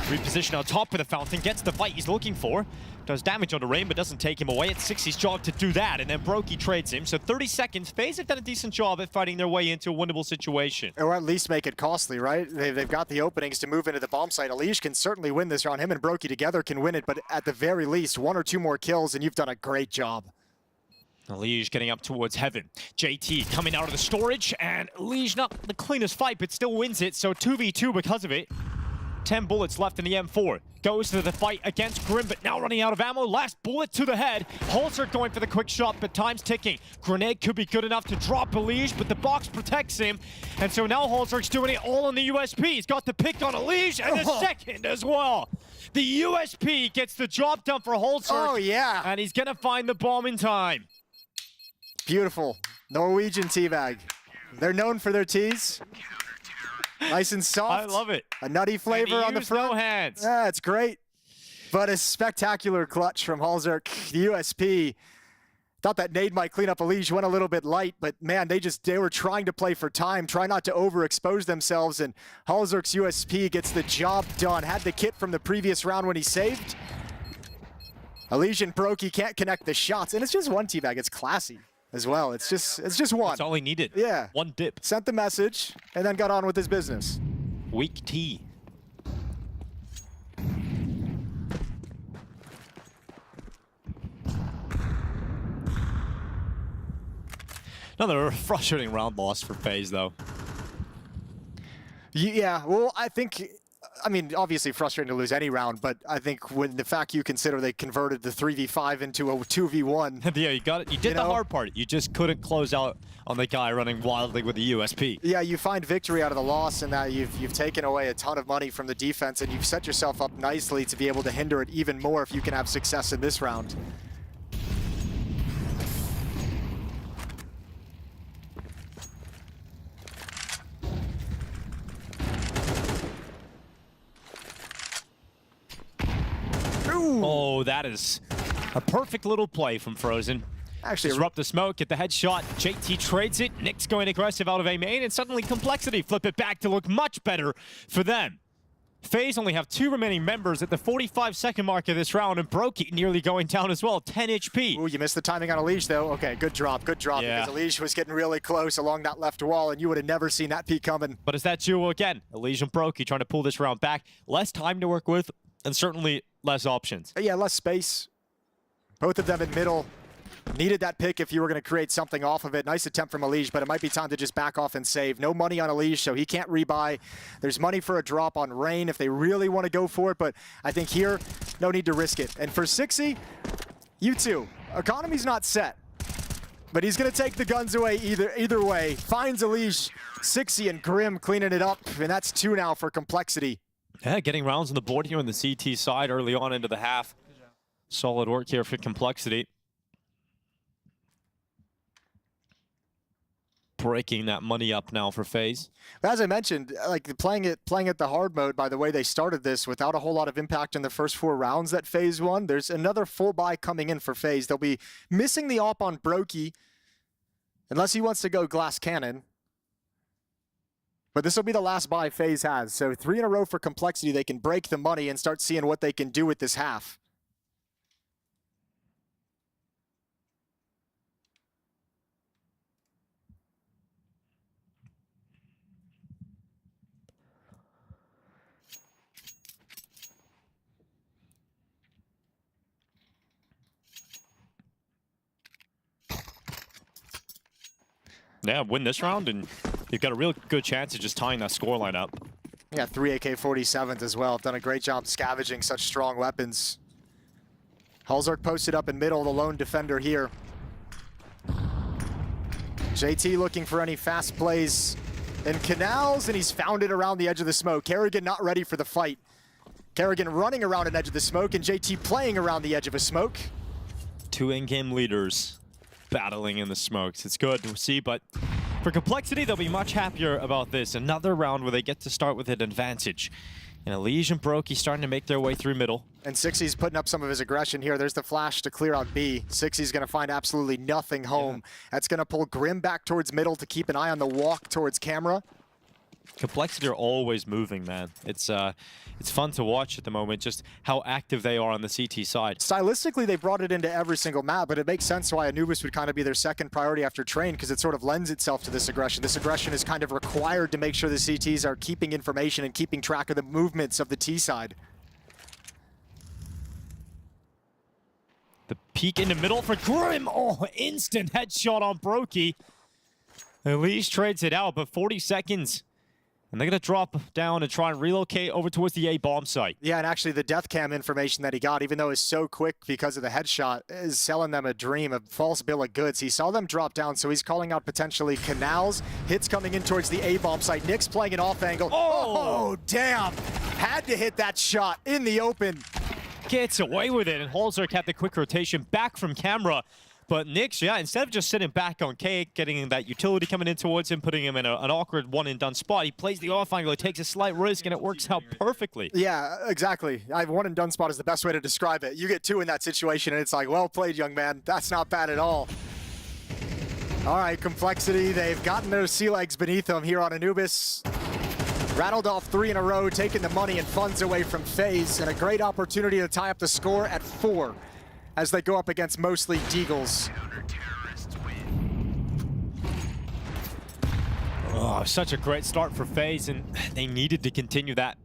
Reposition on top of the fountain, gets the fight he's looking for. Does damage on the rain, but doesn't take him away. It's 60's job to do that, and then Brokey trades him. So 30 seconds. FaZe have done a decent job at fighting their way into a winnable situation. Or at least make it costly, right? They've got the openings to move into the bomb site. Alish can certainly win this round. Him and Brokey together can win it, but at the very least, 1 or 2 more kills, and you've done a great job. Liege getting up towards heaven. JT coming out of the storage, and Liege not the cleanest fight, but still wins it, so 2v2 because of it. 10 bullets left in the M4. Goes to the fight against Grim, but now running out of ammo. Last bullet to the head. Holzer going for the quick shot, but time's ticking. Grenade could be good enough to drop Liege, but the box protects him. And so now Holzer's doing it all on the USP. He's got the pick on Liege, and the second as well. The USP gets the job done for Holzer. Oh, yeah. And he's gonna find the bomb in time. Beautiful. Norwegian teabag. They're known for their teas. Nice and soft. I love it. A nutty flavor on the front. No hands. Yeah, it's great. But a spectacular clutch from Halzerk. The USP. Thought that nade might clean up Alish, went a little bit light, but man, they were trying to play for time, try not to overexpose themselves, and Halzerk's USP gets the job done. Had the kit from the previous round when he saved. Alish and Brokey can't connect the shots, and it's just one teabag. It's classy as well. It's just one. That's all he needed. Yeah. One dip. Sent the message and then got on with his business. Weak T. Another frustrating round loss for FaZe, though. Yeah, well, I mean, obviously frustrating to lose any round, but I think when the fact you consider they converted the 3v5 into a 2v1. Yeah, you got it. You did the hard part. You just couldn't close out on the guy running wildly with the USP. Yeah, you find victory out of the loss, and that you've taken away a ton of money from the defense, and you've set yourself up nicely to be able to hinder it even more if you can have success in this round. Oh, that is a perfect little play from Frozen. Actually, disrupt the smoke, get the headshot. JT trades it. Nick's going aggressive out of A main, and suddenly Complexity flip it back to look much better for them. FaZe only have 2 remaining members at the 45-second mark of this round, and Brokey nearly going down as well, 10 HP. Ooh, you missed the timing on Alish, though. Okay, good drop, yeah. Because Alish was getting really close along that left wall, and you would have never seen that peek coming. But it's that duo again. Alish and Brokey trying to pull this round back. Less time to work with, and certainly less options. Yeah, less space. Both of them in middle. Needed that pick if you were going to create something off of it. Nice attempt from Alish, but it might be time to just back off and save. No money on Alish, so he can't rebuy. There's money for a drop on Rain if they really want to go for it, but I think here, no need to risk it. And for Sixy, you too. Economy's not set, but he's going to take the guns away either way. Finds Alish, Sixy and Grim cleaning it up, and that's 2 now for Complexity. Yeah, getting rounds on the board here on the CT side early on into the half. Solid work here for Complexity. Breaking that money up now for FaZe. As I mentioned, like playing it the hard mode by the way they started this without a whole lot of impact in the first 4 rounds that FaZe won. There's another full buy coming in for FaZe. They'll be missing the op on Brokey unless he wants to go glass cannon. But this will be the last buy FaZe has. So 3 in a row for Complexity. They can break the money and start seeing what they can do with this half. Yeah, win this round, and you've got a real good chance of just tying that scoreline up. Yeah, 3 AK-47s as well. Done a great job scavenging such strong weapons. Hulzark posted up in middle, the lone defender here. JT looking for any fast plays in canals, and he's found it around the edge of the smoke. Kerrigan not ready for the fight. Kerrigan running around an edge of the smoke, and JT playing around the edge of a smoke. 2 in-game leaders battling in the smokes. It's good to see, but for Complexity, they'll be much happier about this. Another round where they get to start with an advantage. And Elige and Brokey starting to make their way through middle. And Sixy's putting up some of his aggression here. There's the flash to clear out B. Sixy's going to find absolutely nothing home. Yeah. That's going to pull Grim back towards middle to keep an eye on the walk towards camera. Complexity are always moving, man. It's fun to watch at the moment, just how active they are on the CT side. Stylistically, they brought it into every single map, but it makes sense why Anubis would kind of be their second priority after Train, because it sort of lends itself to this aggression. This aggression is kind of required to make sure the CTs are keeping information and keeping track of the movements of the T side. The peek in the middle for Grim. Oh, instant headshot on Brokey. Elige trades it out, but 40 seconds. And they're going to drop down and try and relocate over towards the A bomb site. Yeah, and actually the death cam information that he got, even though it's so quick because of the headshot, is selling them a dream, a false bill of goods. He saw them drop down, so he's calling out potentially canals. Hits coming in towards the A bomb site. Nick's playing an off angle. Oh, damn. Had to hit that shot in the open. Gets away with it, and Hulzark had the quick rotation back from camera. But Nyx, yeah, instead of just sitting back on Cake, getting that utility coming in towards him, putting him in an awkward one-and-done spot, he plays the off angle, he takes a slight risk, and it works out perfectly. Yeah, exactly. One-and-done spot is the best way to describe it. You get 2 in that situation, and it's like, well played, young man. That's not bad at all. All right, Complexity, they've gotten their sea legs beneath them here on Anubis. Rattled off 3 in a row, taking the money and funds away from FaZe, and a great opportunity to tie up the score at 4. As they go up against mostly Deagles. Oh, such a great start for FaZe, and they needed to continue that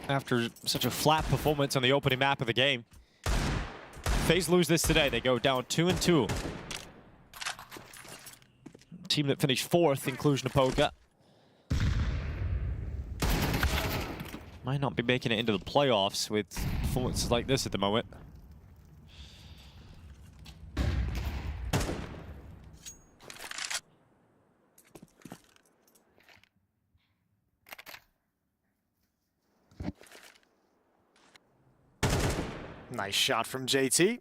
after such a flat performance on the opening map of the game. FaZe lose this today. They go down 2-2. Team that finished 4th, inclusion Apoga. Might not be making it into the playoffs with performances like this at the moment. Nice shot from JT.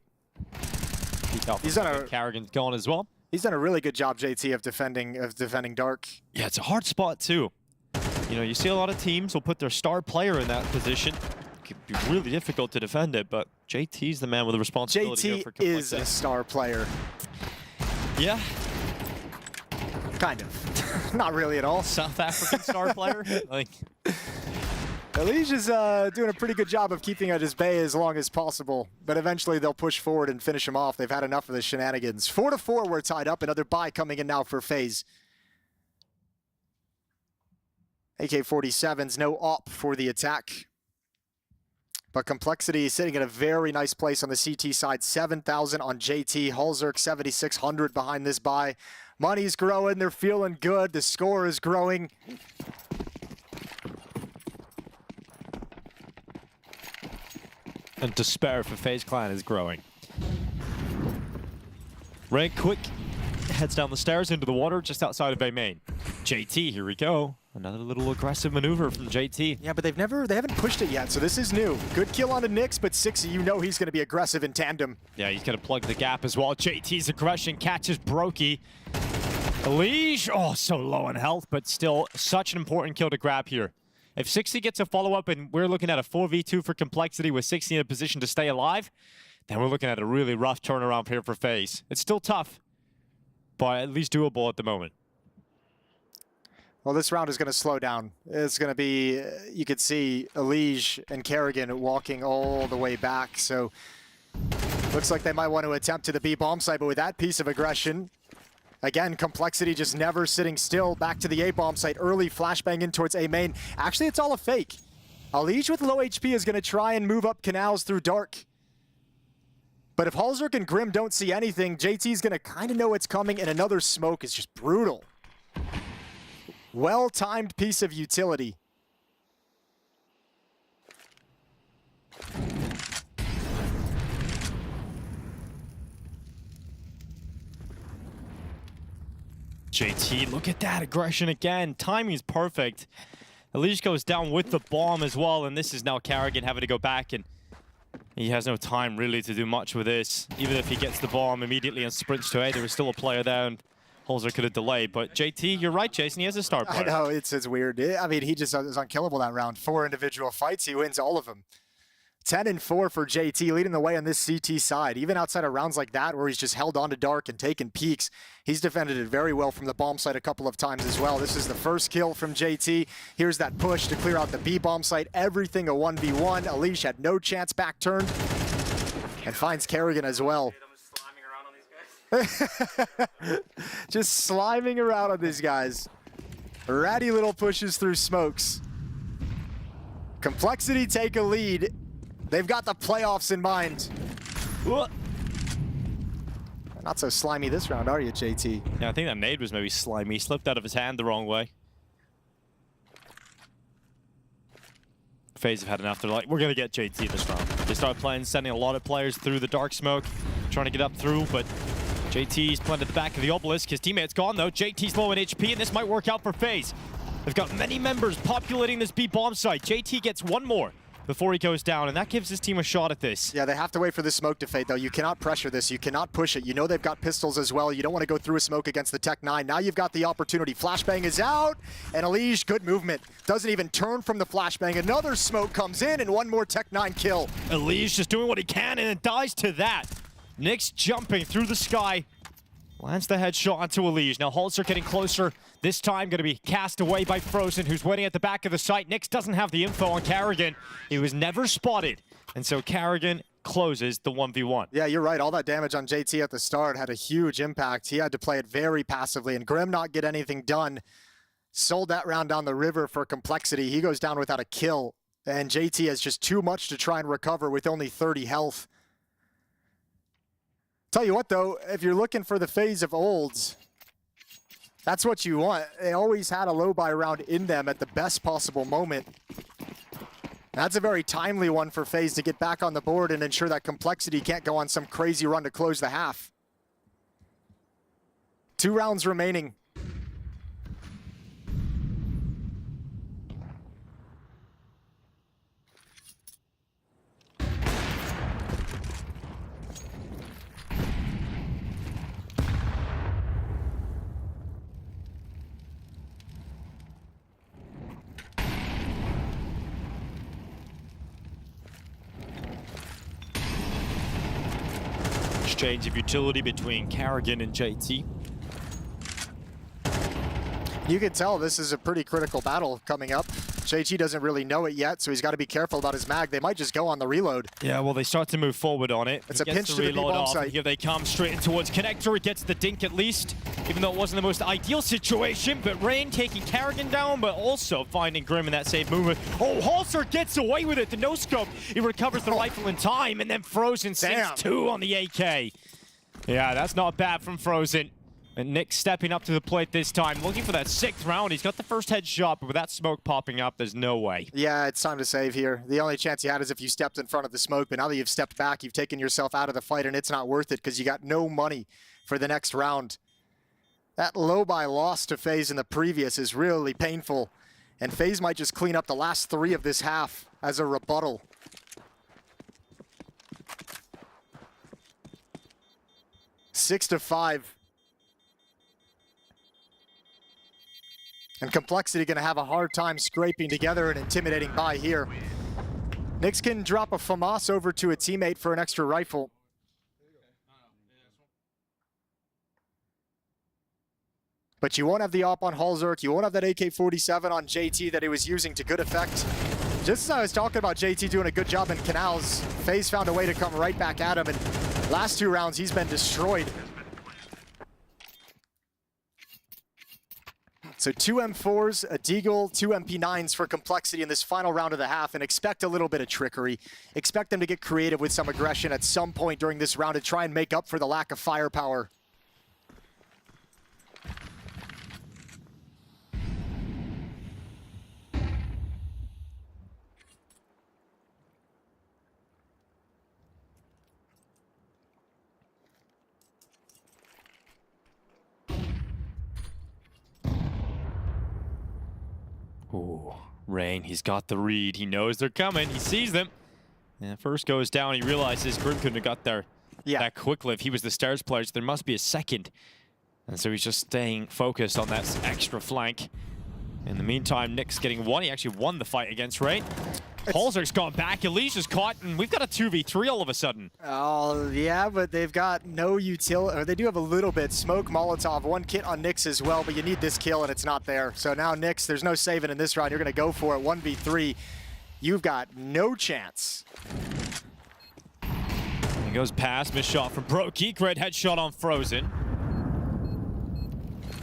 He's done a Kerrigan's gone as well. He's done a really good job, JT, of defending Dark. Yeah, it's a hard spot too. You know, you see a lot of teams will put their star player in that position. It could be really difficult to defend it, but JT's the man with the responsibility here for Complexity. JT is a star player. Yeah. Kind of. Not really at all. South African star player. Like. Elige is doing a pretty good job of keeping at his bay as long as possible, but eventually they'll push forward and finish him off. They've had enough of the shenanigans. 4-4, we're tied up. Another buy coming in now for FaZe. AK-47s, no op for the attack. But Complexity is sitting in a very nice place on the CT side. 7,000 on JT. Hulzark 7,600 behind this buy. Money's growing. They're feeling good. The score is growing. And despair for FaZe Clan is growing. Ray quick heads down the stairs into the water just outside of Bay Main. JT, here we go. Another little aggressive maneuver from JT. Yeah, but they haven't pushed it yet, so this is new. Good kill on the Nyx, but Sixy, you know he's going to be aggressive in tandem. Yeah, he's going to plug the gap as well. JT's aggression catches Brokey. Elige, oh, so low on health, but still such an important kill to grab here. If 60 gets a follow-up and we're looking at a 4v2 for Complexity with 60 in a position to stay alive, then we're looking at a really rough turnaround here for FaZe. It's still tough, but at least doable at the moment. Well, this round is going to slow down. It's going to be, you could see Elige and Kerrigan walking all the way back. So looks like they might want to attempt to the B bomb site, but with that piece of aggression, again, Complexity just never sitting still. Back to the A bomb site, early flashbang in towards A main. Actually, it's all a fake. Elige with low HP is going to try and move up canals through dark. But if Halzerk and Grim don't see anything, JT's going to kind of know it's coming, and another smoke is just brutal. Well-timed piece of utility. JT, look at that aggression again. Timing is perfect. Elige goes down with the bomb as well, and this is now Kerrigan having to go back, and he has no time really to do much with this. Even if he gets the bomb immediately and sprints to A, there is still a player there, and Halzer could have delayed. But JT, you're right, Jason, he has a star player. I know, it's weird. I mean, he just was unkillable that round. 4 individual fights, he wins all of them. 10-4 for JT, leading the way on this CT side. Even outside of rounds like that, where he's just held on to dark and taken peaks, he's defended it very well from the bomb site a couple of times as well. This is the first kill from JT. Here's that push to clear out the B bomb site. Everything a 1v1. Elige had no chance back turned and finds Kerrigan as well. Just sliming around on these guys. Ratty little pushes through smokes. Complexity take a lead. They've got the playoffs in mind. Not so slimy this round, are you, JT? Yeah, I think that nade was maybe slimy. He slipped out of his hand the wrong way. FaZe have had enough. They're like, we're going to get JT this round. They start playing, sending a lot of players through the dark smoke, trying to get up through, but JT's playing at the back of the obelisk. His teammate's gone, though. JT's low in HP, and this might work out for FaZe. They've got many members populating this B bomb site. JT gets one more before he goes down, and that gives his team a shot at this. Yeah, they have to wait for the smoke to fade, though. You cannot pressure this. You cannot push it. You know they've got pistols as well. You don't want to go through a smoke against the Tech 9. Now you've got the opportunity. Flashbang is out, and Elige, good movement. Doesn't even turn from the flashbang. Another smoke comes in, and one more Tech 9 kill. Elige just doing what he can, and it dies to that. Nyx jumping through the sky. Lands the headshot onto Elige. Now Halzer getting closer. This time going to be cast away by Frozen, who's waiting at the back of the site. Nyx doesn't have the info on Kerrigan. He was never spotted. And so Kerrigan closes the 1v1. Yeah, you're right. All that damage on JT at the start had a huge impact. He had to play it very passively, and Grim not get anything done. Sold that round down the river for Complexity. He goes down without a kill, and JT has just too much to try and recover with only 30 health. Tell you what, though, if you're looking for the FaZe of old, that's what you want. They always had a low buy round in them at the best possible moment. That's a very timely one for FaZe to get back on the board and ensure that Complexity can't go on some crazy run to close the half. 2 rounds remaining. Exchange of utility between Kerrigan and JT. You can tell this is a pretty critical battle coming up. JT doesn't really know it yet, so he's got to be careful about his mag. They might just go on the reload. Yeah, well, they start to move forward on it. It's a pinch to the B-bomb site. Here they come straight in towards Connector. It gets the dink at least, even though it wasn't the most ideal situation. But Rain taking Kerrigan down, but also finding Grim in that save movement. Oh, Halzer gets away with it. The no-scope. He recovers the rifle in time, and then Frozen sinks 2 on the AK. Yeah, that's not bad from Frozen. And Nyx stepping up to the plate this time, looking for that 6th round. He's got the first headshot, but with that smoke popping up, there's no way. Yeah, it's time to save here. The only chance you had is if you stepped in front of the smoke, but now that you've stepped back, you've taken yourself out of the fight, and it's not worth it because you got no money for the next round. That low buy loss to FaZe in the previous is really painful, and FaZe might just clean up the last 3 of this half as a rebuttal. Six to 5. And Complexity going to have a hard time scraping together an intimidating buy here. Nyx can drop a FAMAS over to a teammate for an extra rifle. But you won't have the op on Halzerk. You won't have that AK-47 on JT that he was using to good effect. Just as I was talking about JT doing a good job in Canals, FaZe found a way to come right back at him, and last 2 rounds he's been destroyed. So 2 M4s, a Deagle, 2 MP9s for Complexity in this final round of the half, and expect a little bit of trickery. Expect them to get creative with some aggression at some point during this round to try and make up for the lack of firepower. Ooh, Rain, he's got the read. He knows they're coming. He sees them. And first goes down. He realizes Grim couldn't have got there that quickly if he was the stairs player. So there must be a second. And so he's just staying focused on that extra flank. In the meantime, Nick's getting one. He actually won the fight against Rain. Halzerk's gone back. Alicia's caught, and we've got a 2v3 all of a sudden. Oh, yeah, but they've got no utility. Or they do have a little bit. Smoke, Molotov, 1 kit on Nyx as well, but you need this kill, and it's not there. So now Nyx, there's no saving in this round. You're going to go for it. 1v3. You've got no chance. He goes past. Missed shot from Brokey. Great headshot on Frozen.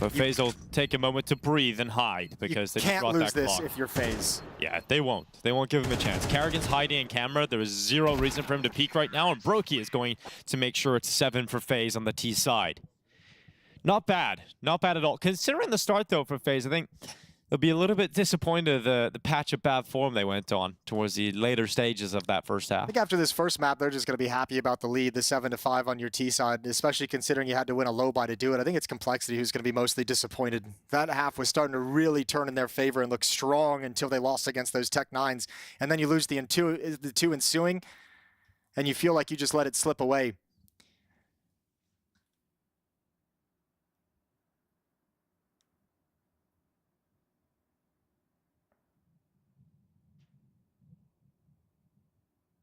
But FaZe will take a moment to breathe and hide because they can't brought lose that this clock. if you're FaZe. Yeah, they won't. They won't give him a chance. Carrigan's hiding in camera. There is 0 reason for him to peek right now, and Brokey is going to make sure it's 7 for FaZe on the T side. Not bad. Not bad at all. Considering the start, though, for FaZe, I think they'll be a little bit disappointed the patch of bad form they went on towards the later stages of that first half. I think after this first map, they're just going to be happy about the lead, the 7-5 on your T side, especially considering you had to win a low buy to do it. I think it's Complexity who's going to be mostly disappointed. That half was starting to really turn in their favor and look strong until they lost against those Tech 9s. And then you lose the 2 ensuing, and you feel like you just let it slip away.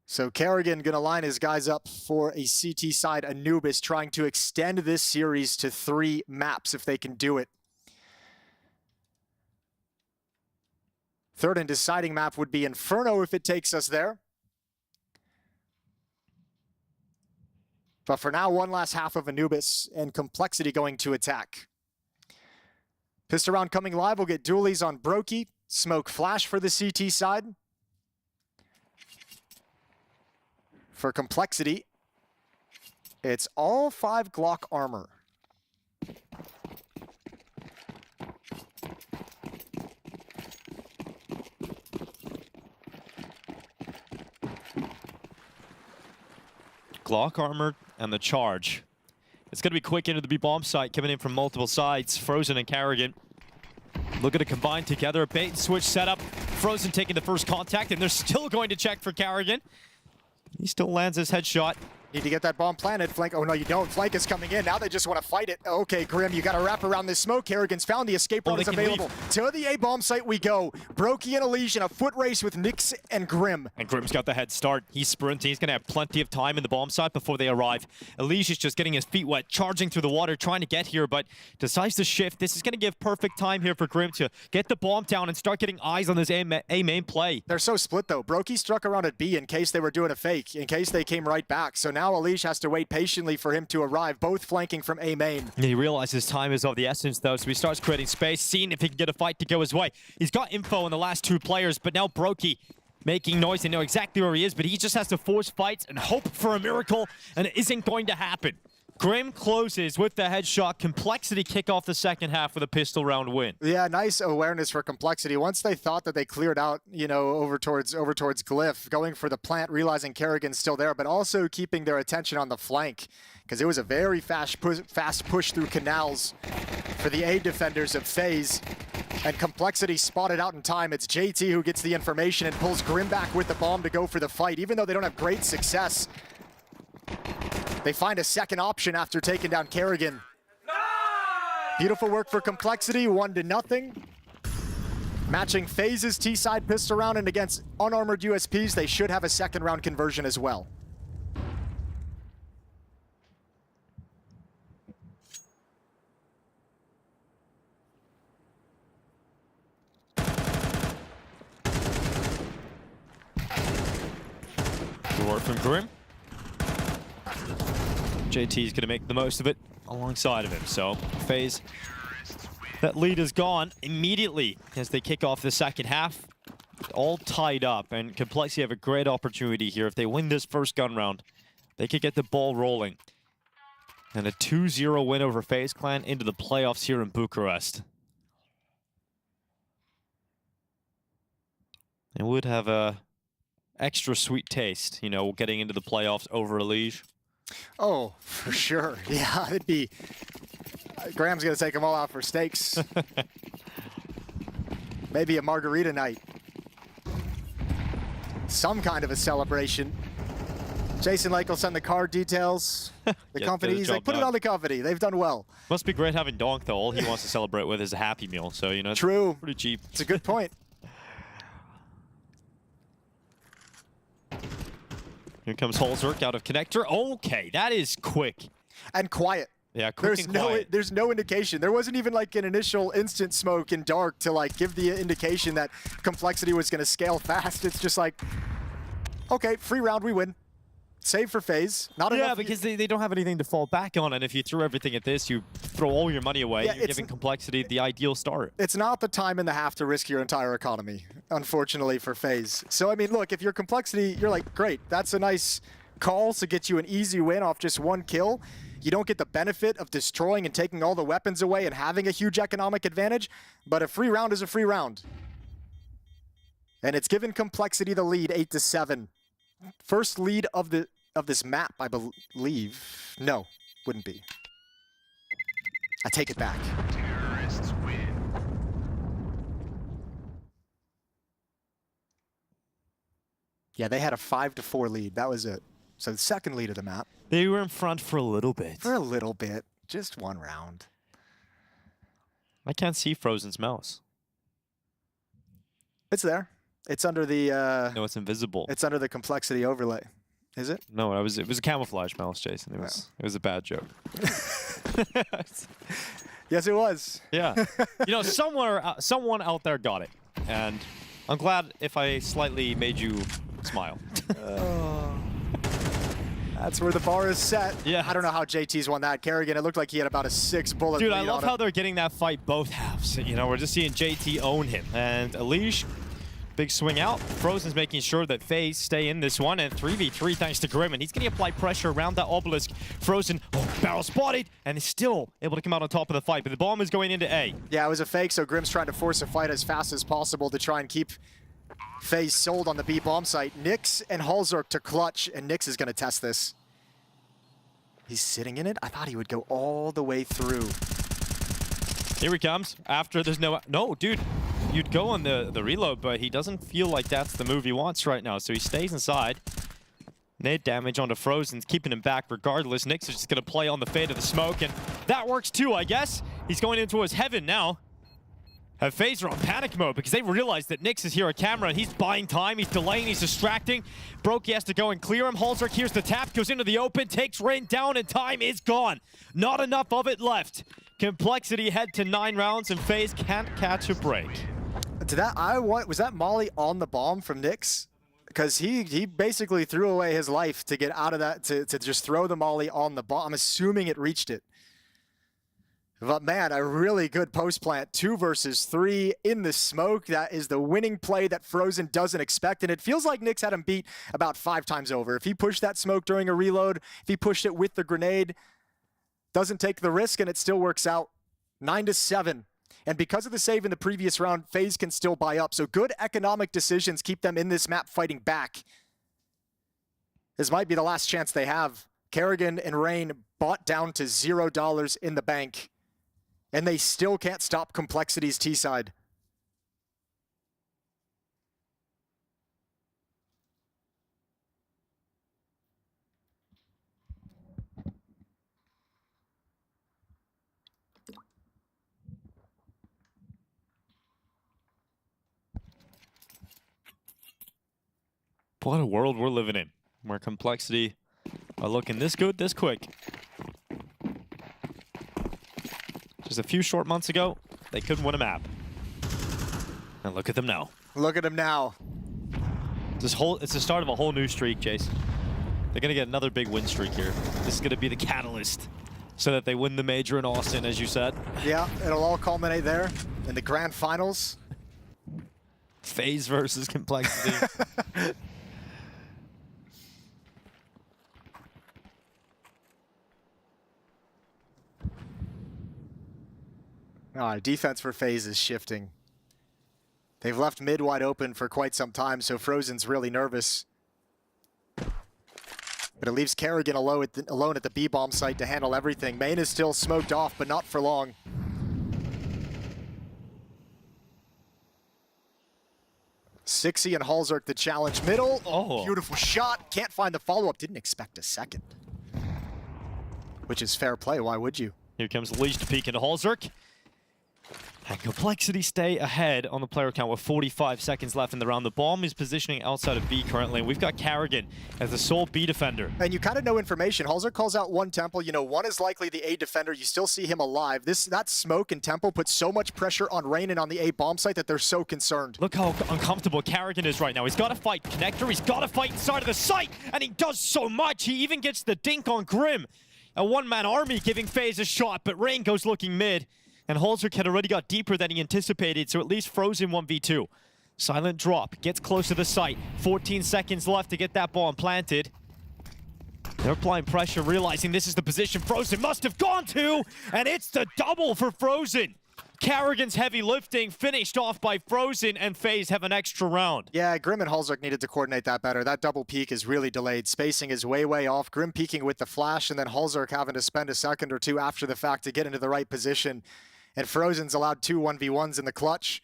So Carrigan going to line his guys up for a CT side Anubis, trying to extend this series to 3 maps if they can do it. Third and deciding map would be Inferno if it takes us there. But for now, one last half of Anubis and Complexity going to attack. Pistol round coming live. We'll get dualies on Brokey. Smoke flash for the CT side. For Complexity, it's all 5 Glock armor. Glock armor and the charge. It's going to be quick into the B bomb site, coming in from multiple sides. Frozen and Carrigan looking to combine together. A bait and switch setup. Frozen taking the first contact, and they're still going to check for Carrigan. He still lands his headshot. Need to get that bomb planted. Flank, oh no you don't. Flank is coming in. Now they just want to fight it. Okay, Grim, you got to wrap around this smoke. Carrigan's found the escape route is available. To the A-bomb site we go. Brokey and Elysian, a foot race with Nyx and Grim. And Grim's got the head start. He's sprinting. He's going to have plenty of time in the bomb site before they arrive. Elysian's just getting his feet wet, charging through the water, trying to get here, but decides to shift. This is going to give perfect time here for Grim to get the bomb down and start getting eyes on this A main play. They're so split though. Brokey struck around at B in case they were doing a fake, in case they came right back. So now Elysian has to wait patiently for him to arrive, both flanking from A main. He realizes time is of the essence though, so he starts creating space, seeing if he can get a fight to go his way. He's got info on the last 2 players, but now Brokey making noise. They know exactly where he is, but he just has to force fights and hope for a miracle, and it isn't going to happen. Grim closes with the headshot. Complexity kick off the second half with a pistol round win. Yeah, nice awareness for Complexity. Once they thought that they cleared out, you know, over towards Glyph, going for the plant, realizing Carrigan's still there, but also keeping their attention on the flank, because it was a very fast push through canals for the A defenders of FaZe. And Complexity spotted out in time. It's JT who gets the information and pulls Grim back with the bomb to go for the fight, even though they don't have great success. They find a second option after taking down Carrigan. Beautiful work for Complexity, 1-0. Matching FaZe's T-side pistol round, and against unarmored USPs, they should have a second round conversion as well. from Grim. JT's gonna make the most of it alongside of him. So FaZe, that lead is gone immediately as they kick off the second half. All tied up, and Complexity have a great opportunity here. If they win this first gun round, they could get the ball rolling. And a 2-0 win over FaZe Clan into the playoffs here in Bucharest. It would have a extra sweet taste, you know, getting into the playoffs over Elige. Oh, for sure. Yeah, it'd be... Graham's going to take them all out for steaks. Maybe a margarita night. Some kind of a celebration. Jason Lake will send the card details. The companies, like, put it on the company. They've done well. Must be great having Donk, though. All he wants to celebrate with is a Happy Meal. So, you know, true. Pretty cheap. It's a good point. Here comes Holzerk out of connector. Okay, that is quick. And quiet. Yeah, quick and quiet. There's no indication. There wasn't even like an initial instant smoke in dark to like give the indication that Complexity was going to scale fast. It's just like, okay, free round, we win. Save for FaZe. Not enough. Yeah, because they don't have anything to fall back on, and if you threw everything at this, you throw all your money away. Yeah, you're giving Complexity the ideal start. It's not the time and the half to risk your entire economy, unfortunately, for FaZe. So, I mean, look, if you're Complexity, you're like, great, that's a nice call to get you an easy win off just one kill. You don't get the benefit of destroying and taking all the weapons away and having a huge economic advantage, but a free round is a free round. And it's given Complexity the lead, 8-7. First lead of this map, I believe. No, wouldn't be. I take it back. Terrorists win. Yeah, they had a 5-4 lead. That was it. So the second lead of the map. They were in front for a little bit. For a little bit. Just one round. I can't see Frozen's mouse. It's there. It's under the... No, it's invisible. It's under the Complexity overlay. Is it? No, it was a camouflage mouse, Jason. It was a bad joke. Yes, it was. Yeah. You know, someone out there got it. And I'm glad if I slightly made you smile. That's where the bar is set. Yeah. I don't know how JT's won that. Kerrigan, it looked like he had about a 6-bullet Dude, lead I love on how him. they're getting that fight both halves. You know, we're just seeing JT own him. And Elige, big swing out. Frozen's making sure that FaZe stay in this one, and 3v3 thanks to Grim, and he's going to apply pressure around that obelisk. Frozen, barrel spotted, and is still able to come out on top of the fight, but the bomb is going into A. Yeah, it was a fake, so Grim's trying to force a fight as fast as possible to try and keep FaZe sold on the B bomb site. Nyx and Holzerk to clutch, and Nyx is going to test this. He's sitting in it? I thought he would go all the way through. Here he comes. After there's no... No, dude. You'd go on the reload, but he doesn't feel like that's the move he wants right now, so he stays inside. Nade damage onto Frozen, keeping him back regardless. Nyx is just going to play on the fade of the smoke, and that works too, I guess. He's going into his heaven now. Have FaZe are on panic mode because they realize that Nyx is here at camera and he's buying time, he's delaying, he's distracting. Brokey has to go and clear him. Holzerk here's the tap, goes into the open, takes Rain down, and time is gone. Not enough of it left. Complexity head to 9 rounds and FaZe can't catch a break. Was that Molly on the bomb from Nyx? Because he basically threw away his life to get out of that, to just throw the Molly on the bomb. I'm assuming it reached it. But man, a really good post plant. 2 versus 3 in the smoke. That is the winning play that Frozen doesn't expect. And it feels like Nyx had him beat about 5 times over. If he pushed that smoke during a reload, if he pushed it with the grenade, doesn't take the risk and it still works out. 9-7. And because of the save in the previous round, FaZe can still buy up. So good economic decisions keep them in this map fighting back. This might be the last chance they have. Kerrigan and Rain bought down to $0 in the bank. And they still can't stop Complexity's T-side. What a world we're living in, where Complexity are looking this good, this quick. Just a few short months ago, they couldn't win a map. And look at them now. Look at them now. It's the start of a whole new streak, Jason. They're going to get another big win streak here. This is going to be the catalyst so that they win the major in Austin, as you said. Yeah, it'll all culminate there in the grand finals. FaZe versus Complexity. Defense for FaZe is shifting. They've left mid wide open for quite some time, so Frozen's really nervous. But it leaves Kerrigan alone at the B-bomb site to handle everything. Main is still smoked off, but not for long. Sixy and Halzerk the challenge middle. Oh, beautiful shot. Can't find the follow-up. Didn't expect a second. Which is fair play. Why would you? Here comes Leash to peek into Halzerk. And Complexity stay ahead on the player count with 45 seconds left in the round. The bomb is positioning outside of B currently, and we've got Kerrigan as the sole B defender. And you kind of know information. Halzerk calls out one Temple. You know, one is likely the A defender. You still see him alive. That smoke and Temple puts so much pressure on Rainin on the A bomb site that they're so concerned. Look how uncomfortable Kerrigan is right now. He's got to fight Connector. He's got to fight inside of the site, and he does so much. He even gets the dink on Grim. A one-man army giving FaZe a shot, but Rain goes looking mid. And Halzerk had already got deeper than he anticipated, so at least Frozen 1v2. Silent drop, gets close to the site. 14 seconds left to get that bomb planted. They're applying pressure, realizing this is the position Frozen must have gone to, and it's the double for Frozen. Kerrigan's heavy lifting finished off by Frozen, and FaZe have an extra round. Yeah, Grim and Halzerk needed to coordinate that better. That double peek is really delayed. Spacing is way off. Grim peeking with the flash, and then Halzerk having to spend a second or two after the fact to get into the right position. And Frozen's allowed 2 1v1s in the clutch.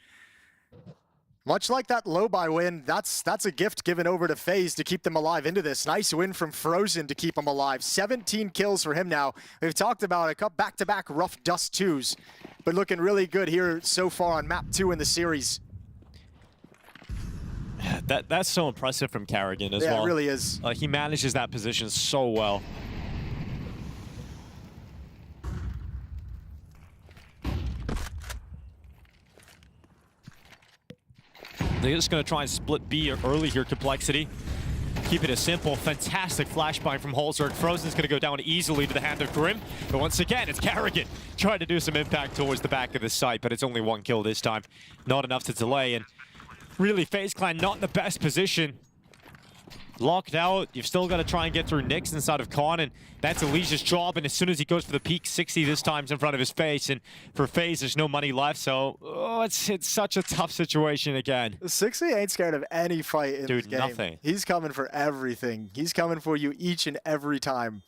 Much like that low-buy win, that's a gift given over to FaZe to keep them alive into this. Nice win from Frozen to keep them alive. 17 kills for him now. We've talked about a back-to-back rough dust 2s, but looking really good here so far on map 2 in the series. That's so impressive from Kerrigan as well. Yeah, it really is. He manages that position so well. They're just going to try and split B early here, Complexity. Keep it as simple. Fantastic flashbang from Halzerk. Frozen's going to go down easily to the hand of Grim. But once again, it's Kerrigan trying to do some impact towards the back of the site, but it's only 1 kill this time. Not enough to delay, and really FaZe Clan not in the best position. Locked out. You've still got to try and get through Nyx inside of Con, and that's Elijah's job. And as soon as he goes for the peak, 60 this time's in front of his face. And for FaZe, there's no money left, so it's such a tough situation again. 60 ain't scared of any fight in this game. Nothing. He's coming for everything. He's coming for you each and every time.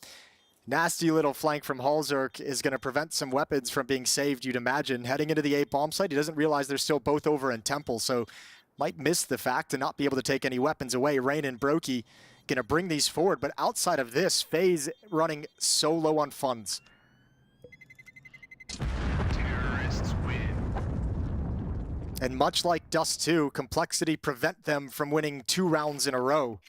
Nasty little flank from Halzerk is going to prevent some weapons from being saved, you'd imagine. Heading into the A bomb site, he doesn't realize they're still both over in Temple, so might miss the fact to not be able to take any weapons away. Rain and Brokey going to bring these forward, but outside of this, FaZe running so low on funds. Terrorists win. And much like Dust 2, Complexity prevent them from winning 2 rounds in a row.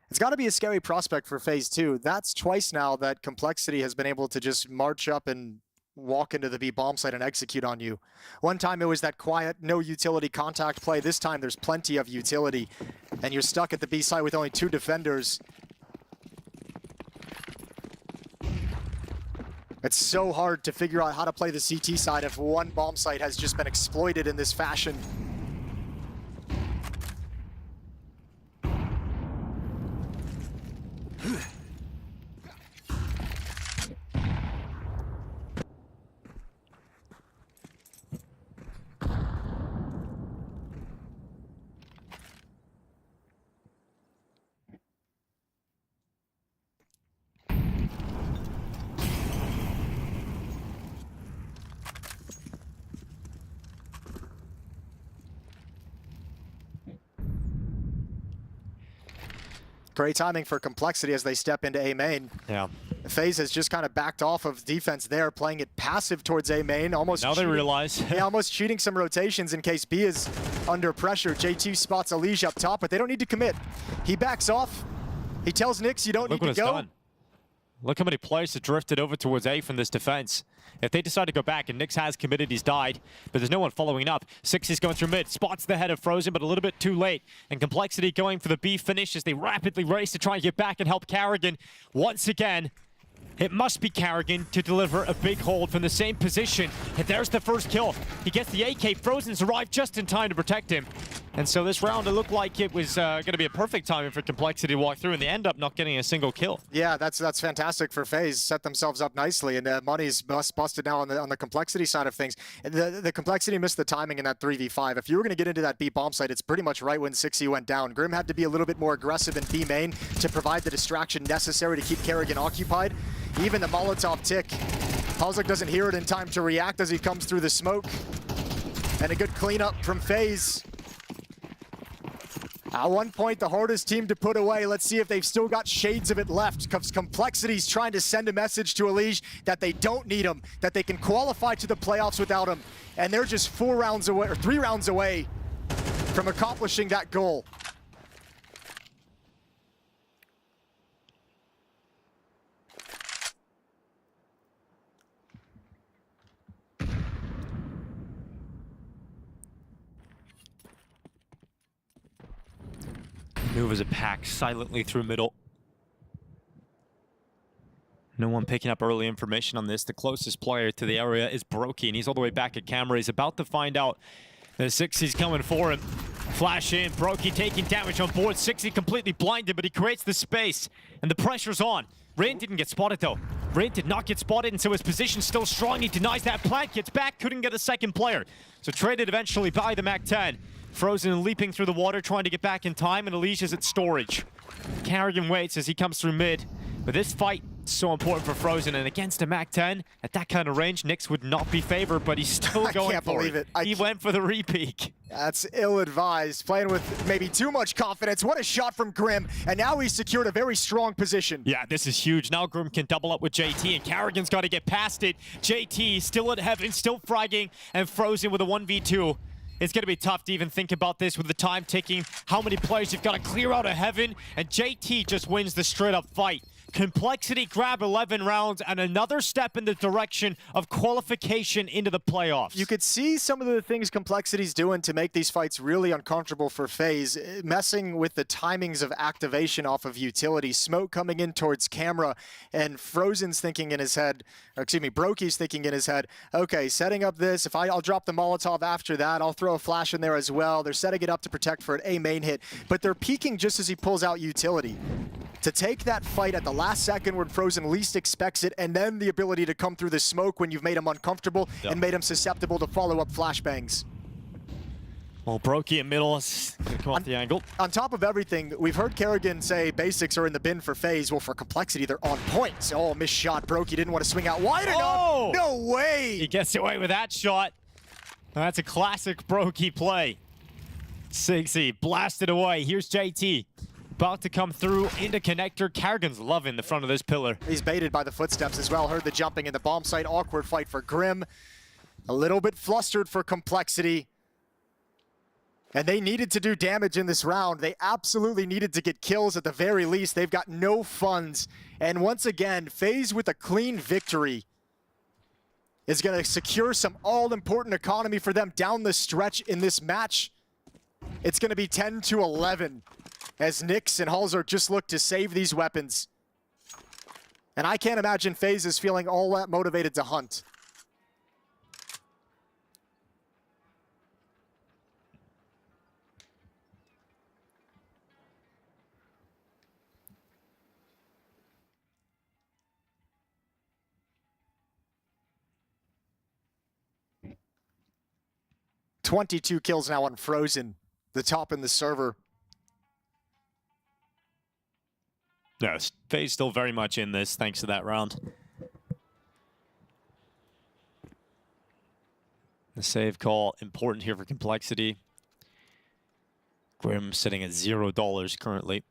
It's got to be a scary prospect for FaZe 2. That's twice now that Complexity has been able to just march up and walk into the B bomb site and execute on you. One time it was that quiet, no utility contact play. This time there's plenty of utility, and you're stuck at the B site with only 2 defenders. It's so hard to figure out how to play the CT side if one bomb site has just been exploited in this fashion. Great timing for Complexity as they step into A main. Yeah. FaZe has just kind of backed off of defense there, playing it passive towards A main. Almost now they realize. Yeah, almost cheating some rotations in case B is under pressure. J2 spots Elige up top, but they don't need to commit. He backs off. He tells Nyx, you don't need to go. Done. Look how many players have drifted over towards A from this defense. If they decide to go back, and Nyx has committed, he's died, but there's no one following up. Sixy's going through mid, spots the head of Frozen, but a little bit too late. And Complexity going for the B finish as they rapidly race to try and get back and help Karrigan. Once again, it must be Karrigan to deliver a big hold from the same position. And there's the first kill. He gets the AK. Frozen's arrived just in time to protect him. And so this round, it looked like it was going to be a perfect timing for Complexity to walk through, and they end up not getting a single kill. Yeah, that's fantastic for FaZe. Set themselves up nicely, and money's busted now on the Complexity side of things. The Complexity missed the timing in that 3v5. If you were going to get into that B bomb site, it's pretty much right when Sixy went down. Grim had to be a little bit more aggressive in B main to provide the distraction necessary to keep Karrigan occupied. Even the Molotov tick, Halzuk doesn't hear it in time to react as he comes through the smoke. And a good cleanup from FaZe. At one point, the hardest team to put away. Let's see if they've still got shades of it left. Because Complexity's trying to send a message to Elige that they don't need him, that they can qualify to the playoffs without him. And they're just 4 rounds away, or 3 rounds away from accomplishing that goal. Move as a pack silently through middle. No one picking up early information on this. The closest player to the area is Brokey, and he's all the way back at camera. He's about to find out that Sixy's coming for him. Flash in, Brokey taking damage on board. Sixy completely blinded, but he creates the space, and the pressure's on. Rain didn't get spotted though. Rain did not get spotted, and so his position's still strong. He denies that plant, gets back, couldn't get a second player. So traded eventually by the MAC-10. Frozen leaping through the water, trying to get back in time, and Elige is at storage. Karrigan waits as he comes through mid. But this fight is so important for Frozen, and against a MAC-10, at that kind of range, Nyx would not be favored, but he's still going for it. I can't believe it. He went for the repeak. That's ill-advised, playing with maybe too much confidence. What a shot from Grim, and now he's secured a very strong position. Yeah, this is huge. Now Grim can double up with JT, and Karrigan's got to get past it. JT still at heaven, still fragging, and Frozen with a 1v2. It's going to be tough to even think about this with the time ticking, how many players you've got to clear out of heaven, and JT just wins the straight-up fight. Complexity grab 11 rounds and another step in the direction of qualification into the playoffs. You could see some of the things Complexity's doing to make these fights really uncomfortable for FaZe, messing with the timings of activation off of utility, smoke coming in towards camera, and Frozen's thinking in his head, or excuse me, Brokey's thinking in his head, okay, setting up this, if I'll drop the Molotov after that, I'll throw a flash in there as well. They're setting it up to protect for an A main hit, but they're peeking just as he pulls out utility. To take that fight at the last second when Frozen least expects it, and then the ability to come through the smoke when you've made him uncomfortable and made him susceptible to follow-up flashbangs. Well, Brokey in middle is going to come off the angle. On top of everything, we've heard Karrigan say basics are in the bin for FaZe. Well, for Complexity, they're on point. Oh, missed shot. Brokey didn't want to swing out wide enough. No way! He gets away with that shot. That's a classic Brokey play. Sixy blasted away. Here's JT. About to come through into connector. Karrigan's loving the front of this pillar. He's baited by the footsteps as well. Heard the jumping in the bomb site. Awkward fight for Grim. A little bit flustered for Complexity. And they needed to do damage in this round. They absolutely needed to get kills at the very least. They've got no funds. And once again, FaZe with a clean victory is going to secure some all-important economy for them down the stretch in this match. It's going to be 10-11. As Nyx and Halzuk just look to save these weapons. And I can't imagine FaZe is feeling all that motivated to hunt. $22 kills now on Frozen, the top in the server. No, FaZe still very much in this, thanks to that round. The save call, important here for Complexity. Grim sitting at $0 currently.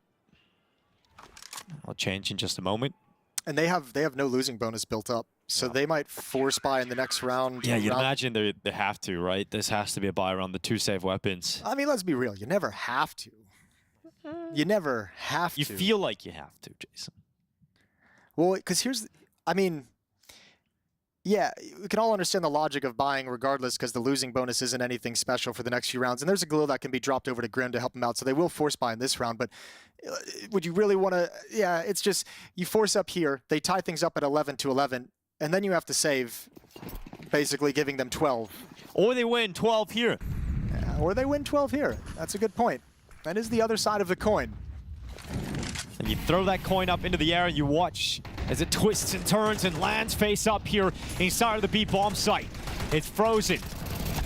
I'll change in just a moment. And they have no losing bonus built up, so they might force buy in the next round. Yeah, you'd imagine they have to, right? This has to be a buy around the 2 save weapons. I mean, let's be real. You never have to. You never have to. You feel like you have to, Jason. Well, because I mean, yeah, we can all understand the logic of buying regardless because the losing bonus isn't anything special for the next few rounds. And there's a glue that can be dropped over to Grim to help him out. So they will force buy in this round. But would you really want to? Yeah, it's just you force up here. They tie things up at 11-11. And then you have to save, basically giving them 12. Or they win 12 here. Yeah, or they win 12 here. That's a good point. That is the other side of the coin. And you throw that coin up into the air and you watch as it twists and turns and lands face up here inside of the B bomb site. It's frozen.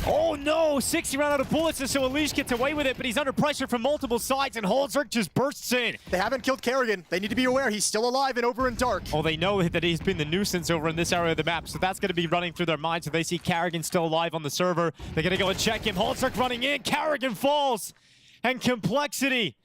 Oh no, 60 ran out of bullets, and so Elish gets away with it, but he's under pressure from multiple sides, and MongolZ just bursts in. They haven't killed Kerrigan. They need to be aware he's still alive and over in dark. Oh, they know that he's been the nuisance over in this area of the map, so that's going to be running through their minds. So they see Kerrigan still alive on the server. They're going to go and check him. MongolZ running in. Kerrigan falls. And Complexity,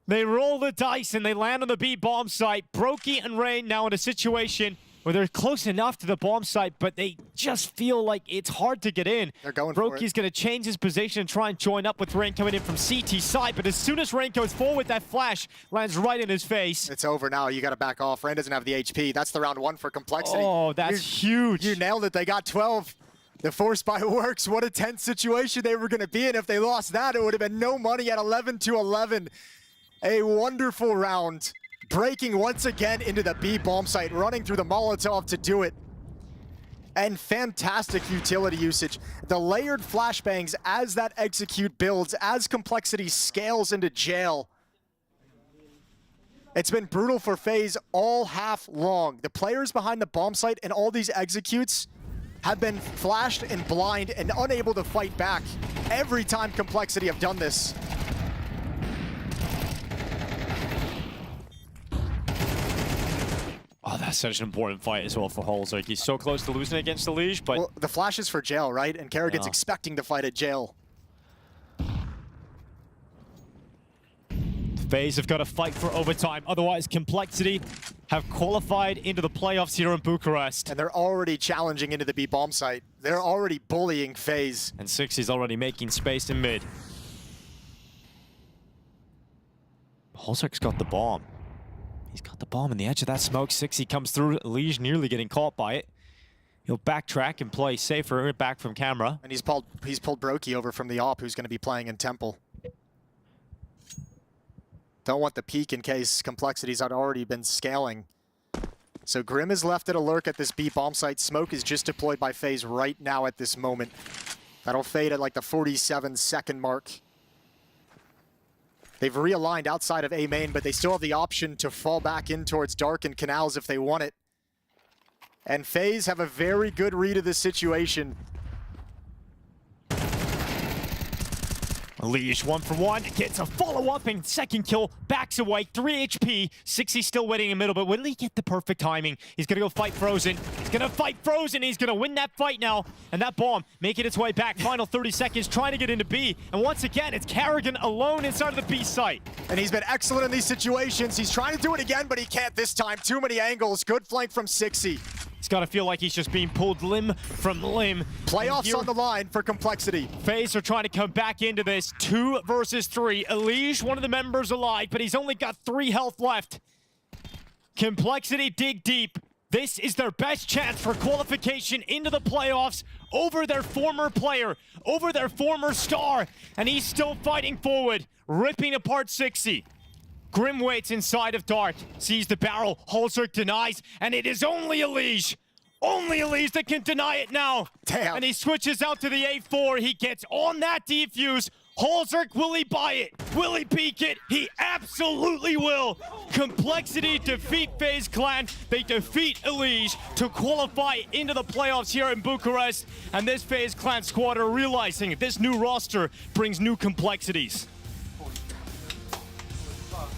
they roll the dice and they land on the B bomb site. Brokey and Rain now in a situation where they're close enough to the bomb site, but they just feel like it's hard to get in. They're going for it. Brokey's going to change his position and try and join up with Rain coming in from CT side, but as soon as Rain goes forward, that flash lands right in his face. It's over now. You got to back off. Rain doesn't have the HP. That's the round 1 for Complexity. Oh, that's huge. You nailed it. They got 12. The force buy works. What a tense situation they were going to be in. If they lost that, it would have been no money at 11-11. A wonderful round. Breaking once again into the B bomb site, running through the Molotov to do it. And fantastic utility usage. The layered flashbangs as that execute builds, as Complexity scales into jail. It's been brutal for FaZe all half long. The players behind the bomb site and all these executes have been flashed and blind and unable to fight back every time Complexity have done this. Oh, that's such an important fight as well for MongolZ. He's so close to losing against the Liege, but... Well, the flash is for jail, right? And Kerrigan's expecting to fight at jail. FaZe have got to fight for overtime. Otherwise, Complexity have qualified into the playoffs here in Bucharest. And they're already challenging into the B bomb site. They're already bullying FaZe. And 60's already making space in mid. MongolZ's got the bomb. He's got the bomb in the edge of that smoke. 60 comes through. Liege nearly getting caught by it. He'll backtrack and play safer back from camera. And he's pulled Brokey over from the op, who's going to be playing in Temple. Don't want the peek in case Complexities had already been scaling. So Grim is left at a lurk at this B bomb site. Smoke is just deployed by FaZe right now at this moment. That'll fade at like the 47-second mark. They've realigned outside of A main, but they still have the option to fall back in towards Dark and Canals if they want it. And FaZe have a very good read of this situation. Liege 1-for-1, gets a follow-up and second kill, backs away, 3 HP, 60 still waiting in the middle, but will he get the perfect timing? He's gonna go fight Frozen, he's gonna fight Frozen, he's gonna win that fight now, and that bomb making its way back, final 30 seconds, trying to get into B, and once again, it's Kerrigan alone inside of the B site. And he's been excellent in these situations, he's trying to do it again, but he can't this time, too many angles, good flank from 60. He's got to feel like he's just being pulled limb from limb. Playoffs on the line for Complexity. FaZe are trying to come back into this. 2 versus 3. Elish, one of the members alive, but he's only got 3 health left. Complexity dig deep. This is their best chance for qualification into the playoffs over their former player, over their former star. And he's still fighting forward, ripping apart 60. Grim waits inside of Dark, sees the barrel, MongolZ denies, and it is only Elish that can deny it now. Damn. And he switches out to the A4, he gets on that defuse. MongolZ, will he buy it? Will he peek it? He absolutely will. Complexity defeat FaZe Clan. They defeat Elish to qualify into the playoffs here in Bucharest. And this FaZe Clan squad are realizing this new roster brings new complexities.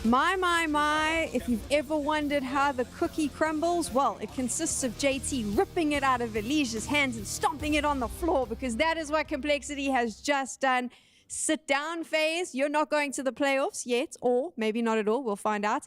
My, if you've ever wondered how the cookie crumbles, well, it consists of JT ripping it out of Elish's hands and stomping it on the floor, because that is what Complexity has just done. Sit down, FaZe. You're not going to the playoffs yet, or maybe not at all. We'll find out.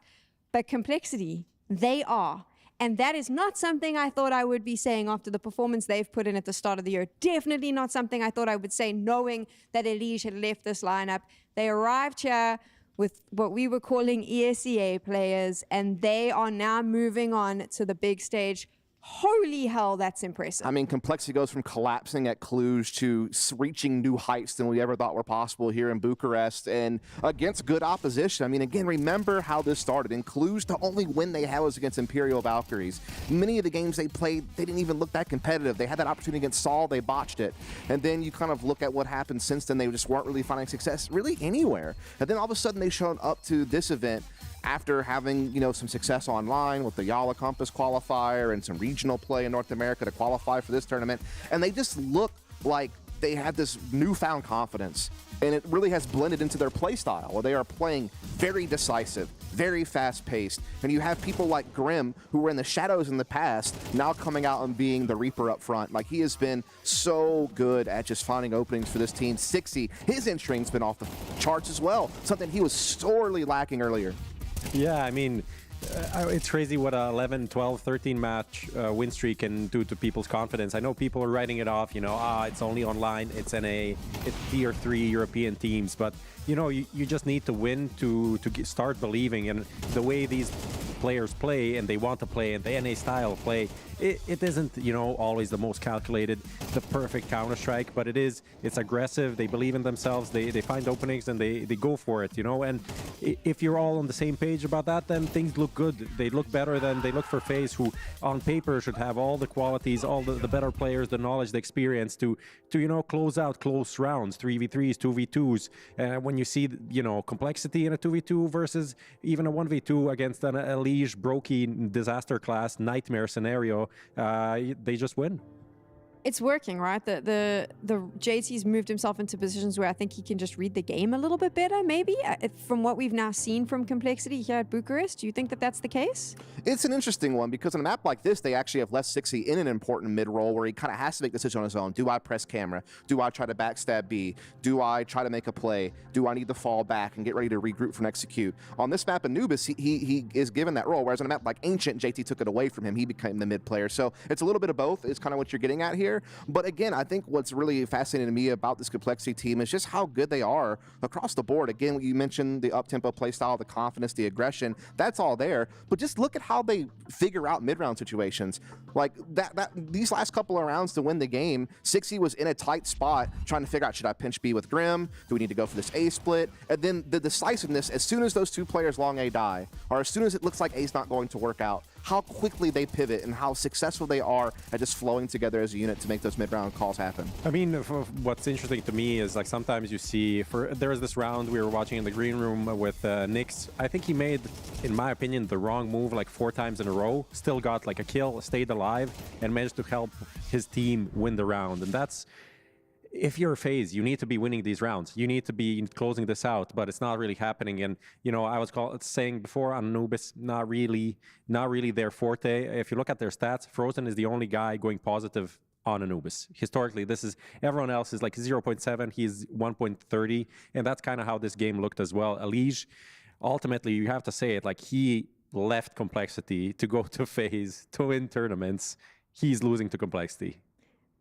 But Complexity, they are. And that is not something I thought I would be saying after the performance they've put in at the start of the year. Definitely not something I thought I would say knowing that Elish had left this lineup. They arrived here with what we were calling ESEA players, and they are now moving on to the big stage. Holy hell, that's impressive. I mean, Complexity goes from collapsing at Cluj to reaching new heights than we ever thought were possible here in Bucharest, and against good opposition. I mean, again, remember how this started. In Cluj, the only win they had was against Imperial Valkyries. Many of the games they played, they didn't even look that competitive. They had that opportunity against Saul, they botched it. And then you kind of look at what happened since then. They just weren't really finding success really anywhere. And then all of a sudden they showed up to this event after having, you know, some success online with the Yala Compass qualifier and some regional play in North America to qualify for this tournament. And they just look like they have this newfound confidence. And it really has blended into their play style, where they are playing very decisive, very fast-paced. And you have people like Grim, who were in the shadows in the past, now coming out and being the Reaper up front. Like, he has been so good at just finding openings for this team. Sixy, his entry's been off the charts as well, something he was sorely lacking earlier. Yeah, I mean, it's crazy what a 11, 12, 13 match win streak can do to people's confidence. I know people are writing it off, you know, it's only online, it's NA, it's tier 3 European teams, but you know, you just need to win to start believing. And the way these players play, and they want to play, and the NA style play, it isn't, you know, always the most calculated, the perfect Counter-Strike, but it's aggressive, they believe in themselves, they find openings, and they go for it, you know. And if you're all on the same page about that, then things look good. They look better than they look for FaZe, who on paper should have all the qualities, all the better players, the knowledge, the experience to you know, close out close rounds, 3v3s, 2v2s. When you see, you know, Complexity in a 2v2 versus even a 1v2 against an Elige, Brokey, disaster class, nightmare scenario, they just win. It's working, right? The JT's moved himself into positions where I think he can just read the game a little bit better, maybe? From what we've now seen from Complexity here at Bucharest, do you think that that's the case? It's an interesting one, because on a map like this, they actually have left Sixy in an important mid-roll where he kind of has to make the decision on his own. Do I press camera? Do I try to backstab B? Do I try to make a play? Do I need to fall back and get ready to regroup from execute? On this map, Anubis, he is given that role, whereas on a map like Ancient, JT took it away from him. He became the mid player. So it's a little bit of both is kind of what you're getting at here. But again, I think what's really fascinating to me about this Complexity team is just how good they are across the board. Again, you mentioned the up-tempo play style, the confidence, the aggression. That's all there. But just look at how they figure out mid-round situations. Like these last couple of rounds to win the game, Sixy was in a tight spot trying to figure out, should I pinch B with Grim? Do we need to go for this A split? And then the decisiveness, as soon as those two players long A die, or as soon as it looks like A's not going to work out, how quickly they pivot and how successful they are at just flowing together as a unit to make those mid-round calls happen. I mean, what's interesting to me is, like, sometimes you see, there was this round we were watching in the green room with Nyx. I think he made, in my opinion, the wrong move like 4 times in a row, still got like a kill, stayed alive, and managed to help his team win the round. And that's, if you're FaZe, you need to be winning these rounds. You need to be closing this out, but it's not really happening. And, you know, I was saying before, Anubis, not really their forte. If you look at their stats, Frozen is the only guy going positive on Anubis. Historically, everyone else is like 0.7, he's 1.30, and that's kind of how this game looked as well. Elige, ultimately, you have to say it, like, he left Complexity to go to FaZe to win tournaments. He's losing to Complexity.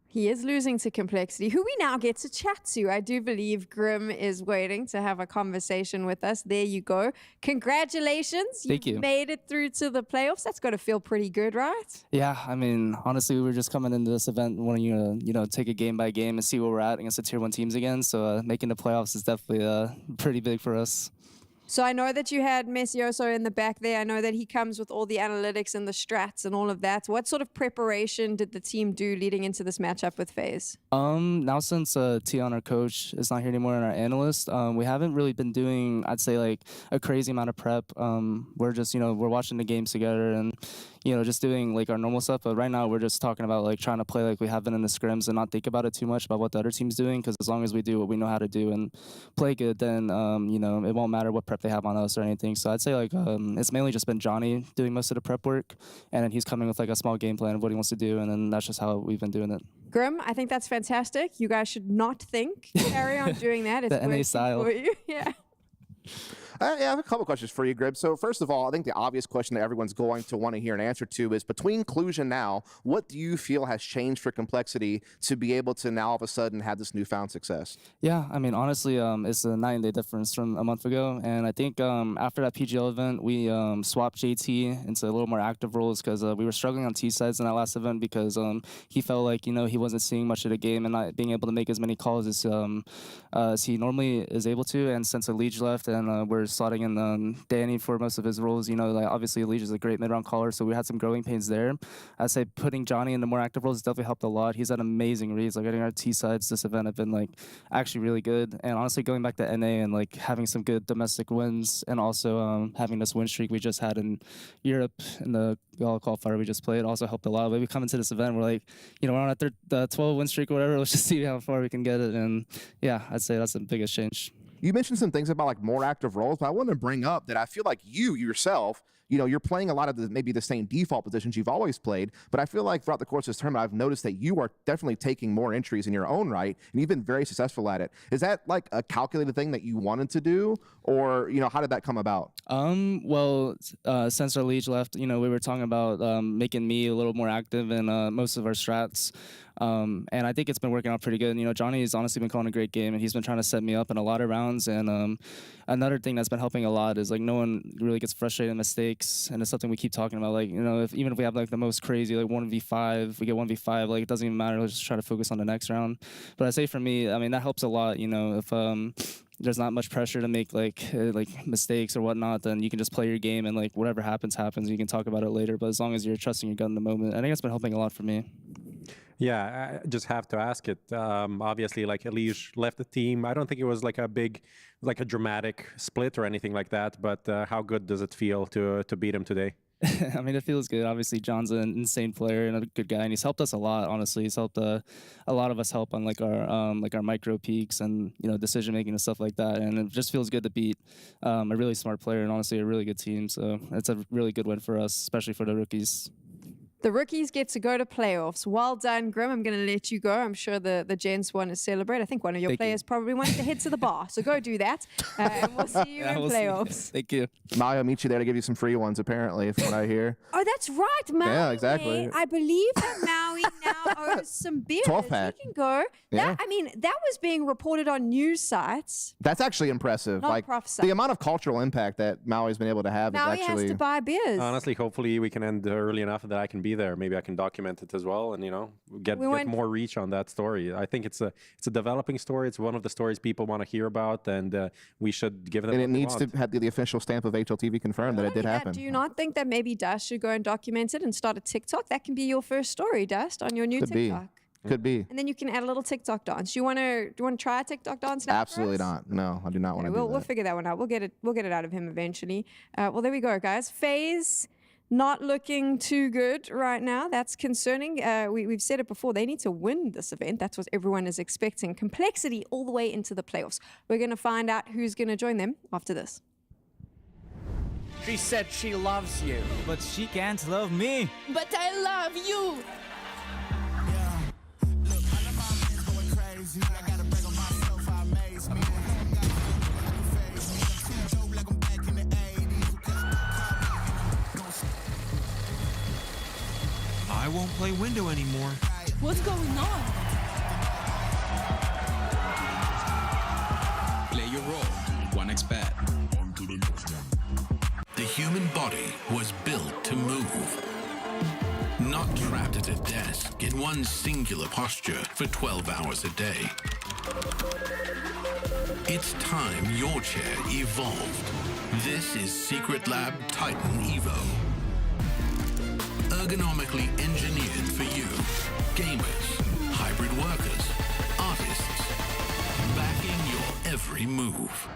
He is losing to Complexity, who we now get to chat to. I do believe Grim is waiting to have a conversation with us. There you go. Congratulations. Thank you. Made it through to the playoffs. That's got to feel pretty good, right? Yeah, I mean, honestly, we were just coming into this event wanting to, you know, take it game by game and see where we're at against the tier 1 teams again. So making the playoffs is definitely pretty big for us. So I know that you had Messioso in the back there. I know that he comes with all the analytics and the strats and all of that. What sort of preparation did the team do leading into this matchup with FaZe? Now since Tion, our coach, is not here anymore and our analyst, we haven't really been doing, I'd say, like a crazy amount of prep. We're just, you know, we're watching the games together and, you know, just doing like our normal stuff. But right now we're just talking about like trying to play like we have been in the scrims and not think about it too much about what the other team's doing. Because as long as we do what we know how to do and play good, then, you know, it won't matter what prep they have on us or anything. So I'd say like it's mainly just been Johnny doing most of the prep work, and then he's coming with like a small game plan of what he wants to do, and then that's just how we've been doing it. Grim, I think that's fantastic. You guys should not think. Carry on doing that. It's the NA style. for you. Yeah. Yeah, I have a couple questions for you, Grib. So first of all, I think the obvious question that everyone's going to want to hear an answer to is, between Cluj and now, what do you feel has changed for Complexity to be able to now all of a sudden have this newfound success? Yeah, I mean, honestly, it's a night and day difference from a month ago. And I think after that PGL event, we swapped JT into a little more active roles because we were struggling on T sides in that last event because he felt like, you know, he wasn't seeing much of the game and not being able to make as many calls as he normally is able to. And since Elige left and we're slotting in Danny for most of his roles, you know, like obviously Elige is a great mid-round caller, so we had some growing pains there. I'd say putting Johnny into more active roles definitely helped a lot. He's had amazing reads. Like, getting our T sides this event have been like actually really good. And honestly, going back to NA and like having some good domestic wins and also having this win streak we just had in Europe in the qualifier we just played also helped a lot. But we come into this event, we're like, you know, we're on the 12 win streak or whatever. Let's just see how far we can get it. And yeah, I'd say that's the biggest change. You mentioned some things about like more active roles, but I want to bring up that I feel like you yourself, you know, you're playing a lot of maybe the same default positions you've always played, but I feel like throughout the course of this tournament, I've noticed that you are definitely taking more entries in your own right, and you've been very successful at it. Is that like a calculated thing that you wanted to do, or, you know, how did that come about? Well, since our Liege left, you know, we were talking about making me a little more active in most of our strats. And I think it's been working out pretty good. You know, Johnny's honestly been calling a great game, and he's been trying to set me up in a lot of rounds. And another thing that's been helping a lot is like no one really gets frustrated in mistakes, and it's something we keep talking about. Like, you know, even if we have like the most crazy like 1v5, we get 1v5, like it doesn't even matter. Let's just try to focus on the next round. But I say for me, I mean, that helps a lot. You know, if there's not much pressure to make like mistakes or whatnot, then you can just play your game and like whatever happens, happens. You can talk about it later. But as long as you're trusting your gut in the moment, I think it's been helping a lot for me. Yeah, I just have to ask it. Obviously, like Elige left the team. I don't think it was like a big, like a dramatic split or anything like that. But how good does it feel to beat him today? I mean, it feels good. Obviously, John's an insane player and a good guy, and he's helped us a lot. Honestly, he's helped a lot of us help on like our micro peaks and, you know, decision making and stuff like that. And it just feels good to beat a really smart player and honestly a really good team. So it's a really good win for us, especially for the rookies. The rookies get to go to playoffs. Well done, Grim. I'm going to let you go. I'm sure the gents want to celebrate. I think one of your players probably wants to head to the bar. So go do that. And we'll see you in playoffs. Thank you. Mario meet you there to give you some free ones, apparently, from what I hear. Oh, that's right, Maui. Yeah, exactly. I believe that Maui now owes some beers. 12-pack. He can go. Yeah. I mean, that was being reported on news sites. That's actually impressive. Not like prophesied. the amount of cultural impact that Maui's been able to have Maui is actually. has to buy beers. Honestly, hopefully we can end early enough that I can be there. Maybe I can document it as well, and, you know, get more reach on that story. I think it's a developing story. It's one of the stories people want to hear about, and we should give them. And it needs to have the official stamp of HLTV confirmed that it did happen. Do you not think that maybe Dust should go and document it and start a TikTok? That can be your first story, Dust, on your new TikTok. Could be. And then you can add a little TikTok dance. Do you want to try a TikTok dance now? Absolutely not. No, I do not want to do that. We'll figure that one out. We'll get it out of him eventually. Well, there we go, guys. FaZe not looking too good right now. That's concerning. We've said it before. They need to win this event. That's what everyone is expecting. Complexity all the way into the playoffs. We're going to find out who's going to join them after this. She said she loves you. But she can't love me. But I love you. I won't play window anymore. What's going on? Play your role. 1xBet. The human body was built to move. Not trapped at a desk in one singular posture for 12 hours a day. It's time your chair evolved. This is Secret Lab Titan Evo. Ergonomically engineered for you. Gamers, hybrid workers, artists. Backing your every move.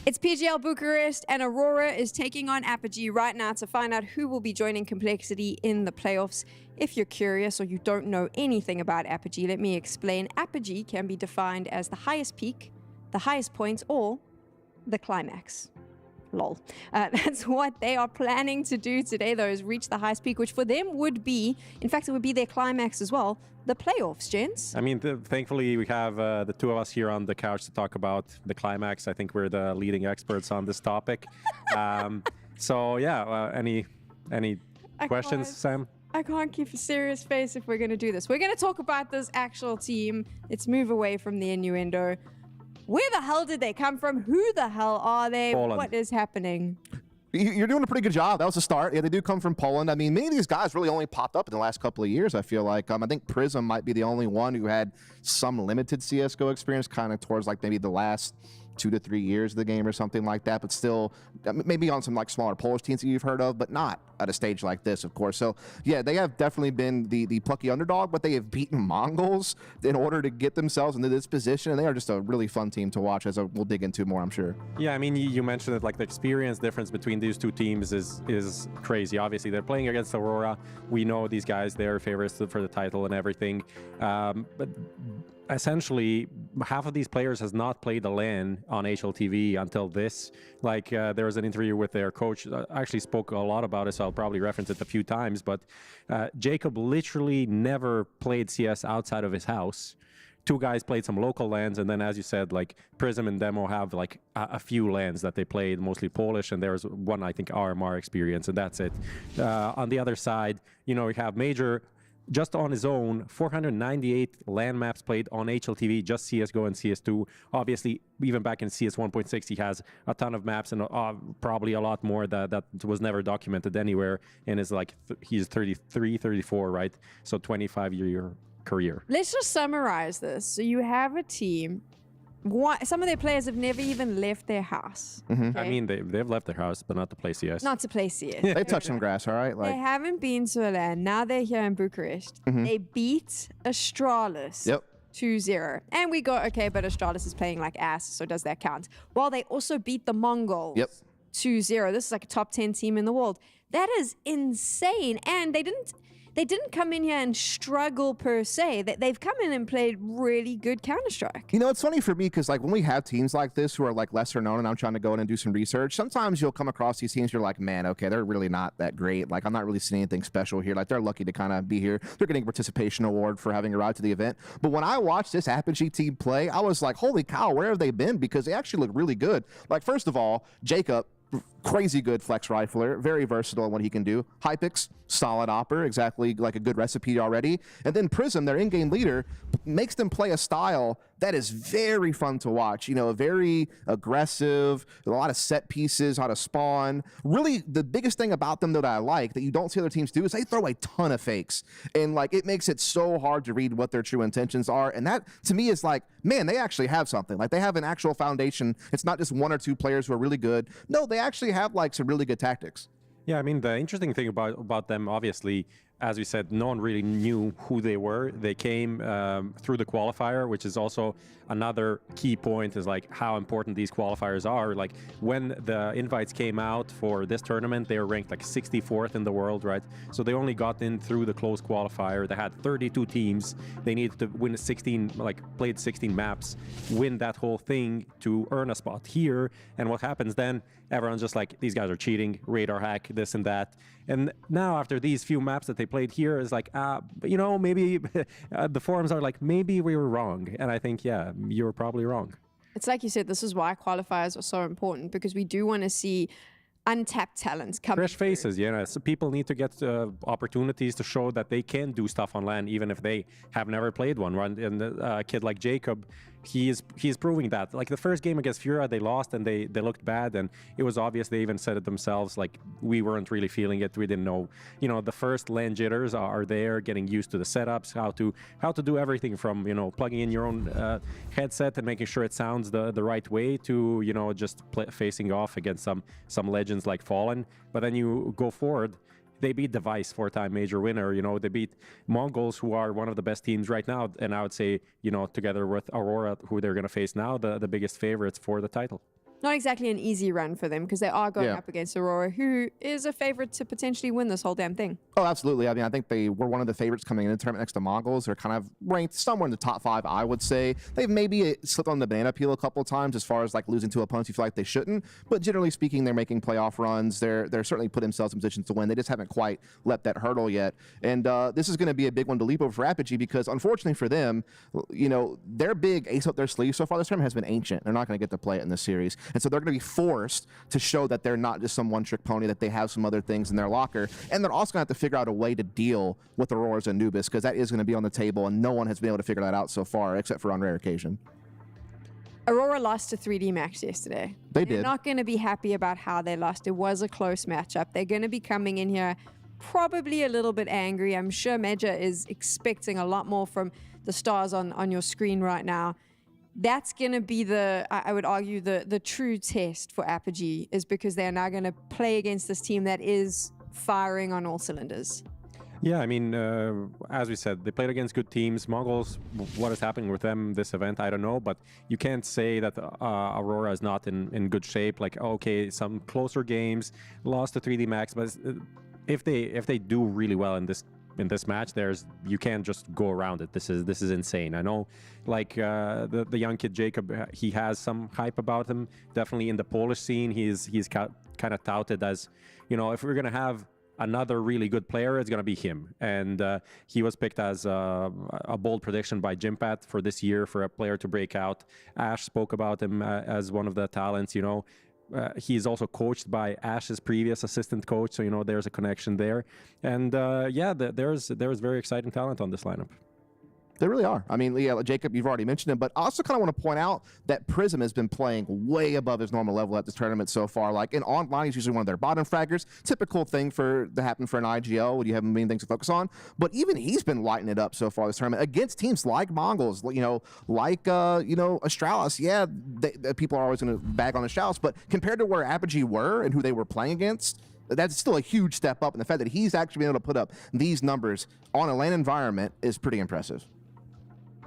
It's PGL Bucharest, and Aurora is taking on Apogee right now to find out who will be joining Complexity in the playoffs. If you're curious or you don't know anything about Apogee, let me explain. Apogee can be defined as the highest peak, the highest points, or the climax. Lol. That's what they are planning to do today, though, is reach the highest peak, which for them would be, in fact, it would be their climax as well, the playoffs, gents. I mean, thankfully, we have the two of us here on the couch to talk about the climax. I think we're the leading experts on this topic. So, yeah, any questions, Sam? I can't keep a serious face if we're going to do this. We're going to talk about this actual team. Let's move away from the innuendo. Where the hell did they come from? Who the hell are they? Poland. What is happening? You're doing a pretty good job. That was the start. Yeah, they do come from Poland. I mean, many of these guys really only popped up in the last couple of years, I feel like. I think Prism might be the only one who had some limited CSGO experience kind of towards like maybe the last 2 to 3 years of the game or something like that, but still maybe on some like smaller Polish teams that you've heard of, but not at a stage like this, of course. So yeah, they have definitely been the plucky underdog, but they have beaten Mongols in order to get themselves into this position, and they are just a really fun team to watch, as we'll dig into more, I'm sure. Yeah, I mean, you mentioned it, like the experience difference between these two teams is crazy. Obviously, they're playing against Aurora. We know these guys, they're favorites for the title and everything, but essentially, half of these players has not played a LAN on HLTV until this. Like, there was an interview with their coach. I actually spoke a lot about it, so I'll probably reference it a few times. But Jacob literally never played CS outside of his house. Two guys played some local LANs, and then, as you said, like Prism and Demo have like a few LANs that they played, mostly Polish, and there's one, I think, RMR experience, and that's it. On the other side, you know, we have Major. Just on his own, 498 LAN maps played on HLTV, just CSGO and CS2. Obviously, even back in CS 1.6, he has a ton of maps and probably a lot more that was never documented anywhere. And is like, he's 33, 34, right? So 25-year career. Let's just summarize this. So you have a team. Some of their players have never even left their house. Okay? I mean, they've left their house, but not to play CS. Not to play CS. They touched some grass, all right? Like, they haven't been to a LAN. Now they're here in Bucharest. They beat Astralis 2-0. And we go, okay, but Astralis is playing like ass, so does that count? Well, they also beat the Mongols 2-0. This is like a top 10 team in the world. That is insane. And they didn't come in here and struggle per se. They've come in and played really good Counter-Strike. You know, it's funny for me because like when we have teams like this who are like lesser known and I'm trying to go in and do some research, sometimes you'll come across these teams, you're like, man, okay, they're really not that great. Like, I'm not really seeing anything special here. Like, they're lucky to kind of be here. They're getting a participation award for having arrived to the event. But when I watched this Apogee team play, I was like, holy cow, where have they been? Because they actually look really good. Like, first of all, Jacob, crazy good flex rifler, very versatile in what he can do. Hypix, solid opper, exactly like a good recipe already. And then Prism, their in-game leader, makes them play a style that is very fun to watch. You know, very aggressive, a lot of set pieces, how to spawn. Really, the biggest thing about them that I like that you don't see other teams do is they throw a ton of fakes. And like, it makes it so hard to read what their true intentions are. And that, to me, is like, man, they actually have something. Like, they have an actual foundation. It's not just one or two players who are really good. No, they actually have like some really good tactics. Yeah, I mean, the interesting thing about them, obviously, as we said, no one really knew who they were. They came through the qualifier, which is also another key point, is like how important these qualifiers are. Like, when the invites came out for this tournament, they were ranked like 64th in the world, right? So they only got in through the closed qualifier. They had 32 teams. They needed to win 16, like played 16 maps, win that whole thing to earn a spot here. And what happens then? Everyone's just like, these guys are cheating, radar hack, this and that. And now, after these few maps that they played here, is like, you know, maybe the forums are like, maybe we were wrong. And I think, yeah, you were probably wrong. It's like you said, this is why qualifiers are so important, because we do want to see untapped talents coming fresh faces, you know. So people need to get opportunities to show that they can do stuff on LAN, even if they have never played one, right? And a kid like Jacob, he's proving that. Like, the first game against FURIA, they lost and they looked bad, and it was obvious. They even said it themselves, like, we weren't really feeling it. We didn't know, you know, the first LAN jitters are there, getting used to the setups, how to do everything from, you know, plugging in your own headset and making sure it sounds the right way, to, you know, just facing off against some legends like Fallen. But then you go forward, they beat Device, 4-time major winner. You know, they beat MongolZ, who are one of the best teams right now. And I would say, you know, together with Aurora, who they're going to face now, the biggest favorites for the title. not exactly an easy run for them because they are going up against Aurora, who is a favorite to potentially win this whole damn thing. Oh, absolutely. I mean, I think they were one of the favorites coming into the tournament next to MongolZ. They're kind of ranked somewhere in the top 5, I would say. They've maybe slipped on the banana peel a couple of times as far as like losing to opponents you feel like they shouldn't. But generally speaking, they're making playoff runs. They're certainly put themselves in positions to win. They just haven't quite leapt that hurdle yet. And this is going to be a big one to leap over for Apogee because unfortunately for them, you know, their big ace up their sleeve so far this tournament has been Ancient. They're not going to get to play it in this series. And so they're going to be forced to show that they're not just some one-trick pony, that they have some other things in their locker. And they're also going to have to figure out a way to deal with Aurora's Anubis because that is going to be on the table, and no one has been able to figure that out so far, except for on rare occasion. Aurora lost to 3D Max yesterday. They're They're not going to be happy about how they lost. It was a close matchup. They're going to be coming in here probably a little bit angry. I'm sure Major is expecting a lot more from the stars on your screen right now. That's going to be I would argue, the true test for Apogee is because they're now going to play against this team that is firing on all cylinders. Yeah, I mean, as we said, they played against good teams. MongolZ, what is happening with them this event, I don't know, but you can't say that Aurora is not in good shape. Like, okay, some closer games, lost to 3D Max, but if they do really well in this match, you can't just go around it. This is insane. I know, like the young kid Jacob, he has some hype about him. Definitely in the Polish scene, he's kind of touted as, you know, if we're gonna have another really good player, it's gonna be him. And he was picked as a bold prediction by Gympat for this year for a player to break out. Ash spoke about him as one of the talents. You know. He's also coached by Ash's previous assistant coach, so you know there's a connection there. And yeah, there's very exciting talent on this lineup. They really are. I mean, yeah, Jacob, you've already mentioned him, but I also kind of want to point out that Prism has been playing way above his normal level at this tournament so far. Like, in online, he's usually one of their bottom fraggers. Typical thing to happen for an IGL when you have many things to focus on. But even he's been lighting it up so far this tournament against teams like MongolZ, you know, like, you know, Astralis. Yeah, people are always going to bag on Astralis, but compared to where Apogee were and who they were playing against, that's still a huge step up. And the fact that he's actually been able to put up these numbers on a LAN environment is pretty impressive.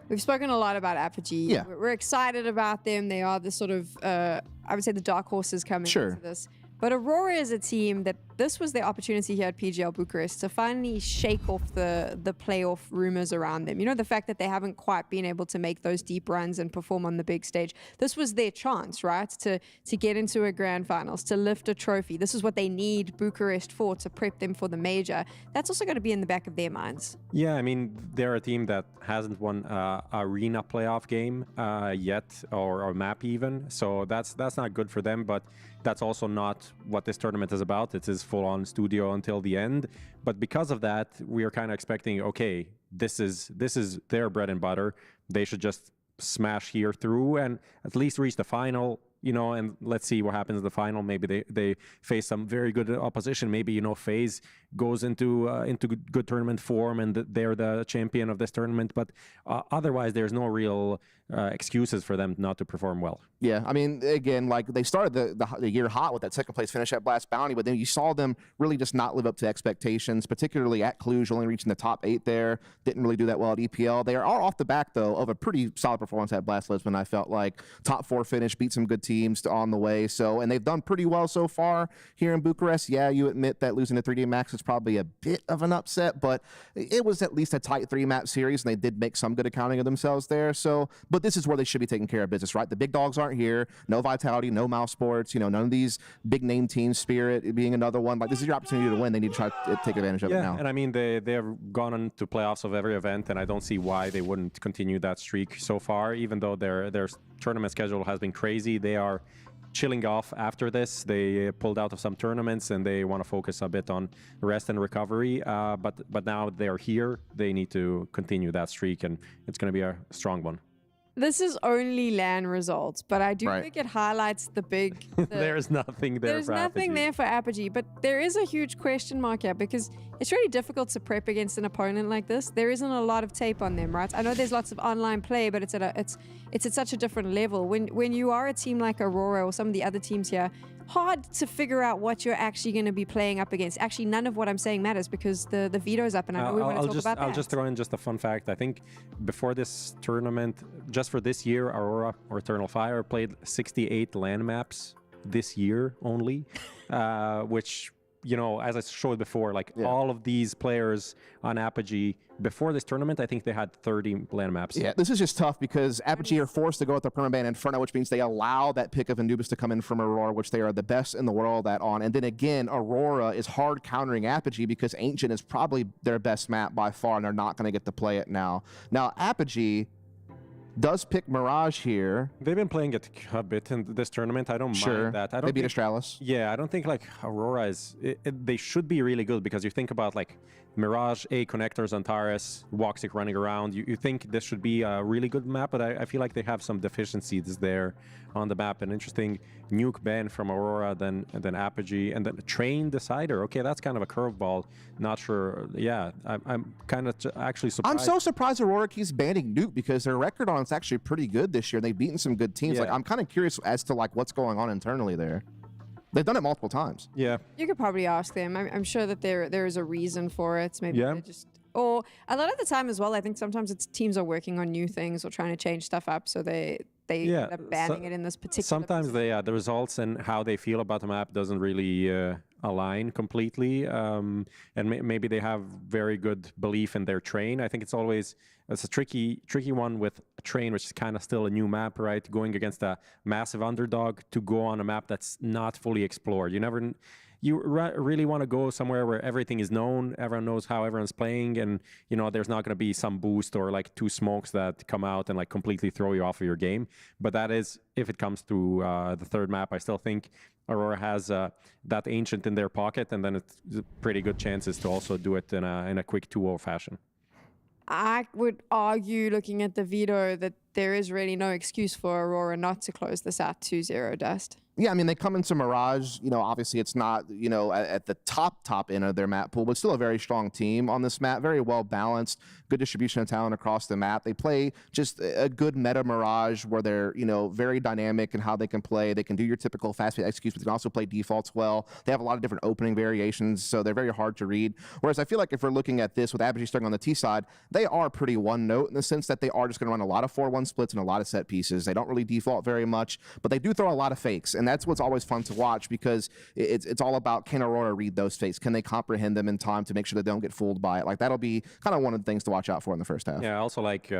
We've spoken a lot about Apogee. Yeah. We're excited about them. They are the sort of, I would say, the dark horses coming into this. But Aurora is a team that this was their opportunity here at PGL Bucharest to finally shake off the playoff rumors around them. You know, the fact that they haven't quite been able to make those deep runs and perform on the big stage. This was their chance, right? To get into a grand finals, to lift a trophy. This is what they need Bucharest for, to prep them for the major. That's also going to be in the back of their minds. Yeah, I mean, they're a team that hasn't won arena playoff game yet, or map even. So that's not good for them, but that's also not what this tournament is about. It is full-on studio until the end. But because of that, we are kind of expecting, okay, this is their bread and butter. They should just smash here through and at least reach the final, you know, and let's see what happens in the final. Maybe they face some very good opposition. Maybe, you know, FaZe goes into good tournament form and they're the champion of this tournament. But otherwise, there's no real excuses for them not to perform well. Yeah, I mean, again, like they started the year hot with that second place finish at Blast Bounty, but then you saw them really just not live up to expectations, particularly at Cluj, only reaching the top 8 there. Didn't really do that well at EPL. They are all off the back, though, of a pretty solid performance at Blast Lisbon. I felt like top 4 finish, beat some good teams on the way. So, and they've done pretty well so far here in Bucharest. Yeah, you admit that losing to 3D Max is probably a bit of an upset, but it was at least a tight 3-map series, and they did make some good accounting of themselves there. So, but this is where they should be taking care of business, right? The big dogs aren't here. No Vitality, no Mouse Sports, you know, none of these big name teams, Spirit being another one. Like, this is your opportunity to win. They need to try to take advantage of it now. And I mean, they have gone on to playoffs of every event, and I don't see why they wouldn't continue that streak so far, even though their tournament schedule has been crazy. They are chilling off after this. They pulled out of some tournaments and they want to focus a bit on rest and recovery. But now they're here. They need to continue that streak, and it's going to be a strong one. This is only LAN results, but I do think it highlights the big... There's nothing there There's for nothing Apogee. there for Apogee, but there is a huge question mark here because it's really difficult to prep against an opponent like this. There isn't a lot of tape on them, right? I know there's lots of online play, but it's at such a different level. When you are a team like Aurora or some of the other teams here, hard to figure out what you're actually going to be playing up against. Actually, none of what I'm saying matters because the veto's up, and I know we want to talk about that. I'll just throw in just a fun fact. I think before this tournament, just for this year, Aurora or Eternal Fire played 68 LAN maps this year only, which, you know, as I showed before, like all of these players on Apogee, before this tournament, I think they had 30 LAN maps. Yeah, this is just tough because Apogee are forced to go with the permaban Inferno, which means they allow that pick of Anubis to come in from Aurora, which they are the best in the world at on. And then again, Aurora is hard countering Apogee because Ancient is probably their best map by far, and they're not going to get to play it now. Now, Apogee does pick Mirage here. They've been playing it a bit in this tournament. I don't mind that. I don't they beat Astralis. Yeah, I don't think like Aurora is... they should be really good because you think about like Mirage, A connectors, Antares, Woxic running around. You think this should be a really good map, but I feel like they have some deficiencies there on the map. An interesting nuke ban from Aurora, then Apogee, and then a Train Decider. Okay, that's kind of a curveball. Not sure. Yeah, I'm kind of actually surprised. I'm so surprised Aurora keeps banning nuke because their record on it's actually pretty good this year. They've beaten some good teams. Yeah. Like, I'm kind of curious as to like what's going on internally there. They've done it multiple times. Yeah. You could probably ask them. I'm sure that there is a reason for it. Maybe they just, or a lot of the time as well, I think sometimes it's teams are working on new things or trying to change stuff up, so they end up banning it in this particular. Sometimes the results and how they feel about the map doesn't really align completely, and maybe they have very good belief in their Train. I think it's a tricky one with a Train, which is kind of still a new map, right? Going against a massive underdog to go on a map that's not fully explored. You really want to go somewhere where everything is known, everyone knows how everyone's playing, and you know there's not going to be some boost or like 2 smokes that come out and like completely throw you off of your game. But that is if it comes through the third map. I still think Aurora has that Ancient in their pocket, and then it's pretty good chances to also do it in a quick 2-0 fashion. I would argue, looking at the veto, that there is really no excuse for Aurora not to close this out 2-0, Dust. Yeah, I mean, they come into Mirage, you know, obviously it's not, you know, at the top end of their map pool, but still a very strong team on this map, very well balanced, good distribution of talent across the map. They play just a good meta Mirage where they're, you know, very dynamic in how they can play. They can do your typical fast-paced executes, but they can also play defaults well. They have a lot of different opening variations, so they're very hard to read. Whereas I feel like if we're looking at this with Apogee starting on the T side, they are pretty one-note in the sense that they are just going to run a lot of 4-1 splits and a lot of set pieces. They don't really default very much, but they do throw a lot of fakes, and that's what's always fun to watch because it's all about, can Aurora read those fakes? Can they comprehend them in time to make sure they don't get fooled by it? Like, that'll be kind of one of the things to watch out for in the first half. Yeah, also like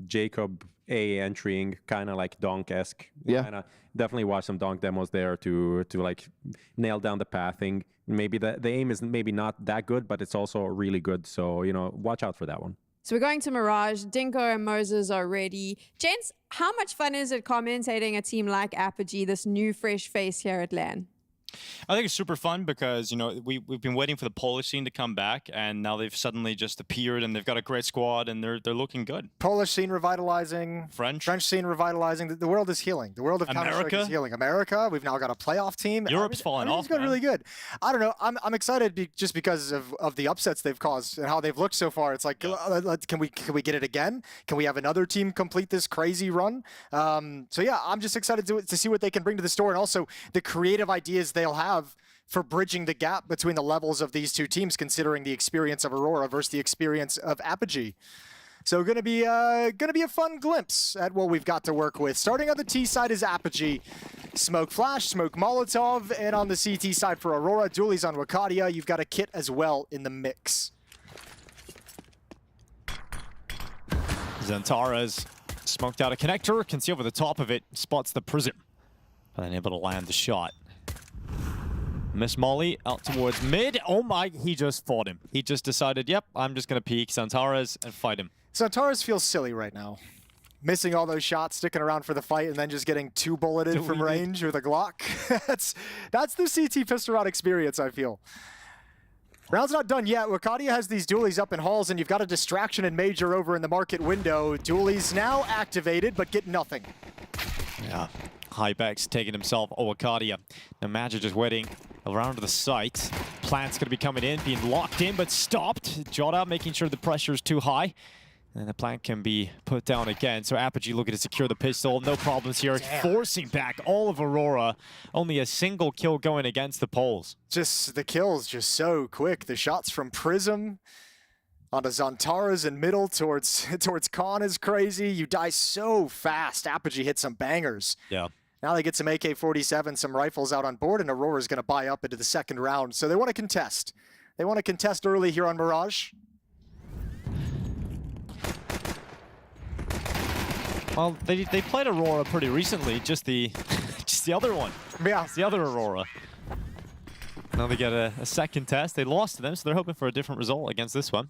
Jacob A entering, kind of like Donk-esque. Yeah. Definitely watch some Donk demos there to like nail down the pathing. Maybe the aim is maybe not that good, but it's also really good. So, you know, watch out for that one. So we're going to Mirage. Dinko and Moses are ready. Gents, how much fun is it commentating a team like Apogee, this new fresh face here at LAN? I think it's super fun because, you know, we've been waiting for the Polish scene to come back, and now they've suddenly just appeared, and they've got a great squad, and they're looking good. Polish scene revitalizing. French scene revitalizing. The world is healing. The world of Counter-Strike is healing. America, we've now got a playoff team. Europe's falling off, It's going really good. I don't know. I'm excited just because of the upsets they've caused and how they've looked so far. It's like, can we get it again? Can we have another team complete this crazy run? So yeah, I'm just excited to see what they can bring to the store, and also the creative ideas they'll have for bridging the gap between the levels of these two teams, considering the experience of Aurora versus the experience of Apogee. So gonna be a fun glimpse at what we've got to work with. Starting on the T side is Apogee. Smoke Flash, Smoke Molotov, and on the CT side for Aurora, dualies on Wakadia. You've got a kit as well in the mix. Xantares smoked out a connector, can see over the top of it, spots the Prism, but then able to land the shot. Miss Molly out towards mid. Oh my, he just fought him. He just decided, yep, I'm just going to peek Xantares and fight him. Xantares feels silly right now. Missing all those shots, sticking around for the fight, and then just getting 2-bulleted from range with a Glock. that's the CT pistol round experience, I feel. Round's not done yet. Wakadia has these dualies up in halls, and you've got a distraction in Major over in the market window. Dualies now activated, but get nothing. Yeah. Hybex taking himself Wakadia. Now Magic just waiting around to the site. Plant's going to be coming in, being locked in, but stopped. Jota making sure the pressure is too high. And the plant can be put down again. So Apogee looking to secure the pistol. No problems here. Forcing back all of Aurora. Only a single kill going against the Poles. Just the kills just so quick. The shots from Prism onto Zantaras in middle towards Khan is crazy. You die so fast. Apogee hit some bangers. Yeah. Now they get some AK-47, some rifles out on board, and Aurora's going to buy up into the second round. So they want to contest. They want to contest early here on Mirage. Well, they played Aurora pretty recently, just the other one. Yeah. It's the other Aurora. Now they get a second test. They lost to them, so they're hoping for a different result against this one.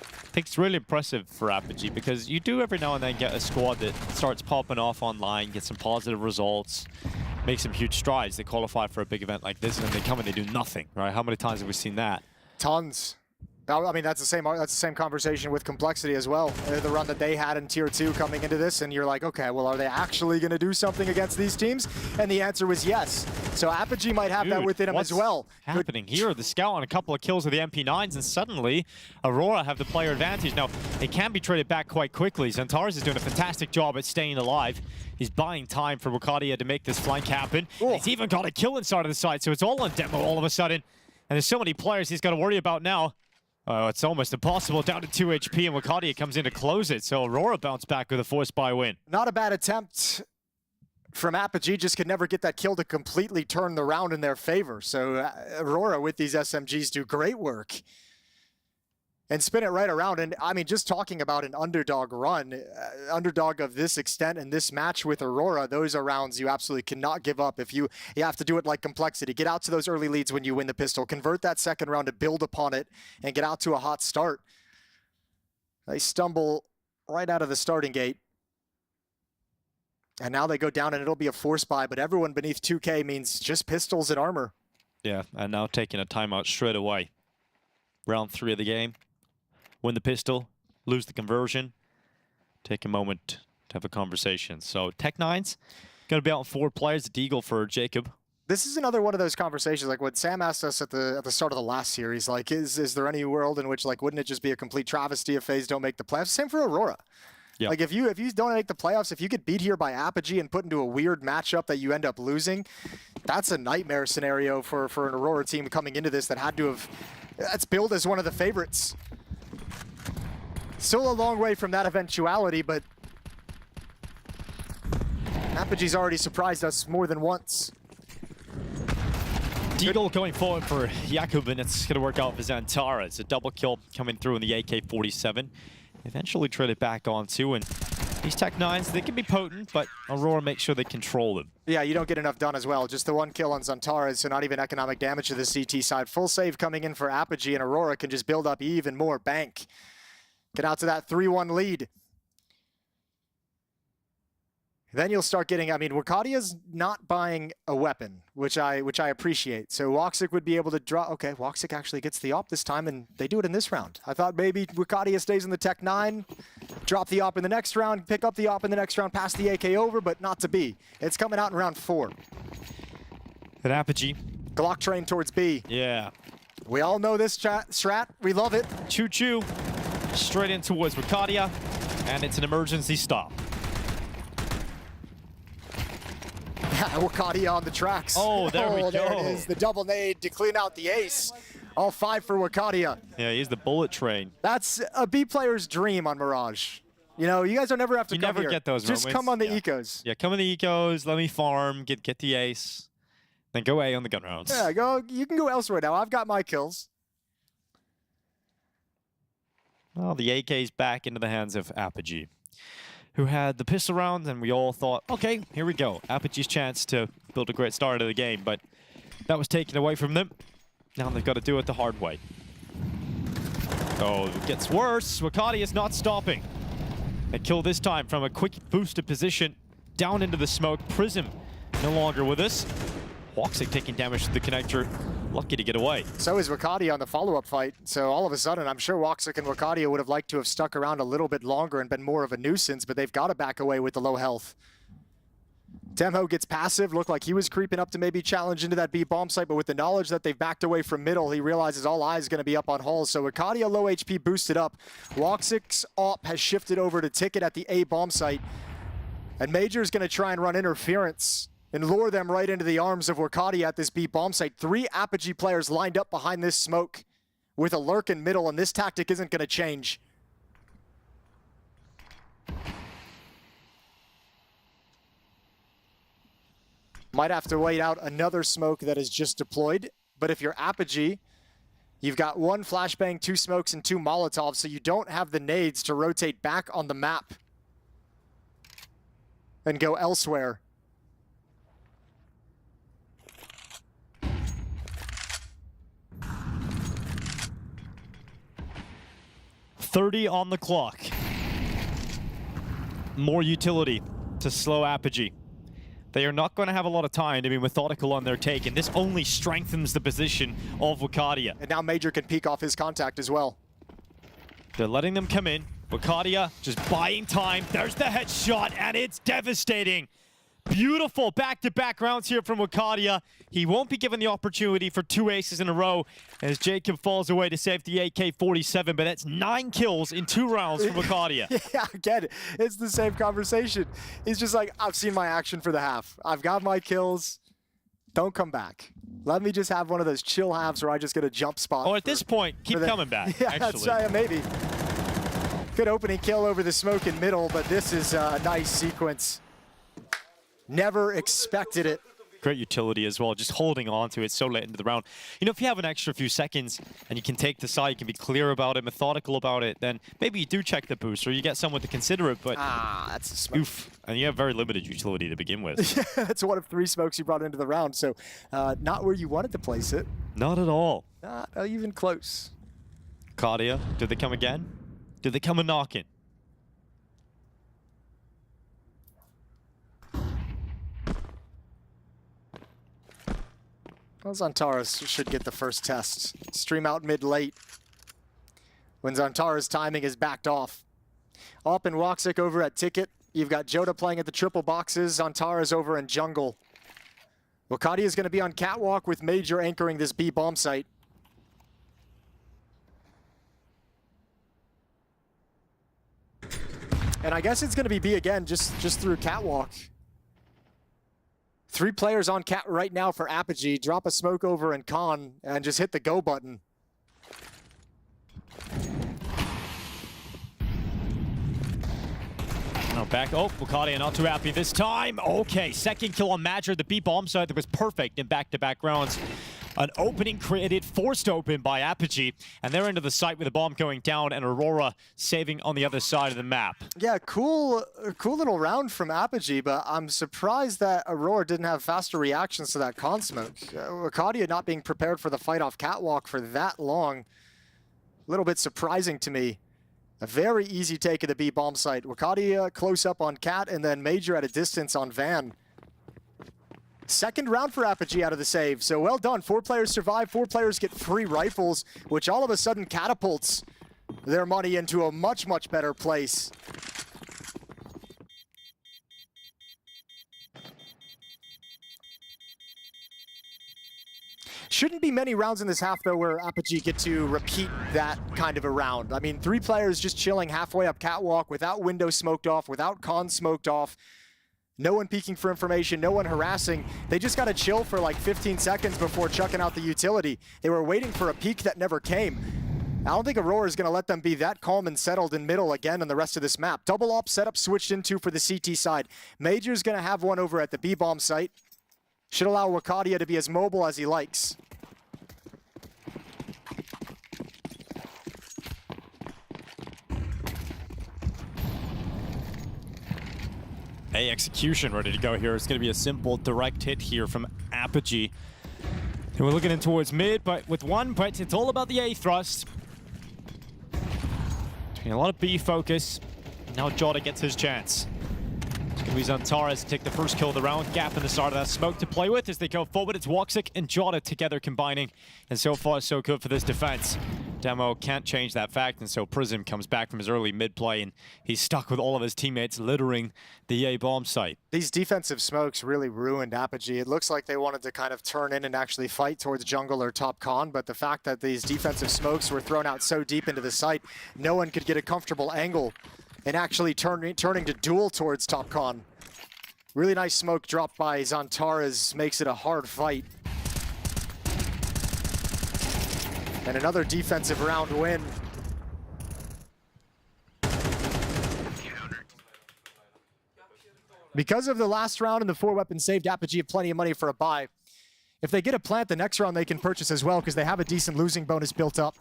I think it's really impressive for Apogee because you do every now and then get a squad that starts popping off online, get some positive results, make some huge strides. They qualify for a big event like this, and then they come and they do nothing, right? How many times have we seen that? Tons. I mean, that's the same conversation with Complexity as well. The run that they had in Tier 2 coming into this, and you're like, okay, well, are they actually going to do something against these teams? And the answer was yes. So Apogee might have that within them as well. What's happening here? The scout on a couple of kills with the MP9s, and suddenly Aurora have the player advantage. Now, it can be traded back quite quickly. Zantaras is doing a fantastic job at staying alive. He's buying time for Wakadia to make this flank happen. He's even got a kill inside of the side, so it's all on demo all of a sudden. And there's so many players he's got to worry about now. Oh, it's almost impossible. Down to 2 HP, and Wakadia comes in to close it. So Aurora bounced back with a forced buy win. Not a bad attempt from Apogee, just could never get that kill to completely turn the round in their favor. So Aurora with these SMGs do great work and spin it right around. And I mean, just talking about an underdog run, underdog of this extent in this match with Aurora, those are rounds you absolutely cannot give up. If you have to do it like Complexity, get out to those early leads when you win the pistol, convert that second round to build upon it and get out to a hot start. They stumble right out of the starting gate. And now they go down and it'll be a force buy, but everyone beneath 2K means just pistols and armor. Yeah, and now taking a timeout straight away. Round 3 of the game. Win the pistol, lose the conversion, take a moment to have a conversation. So Tech9's going to be out in 4 players, Deagle for Jacob. This is another one of those conversations, like what Sam asked us at the start of the last series, like, is there any world in which, like, wouldn't it just be a complete travesty if FaZe don't make the playoffs? Same for Aurora. Yep. Like, if you don't make the playoffs, if you get beat here by Apogee and put into a weird matchup that you end up losing, that's a nightmare scenario for an Aurora team coming into this that had to have, that's billed as one of the favorites. Still a long way from that eventuality, but Apogee's already surprised us more than once. Deagle going forward for Jakub, and it's going to work out for Zantara. It's a double kill coming through in the AK-47. Eventually traded back on too, and these Tech9s, they can be potent, but Aurora makes sure they control them. Yeah, you don't get enough done as well. Just the one kill on Zantara, so not even economic damage to the CT side. Full save coming in for Apogee, and Aurora can just build up even more bank. Get out to that 3-1 lead. Then you'll start getting, I mean, Wakadia's not buying a weapon, which I appreciate. So Woxic would be able to draw. Okay, Woxic actually gets the op this time, and they do it in this round. I thought maybe Wakadia stays in the Tech-9, drop the op in the next round, pick up the op in the next round, pass the AK over, but not to be. It's coming out in round 4. At Apogee. Glock train towards B. Yeah. We all know this strat. We love it. Choo-choo. Straight in towards Wakadia, and it's an emergency stop. Yeah, Wakadia on the tracks. Oh, there we go. There it is, the double nade to clean out the ace. All 5 for Wakadia. Yeah, he's the bullet train. That's a B player's dream on Mirage. You know, you guys don't never have to come never here. Get those Just moments. come on the ecos. Yeah, come on the ecos, let me farm, get the ace, then go A on the gun rounds. Yeah, you can go elsewhere now. I've got my kills. Well, the AK's back into the hands of Apogee, who had the pistol round, and we all thought, okay, here we go. Apogee's chance to build a great start of the game, but that was taken away from them. Now they've got to do it the hard way. Oh, it gets worse. Wakadia is not stopping. A kill this time from a quick boosted position down into the smoke. Prism no longer with us. Woxic taking damage to the connector. Lucky to get away. So is Wakadia on the follow-up fight. So all of a sudden, I'm sure Woxic and Wakadia would have liked to have stuck around a little bit longer and been more of a nuisance, but they've got to back away with the low health. Temho gets passive, looked like he was creeping up to maybe challenge into that B bomb site, but with the knowledge that they've backed away from middle, he realizes all eyes going to be up on Halls. So Arcadia low HP boosted up. Woxic's op has shifted over to Ticket at the A bomb site. And Major's going to try and run interference and lure them right into the arms of Arcadia at this B bomb site. 3 Apogee players lined up behind this smoke with a lurk in middle, and this tactic isn't going to change. Might have to wait out another smoke that is just deployed. But if you're Apogee, you've got 1 flashbang, 2 smokes, and 2 Molotovs, so you don't have the nades to rotate back on the map and go elsewhere. .30 on the clock. More utility to slow Apogee. They are not going to have a lot of time to be methodical on their take, and this only strengthens the position of Wakadia. And now Major can peek off his contact as well. They're letting them come in. Wakadia just buying time. There's the headshot, and it's devastating. Beautiful back-to-back rounds here from Wakadia. He won't be given the opportunity for 2 aces in a row as Jacob falls away to save the AK-47, but that's 9 kills in 2 rounds from Wakadia. Yeah, I get it. It's the same conversation. He's just like, I've seen my action for the half. I've got my kills. Don't come back. Let me just have one of those chill halves where I just get a jump spot. Or at this point, keep coming back, yeah, actually. That's right, maybe. Good opening kill over the smoke in middle, but this is a nice sequence. Never expected it. Great utility as well, just holding on to it so late into the round. You know, if you have an extra few seconds and you can take the side, you can be clear about it, methodical about it, then maybe you do check the boost or you get someone to consider it, but that's a smoke. Oof. And you have very limited utility to begin with. Yeah, that's 1 of 3 smokes you brought into the round, so not where you wanted to place it. Not at all. Not even close. Cardia, did they come again? Did they come a knocking? Well, Xantaras should get the first test. Stream out mid-late when Xantaras' timing is backed off. Op and Woxic over at Ticket. You've got Joda playing at the triple boxes. Xantaras over in jungle. Wakadia is going to be on catwalk with Major anchoring this B bomb site. And I guess it's going to be B again, just through catwalk. 3 players on cat right now for Apogee. Drop a smoke over in Con and just hit the go button. Now back, Wakadia not too happy this time. Okay, second kill on Madger. The B bomb side that was perfect in back-to-back rounds. An opening created, forced open by Apogee, and they're into the site with the bomb going down and Aurora saving on the other side of the map. Yeah, cool little round from Apogee, but I'm surprised that Aurora didn't have faster reactions to that con smoke. Arcadia not being prepared for the fight off catwalk for that long. A little bit surprising to me. A very easy take of the B bomb site. Arcadia close up on Cat, and then Major at a distance on Van. Second round for Apogee out of the save, so well done. 4 players survive, 4 players get free rifles, which all of a sudden catapults their money into a much, much better place. Shouldn't be many rounds in this half, though, where Apogee get to repeat that kind of a round. I mean, 3 players just chilling halfway up catwalk without window smoked off, without con smoked off. No one peeking for information, no one harassing. They just got to chill for like 15 seconds before chucking out the utility. They were waiting for a peek that never came. I don't think Aurora is going to let them be that calm and settled in middle again on the rest of this map. Double op setup switched into for the CT side. Major's going to have one over at the B-bomb site. Should allow Wakadia to be as mobile as he likes. A execution ready to go here. It's going to be a simple direct hit here from Apogee. And we're looking in towards mid, but with 1, but it's all about the A thrust. A lot of B focus. Now Jota gets his chance. It's going to be Xantaras to take the first kill of the round. Gap in the start of that smoke to play with as they go forward. It's Woxic and Jota together combining. And so far, so good for this defense. Demo can't change that fact, and so Prism comes back from his early mid-play, and he's stuck with all of his teammates littering the A bomb site. These defensive smokes really ruined Apogee. It looks like they wanted to kind of turn in and actually fight towards jungle or top con, but the fact that these defensive smokes were thrown out so deep into the site, no one could get a comfortable angle and actually turning to duel towards top con. Really nice smoke dropped by Xantares makes it a hard fight. And another defensive round win. Because of the last round and the 4-weapon saved, Apogee have plenty of money for a buy. If they get a plant, the next round they can purchase as well because they have a decent losing bonus built up.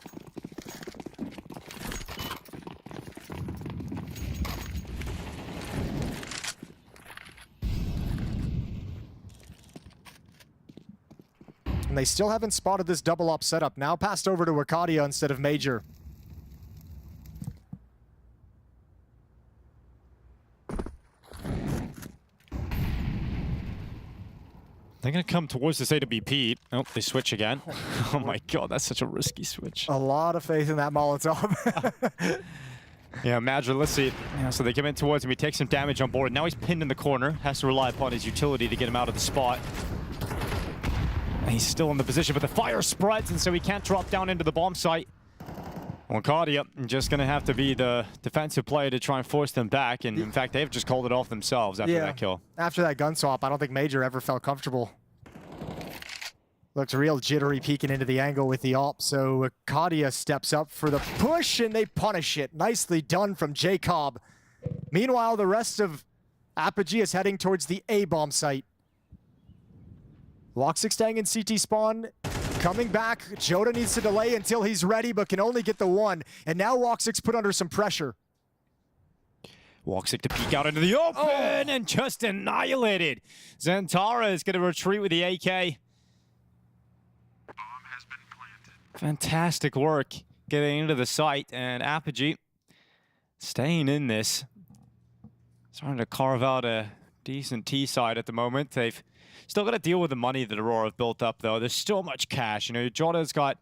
And they still haven't spotted this double op setup. Now passed over to Arcadia instead of Major. They're going to come towards this AWP. Oh, they switch again. Oh my god, that's such a risky switch. A lot of faith in that Molotov. Yeah, Madrid, let's see. Yeah, so they come in towards him. He takes some damage on board. Now he's pinned in the corner. Has to rely upon his utility to get him out of the spot. He's still in the position, but the fire spreads, and so he can't drop down into the bomb site. Arcadia just going to have to be the defensive player to try and force them back, and in fact, they've just called it off themselves after that kill. After that gun swap, I don't think Major ever felt comfortable. Looks real jittery peeking into the angle with the op, so Arcadia steps up for the push, and they punish it. Nicely done from Jacob. Meanwhile, the rest of Apogee is heading towards the A-bomb site. Woxic staying in CT spawn, coming back. Joda needs to delay until he's ready, but can only get the one. And now Woxic's put under some pressure. Woxic to peek out into the open and just annihilated. Xantara is going to retreat with the AK. Bomb has been planted. Fantastic work getting into the site, and Apogee staying in this. Starting to carve out a decent T side at the moment. They've still got to deal with the money that Aurora have built up, though. There's still much cash. You know, Joda's got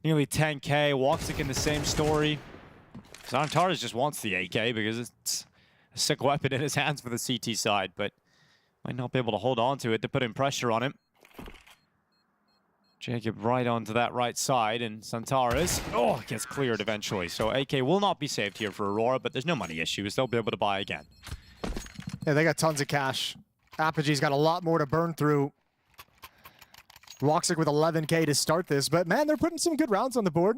nearly 10K. Woxic in the same story. Xantares just wants the AK because it's a sick weapon in his hands for the CT side, but might not be able to hold on to it to put in pressure on him. Jacob right onto that right side, and Xantares, gets cleared eventually. So AK will not be saved here for Aurora, but there's no money issues. They'll be able to buy again. Yeah, they got tons of cash. Apogee's got a lot more to burn through. Woxic with 11K to start this, but man, they're putting some good rounds on the board.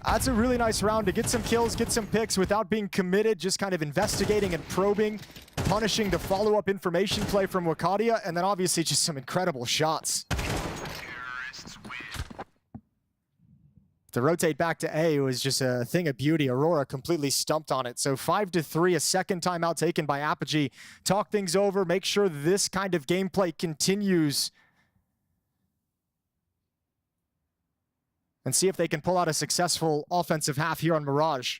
That's a really nice round to get some kills, get some picks without being committed, just kind of investigating and probing, punishing the follow-up information play from Arcadia, and then obviously just some incredible shots. To rotate back to A was just a thing of beauty. Aurora completely stumped on it. So 5-3, a second timeout taken by Apogee. Talk things over, make sure this kind of gameplay continues. And see if they can pull out a successful offensive half here on Mirage.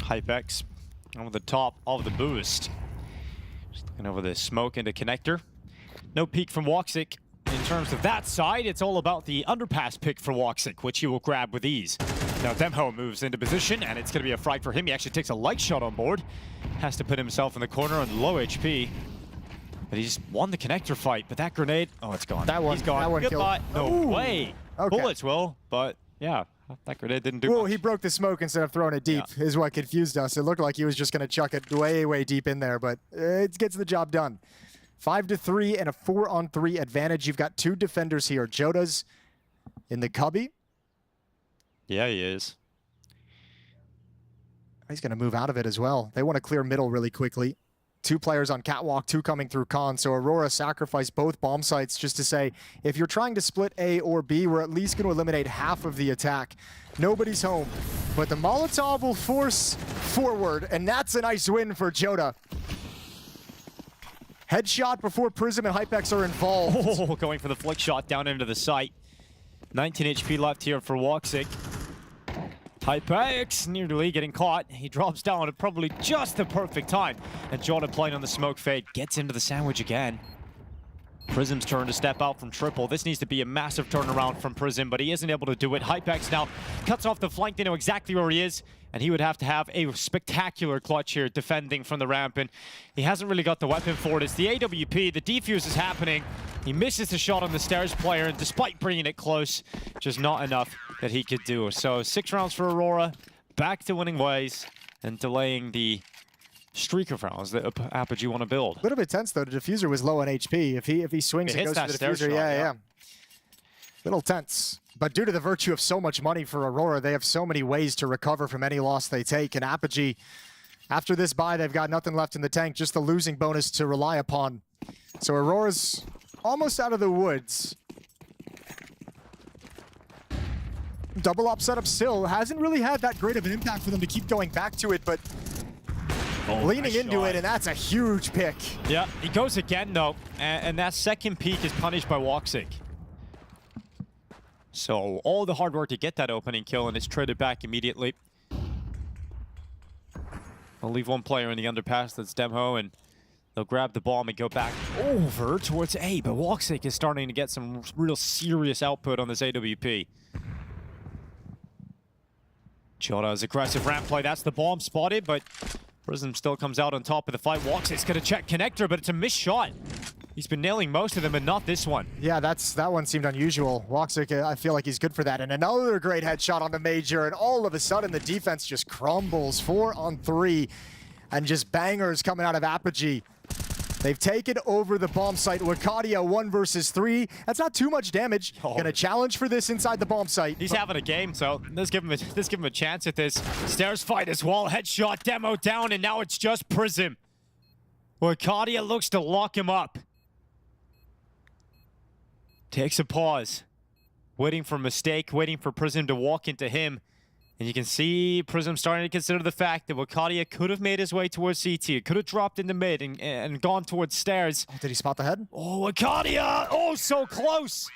Hypex over the top of the boost. Just looking over the smoke into connector. No peek from Woxic. In terms of that side, it's all about the underpass pick for Woxic, which he will grab with ease. Now Demho moves into position, and it's going to be a fright for him. He actually takes a light shot on board. Has to put himself in the corner on low HP. But he's won the connector fight, but that grenade, it's gone. He's gone. That one Goodbye. killed. No way. Okay. Bullets will, but yeah. That grenade didn't do Well, much. he broke the smoke instead of throwing it deep, is what confused us. It looked like he was just going to chuck it way, way deep in there, but it gets the job done. 5-3 and a 4-on-3 advantage. You've got two defenders here. Joda's in the cubby. Yeah, he is. He's going to move out of it as well. They want to clear middle really quickly. 2 players on catwalk, 2 coming through con. So Aurora sacrificed both bomb sites just to say, if you're trying to split A or B, we're at least going to eliminate half of the attack. Nobody's home, but the Molotov will force forward, and that's a nice win for Joda. Headshot before Prism and Hypex are involved. Oh, going for the flick shot down into the site. 19 HP left here for Woxic. Hypex nearly getting caught. He drops down at probably just the perfect time. And Joda playing on the smoke fade gets into the sandwich again. Prism's turn to step out from triple. This needs to be a massive turnaround from Prism, but he isn't able to do it. Hypex now cuts off the flank. They know exactly where he is, and he would have to have a spectacular clutch here defending from the ramp, and he hasn't really got the weapon for it. It's the AWP. The defuse is happening. He misses the shot on the stairs player, and despite bringing it close, just not enough that he could do. So 6 rounds for Aurora, back to winning ways, and delaying the streak of rounds that Apogee want to build. A little bit tense though. The diffuser was low on HP. If he swings and goes for the diffuser, yeah. Little tense. But due to the virtue of so much money for Aurora, they have so many ways to recover from any loss they take. And Apogee, after this bye, they've got nothing left in the tank, just the losing bonus to rely upon. So Aurora's almost out of the woods. Double op setup still hasn't really had that great of an impact for them to keep going back to it, but leaning into it, and that's a huge pick. Yeah, he goes again though, and that second peek is punished by Woxic. So all the hard work to get that opening kill, and it's traded back immediately. I'll leave one player in the underpass, that's Demho, and they'll grab the bomb and go back over towards A, but Woxic is starting to get some real serious output on this AWP. Joda's aggressive ramp play, that's the bomb spotted, but Prism still comes out on top of the fight. Woxic's gonna check connector, but it's a missed shot. He's been nailing most of them, but not this one. Yeah, that one seemed unusual. Woxic, I feel like he's good for that. And another great headshot on the Major, and all of a sudden the defense just crumbles. 4 on 3, and just bangers coming out of Apogee. They've taken over the bomb site. Wakadia 1 versus 3. That's not too much damage. Gonna challenge for this inside the bomb site. He's having a game, so let's give him a chance at this. Stairs fight as well. Headshot, Demo down, and now it's just Prism. Wakadia looks to lock him up. Takes a pause. Waiting for a mistake, waiting for Prism to walk into him. And you can see Prism starting to consider the fact that Wakadia could have made his way towards CT. It could have dropped into mid and gone towards stairs. Oh, did he spot the head? Oh, Wakadia! Oh, so close!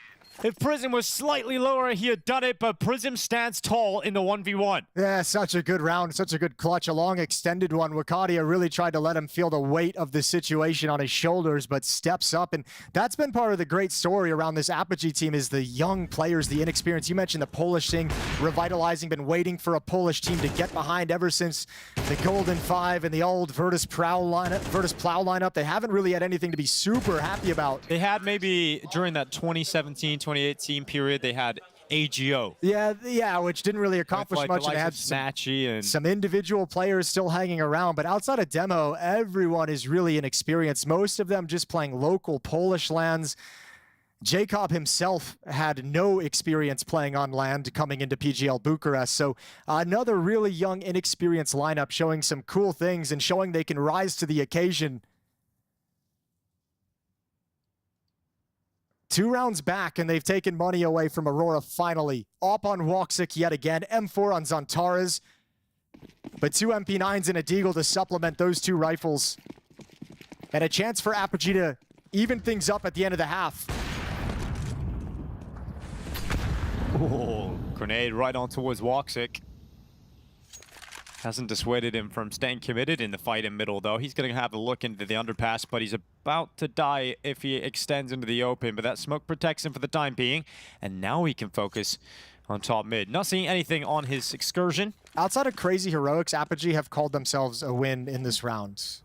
If Prism was slightly lower, he had done it, but Prism stands tall in the 1v1. Yeah, such a good round, such a good clutch, a long extended one. Wakadia really tried to let him feel the weight of the situation on his shoulders, but steps up, and that's been part of the great story around this Apogee team is the young players, the inexperience. You mentioned the Polish thing, revitalizing, been waiting for a Polish team to get behind ever since the Golden Five and the old Virtus.pro lineup. They haven't really had anything to be super happy about. They had maybe during that 2017-2018 period, they had AGO. Yeah, which didn't really accomplish much. And they had some individual players still hanging around, but outside of Demo, everyone is really inexperienced. Most of them just playing local Polish lands. Jacob himself had no experience playing on land coming into PGL Bucharest. So another really young, inexperienced lineup showing some cool things and showing they can rise to the occasion. 2 rounds back, and they've taken money away from Aurora finally. Op on Woxic yet again. M4 on Zantares. But 2 MP9s and a Deagle to supplement those 2 rifles. And a chance for Apogee to even things up at the end of the half. Oh, grenade right on towards Woxic. Hasn't dissuaded him from staying committed in the fight in middle, though. He's going to have a look into the underpass, but he's about to die if he extends into the open. But that smoke protects him for the time being, and now he can focus on top mid. Not seeing anything on his excursion. Outside of crazy heroics, Apogee have called themselves a win in this round.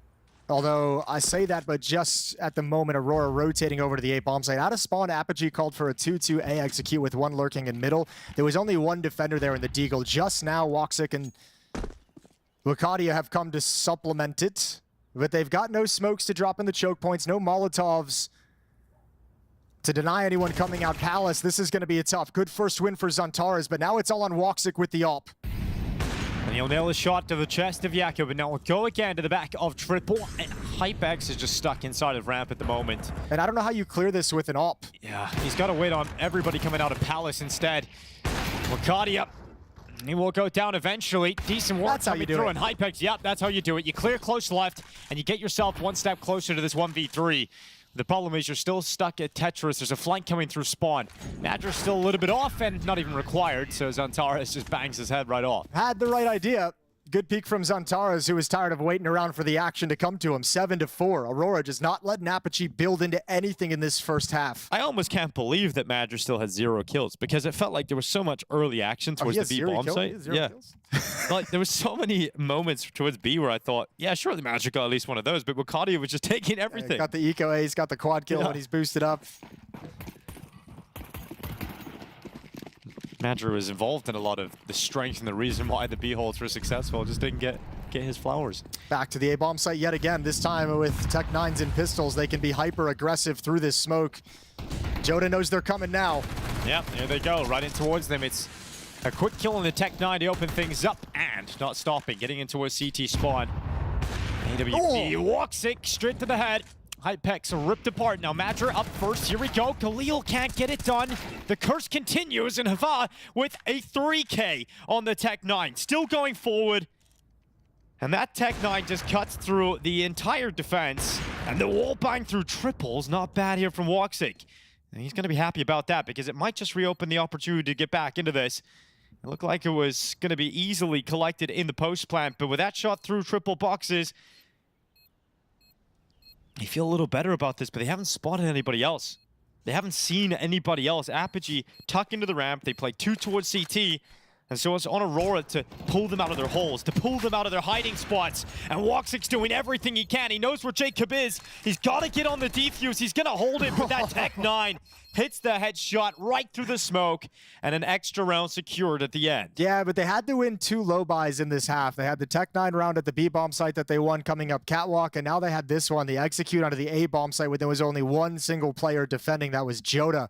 Although I say that, but just at the moment, Aurora rotating over to the A bomb site. Out of spawn, Apogee called for a 2-2 A execute with 1 lurking in middle. There was only 1 defender there in the Deagle. Just now, Woxic and Wakadia have come to supplement it, but they've got no smokes to drop in the choke points, no Molotovs to deny anyone coming out Palace. This is going to be a tough. Good first win for Zantares, but now it's all on Woxic with the op. And he'll nail a shot to the chest of Jakob, and now we'll go again to the back of triple. And Hypex is just stuck inside of ramp at the moment. And I don't know how you clear this with an op. Yeah, he's got to wait on everybody coming out of Palace instead. Wakadia, he will go down eventually. Decent work coming through, and Hypex, yep, that's how you do it. You clear close left, and you get yourself one step closer to this 1v3. The problem is you're still stuck at Tetris. There's a flank coming through spawn. Madra's still a little bit off and not even required, so Zantares just bangs his head right off. Had the right idea. Good peek from Zantares, who was tired of waiting around for the action to come to him. 7-4. Aurora just not letting Apogee build into anything in this first half. I almost can't believe that Madra still had 0 kills because it felt like there was so much early action towards the B bomb site. Yeah. Like there was so many moments towards B where I thought, yeah, surely Madra got at least one of those, but Wakadia was just taking everything. Got the eco ace, got the quad kill when he's boosted up. Madra was involved in a lot of the strength and the reason why the B holds were successful. Just didn't get his flowers. Back to the A-bomb site yet again, this time with Tech-9s and pistols. They can be hyper-aggressive through this smoke. Joda knows they're coming now. Yeah, there they go, right in towards them. It's a quick kill on the Tech-9 to open things up and not stopping, getting into a CT spawn. AWP walks it straight to the head. Hypex ripped apart. Now Madra up first. Here we go. Khalil can't get it done. The curse continues, and Hava with a 3K on the Tech-9. Still going forward. And that Tech-9 just cuts through the entire defense. And the wall bang through triples. Not bad here from Woxic. And he's going to be happy about that because it might just reopen the opportunity to get back into this. It looked like it was going to be easily collected in the post plant, but with that shot through triple boxes, they feel a little better about this, but they haven't spotted anybody else. They haven't seen anybody else. Apogee tuck into the ramp. They play 2 towards CT. And so it's on Aurora to pull them out of their holes, to pull them out of their hiding spots. And Woxic's doing everything he can. He knows where Jacob is. He's got to get on the defuse. He's going to hold it, but that Tech-9 hits the headshot right through the smoke. And an extra round secured at the end. Yeah, but they had to win 2 low buys in this half. They had the Tech-9 round at the B-bomb site that they won coming up Catwalk, and now they had this one, the execute onto the A-bomb site where there was only one single player defending. That was Joda.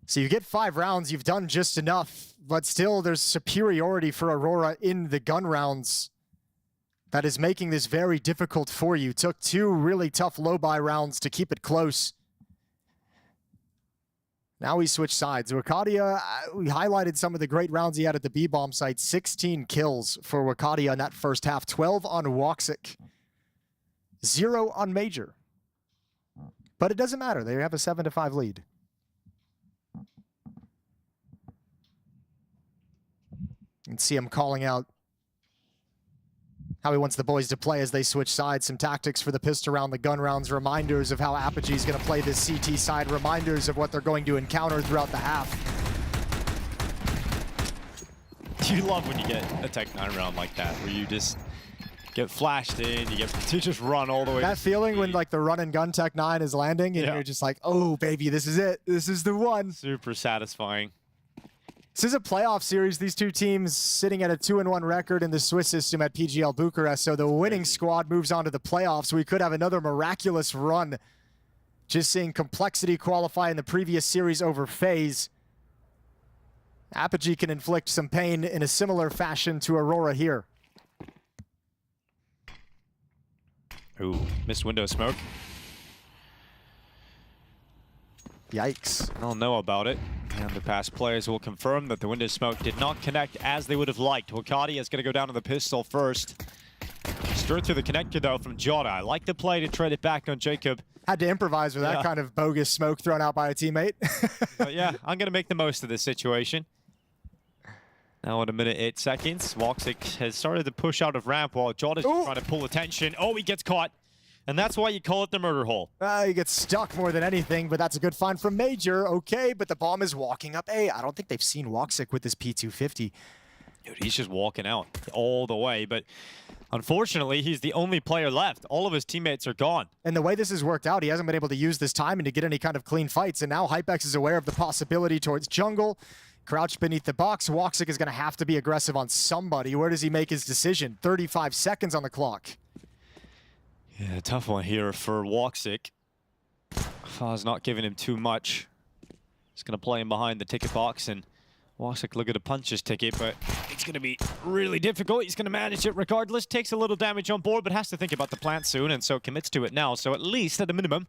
So you get 5 rounds, you've done just enough, but still there's superiority for Aurora in the gun rounds that is making this very difficult for you. Took 2 really tough low-buy rounds to keep it close. Now we switch sides. Wakadia, we highlighted some of the great rounds he had at the B-bomb site. 16 kills for Wakadia in that first half, 12 on Woxic, 0 on Major. But it doesn't matter, they have a 7-5 lead. You can see him calling out how he wants the boys to play as they switch sides. Some tactics for the pistol round, the gun rounds, reminders of how Apogee is going to play this CT side, reminders of what they're going to encounter throughout the half. You love when you get a Tech-9 round like that, where you just get flashed in, you get to just run all the way. That feeling when like the run and gun Tech-9 is landing and you're just like, oh baby, this is it. This is the one. Super satisfying. This is a playoff series. These two teams sitting at a 2-1 record in the Swiss system at PGL Bucharest. So the winning squad moves on to the playoffs. We could have another miraculous run. Just seeing Complexity qualify in the previous series over FaZe. Apogee can inflict some pain in a similar fashion to Aurora here. Ooh, missed window smoke. Yikes. I don't know about it. And the past players will confirm that the window smoke did not connect as they would have liked. Wakadia is going to go down to the pistol first. Straight through the connector, though, from Joda. I like the play to trade it back on Jacob. Had to improvise with that kind of bogus smoke thrown out by a teammate. But yeah, I'm going to make the most of this situation. Now in a minute, 8 seconds. Woxic has started to push out of ramp while Joda's trying to pull attention. Oh, he gets caught. And that's why you call it the murder hole. He gets stuck more than anything, but that's a good find from Major. Okay, but the bomb is walking up A. I don't think they've seen Woxic with this P250. Dude, he's just walking out all the way, but unfortunately, he's the only player left. All of his teammates are gone. And the way this has worked out, he hasn't been able to use this timing to get any kind of clean fights, and now Hypex is aware of the possibility towards jungle. Crouched beneath the box, Woxic is going to have to be aggressive on somebody. Where does he make his decision? 35 seconds on the clock. Yeah, tough one here for Woxic. FaZe not giving him too much. He's going to play him behind the ticket box, and Wasik looking to punch his ticket, but it's going to be really difficult. He's going to manage it regardless. Takes a little damage on board, but has to think about the plant soon, and so commits to it now. So at least, at a minimum,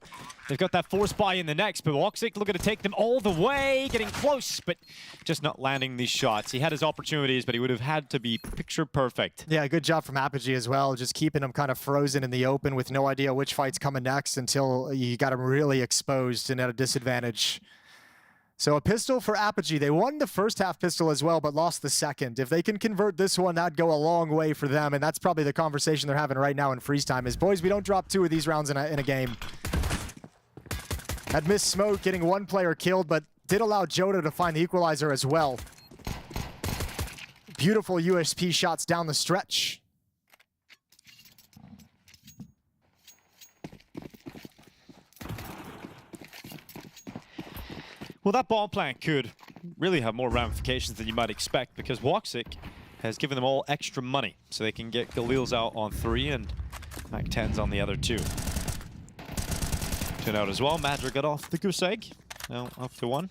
they've got that force buy in the next, but Wasik looking to take them all the way, getting close, but just not landing these shots. He had his opportunities, but he would have had to be picture perfect. Yeah, good job from Apogee as well, just keeping him kind of frozen in the open with no idea which fight's coming next until you got him really exposed and at a disadvantage. So a pistol for Apogee. They won the first half pistol as well, but lost the second. If they can convert this one, that'd go a long way for them, and that's probably the conversation they're having right now in freeze time is, boys, we don't drop 2 of these rounds in a game. Had missed smoke, getting 1 player killed, but did allow Joda to find the equalizer as well. Beautiful USP shots down the stretch. Well, that bomb plant could really have more ramifications than you might expect, because Wasik has given them all extra money, so they can get Galil's out on 3 and Mac 10's on the other 2. 2 out as well. Madra got off the goose egg. Now up to 1.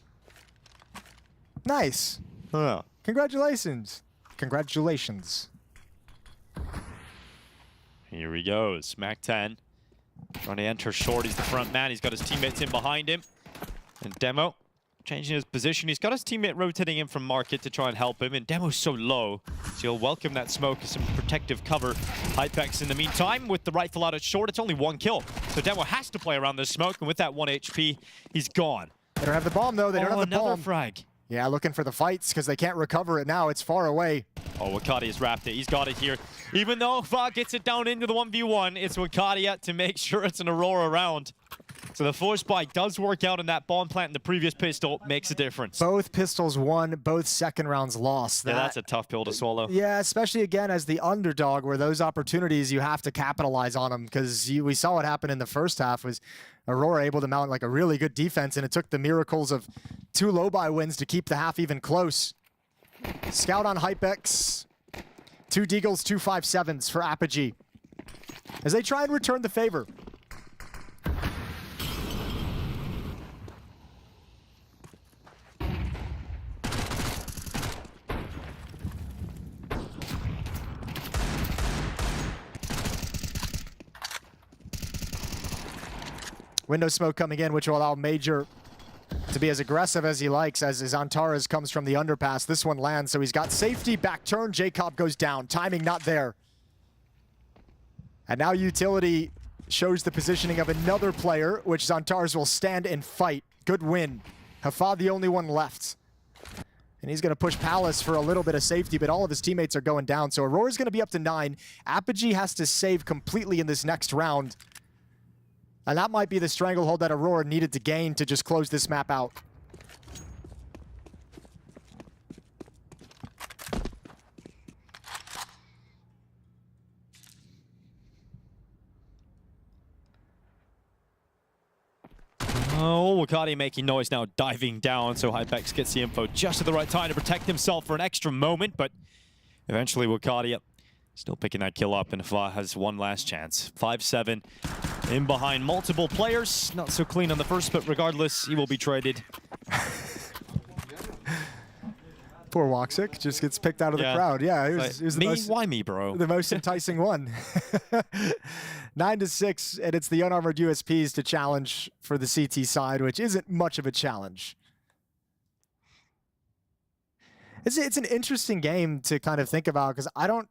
Nice. Oh. Congratulations. Congratulations. Here he goes. Mac 10 trying to enter short. He's the front man. He's got his teammates in behind him. And Demo changing his position. He's got his teammate rotating in from Market to try and help him, and Demo's so low, so he'll welcome that smoke as some protective cover. Hypex in the meantime with the rifle out at short. It's only 1 kill, so Demo has to play around this smoke, and with that 1 HP, he's gone. They don't have the bomb, though. They don't have the another bomb. Frag. Yeah, looking for the fights because they can't recover it now. It's far away. Oh, Wakadia has wrapped it. He's got it here. Even though Fa gets it down into the 1v1, it's Wakadia to make sure it's an Aurora round. So the force buy does work out, and that bomb plant in the previous pistol makes a difference. Both pistols won, both second rounds lost. Yeah, that's a tough pill to swallow. Yeah, especially again as the underdog, where those opportunities you have to capitalize on them, because we saw what happened in the first half was Aurora able to mount like a really good defense, and it took the miracles of 2 low buy wins to keep the half even close. Scout on Hypex. 2 Deagles, 2 5.7s for Apogee as they try and return the favor. Window smoke coming in, which will allow Major to be as aggressive as he likes as his Antares comes from the underpass. This one lands, so he's got safety, back turn, Jacob goes down. Timing not there. And now Utility shows the positioning of another player, which Antares will stand and fight. Good win. Hafad the only one left. And he's going to push Palace for a little bit of safety, but all of his teammates are going down. So Aurora's going to be up to 9. Apogee has to save completely in this next round. And that might be the stranglehold that Aurora needed to gain to just close this map out. Oh, Wakadia making noise now, diving down, so Hypex gets the info just at the right time to protect himself for an extra moment, but eventually Wakadia still picking that kill up, and Fa has one last chance. 5-7 in behind multiple players. Not so clean on the first, but regardless, he will be traded. Poor Wasik just gets picked out of the crowd. Yeah, it was me? Why me, bro? The most enticing one. 9-6, and it's the unarmored USPs to challenge for the CT side, which isn't much of a challenge. It's an interesting game to kind of think about, because I don't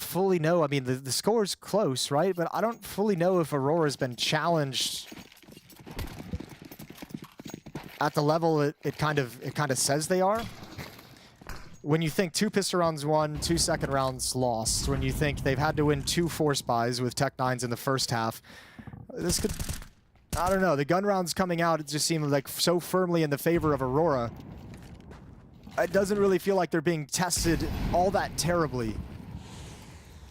fully know. I mean, the score's close, right? But I don't fully know if Aurora's been challenged at the level it kind of says they are. When you think 2 pistol rounds won, 2 second rounds lost, when you think they've had to win 2 force buys with Tech 9s in the first half, this could, I don't know, the gun rounds coming out, it just seemed like so firmly in the favor of Aurora. It doesn't really feel like they're being tested all that terribly,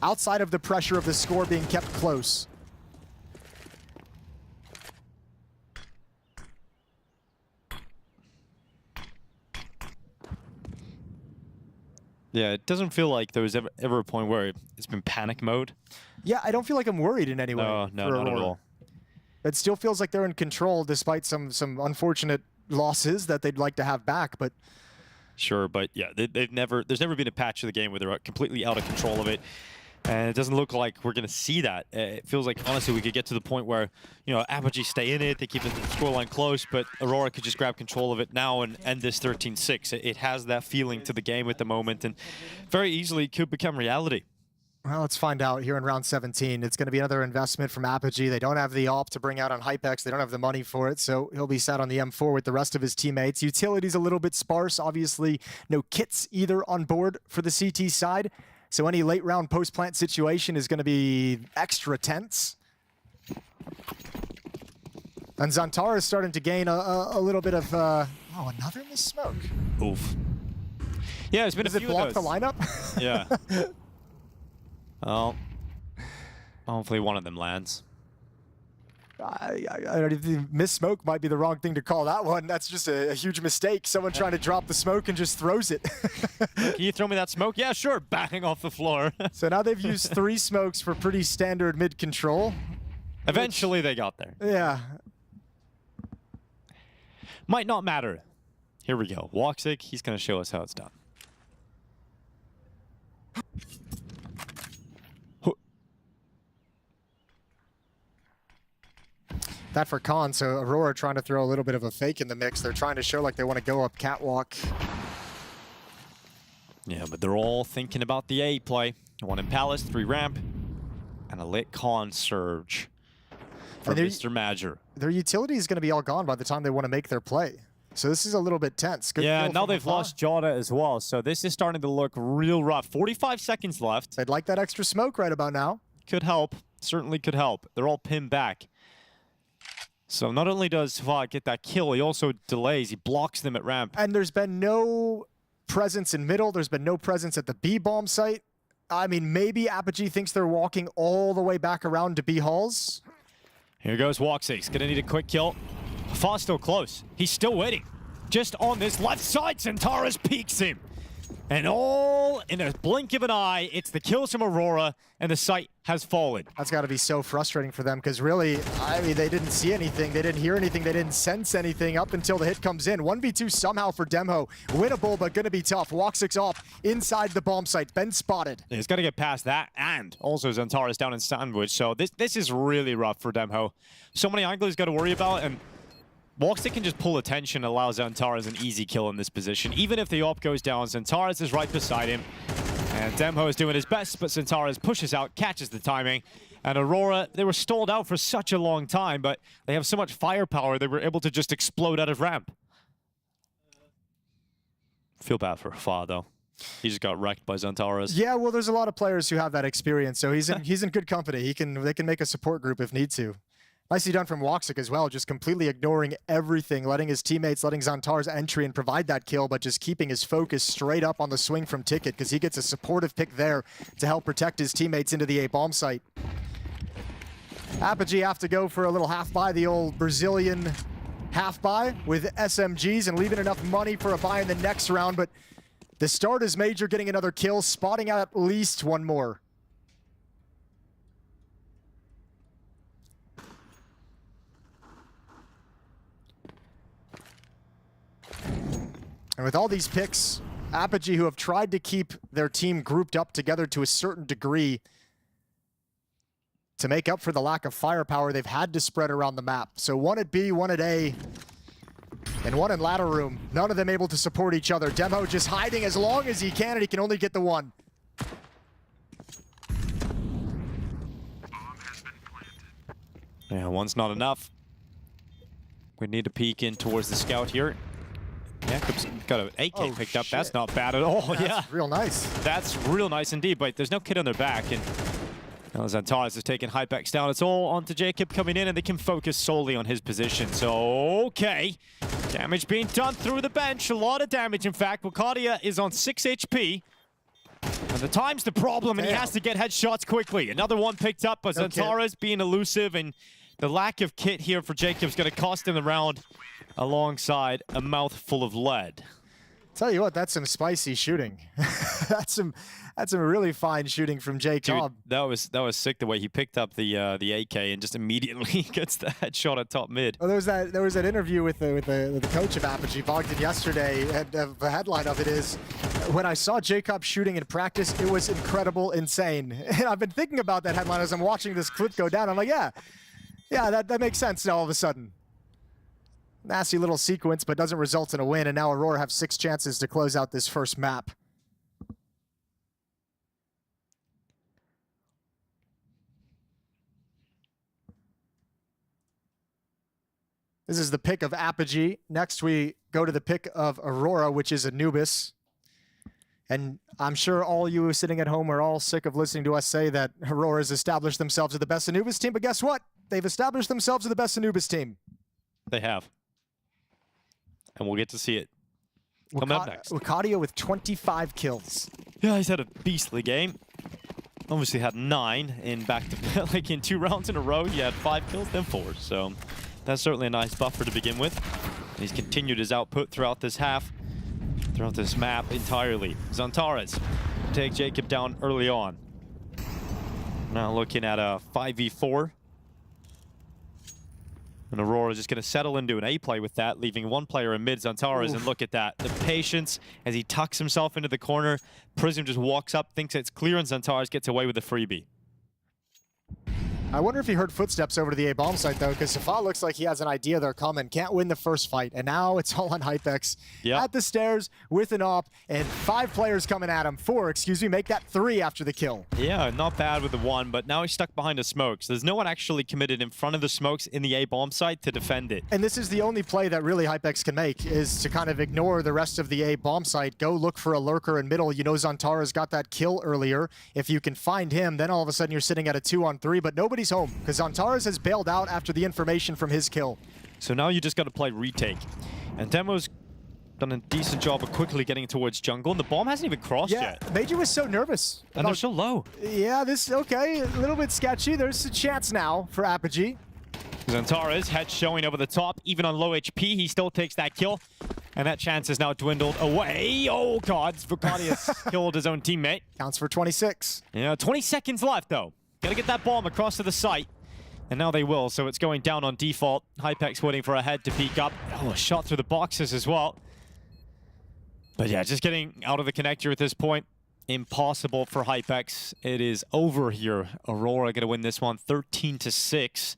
outside of the pressure of the score being kept close. Yeah, it doesn't feel like there was ever a point where it's been panic mode. Yeah, I don't feel like I'm worried in any way. No, not at all. It still feels like they're in control despite some unfortunate losses that they'd like to have back, but Sure, but yeah, there's never been a patch of the game where they're completely out of control of it. And it doesn't look like we're going to see that. It feels like, honestly, we could get to the point where, you know, Apogee stay in it, they keep the scoreline close, but Aurora could just grab control of it now and end this 13-6. It has that feeling to the game at the moment, and very easily could become reality. Well, let's find out here in round 17. It's going to be another investment from Apogee. They don't have the AWP to bring out on Hypex. They don't have the money for it, so he'll be sat on the M4 with the rest of his teammates. Utility's a little bit sparse. Obviously, no kits either on board for the CT side. So any late round post-plant situation is going to be extra tense. And Zantara is starting to gain a little bit of, oh, another missed smoke. Oof. Yeah, it's been Does a few it block of the those. lineup? Yeah. Well, hopefully one of them lands. Miss smoke might be the wrong thing to call that one. That's just a huge mistake. Someone trying to drop the smoke and just throws it. Can you throw me that smoke? Yeah, sure. Bang off the floor. So now they've used 3 smokes for pretty standard mid control. Eventually they got there. Yeah. Might not matter. Here we go. Woxic, he's going to show us how it's done. That for Khan, so Aurora trying to throw a little bit of a fake in the mix. They're trying to show like they want to go up catwalk. Yeah, but they're all thinking about the A play. 1 in Palace, 3 ramp, and a lit Khan surge for Mr. Major. Their utility is going to be all gone by the time they want to make their play. So this is a little bit tense. Good yeah, now they've lost Jada as well, so this is starting to look real rough. 45 seconds left. They'd like that extra smoke right about now. Could help. Certainly could help. They're all pinned back. So not only does Fad get that kill, he also delays. He blocks them at ramp. And there's been no presence in middle. There's been no presence at the B-bomb site. I mean, maybe Apogee thinks they're walking all the way back around to B halls. Here goes Woxic. He's going to need a quick kill. Fad's still close. He's still waiting. Just on this left side, Centaurus peeks him. And all in a blink of an eye, it's the kills from Aurora, and the site has fallen. That's got to be so frustrating for them, because really, I mean, they didn't see anything, they didn't hear anything, they didn't sense anything up until the hit comes in. 1v2 somehow for Demho. Winnable, but going to be tough. Woxic's off inside the bomb site. Been spotted. He's got to get past that, and also Zantara's down in sandwich, so this is really rough for Demho. So many angles he's got to worry about, and Woxic can just pull attention, allows Zantara's an easy kill in this position. Even if the AWP goes down, Zantara's is right beside him. And Demho is doing his best, but Zantara's pushes out, catches the timing. And Aurora, they were stalled out for such a long time, but they have so much firepower, they were able to just explode out of ramp. Feel bad for Fa, though. He just got wrecked by Zantara's. Yeah, well, there's a lot of players who have that experience, so he's in good company. They can make a support group if need to. Nicely done from Woxic as well, just completely ignoring everything, letting his teammates, letting Zantara's entry and provide that kill, but just keeping his focus straight up on the swing from Ticket, because he gets a supportive pick there to help protect his teammates into the A bomb site. Apogee have to go for a little half-buy, the old Brazilian half-buy with SMGs and leaving enough money for a buy in the next round, but the start is Major getting another kill, spotting out at least one more. And with all these picks, Apogee, who have tried to keep their team grouped up together to a certain degree to make up for the lack of firepower, they've had to spread around the map. So 1 at B, 1 at A, and 1 in ladder room. None of them able to support each other. Demho just hiding as long as he can, and he can only get the 1. Yeah, 1's not enough. We need to peek in towards the scout here. Yeah, got an AK picked up. That's not bad at all. That's real nice. That's real nice indeed, but there's no kid on their back. And now Zantara's is taking Hypex down. It's all onto Jacob coming in, and they can focus solely on his position. So, okay. Damage being done through the bench. A lot of damage, in fact. Wakadia is on 6 HP. And the time's the problem, and he has to get headshots quickly. Another one picked up, but Zantara's being elusive, and the lack of kit here for Jacob's going to cost him the round alongside a mouthful of lead. Tell you what, that's some spicy shooting. that's some really fine shooting from Jay Cobb. That was sick the way he picked up the AK and just immediately gets the headshot at top mid. Well, there was that interview with the coach of Apogee, Bogdan, yesterday, and the headline of it is, when I saw Jacob shooting in practice, it was incredible, insane. And I've been thinking about that headline as I'm watching this clip go down. I'm like, yeah, that makes sense now all of a sudden. Nasty little sequence, but doesn't result in a win, and now Aurora have 6 chances to close out this first map. This is the pick of Apogee. Next, we go to the pick of Aurora, which is Anubis. And I'm sure all you sitting at home are all sick of listening to us say that Aurora has established themselves as the best Anubis team, but guess what? They've established themselves as the best Anubis team. They have. And we'll get to see it coming up next. Wakadia with 25 kills. Yeah, he's had a beastly game. Obviously had 9 in like in 2 rounds in a row. He had 5 kills, then 4. So that's certainly a nice buffer to begin with. And he's continued his output throughout this half, throughout this map entirely. Zantares take Jacob down early on. Now looking at a 5v4. And Aurora is just going to settle into an A play with that, leaving 1 player in mid, Zantares, and look at that. The patience as he tucks himself into the corner. Prism just walks up, thinks it's clear, and Zantares gets away with the freebie. I wonder if he heard footsteps over to the A bomb site, though, because Safa looks like he has an idea they're coming. Can't win the first fight, and now it's all on Hypex. At the stairs with an op, and 5 players coming at him. 4, excuse me, make that 3 after the kill. Yeah, not bad with the 1, but now he's stuck behind the smokes. There's no one actually committed in front of the smokes in the A bomb site to defend it. And this is the only play that really Hypex can make, is to kind of ignore the rest of the A bomb site, go look for a lurker in middle. You know Zantares got that kill earlier. If you can find him, then all of a sudden you're sitting at a 2-on-3, but nobody's home, because Zantares has bailed out after the information from his kill. So now you just got to play retake. And Demo's done a decent job of quickly getting towards jungle, and the bomb hasn't even crossed yet. Major was so nervous. And they're so low. Yeah, okay, a little bit sketchy. There's a chance now for Apogee. Zantares, head showing over the top, even on low HP, he still takes that kill. And that chance has now dwindled away. Oh God, Vukadius killed his own teammate. Counts for 26. Yeah, 20 seconds left though. Gotta get that bomb across to the site. And now they will, so it's going down on default. Hypex waiting for a head to peek up. Oh, a shot through the boxes as well. But yeah, just getting out of the connector at this point. Impossible for Hypex. It is over here. Aurora gonna win this one 13-6.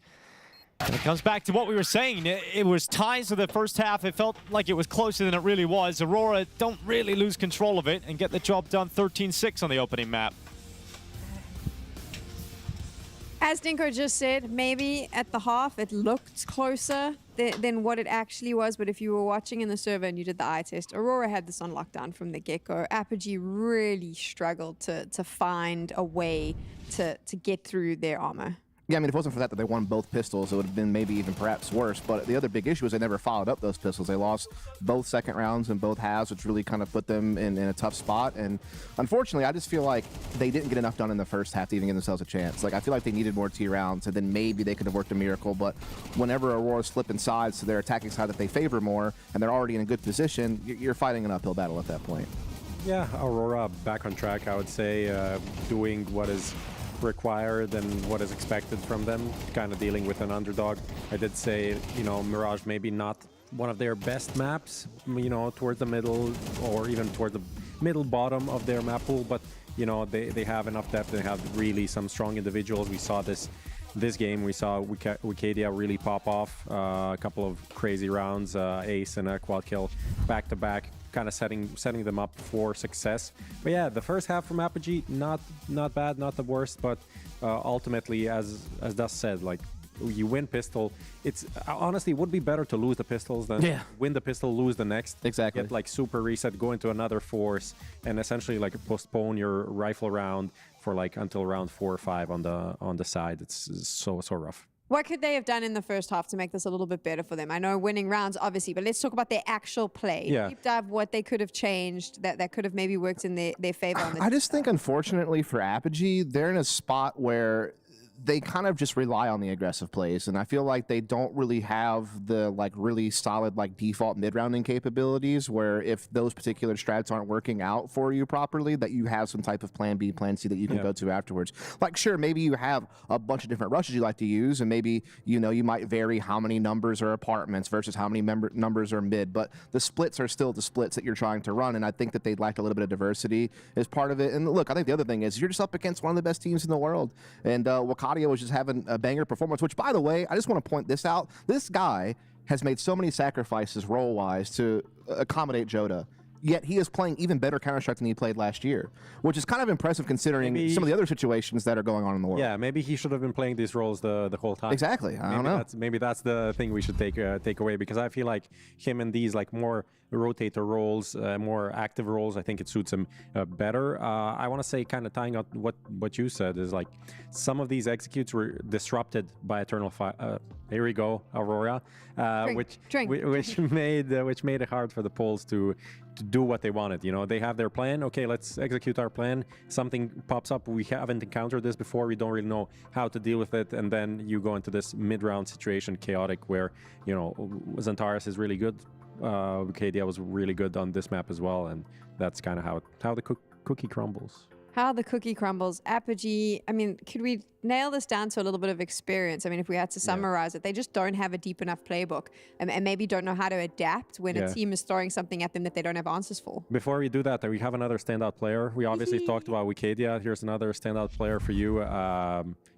And it comes back to what we were saying. It was ties for the first half. It felt like it was closer than it really was. Aurora don't really lose control of it and get the job done 13-6 on the opening map. As Dinko just said, maybe at the half it looked closer than what it actually was, but if you were watching in the server and you did the eye test, Aurora had this on lockdown from the get-go. Apogee really struggled to find a way to get through their armor. Yeah, I mean, if it wasn't for that they won both pistols, it would have been maybe even perhaps worse. But the other big issue is they never followed up those pistols. They lost both second rounds in both halves, which really kind of put them in a tough spot. And unfortunately, I just feel like they didn't get enough done in the first half to even give themselves a chance. Like, I feel like they needed more T rounds, and then maybe they could have worked a miracle. But whenever Aurora's flipping sides to their attacking side that they favor more, and they're already in a good position, you're fighting an uphill battle at that point. Yeah, Aurora back on track, I would say, doing what is required and what is expected from them, kind of dealing with an underdog. I did say, you know, Mirage maybe not one of their best maps, you know, towards the middle or even towards the middle bottom of their map pool, but, you know, they have enough depth. They have really some strong individuals. We saw this game. We saw Wakadia really pop off a couple of crazy rounds, ace and a quad kill back to back, kind of setting them up for success. But yeah, the first half from Apogee, not bad, not the worst, but ultimately, as Dust said, like, you win pistol. It's honestly, it would be better to lose the pistols than win the pistol, lose the next. Exactly. Get like super reset, go into another force, and essentially like postpone your rifle round for like until round 4 or 5 on the side. It's so rough. What could they have done in the first half to make this a little bit better for them? I know winning rounds, obviously, but let's talk about their actual play. Yeah. Deep dive what they could have changed that could have maybe worked in their favor. On the I just think, unfortunately for Apogee, they're in a spot where they kind of just rely on the aggressive plays, and I feel like they don't really have the like really solid like default mid-rounding capabilities where if those particular strats aren't working out for you properly, that you have some type of plan B, plan C that you can go to afterwards. Like sure, maybe you have a bunch of different rushes you like to use, and maybe you might vary how many numbers are apartments versus how many numbers are mid, but the splits are still the splits that you're trying to run, and I think that they'd lack a little bit of diversity as part of it. And look, I think the other thing is you're just up against one of the best teams in the world, and Wakati was just having a banger performance, which, by the way, I just want to point this out. This guy has made so many sacrifices role-wise to accommodate Joda, yet he is playing even better Counter-Strike than he played last year, which is kind of impressive considering some of the other situations that are going on in the world. Yeah, maybe he should have been playing these roles the whole time. Exactly. I don't know. Maybe that's the thing we should take away, because I feel like him in these like more rotator roles, more active roles, I think it suits him better. I want to say, kind of tying up what you said, is like some of these executes were disrupted by Eternal Fire. Here we go, Aurora, which made it hard for the Poles to do what they wanted. They have their plan. Okay, let's execute our plan. Something pops up. We haven't encountered this before. We don't really know how to deal with it. And then you go into this mid-round situation, chaotic, where Xantares is really good. KDA was really good on this map as well, and that's kind of how the cookie crumbles. How the cookie crumbles. Apogee, I mean, could we nail this down to a little bit of experience? I mean, if we had to summarize it, they just don't have a deep enough playbook, and maybe don't know how to adapt when a team is throwing something at them that they don't have answers for. Before we do that, we have another standout player. We obviously talked about Wikidia. Here's another standout player for you.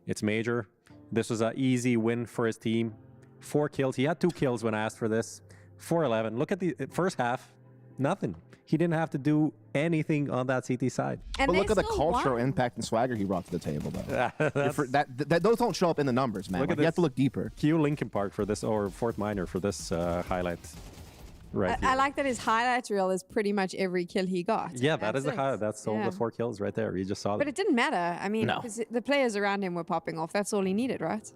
It's Major. This was an easy win for his team. 4 kills. He had 2 kills when asked for this. 4-11. Look at the first half. Nothing. He didn't have to do anything on that CT side. And but look at the cultural impact and swagger he brought to the table, though. Those don't show up in the numbers, man. You have to look deeper. Cue Linkin Park for this, or Fort Minor for this highlight. Right. I like that his highlight reel is pretty much every kill he got. Yeah, that's the highlight. That's all the 4 kills right there. You just saw But it didn't matter. I mean, because the players around him were popping off. That's all he needed, right?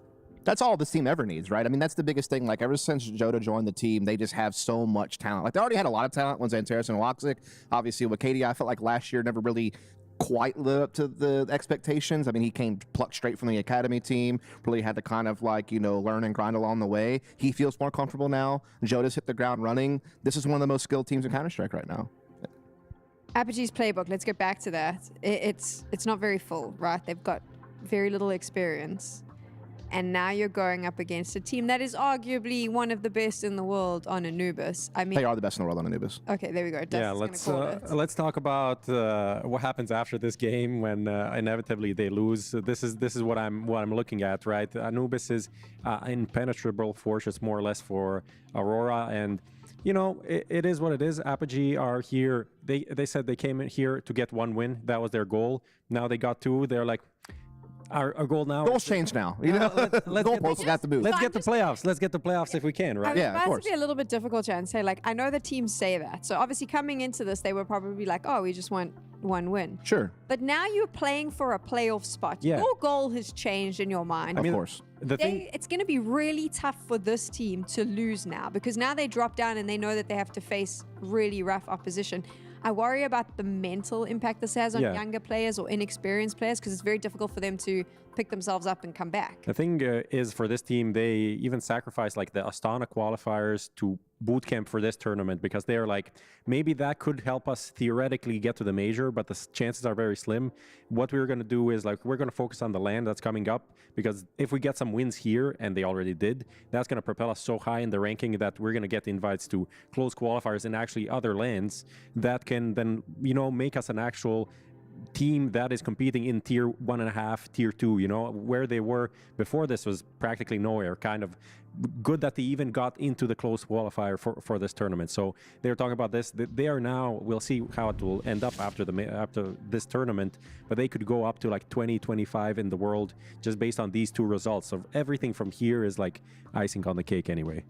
That's all this team ever needs, right? I mean, that's the biggest thing. Like, ever since Joda joined the team, they just have so much talent. Like, they already had a lot of talent when Xantares and Woxic. Obviously, with KD, I felt like last year never really quite lived up to the expectations. I mean, he came plucked straight from the academy team, really had to kind of like, learn and grind along the way. He feels more comfortable now. Joda's hit the ground running. This is one of the most skilled teams in Counter-Strike right now. Apogee's playbook, let's get back to that. It's not very full, right? They've got very little experience. And now you're going up against a team that is arguably one of the best in the world on Anubis. I mean, they are the best in the world on Anubis. Okay, there we go. Yeah, let's talk about what happens after this game when inevitably they lose. This is what I'm looking at, right? Anubis is impenetrable fortress more or less for Aurora, and it is what it is. Apogee are here. They said they came in here to get 1 win. That was their goal. Now they got 2. They're like, our goal now. Goals change now. Goalposts got the boost. Let's get the playoffs. Let's get the playoffs if we can, right? Yeah, of course. It be a little bit difficult to say. Like, I know the teams say that. So obviously coming into this, they were probably like, oh, we just want 1 win. Sure. But now you're playing for a playoff spot. Yeah. Your goal has changed in your mind. Of course. It's going to be really tough for this team to lose now, because now they drop down and they know that they have to face really rough opposition. I worry about the mental impact this has on younger players or inexperienced players, because it's very difficult for them to pick themselves up and come back. The thing is, for this team, they even sacrificed like the Astana qualifiers to bootcamp for this tournament, because they're like, maybe that could help us theoretically get to the major, but the chances are very slim. What we're going to do is like, we're going to focus on the LAN that's coming up, because if we get some wins here, and they already did, that's going to propel us so high in the ranking that we're going to get invites to close qualifiers in actually other LANs that can then, make us an actual team that is competing in tier 1.5, tier 2, where they were before this was practically nowhere. Kind of good that they even got into the close qualifier for this tournament. So they're talking about this. They are now, we'll see how it will end up after this tournament, but they could go up to like 20, 25 in the world just based on these 2 results. So everything from here is like icing on the cake anyway.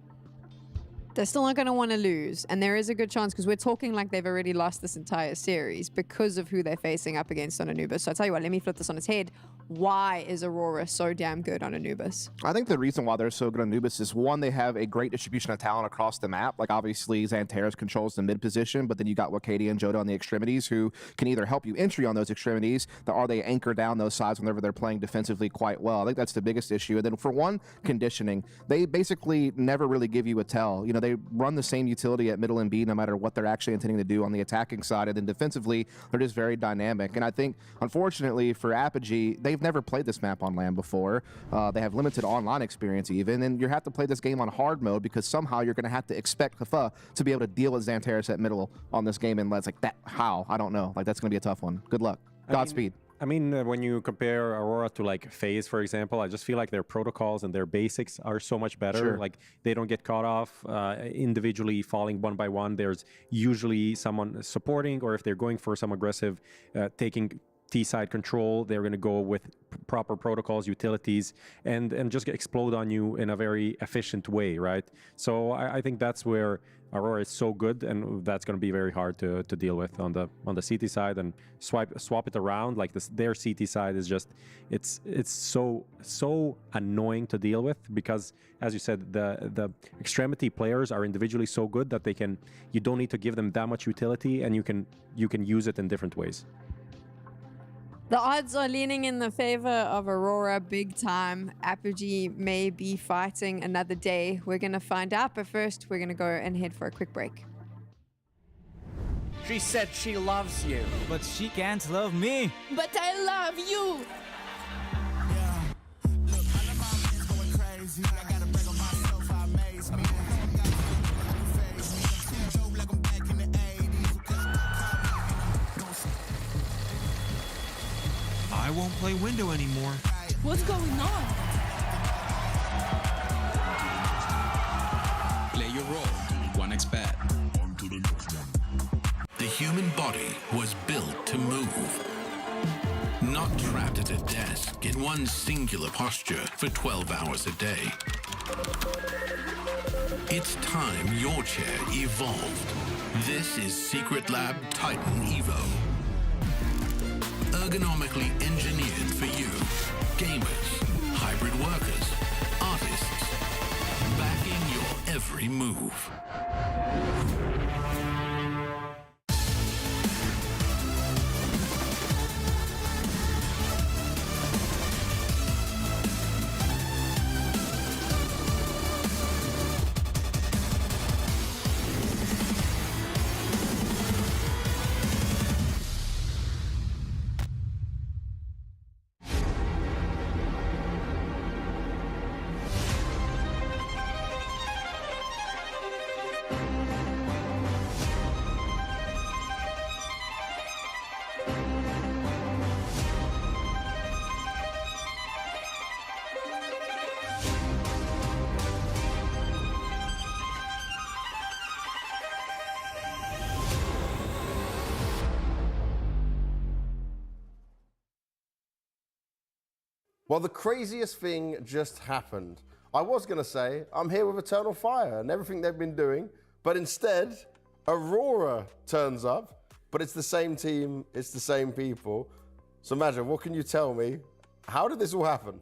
They're still not going to want to lose. And there is a good chance, because we're talking like they've already lost this entire series because of who they're facing up against on Anubis. So I tell you what, let me flip this on its head. Why is Aurora so damn good on Anubis? I think the reason why they're so good on Anubis is, one, they have a great distribution of talent across the map. Like, obviously, Xantares controls the mid position, but then you got Wakadia and Joda on the extremities, who can either help you entry on those extremities, or they anchor down those sides whenever they're playing defensively quite well. I think that's the biggest issue. And then for one, conditioning. They basically never really give you a tell. You know, they run the same utility at middle and B no matter what they're actually intending to do on the attacking side, and then defensively, they're just very dynamic. And I think, unfortunately, for Apogee, they've never played this map on LAN before. They have limited online experience even, and you have to play this game on hard mode because somehow you're going to have to expect Hafa to be able to deal with Xantares at middle on this game, and it's like, that, how? I don't know. Like, that's going to be a tough one. Good luck. Godspeed. I mean, when you compare Aurora to like FaZe, for example, I just feel like their protocols and their basics are so much better. Sure. Like, they don't get caught off individually falling one by one. There's usually someone supporting, or if they're going for some aggressive taking T-side control, they're going to go with proper protocols, utilities, and just explode on you in a very efficient way, right? So I think that's where Aurora is so good, and that's going to be very hard to deal with on the CT side, and swap it around. Like this, their CT side is just it's so annoying to deal with, because, as you said, the extremity players are individually so good that you don't need to give them that much utility, and you can use it in different ways. The odds are leaning in the favor of Aurora big time. Apogee may be fighting another day. We're going to find out, but first we're going to go and head for a quick break. She said she loves you. But she can't love me. But I love you. I won't play window anymore. What's going on? Play your role. 1xBet. The human body was built to move. Not trapped at a desk in one singular posture for 12 hours a day. It's time your chair evolved. This is Secret Lab Titan Evo. Ergonomically engineered for you. Gamers, hybrid workers, artists, backing your every move. Well, the craziest thing just happened. I was going to say, I'm here with Eternal Fire and everything they've been doing, but instead, Aurora turns up, but it's the same team, it's the same people. So imagine, what can you tell me? How did this all happen?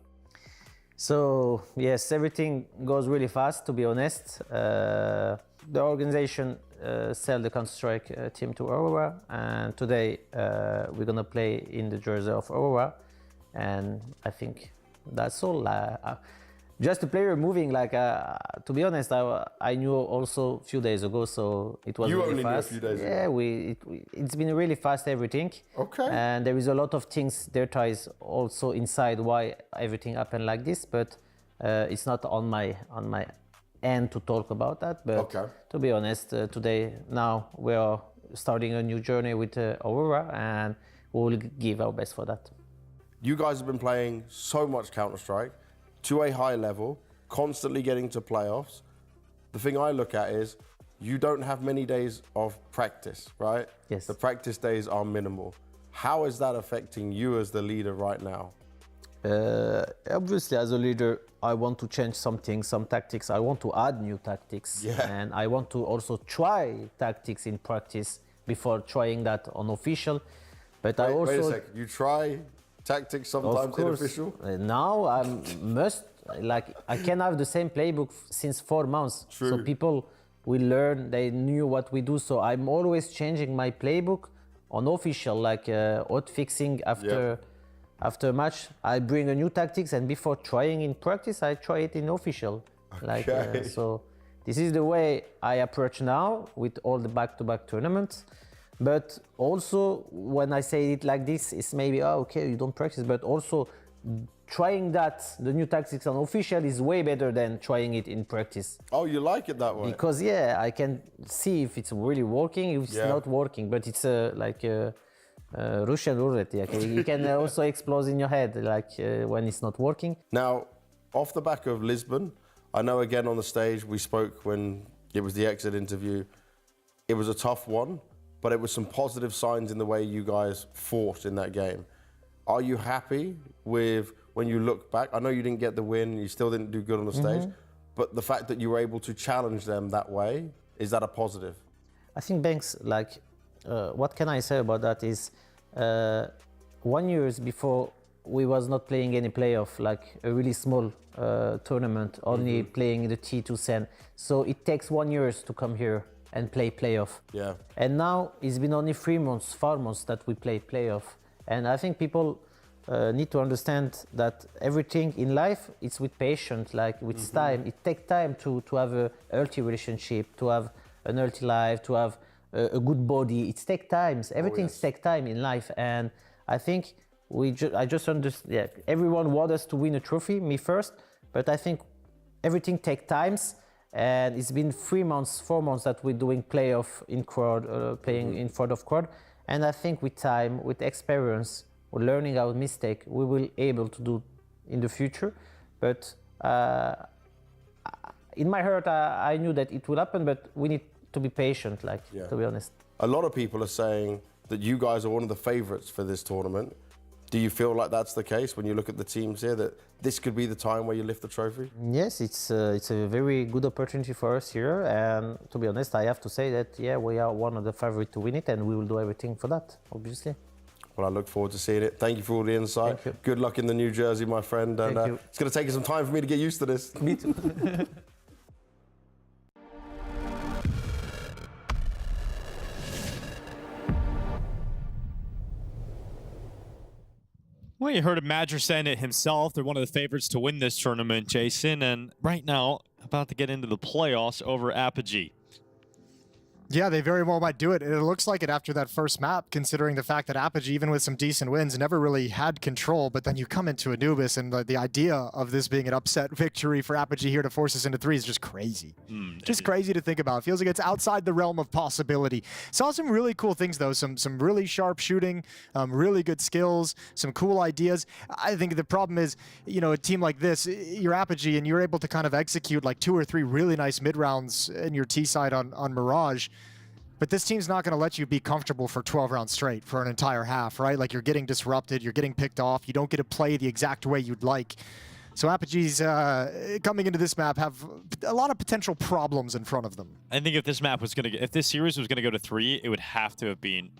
So, yes, everything goes really fast, to be honest. The organization sell the Counter-Strike team to Aurora, and today we're going to play in the jersey of Aurora. And I think that's all. Just the player moving, like, to be honest, I knew also a few days ago, so it was really fast. You only knew a few days ago? Yeah, it's been really fast, everything. Okay. And there is a lot of things, there ties also inside why everything happened like this, but it's not on my end to talk about that. But okay. To be honest, today, now we are starting a new journey with Aurora, and we will give our best for that. You guys have been playing so much Counter-Strike to a high level, constantly getting to playoffs. The thing I look at is you don't have many days of practice, right? Yes. The practice days are minimal. How is that affecting you as the leader right now? Obviously, as a leader, I want to change something, some tactics. I want to add new tactics. Yeah. And I want to also try tactics in practice before trying that on official. But I also... Wait a second, you try tactics sometimes in official? Now I must, like, I can have the same playbook since 4 months. True. So people will learn, they knew what we do. So I'm always changing my playbook on official, like hot fixing after... After a match, I bring a new tactics, and before trying in practice, I try it in official. Okay. So this is the way I approach now with all the back-to-back tournaments. But also, when I say it like this, it's maybe, oh, okay, you don't practice, but also trying that, the new tactics on official is way better than trying it in practice. Oh, you like it that way? Because, yeah, I can see if it's really working, if it's not working, but it's like... Russian roulette, you can also explode in your head like when it's not working. Now, off the back of Lisbon, I know again on the stage we spoke when it was the exit interview. It was a tough one, but it was some positive signs in the way you guys fought in that game. Are you happy with when you look back? I know you didn't get the win, you still didn't do good on the stage, but the fact that you were able to challenge them that way, is that a positive? I think Banks, like, what can I say about that is 1 year before we was not playing any playoff, like a really small tournament, only playing the T2 Sen. So it takes 1 year to come here and play playoff. Yeah. And now it's been only 3 months, 4 months that we play playoff. And I think people need to understand that everything in life is with patience, like with time. It takes time to have a healthy relationship, to have an healthy life, to have a good body. It takes time. Everything takes time in life, and I think I just understand. Yeah, everyone wants us to win a trophy, me first, but I think everything takes times, and it's been 3 months, 4 months that we're doing playoff in crowd, playing in front of crowd, and I think with time, with experience, we're learning our mistake, we will able to do in the future. But in my heart, I knew that it will happen, but we need to be patient, like, to be honest. A lot of people are saying that you guys are one of the favorites for this tournament. Do you feel like that's the case when you look at the teams here, that this could be the time where you lift the trophy? Yes, it's a very good opportunity for us here, and to be honest, I have to say that, yeah, we are one of the favorites to win it, and we will do everything for that, obviously. Well, I look forward to seeing it. Thank you for all the insight. Good luck in the new jersey, my friend, and it's going to take some time for me to get used to this. Me too. Well, you heard of Madger saying it himself. They're one of the favorites to win this tournament, Jason. And right now, about to get into the playoffs over Apogee. Yeah, they very well might do it. It looks like it after that first map, considering the fact that Apogee, even with some decent wins, never really had control. But then you come into Anubis, and the idea of this being an upset victory for Apogee here to force us into 3 is just crazy. Just crazy to think about. Feels like it's outside the realm of possibility. Saw some really cool things, though. Some really sharp shooting, really good skills, some cool ideas. I think the problem is, you know, a team like this, you're Apogee, and you're able to kind of execute like 2 or 3 really nice mid-rounds in your T side on Mirage. But this team's not going to let you be comfortable for 12 rounds straight for an entire half, right? Like, you're getting disrupted, you're getting picked off, you don't get to play the exact way you'd like. So Apogee's coming into this map have a lot of potential problems in front of them. I think if this map was going to, if this series was going to go to 3, it would have to have been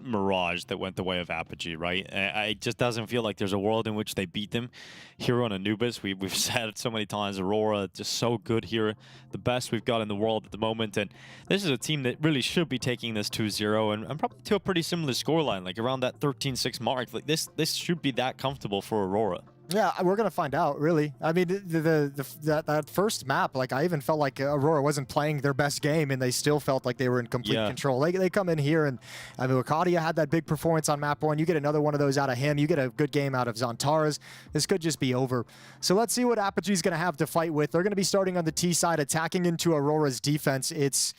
Mirage that went the way of Apogee, right? It just doesn't feel like there's a world in which they beat them here on Anubis. We've said it so many times, Aurora just so good here, the best we've got in the world at the moment, and this is a team that really should be taking this 2-0 and probably to a pretty similar scoreline, like around that 13-6 mark. Like this should be that comfortable for Aurora. Yeah, we're going to find out, really. I mean, that first map, like, I even felt like Aurora wasn't playing their best game, and they still felt like they were in complete control. They come in here, and I mean, Wakadia had that big performance on map 1. You get another one of those out of him. You get a good game out of Zantaras. This could just be over. So let's see what Apogee's going to have to fight with. They're going to be starting on the T side, attacking into Aurora's defense. It's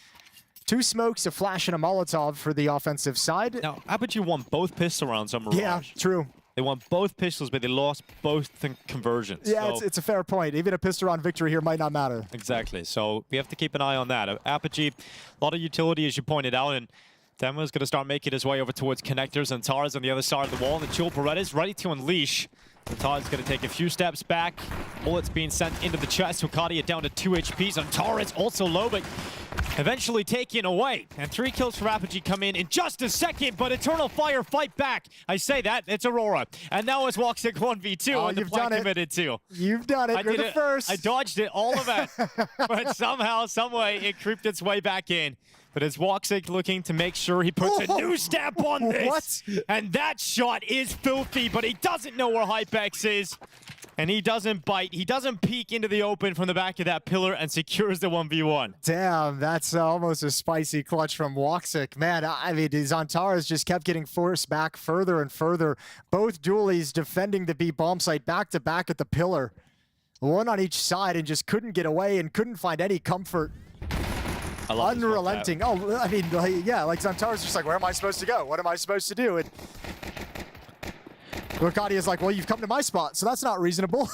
2 smokes, a flash, and a Molotov for the offensive side. Now, Apogee won both pistol rounds on Mirage. Yeah, true. They won both pistols, but they lost both conversions. Yeah, so it's a fair point. Even a pistol round victory here might not matter. Exactly. So we have to keep an eye on that. Apogee, a lot of utility, as you pointed out, and Demo's going to start making his way over towards connectors, and Tara's on the other side of the wall, and the Chul Paredes ready to unleash. Tara's going to take a few steps back. Bullets being sent into the chest. Hukadia down to 2 HPs, and Tara's also low, but eventually taken away. And 3 kills for Apogee come in just a second, but Eternal Fire fight back. I say that, it's Aurora. And now it's Woxic 1v2, and the play committed to. You've done it, you're the first. I dodged it, all of it. But somehow, some way, it creeped its way back in. But it's Woxic looking to make sure he puts a new stamp on this. What? And that shot is filthy, but he doesn't know where Hypex is. And he doesn't bite. He doesn't peek into the open from the back of that pillar and secures the 1v1. Damn, that's almost a spicy clutch from Woxic. Man, I mean, Zantaras just kept getting forced back further and further. Both dualies defending the B bomb site back to back at the pillar. One on each side, and just couldn't get away and couldn't find any comfort. Unrelenting. Oh, I mean, yeah, like Zantaras just like, where am I supposed to go? What am I supposed to do? And Hukadia like, well, you've come to my spot, so that's not reasonable.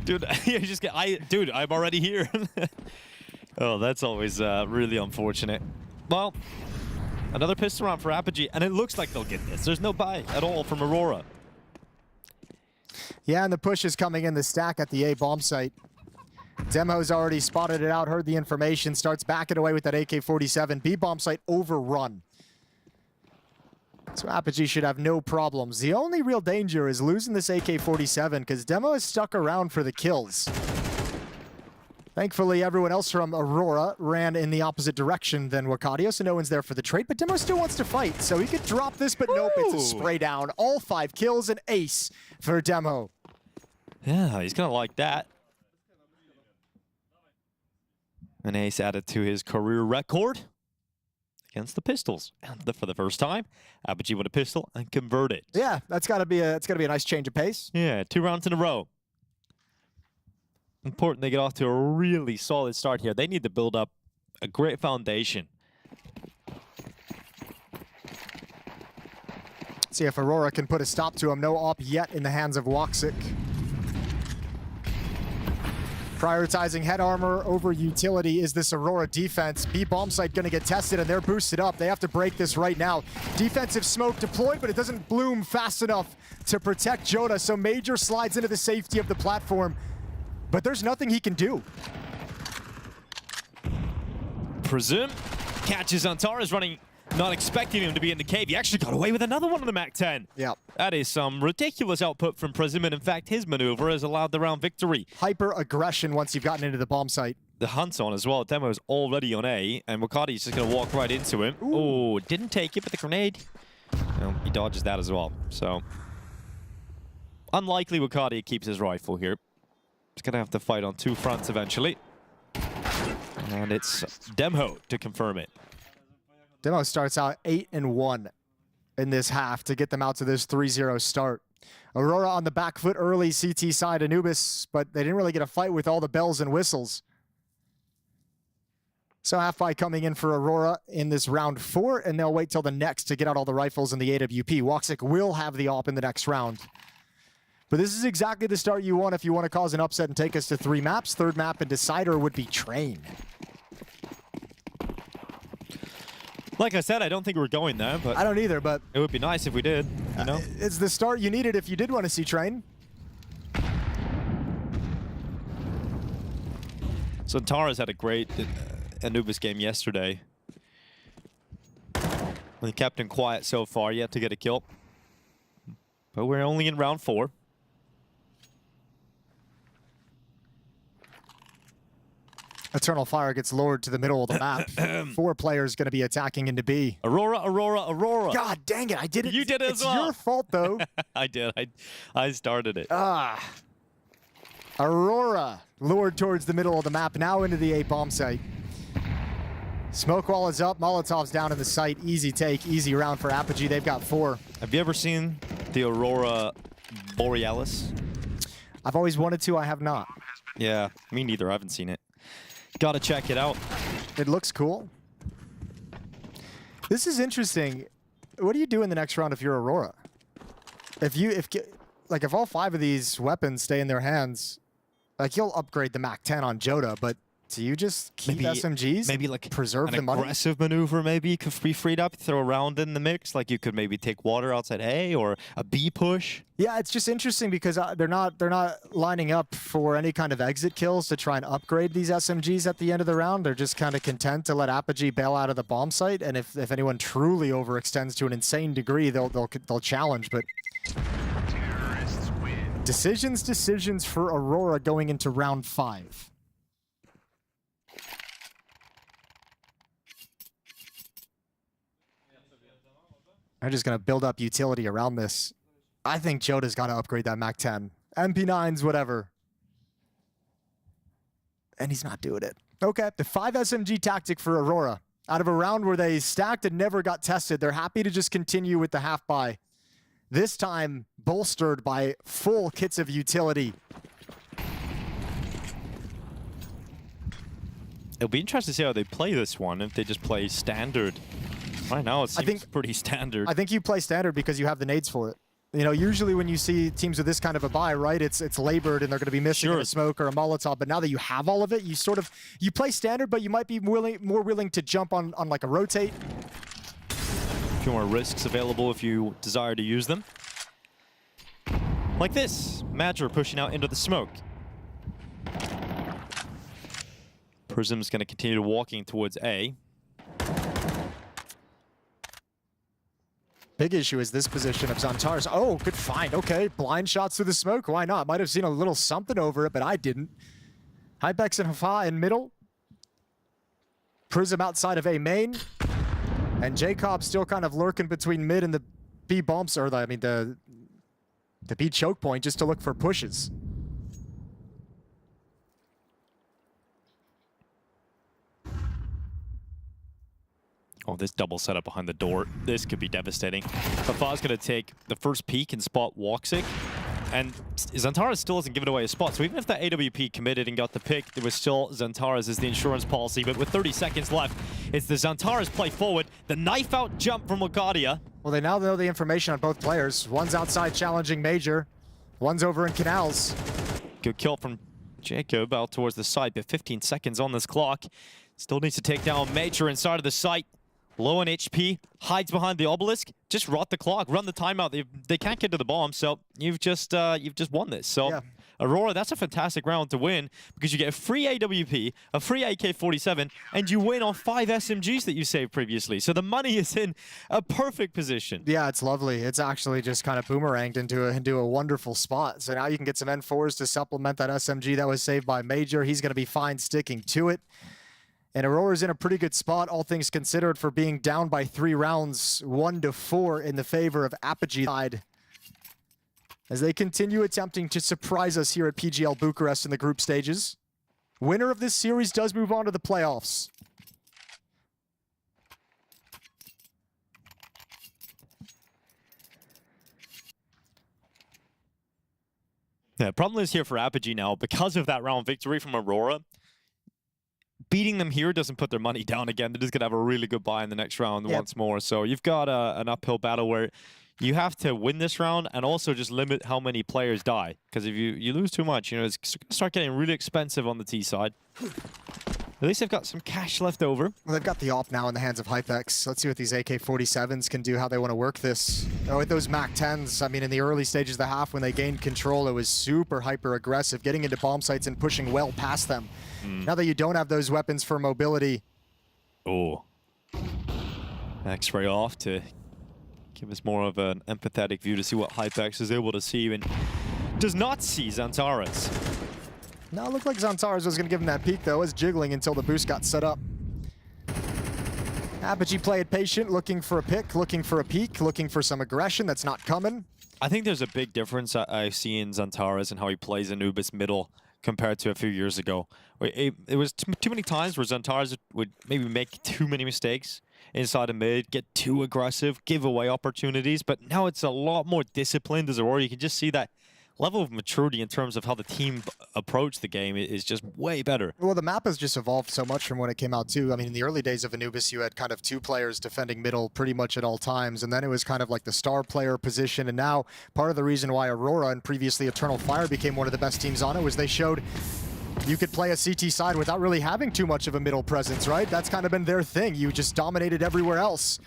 Dude, you just get, dude, I'm already here. Oh, that's always really unfortunate. Well, another pistol round for Apogee, and it looks like they'll get this. There's no buy at all from Aurora. Yeah, and the push is coming in the stack at the A bomb site. Demo's already spotted it out, heard the information, starts backing away with that AK-47. B bomb site overrun. So Apogee should have no problems. The only real danger is losing this AK-47 because Demo is stuck around for the kills. Thankfully, everyone else from Aurora ran in the opposite direction than Hukadia, so no one's there for the trade. But Demo still wants to fight, so he could drop this, but nope, it's a spray down. All 5 kills, an ace for Demo. Yeah, he's going to like that. An ace added to his career record against the Pistols. And for the first time, Apogee with a pistol and convert it. Yeah, that's gotta be a nice change of pace. Yeah, 2 rounds in a row. Important they get off to a really solid start here. They need to build up a great foundation. See if Aurora can put a stop to him. No op yet in the hands of Woxic. Prioritizing head armor over utility is this Aurora defense. B bomb site gonna get tested and they're boosted up. They have to break this right now. Defensive smoke deployed, but it doesn't bloom fast enough to protect Joda, so Major slides into the safety of the platform, but there's nothing he can do. Presume catches Antares running, not expecting him to be in the cave. He actually got away with another one on the MAC-10. Yeah. That is some ridiculous output from Prism, and in fact, his maneuver has allowed the round victory. Hyper-aggression once you've gotten into the bomb site. The hunt's on as well. Demo is already on A, and Wakadi's just going to walk right into him. Oh, didn't take it, but the grenade. No, he dodges that as well. So, unlikely Wakadi keeps his rifle here. He's going to have to fight on 2 fronts eventually. And it's Demo to confirm it. Demo starts out 8-1 in this half to get them out to this 3-0 start. Aurora on the back foot early, CT side Anubis, but they didn't really get a fight with all the bells and whistles. So half fight coming in for Aurora in this round 4, and they'll wait till the next to get out all the rifles in the AWP. Woxic will have the op in the next round. But this is exactly the start you want if you want to cause an upset and take us to 3 maps. 3rd map and decider would be Train. Like I said, I don't think we're going there, but I don't either, but it would be nice if we did, you know? It's the start you needed if you did want to see Train. So Tara's had a great Anubis game yesterday. He kept him quiet so far, yet to get a kill. But we're only in round 4. Eternal Fire gets lowered to the middle of the map. 4 players going to be attacking into B. Aurora, Aurora, Aurora. God dang it, I did it. You did it as well. It's your fault, though. I did. I started it. Aurora lured towards the middle of the map, now into the A bomb site. Smoke wall is up, Molotov's down in the site. Easy take, easy round for Apogee. They've got 4. Have you ever seen the Aurora Borealis? I've always wanted to, I have not. Yeah, me neither. I haven't seen it. Gotta check it out. It looks cool. This is interesting. What do you do in the next round if you're Aurora? If all 5 of these weapons stay in their hands, like you'll upgrade the MAC-10 on Joda, but Do you just keep SMGs? Maybe like preserve the money? Aggressive maneuver maybe could be freed up, throw a round in the mix. Like you could maybe take water outside A or a B push. Yeah, it's just interesting because they're not lining up for any kind of exit kills to try and upgrade these SMGs at the end of the round. They're just kind of content to let Apogee bail out of the bomb site, and if anyone truly overextends to an insane degree, they'll challenge. But decisions for Aurora going into round 5. They're just going to build up utility around this. I think Joda's got to upgrade that Mac 10. MP9s, whatever. And he's not doing it. Okay, the 5 SMG tactic for Aurora. Out of a round where they stacked and never got tested, they're happy to just continue with the half buy. This time, bolstered by full kits of utility. It'll be interesting to see how they play this one, if they just play standard. Right now, it seems pretty standard. I think you play standard because you have the nades for it. You know, usually when you see teams with this kind of a buy, right, it's labored and they're going to be missing a smoke or a Molotov. But now that you have all of it, you play standard, but you might be more willing to jump on like a rotate. A few more risks available if you desire to use them. Like this, Madger pushing out into the smoke. Prism's going to continue walking towards A. Big issue is this position of Xantares. Oh, good find. Okay, blind shots through the smoke. Why not? Might have seen a little something over it, but I didn't. Hypex and Hafa in middle. Prism outside of A main. And Jacob still kind of lurking between mid and the B bumps, or the B choke point, just to look for pushes. Oh, this double setup behind the door. This could be devastating. Hafa's going to take the first peek and spot Woxic. And Xantares still hasn't given away a spot. So even if that AWP committed and got the pick, it was still Xantares as the insurance policy. But with 30 seconds left, it's the Xantares play forward. The knife out jump from Legadia. Well, they now know the information on both players. One's outside challenging Major. One's over in Canals. Good kill from Jacob out towards the side, but 15 seconds on this clock. Still needs to take down Major inside of the site. Low on HP, hides behind the obelisk. Just rot the clock, run the timeout. They can't get to the bomb, so you've just won this. So yeah. Aurora, that's a fantastic round to win because you get a free AWP, a free AK-47, and you win on 5 SMGs that you saved previously. So the money is in a perfect position. Yeah, it's lovely. It's actually just kind of boomeranged into a wonderful spot. So now you can get some N4s to supplement that SMG that was saved by Major. He's going to be fine sticking to it. And Aurora's in a pretty good spot, all things considered, for being down by 3 rounds, 1-4 in the favor of Apogee side. As they continue attempting to surprise us here at PGL Bucharest in the group stages. Winner of this series does move on to the playoffs. The problem is here for Apogee now, because of that round victory from Aurora, beating them here doesn't put their money down again. They're just going to have a really good buy in the next round once more. So you've got an uphill battle where you have to win this round and also just limit how many players die. Because if you lose too much, you know, it's going to start getting really expensive on the T side. At least they've got some cash left over. Well, they've got the op now in the hands of Hypex. Let's see what these AK-47s can do, how they want to work this. Oh, with those Mac 10s, I mean, in the early stages of the half when they gained control, it was super hyper-aggressive, getting into bomb sites and pushing well past them. Now that you don't have those weapons for mobility. Oh. X-ray off to give us more of an empathetic view to see what Hypex is able to see and does not see Xantares. No, it looked like Xantares was going to give him that peek, though. It was jiggling until the boost got set up. Apogee played patient, looking for a pick, looking for a peek, looking for some aggression that's not coming. I think there's a big difference I see in Xantares and how he plays Anubis middle compared to a few years ago. It was too many times where Xantares would maybe make too many mistakes inside of mid, get too aggressive, give away opportunities, but now it's a lot more disciplined as Aurora. You can just see that level of maturity in terms of how the team approach the game is just way better. Well, the map has just evolved so much from when it came out too. I mean, in the early days of Anubis, you had kind of 2 players defending middle pretty much at all times, and then it was kind of like the star player position, and now part of the reason why Aurora and previously Eternal Fire became one of the best teams on it was they showed you could play a CT side without really having too much of a middle presence, right? That's kind of been their thing. You just dominated everywhere else.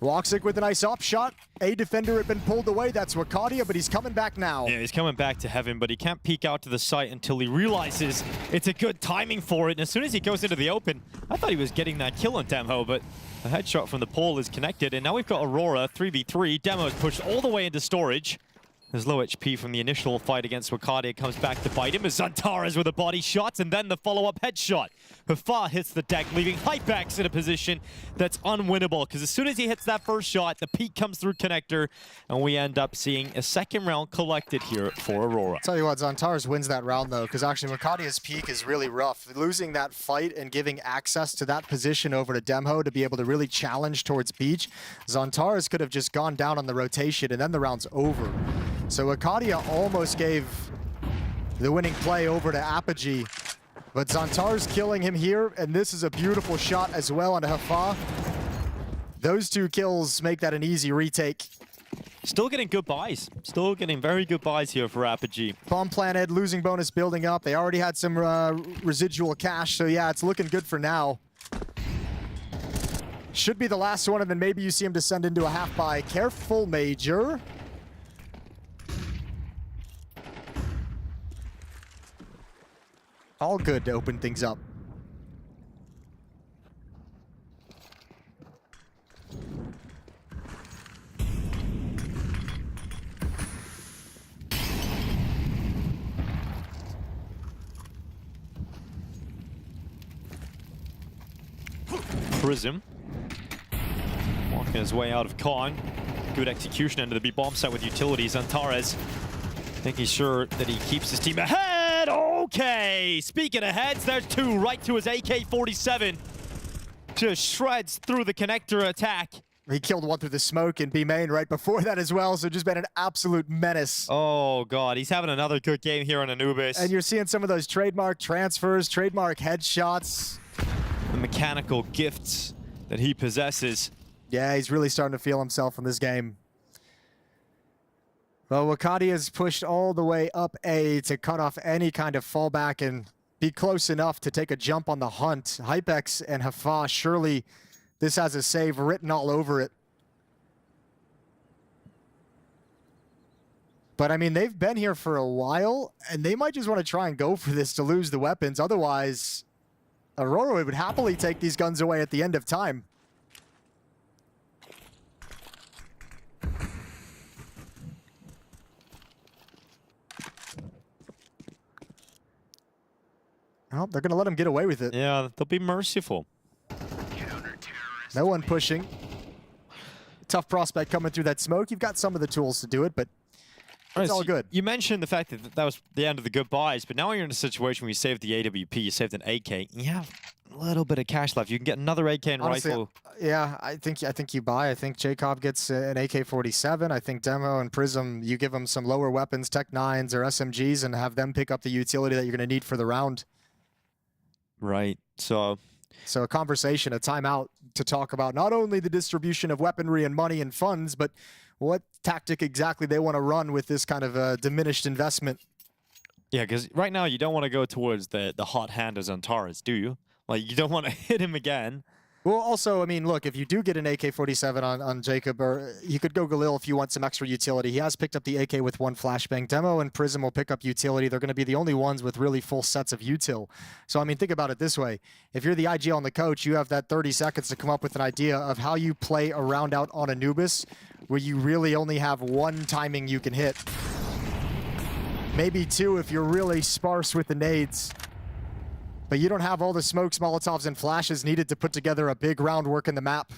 Woxic with a nice up shot. A defender had been pulled away. That's Wakadia, but he's coming back now. Yeah, he's coming back to heaven, but he can't peek out to the site until he realizes it's a good timing for it. And as soon as he goes into the open, I thought he was getting that kill on Demo, but the headshot from the pole is connected. And now we've got Aurora, 3v3. Demo is pushed all the way into storage. There's low HP from the initial fight against Wakadia. Comes back to bite him as Zantares with a body shot and then the follow-up headshot. Hafa hits the deck, leaving Hypex in a position that's unwinnable because as soon as he hits that first shot, the peak comes through connector and we end up seeing a second round collected here for Aurora. Tell you what, Zantares wins that round though because actually Wakadia's peak is really rough. Losing that fight and giving access to that position over to Demho to be able to really challenge towards Beach, Zantares could have just gone down on the rotation and then the round's over. So Wakadia almost gave the winning play over to Apogee, but Zantares killing him here, and this is a beautiful shot as well onto Hafa. Those two kills make that an easy retake. Still getting good buys. Still getting very good buys here for Apogee. Bomb planted, losing bonus building up. They already had some residual cash, so yeah, it's looking good for now. Should be the last one, and then maybe you see him descend into a half buy. Careful, Major. All good to open things up. Prism walking his way out of con. Good execution into the B bomb site with utilities. Antares making sure that he keeps his team ahead. Okay, speaking of heads, there's two right to his AK-47. Just shreds through the connector attack. He killed one through the smoke in B main right before that as well, so just been an absolute menace. Oh God, he's having another good game here on Anubis. And you're seeing some of those trademark transfers, trademark headshots. The mechanical gifts that he possesses. Yeah, he's really starting to feel himself in this game. Well, Wakadia is pushed all the way up A to cut off any kind of fallback and be close enough to take a jump on the hunt. Hypex and Hafa, surely this has a save written all over it. But I mean, they've been here for a while, and they might just want to try and go for this to lose the weapons. Otherwise, Aurora would happily take these guns away at the end of time. Well, they're going to let him get away with it. Yeah, they'll be merciful. No one pushing. Tough prospect coming through that smoke. You've got some of the tools to do it, but it's all good. You mentioned the fact that that was the end of the good buys, but now you're in a situation where you saved the AWP, you saved an AK, you have a little bit of cash left. You can get another AK and Honestly, rifle. Yeah, I think you buy. I think Jacob gets an AK-47. I think Demo and Prism, you give them some lower weapons, Tech 9s or SMGs, and have them pick up the utility that you're going to need for the round. Right. So a conversation, a timeout to talk about not only the distribution of weaponry and money and funds, but what tactic exactly they want to run with this kind of diminished investment. Yeah, because right now you don't want to go towards the hot hand of Zantares, do you? Like, you don't want to hit him again. Well, also, I mean, look, if you do get an AK-47 on Jacob, or you could go Galil if you want some extra utility. He has picked up the AK with one flashbang. Demo and Prism will pick up utility. They're going to be the only ones with really full sets of util. So, I mean, think about it this way. If you're the IGL and the coach, you have that 30 seconds to come up with an idea of how you play a round out on Anubis, where you really only have one timing you can hit. Maybe two if you're really sparse with the nades. But you don't have all the smokes, Molotovs, and flashes needed to put together a big round work in the map.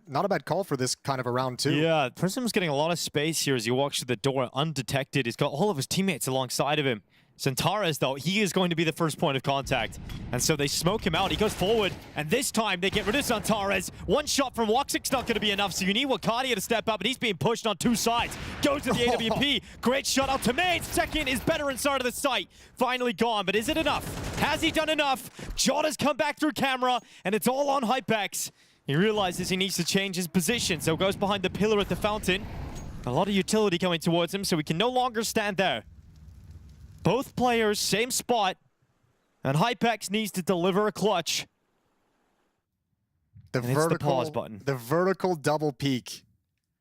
Not a bad call for this kind of a round, too. Yeah, Prism's getting a lot of space here as he walks through the door undetected. He's got all of his teammates alongside of him. Zantares, though, he is going to be the first point of contact. And so they smoke him out. He goes forward, and this time they get rid of Zantares. One shot from Woxic's not going to be enough, so you need Wakadia to step up, and he's being pushed on two sides. Goes to the AWP. Great shot out to Nade. Second is better inside of the site. Finally gone, but is it enough? Has he done enough? Jona's come back through camera, and it's all on Hypex. He realizes he needs to change his position, so goes behind the pillar at the fountain. A lot of utility coming towards him, so he can no longer stand there. Both players, same spot, and Hypex needs to deliver a clutch. The vertical, the pause button. The vertical double peek.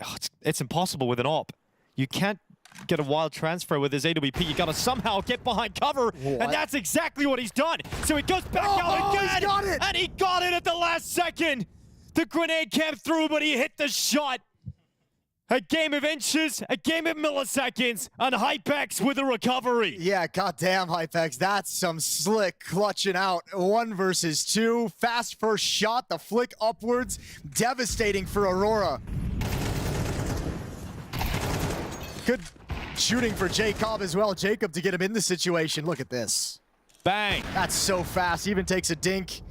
Oh, it's impossible with an AWP. You can't get a wild transfer with his AWP. You gotta somehow get behind cover, and that's exactly what he's done. So he goes back out again, he's got it. And he got it at the last second. The grenade came through, but he hit the shot. A game of inches, a game of milliseconds, and Hypex with a recovery. Yeah, goddamn Hypex. That's some slick clutching out. 1 versus 2. Fast first shot, the flick upwards. Devastating for Aurora. Good shooting for Jacob as well. Jacob to get him in the situation. Look at this. Bang. That's so fast. Even takes a dink.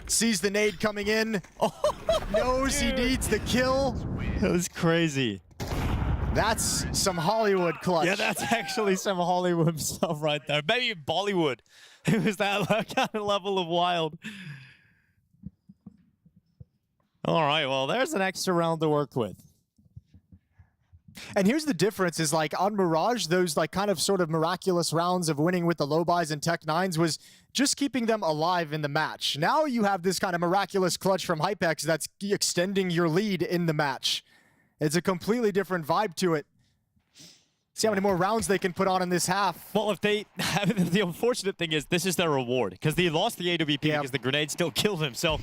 Sees the nade coming in. Knows he needs the kill. That was crazy. That's some Hollywood clutch. Yeah, that's actually some Hollywood stuff right there. Maybe Bollywood. It was that kind of level of wild. All right, well, there's an extra round to work with. And here's the difference is like on Mirage, those like kind of sort of miraculous rounds of winning with the low buys and Tech 9s was just keeping them alive in the match. Now you have this kind of miraculous clutch from Hypex that's extending your lead in the match. It's a completely different vibe to it. See how many more rounds they can put on in this half. Well, if they, the unfortunate thing is this is their reward because they lost the AWP because the grenade still killed him. So,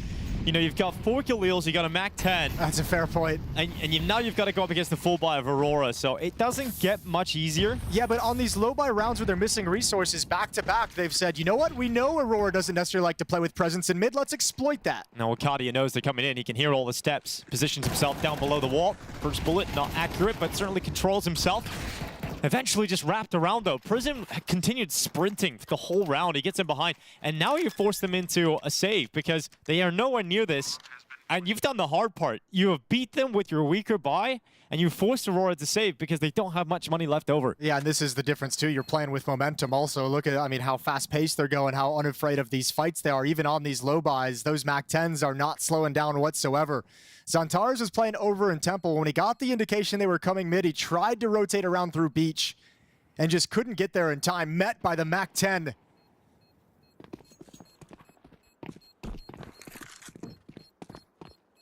you know, you've got 4 Khalils, you got a MAC-10. That's a fair point. And now you've got to go up against the full buy of Aurora, so it doesn't get much easier. Yeah, but on these low buy rounds where they're missing resources back to back, they've said, you know what? We know Aurora doesn't necessarily like to play with presence in mid. Let's exploit that. Now Wakadia knows they're coming in. He can hear all the steps. Positions himself down below the wall. First bullet, not accurate, but certainly controls himself. Eventually just wrapped around though. Prism continued sprinting the whole round. He gets in behind, and now you force them into a save because they are nowhere near this. And you've done the hard part. You have beat them with your weaker buy, and you forced Aurora to save because they don't have much money left over. Yeah, and this is the difference too. You're playing with momentum also. Look at, I mean, how fast-paced they're going, how unafraid of these fights they are. Even on these low buys, those MAC-10s are not slowing down whatsoever. Zantares was playing over in Temple. When he got the indication they were coming mid, he tried to rotate around through Beach and just couldn't get there in time. Met by the MAC-10.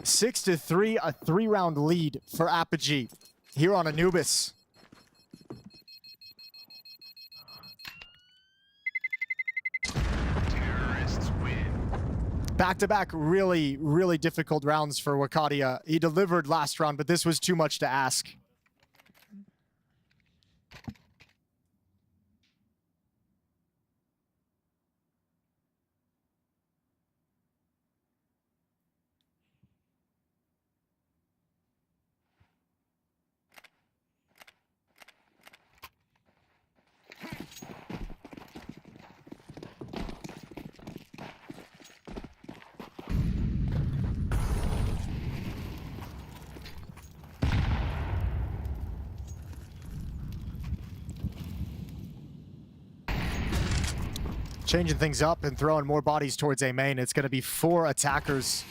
Six to 3, a 3-round lead for Apogee here on Anubis. Terrorists win. Back-to-back really, really difficult rounds for Wakadia. He delivered last round, but this was too much to ask. Changing things up and throwing more bodies towards A main. It's going to be 4 attackers.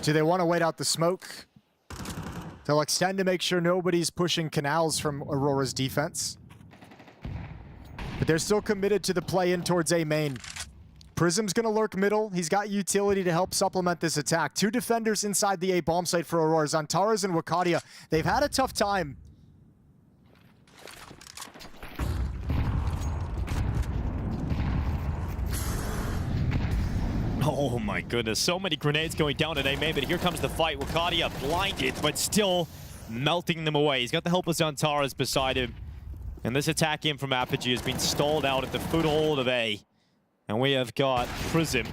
Do they want to wait out the smoke? They'll extend to make sure nobody's pushing canals from Aurora's defense. But they're still committed to the play in towards A main. Prism's going to lurk middle. He's got utility to help supplement this attack. 2 defenders inside the A bomb site for Aurora. Zantares and Wakadia. They've had a tough time. Oh my goodness, so many grenades going down at A main, but here comes the fight. Wakadia blinded, but still melting them away. He's got the help of Zantares beside him. And this attack in from Apogee has been stalled out at the foothold of A. And we have got Prism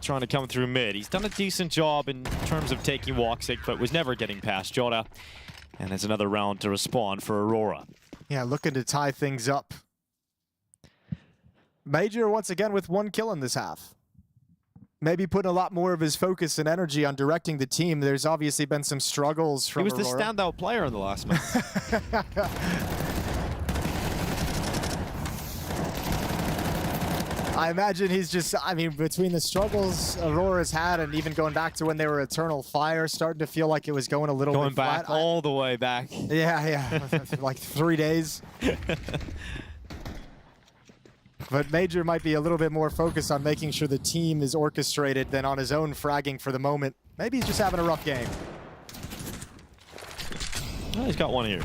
trying to come through mid. He's done a decent job in terms of taking Woxic, but was never getting past Jota. And there's another round to respond for Aurora. Yeah, looking to tie things up. Major once again with 1 kill in this half. Maybe putting a lot more of his focus and energy on directing the team. There's obviously been some struggles from He was Aurora. the standout player in the last match. I imagine he's just, I mean, between the struggles Aurora's had and even going back to when they were Eternal Fire, starting to feel like it was going a little Going bit back flat. all the way back. Yeah, like 3 days. But Major might be a little bit more focused on making sure the team is orchestrated than on his own fragging for the moment. Maybe he's just having a rough game. Oh, he's got one here.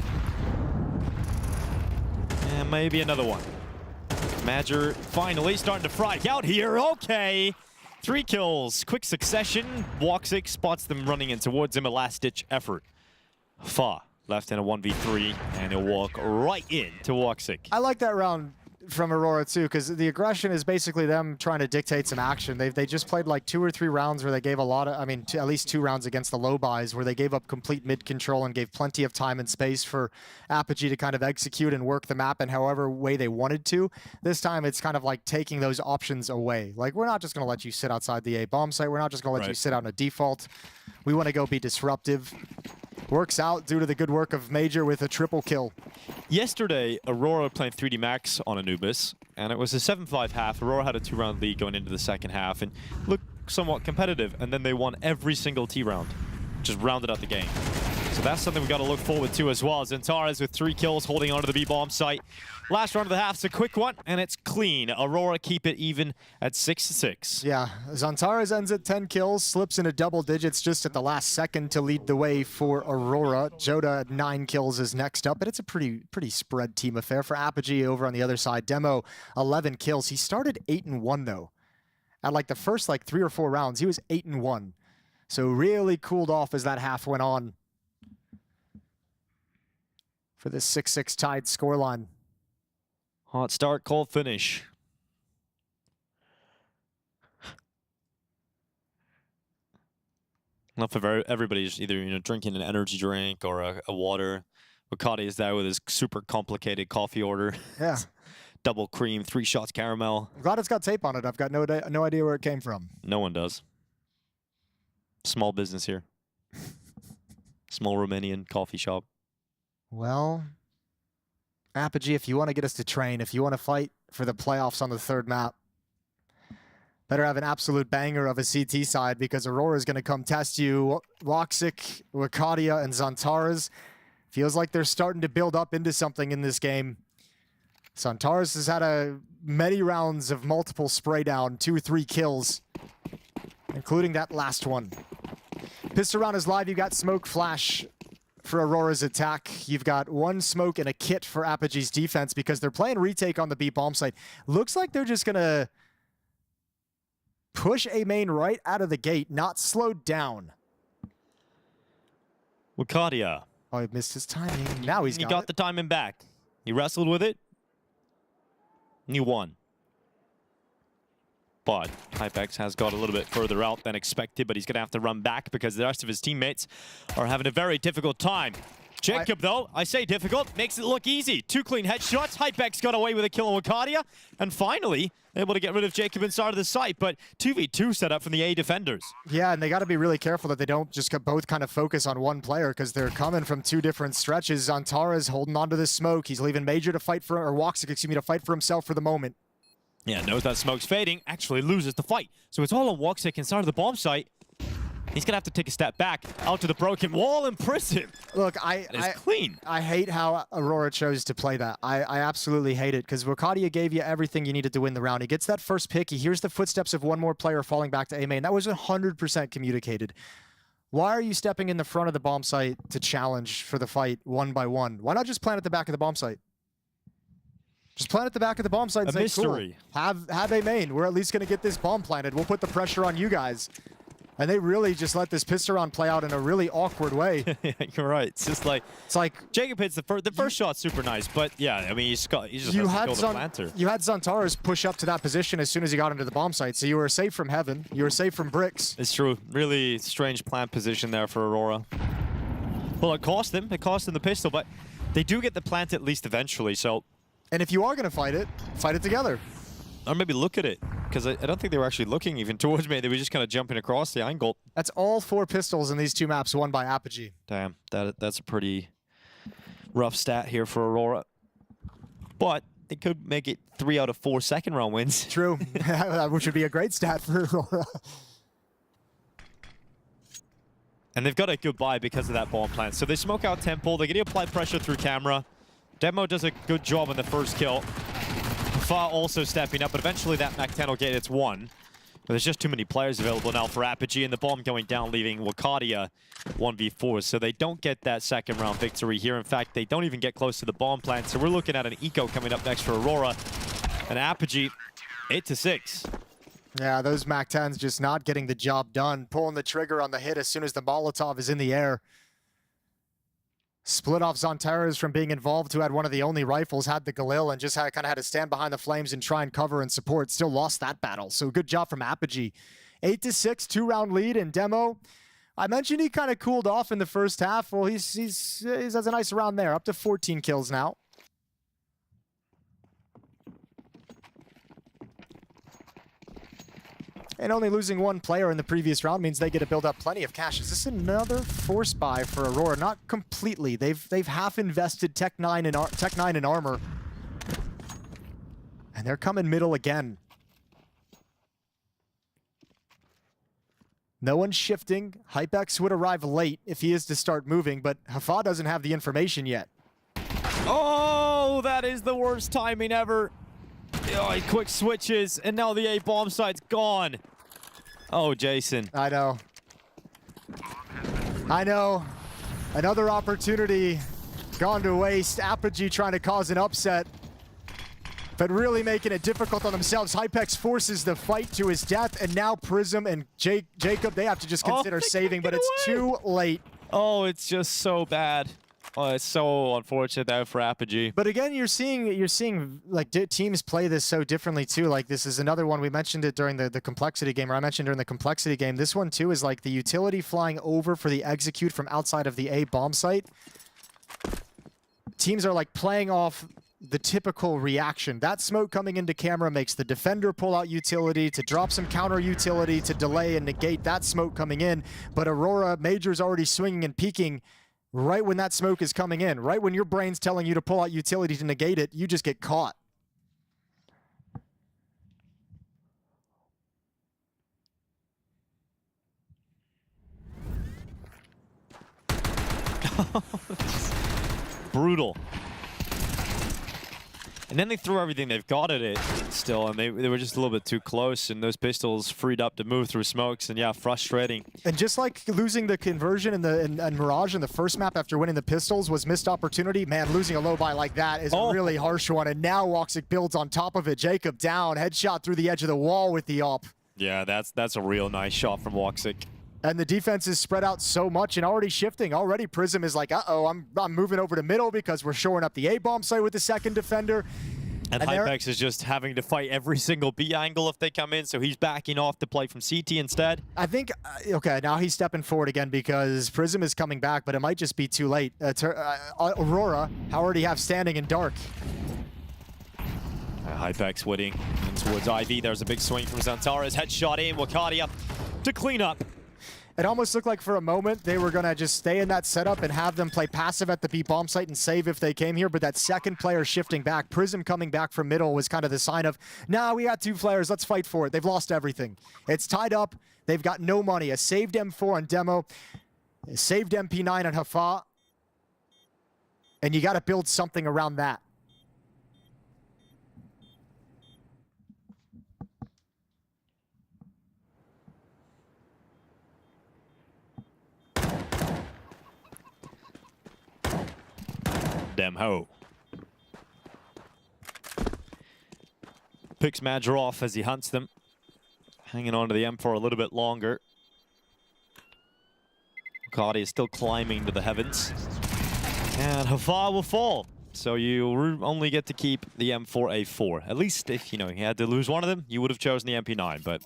And maybe another one. Major finally starting to fry out here. Okay. 3 kills. Quick succession. Woxic spots them running in towards him. A last-ditch effort. Fa left in a 1v3, and he'll walk right in to Woxic. I like that round from Aurora too, because the aggression is basically them trying to dictate some action. They just played like 2 or 3 rounds where they gave a lot of, I mean, at least 2 rounds against the low buys where they gave up complete mid control and gave plenty of time and space for Apogee to kind of execute and work the map in however way they wanted to. This time it's kind of like taking those options away. Like, we're not just going to let you sit outside the A bomb site. We're not just going to let you sit out in a default. We want to go be disruptive. Works out due to the good work of Major with a triple kill. Yesterday, Aurora playing 3D Max on Anubis, and it was a 7-5 half. Aurora had a 2-round lead going into the second half and looked somewhat competitive, and then they won every single T round. Just rounded out the game. So that's something we've got to look forward to as well. Zantares with 3 kills holding onto the B-bomb site. Last round of the half is a quick one, and it's clean. Aurora keep it even at 6-6. Yeah, Zantares ends at 10 kills, slips into double digits just at the last second to lead the way for Aurora. Joda at 9 kills is next up, but it's a pretty spread team affair for Apogee over on the other side. Demo, 11 kills. He started 8-1 though. At like the first 3 or 4 rounds, he was 8-1. So really cooled off as that half went on for this 6-6 tied scoreline. Hot start, cold finish. Enough for everybody's either drinking an energy drink or a water. Wakati is there with his super complicated coffee order. Yeah. Double cream, 3 shots caramel. I'm glad it's got tape on it. I've got no idea where it came from. No one does. Small business here. Small Romanian coffee shop. Well, Apogee, if you want to get us to train, if you want to fight for the playoffs on the 3rd map, better have an absolute banger of a CT side because Aurora is going to come test you. Woxic, Wakadia, and Zantares. Feels like they're starting to build up into something in this game. Zantares has had many rounds of multiple spray down, 2 or 3 kills, including that last one. Pissed around is live. You got smoke flash for Aurora's attack. You've got 1 smoke and a kit for Apogee's defense because they're playing retake on the B bomb site. Looks like they're just gonna push A main right out of the gate, not slowed down. Wakadia. Oh, he missed his timing. Now he got the timing back. He wrestled with it. And he won. But Hypex has got a little bit further out than expected, but he's going to have to run back because the rest of his teammates are having a very difficult time. Jacob, though, I say difficult, makes it look easy. 2 clean headshots. Hypex got away with a kill on Wakadia, and finally able to get rid of Jacob inside of the site, but 2v2 set up from the A defenders. Yeah, and they got to be really careful that they don't just both kind of focus on one player because they're coming from 2 different stretches. Zantares holding onto the smoke. He's leaving Major to fight for, or Woxic, excuse me, to fight for himself for the moment. Yeah, knows that smoke's fading, actually loses the fight. So it's all on Woxic inside of the bomb site. He's going to have to take a step back out to the broken wall and prison. Look, clean. I hate how Aurora chose to play that. I absolutely hate it because Wakadia gave you everything you needed to win the round. He gets that first pick. He hears the footsteps of 1 more player falling back to A main. That was 100% communicated. Why are you stepping in the front of the bomb site to challenge for the fight 1 by 1? Why not just plant at the back of the bomb site? Just plant at the back of the bomb site and say, mystery. Cool, have A main. We're at least going to get this bomb planted. We'll put the pressure on you guys. And they really just let this pistol round play out in a really awkward way. You're right. It's like Jacob hits the first shot super nice, but yeah, I mean, he just has to kill the planter. You had Zantares push up to that position as soon as he got into the bomb site, so you were safe from heaven. You were safe from bricks. It's true. Really strange plant position there for Aurora. Well, it cost him. It cost him the pistol, but They do get the plant at least eventually, so... And if you are going to fight it together. Or maybe look at it, because I don't think they were actually looking even towards me. They were just kind of jumping across the angle. That's all 4 pistols in these 2 maps won by Apogee. Damn, that's a pretty rough stat here for Aurora. But they could make it 3 out of 4 second round wins. True, which would be a great stat for Aurora. And they've got a good buy because of that bomb plant. So they smoke out Temple. They're going to apply pressure through camera. Demo does a good job on the first kill. Far also stepping up, but eventually that MAC-10 will get its 1. But there's just too many players available now for Apogee, and the bomb going down, leaving Wakadia 1v4. So they don't get that second round victory here. In fact, they don't even get close to the bomb plant. So we're looking at an eco coming up next for Aurora. And Apogee, 8-6. Yeah, those MAC-10s just not getting the job done. Pulling the trigger on the hit as soon as the Molotov is in the air. Split off Zontaras from being involved, who had one of the only rifles, had the Galil, and just kind of had to stand behind the flames and try and cover and support. Still lost that battle. So good job from Apogee. 8-6, 2-round lead in Demo. I mentioned he kind of cooled off in the first half. Well, he has a nice round there, up to 14 kills now. And only losing 1 player in the previous round means they get to build up plenty of cash. Is this another force buy for Aurora? Not completely. They've half invested Tech 9 in armor. And they're coming middle again. No one's shifting. Hypex would arrive late if he is to start moving, but Hafa doesn't have the information yet. Oh, that is the worst timing ever. Oh, quick switches, and now the A bomb site's gone. Oh, Jason. I know. I know. Another opportunity gone to waste. Apogee trying to cause an upset, but really making it difficult on themselves. Hypex forces the fight to his death, and now Prism and Jacob, they have to just consider saving, but it's too late. Oh, it's just so bad. Oh, it's so unfortunate that for Apogee. But again, you're seeing like teams play this so differently too. Like this is another one, we mentioned it during the complexity game, or I mentioned during the complexity game. This one too is like the utility flying over for the execute from outside of the A bomb site. Teams are like playing off the typical reaction. That smoke coming into camera makes the defender pull out utility to drop some counter utility to delay and negate that smoke coming in. But Aurora, Major's already swinging and peeking right when that smoke is coming in. Right when your brain's telling you to pull out utility to negate it, you just get caught. Brutal. And then they threw everything they've got at it still, and they were just a little bit too close, and those pistols freed up to move through smokes, and yeah, frustrating. And just like losing the conversion and Mirage in the first map after winning the pistols was missed opportunity, man, losing a low buy like that is a really harsh one, and now Woxic builds on top of it. Jacob down, headshot through the edge of the wall with the AWP. Yeah, that's a real nice shot from Woxic. And the defense is spread out so much and already shifting. Already Prism is like, uh-oh, I'm moving over to middle because we're shoring up the A-bomb site with the second defender. And Hypex is just having to fight every single B angle if they come in, so he's backing off to play from CT instead. I think, okay, now he's stepping forward again because Prism is coming back, but it might just be too late. Aurora already have standing in dark. Hypex winning in towards IV. There's a big swing from Zantaras. Headshot in, Wakadia to clean up. It almost looked like for a moment they were going to just stay in that setup and have them play passive at the B bomb site and save if they came here, but that second player shifting back, Prism coming back from middle was kind of the sign of, nah, we got 2 players, let's fight for it. They've lost everything. It's tied up. They've got no money. A saved M4 on Demo, a saved MP9 on Hafa, and you got to build something around that. Demho picks Madger off as he hunts them, hanging on to the M for a little bit longer. Cardi is still climbing to the heavens, and Hafa will fall. So you only get to keep the M4A4. At least if you had to lose one of them, you would have chosen the MP9, but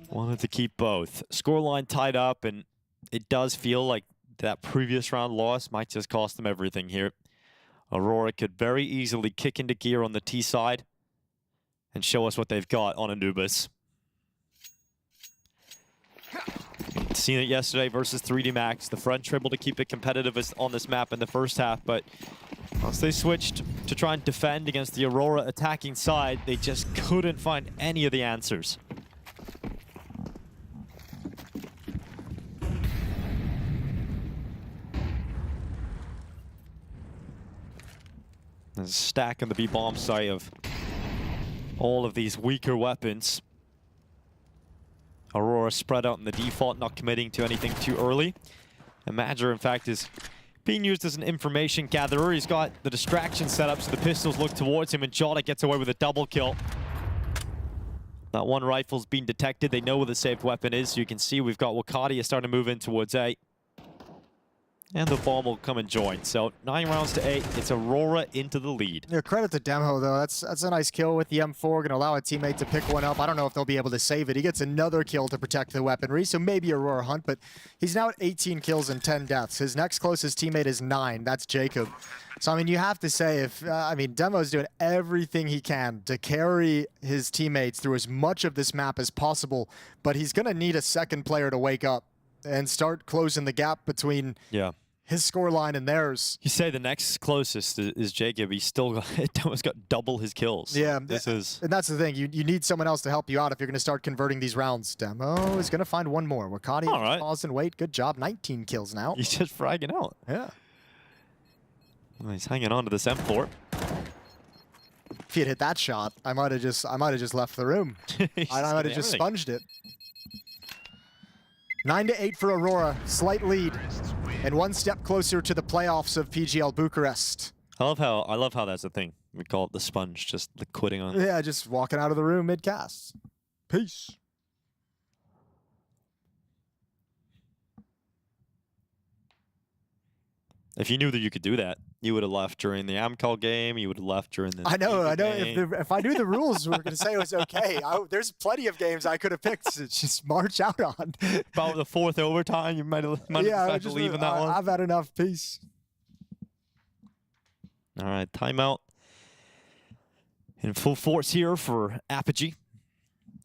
wanted to keep both. Scoreline tied up, and it does feel like that previous round loss might just cost them everything here. Aurora could very easily kick into gear on the T side and show us what they've got on Anubis. Seen it yesterday versus 3D Max. The French were able to keep it competitive on this map in the first half, but once they switched to try and defend against the Aurora attacking side, they just couldn't find any of the answers. There's a stack on the B-bomb site of all of these weaker weapons. Aurora spread out in the default, not committing to anything too early. And Madger, in fact, is being used as an information gatherer. He's got the distraction set up so the pistols look towards him, and Jota gets away with a double kill. That one rifle's been detected. They know where the saved weapon is. So you can see we've got Wakadia starting to move in towards A. And the bomb will come and join. So 9 rounds to 8. It's Aurora into the lead. Yeah, credit to Demo, though. That's a nice kill with the M4. Going to allow a teammate to pick one up. I don't know if they'll be able to save it. He gets another kill to protect the weaponry, so maybe Aurora hunt, but he's now at 18 kills and 10 deaths. His next closest teammate is 9. That's Jacob. So, I mean, you have to say, if I mean, Demo's doing everything he can to carry his teammates through as much of this map as possible, but he's going to need a second player to wake up and start closing the gap between his scoreline and theirs. You say the next closest is Jacob. He's still Demo's got double his kills. Yeah, and that's the thing. You need someone else to help you out if you're going to start converting these rounds. Demo is going to find one more. Wakati, pause and wait. Good job. 19 kills now. He's just fragging out. Yeah. Well, he's hanging on to this M4. If he had hit that shot, I might have just left the room. I might have just sponged it. 9 to 8 for Aurora, slight lead, and one step closer to the playoffs of PGL Bucharest. I love how that's a thing. We call it the sponge, just the quitting on. Yeah, just walking out of the room mid-cast. Peace. If you knew that you could do that, you would have left during the Amcal game. You would have left during the. I know. Game. If I knew the rules, we were going to say it was okay. There's plenty of games I could have picked to just march out on. About the 4th overtime, you might have decided to leave in that one. I've had enough. Peace. All right, timeout in full force here for Apogee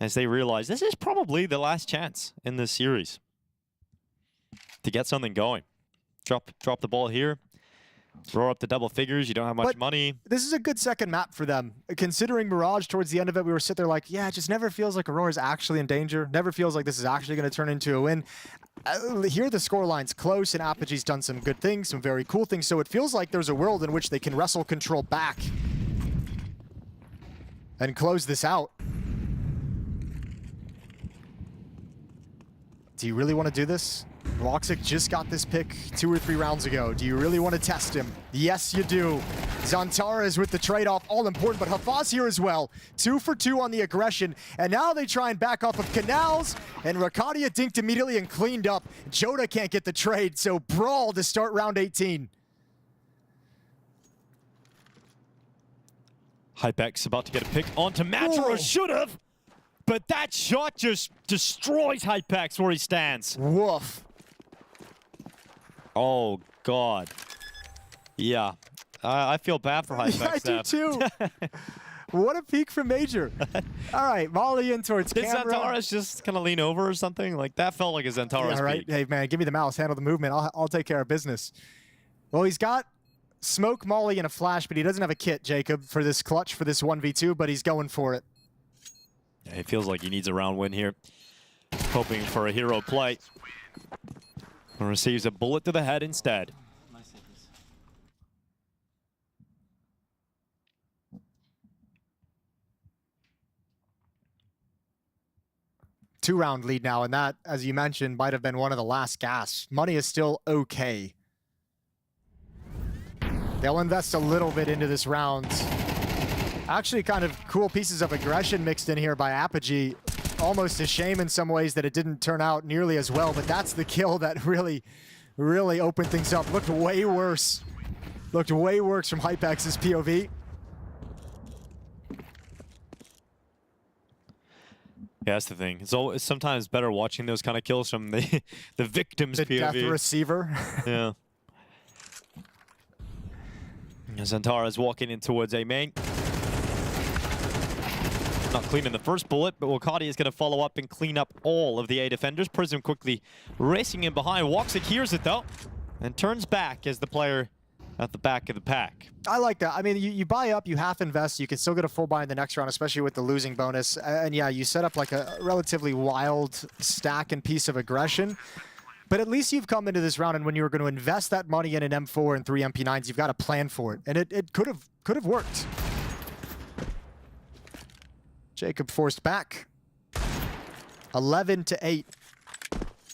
as they realize this is probably the last chance in this series to get something going. Drop the ball here. Roar up to double figures. You don't have much money. This is a good second map for them. Considering Mirage towards the end of it, we were sitting there like, yeah, it just never feels like Aurora's actually in danger. Never feels like this is actually going to turn into a win. Here the scoreline's close, and Apogee's done some good things, some very cool things. So it feels like there's a world in which they can wrestle control back and close this out. Do you really want to do this? Roxic just got this pick 2 or 3 rounds ago. Do you really want to test him? Yes, you do. Zantara is with the trade-off, all important, but Hafaz here as well. 2 for 2 on the aggression, and now they try and back off of Canals, and Rakadia dinked immediately and cleaned up. Jota can't get the trade, so brawl to start round 18. Hypex about to get a pick onto Matcher, should have, but that shot just destroys Hypex where he stands. Woof. Oh, God. Yeah. I feel bad for Hypex. Yeah, I do too. What a peek from Major. All right, Molly in towards camera. Did Zantara's just kind of lean over or something? Like, that felt like a Zantara's right. peek. Hey, man, give me the mouse. Handle the movement. I'll take care of business. Well, he's got Smoke, Molly, and a flash, but he doesn't have a kit, Jacob, for this clutch, for this 1v2, but he's going for it. Yeah, it feels like he needs a round win here. Hoping for a hero play. Receives a bullet to the head instead. Two-round lead now, and that, as you mentioned, might have been one of the last gasps. Money is still okay. They'll invest a little bit into this round. Actually, kind of cool pieces of aggression mixed in here by Apogee. Almost a shame in some ways that it didn't turn out nearly as well, but that's the kill that really opened things up. Looked way worse. Looked way worse from Hypex's POV. Yeah, that's the thing. It's sometimes better watching those kind of kills from the victim's POV. The death receiver. Yeah. Xantara's walking in towards A main. Not cleaning the first bullet, but Wakati is going to follow up and clean up all of the A defenders. Prism quickly racing in behind. Woxic hears it though, and turns back as the player at the back of the pack. I like that. I mean, you buy up, you half invest, you can still get a full buy in the next round, especially with the losing bonus. And yeah, you set up like a relatively wild stack and piece of aggression. But at least you've come into this round, and when you were going to invest that money in an M4 and 3 MP9s, you've got a plan for it. And it could have worked. Jacob forced back. 11-8.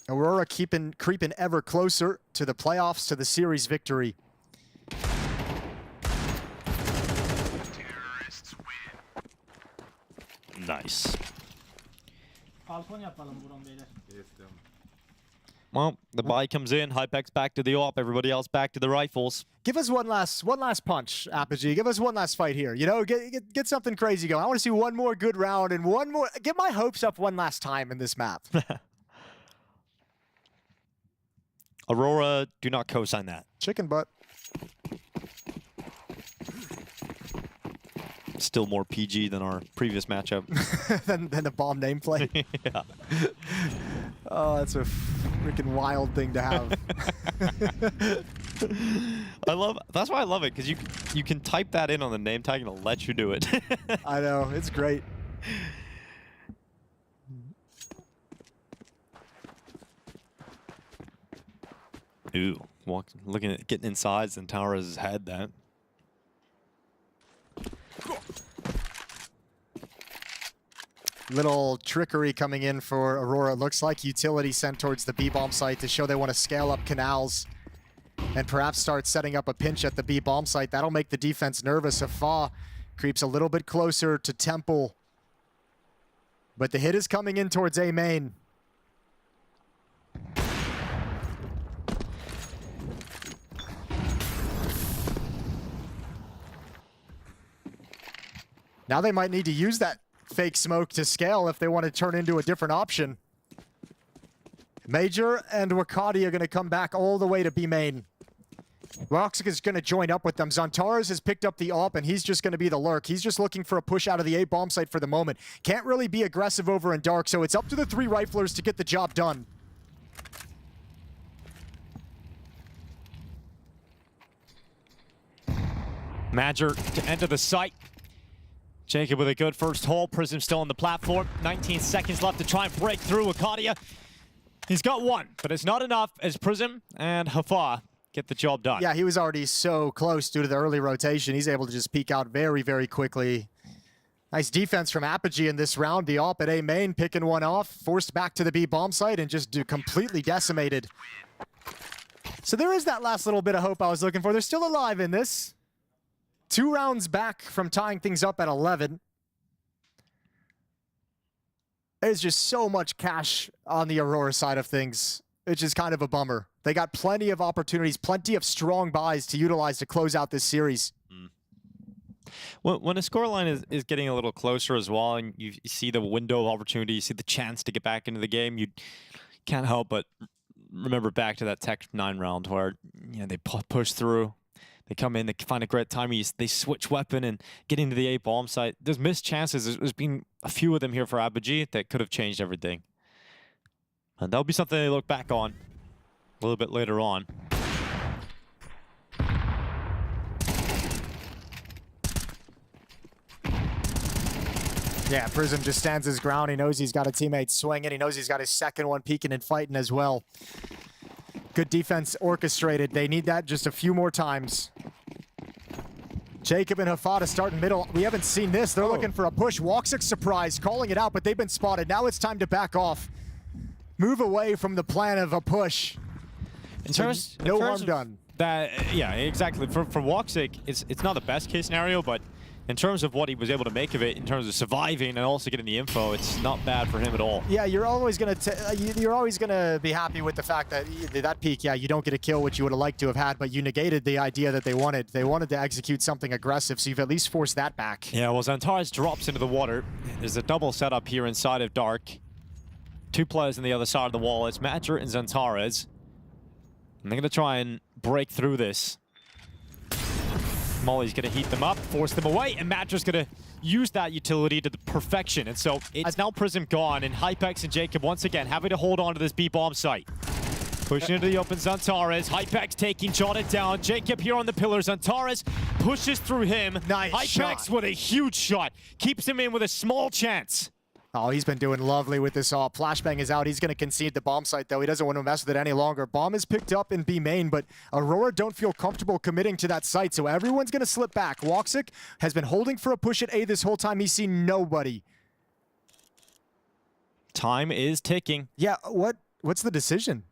Aurora creeping ever closer to the playoffs, to the series victory. Nice. Well, the buy comes in, Hypex back to the AWP, everybody else back to the rifles. Give us one last punch, Apogee. Give us one last fight here. You know, get something crazy going. I want to see one more good round and one more. Get my hopes up one last time in this map. Aurora, do not co-sign that. Chicken butt. Still more PG than our previous matchup. than the bomb nameplate. Yeah. Oh, that's a freaking wild thing to have. That's why I love it, because you can type that in on the name tag and it'll let you do it. I know, it's great. Ooh, looking at getting inside Xantara's head that. Little trickery coming in for Aurora. Looks like utility sent towards the B-bomb site to show they want to scale up canals and perhaps start setting up a pinch at the B-bomb site. That'll make the defense nervous. Afa creeps a little bit closer to Temple. But the hit is coming in towards A main. Now they might need to use that fake smoke to scale if they want to turn into a different option. Major and Wakati are going to come back all the way to B main. Woxic is going to join up with them. Xantara's has picked up the AWP, and he's just going to be the lurk. He's just looking for a push out of the A bomb site for the moment. Can't really be aggressive over in dark, so it's up to the 3 riflers to get the job done. Major to enter the site. Jacob with a good first hole. Prism still on the platform. 19 seconds left to try and break through Akadia. He's got one, but it's not enough as Prism and Hafa get the job done. Yeah, he was already so close due to the early rotation. He's able to just peek out very, very quickly. Nice defense from Apogee in this round. The AWP at A main picking one off, forced back to the B bomb site and just completely decimated. So there is that last little bit of hope I was looking for. They're still alive in this. 2 rounds back from tying things up at 11. There's just so much cash on the Aurora side of things, which is kind of a bummer. They got plenty of opportunities, plenty of strong buys to utilize to close out this series. When a scoreline is getting a little closer as well, and you see the window of opportunity, you see the chance to get back into the game, you can't help but remember back to that Tech 9 round where they push through. They come in, they find a great timing, they switch weapon and get into the A bomb site. There's missed chances. There's been a few of them here for Apogee that could have changed everything. And that'll be something they look back on a little bit later on. Yeah, Prism just stands his ground. He knows he's got a teammate swinging. He knows he's got his second one peeking and fighting as well. Good defense orchestrated. They need that just a few more times. Jacob and Hafada starting middle. We haven't seen this. They're looking for a push. Woxic surprise, calling it out, but they've been spotted. Now it's time to back off. Move away from the plan of a push. No harm done. Yeah, exactly. For Woxic, it's not the best case scenario, but in terms of what he was able to make of it, in terms of surviving and also getting the info, it's not bad for him at all. Yeah, you're always gonna be happy with the fact that that peak, yeah, you don't get a kill, which you would have liked to have had, but you negated the idea that they wanted. They wanted to execute something aggressive, so you've at least forced that back. Yeah, well, Xantara's drops into the water. There's a double setup here inside of Dark. 2 players on the other side of the wall. It's Major and Xantara's. And they're gonna try and break through this. Molly's going to heat them up, force them away, and Matra's going to use that utility to the perfection. And so it's now Prism gone, and Hypex and Jacob once again having to hold on to this B bomb site. Pushing into the open, Zantares. Hypex taking, jotted down. Jacob here on the pillars. Zantares pushes through him. Nice Hypex shot. with a huge shot. Keeps him in with a small chance. Oh, he's been doing lovely with this all. Flashbang is out. He's going to concede the bomb site, though. He doesn't want to mess with it any longer. Bomb is picked up in B main, but Aurora don't feel comfortable committing to that site, so everyone's going to slip back. Woxic has been holding for a push at A this whole time. He's seen nobody. Time is ticking. Yeah, what's the decision?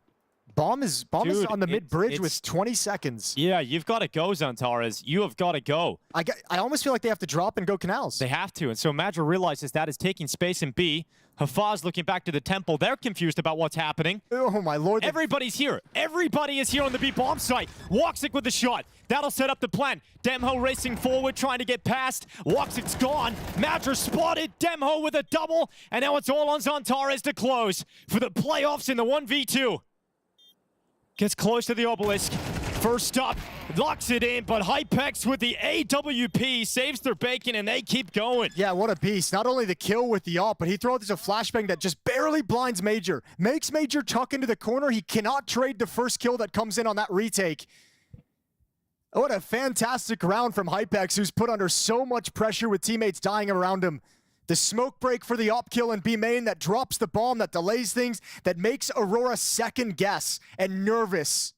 Bomb is on the mid-bridge with 20 seconds. Yeah, you've got to go, Zantares. You have got to go. I almost feel like they have to drop and go canals. They have to, and so Madra realizes that is taking space in B. Hafaz looking back to the temple. They're confused about what's happening. Oh, my lord. Everybody's here. Everybody is here on the B bomb site. Woxic with the shot. That'll set up the plan. Demho racing forward, trying to get past. Woxic's gone. Madra spotted. Demho with a double, and now it's all on Zantares to close for the playoffs in the 1v2. Gets close to the obelisk. First up, locks it in, but Hypex with the AWP saves their bacon, and they keep going. Yeah, what a beast. Not only the kill with the AWP, but he throws a flashbang that just barely blinds Major. Makes Major tuck into the corner. He cannot trade the first kill that comes in on that retake. What a fantastic round from Hypex, who's put under so much pressure with teammates dying around him. The smoke break for the op kill in B main that drops the bomb, that delays things, that makes Aurora second guess and nervous.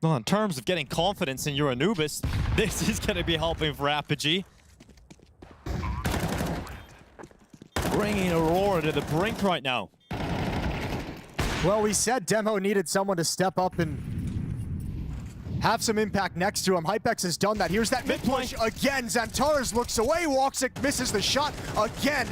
Well, in terms of getting confidence in your Anubis, this is going to be helping for Apogee. Bringing Aurora to the brink right now. Well, we said Demo needed someone to step up and have some impact next to him. Hypex has done that. Here's that mid-push again. Zantares looks away. Woxic misses the shot again.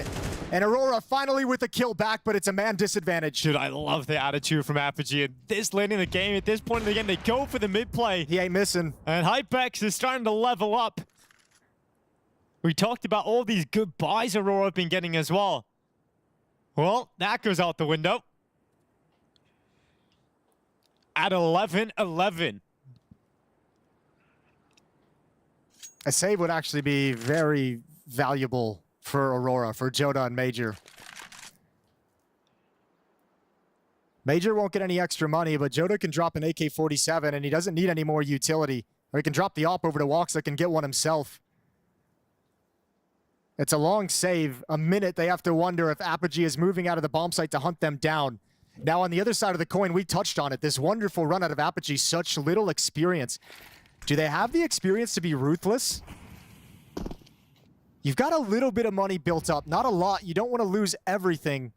And Aurora finally with the kill back, but it's a man disadvantage. Dude, I love the attitude from Apogee. At this late in the game, at this point in the game, they go for the mid-play. He ain't missing. And Hypex is starting to level up. We talked about all these good buys Aurora have been getting as well. Well, that goes out the window. At 11-11. A save would actually be very valuable for Aurora, for Joda and Major. Major won't get any extra money, but Joda can drop an AK-47, and he doesn't need any more utility. Or he can drop the op over to Woxic and get one himself. It's a long save. A minute, they have to wonder if Apogee is moving out of the bomb site to hunt them down. Now, on the other side of the coin, we touched on it. This wonderful run out of Apogee, such little experience. Do they have the experience to be ruthless? You've got a little bit of money built up, not a lot. You don't want to lose everything.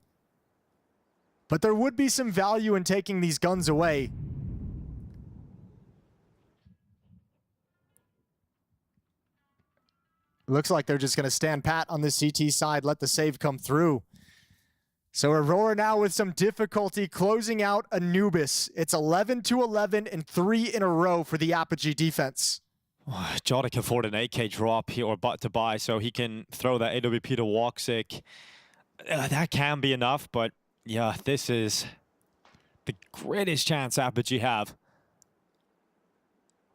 But there would be some value in taking these guns away. Looks like they're just going to stand pat on the CT side, let the save come through. So Aurora now with some difficulty closing out Anubis. It's 11-11 and 3 in a row for the Apogee defense. Jota can afford an AK drop here or to buy, so he can throw that AWP to Woxic. That can be enough, but yeah, this is the greatest chance Apogee have.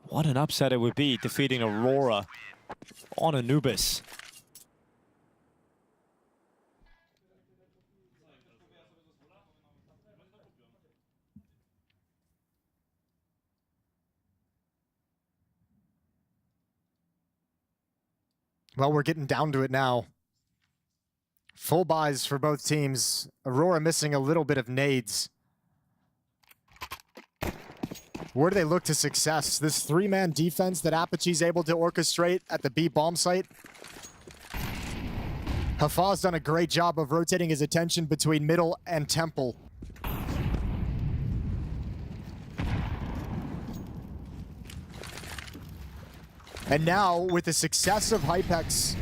What an upset it would be defeating Aurora on Anubis. Well, we're getting down to it now. Full buys for both teams. Aurora missing a little bit of nades. Where do they look to success? This three-man defense that Apogee's able to orchestrate at the B bomb site. Hafaz done a great job of rotating his attention between middle and temple. And now, with the success of Hypex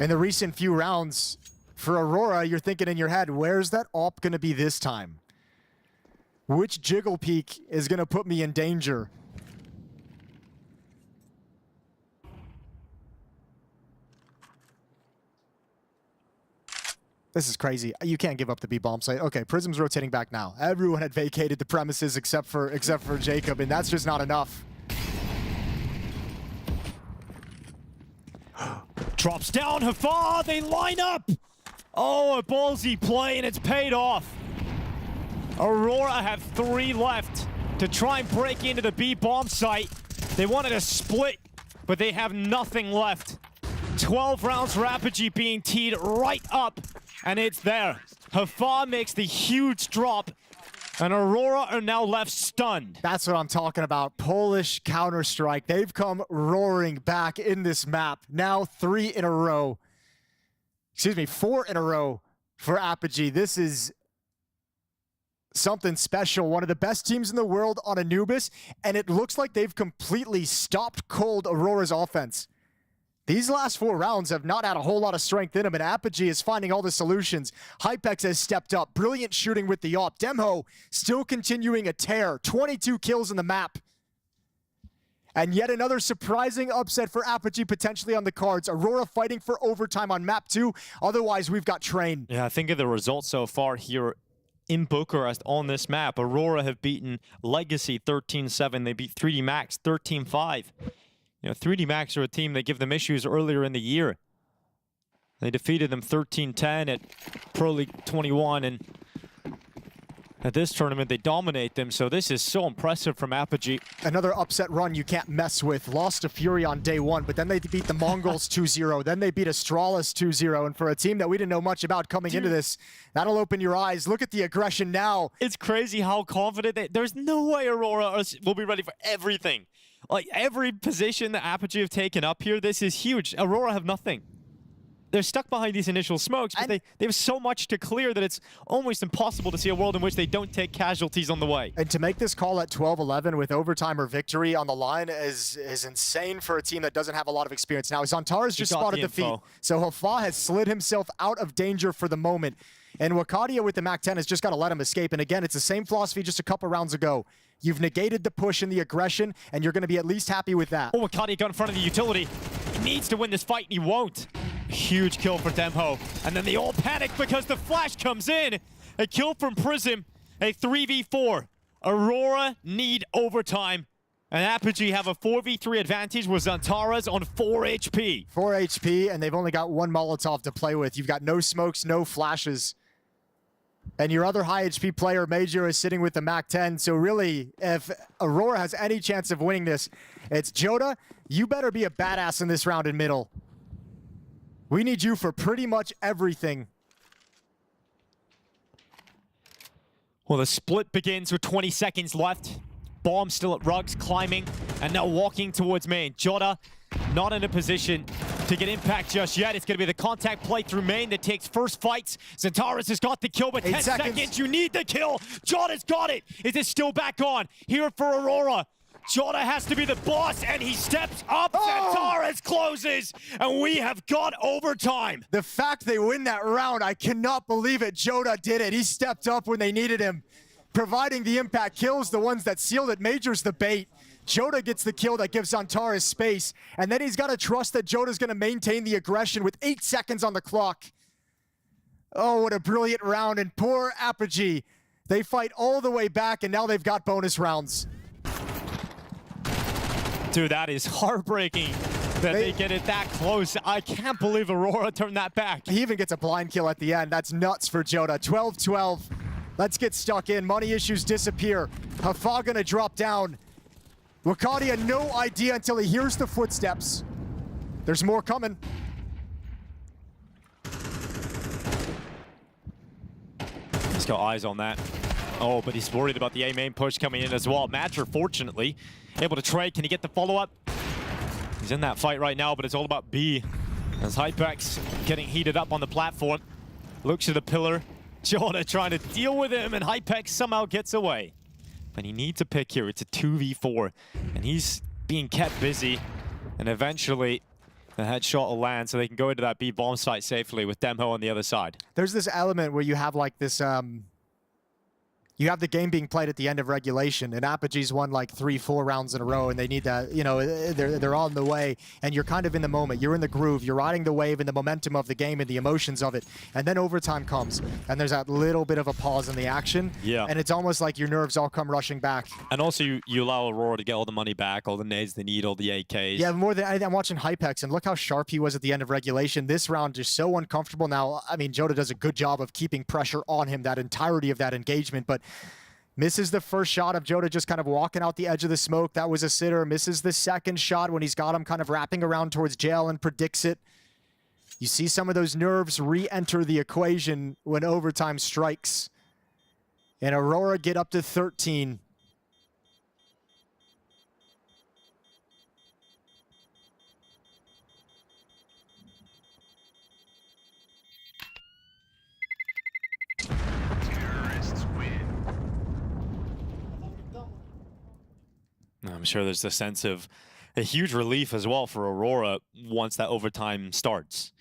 in the recent few rounds, for Aurora, you're thinking in your head, where's that AWP going to be this time? Which jiggle peak is going to put me in danger? This is crazy. You can't give up the B bomb site. Okay, Prism's rotating back now. Everyone had vacated the premises except for Jacob, and that's just not enough. Drops down, Hafa, they line up! Oh, a ballsy play, and it's paid off. Aurora have 3 left to try and break into the B bomb site. They wanted a split, but they have nothing left. 12 rounds for Apogee being teed right up, and it's there. Hafa makes the huge drop, and Aurora are now left stunned. That's what I'm talking about. Polish Counter-Strike. They've come roaring back in this map. Now 3 in a row. Excuse me, 4 in a row for Apogee. This is something special. One of the best teams in the world on Anubis, and it looks like they've completely stopped cold Aurora's offense. These last 4 rounds have not had a whole lot of strength in them, and Apogee is finding all the solutions. Hypex has stepped up. Brilliant shooting with the AWP. Demho still continuing a tear. 22 kills in the map. And yet another surprising upset for Apogee potentially on the cards. Aurora fighting for overtime on map 2. Otherwise, we've got Train. Yeah, I think of the results so far here in Bucharest on this map. Aurora have beaten Legacy 13-7. They beat 3D Max 13-5. You know, 3D Max are a team that gave them issues earlier in the year. They defeated them 13-10 at Pro League 21, and at this tournament they dominate them, so this is so impressive from Apogee. Another upset run you can't mess with. Lost to FURIA on day 1, but then they beat the Mongols 2-0. Then they beat Astralis 2-0, and for a team that we didn't know much about coming into this, that'll open your eyes. Look at the aggression now. It's crazy how confident there's no way Aurora will be ready for everything. Like, every position that Apogee have taken up here, this is huge. Aurora have nothing. They're stuck behind these initial smokes, but they have so much to clear that it's almost impossible to see a world in which they don't take casualties on the way. And to make this call at 12-11 with overtime or victory on the line is insane for a team that doesn't have a lot of experience. Now, Xantara's just spotted the feet, so Hafa has slid himself out of danger for the moment. And Wakadia with the MAC-10 has just got to let him escape. And again, it's the same philosophy just a couple rounds ago. You've negated the push and the aggression, and you're going to be at least happy with that. Oh, Wakadia got in front of the utility. He needs to win this fight, and he won't. Huge kill for Demho. And then they all panic because the flash comes in. A kill from Prism, a 3v4. Aurora need overtime. And Apogee have a 4v3 advantage with Xantara's on 4 HP. 4 HP, and they've only got 1 Molotov to play with. You've got no smokes, no flashes. And your other high HP player, Major, is sitting with the MAC-10. So really, if Aurora has any chance of winning this, it's Joda. You better be a badass in this round in middle. We need you for pretty much everything. Well, the split begins with 20 seconds left. Bomb still at Rugs, climbing, and now walking towards main. Joda not in a position to get impact just yet. It's going to be the contact play through main that takes first fights. Xantara's has got the kill, but 10 seconds. You need the kill. Joda's got it. Is it still back on? Here for Aurora. Joda has to be the boss, and he steps up. Xantara's closes, and we have got overtime. The fact they win that round, I cannot believe it. Joda did it. He stepped up when they needed him, providing the impact kills, the ones that sealed it. Major's the bait. Joda gets the kill that gives Xantara space, and then he's got to trust that Joda's going to maintain the aggression with 8 seconds on the clock. Oh, what a brilliant round, and poor Apogee. They fight all the way back, and now they've got bonus rounds. Dude, that is heartbreaking that they get it that close. I can't believe Aurora turned that back. He even gets a blind kill at the end. That's nuts for Joda. 12-12. Let's get stuck in. Money issues disappear. Hafa gonna drop down. Wakadia, no idea until he hears the footsteps. There's more coming. He's got eyes on that. Oh, but he's worried about the A main push coming in as well. Matcher, fortunately, able to trade. Can he get the follow-up? He's in that fight right now, but it's all about B. As Hypex getting heated up on the platform. Looks to the pillar. Joda trying to deal with him, and Hypex somehow gets away. But he needs a pick here. It's a 2v4, and he's being kept busy. And eventually, the headshot will land, so they can go into that B bomb site safely with Demho on the other side. There's this element where you have like this You have the game being played at the end of regulation, and Apogee's won like 3-4 rounds in a row, and they need that, you know, they're on the way, and you're kind of in the moment. You're in the groove. You're riding the wave and the momentum of the game and the emotions of it. And then overtime comes, and there's that little bit of a pause in the action. Yeah. And it's almost like your nerves all come rushing back. And also, you allow Aurora to get all the money back, all the nades they need, all the AKs. Yeah, more than anything, I'm watching Hypex, and look how sharp he was at the end of regulation. This round is so uncomfortable. Now, I mean, Joda does a good job of keeping pressure on him that entirety of that engagement, but misses the first shot of Joda just kind of walking out the edge of the smoke. That was a sitter. Misses the second shot when he's got him kind of wrapping around towards jail and predicts it. You see some of those nerves re-enter the equation when overtime strikes. And Aurora get up to 13. I'm sure there's a sense of a huge relief as well for Aurora once that overtime starts.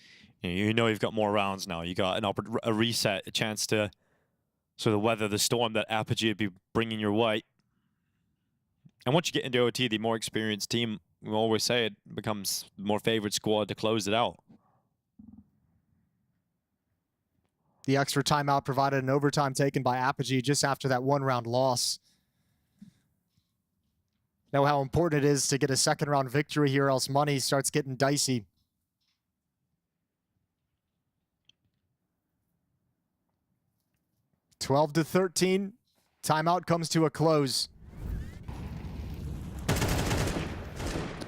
You know you've got more rounds now. You got a reset, a chance to sort of weather the storm that Apogee would be bringing your way. And once you get into OT, the more experienced team, we always say it becomes the more favored squad to close it out. The extra timeout provided an overtime taken by Apogee just after that one-round loss. Know how important it is to get a second-round victory here, else money starts getting dicey. (12-13). Timeout comes to a close.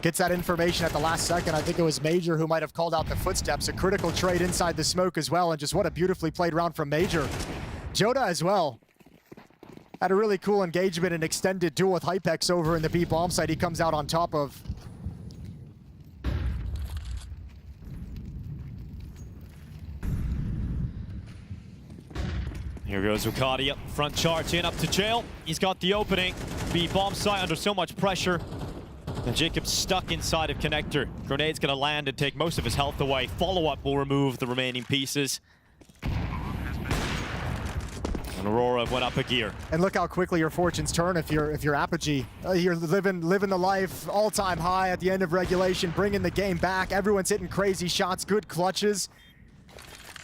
Gets that information at the last second. I think it was Major who might have called out the footsteps. A critical trade inside the smoke as well, and just what a beautifully played round from Major. Joda as well. Had a really cool engagement and extended duel with Hypex over in the B bomb site. He comes out on top of. Here goes Wukadia, front charge in up to jail. He's got the opening. B bomb site under so much pressure. And Jacob's stuck inside of connector. Grenade's gonna land and take most of his health away. Follow-up will remove the remaining pieces. And Aurora went up a gear. And look how quickly your fortunes turn if you're Apogee. You're living the life, all-time high at the end of regulation, bringing the game back. Everyone's hitting crazy shots, good clutches.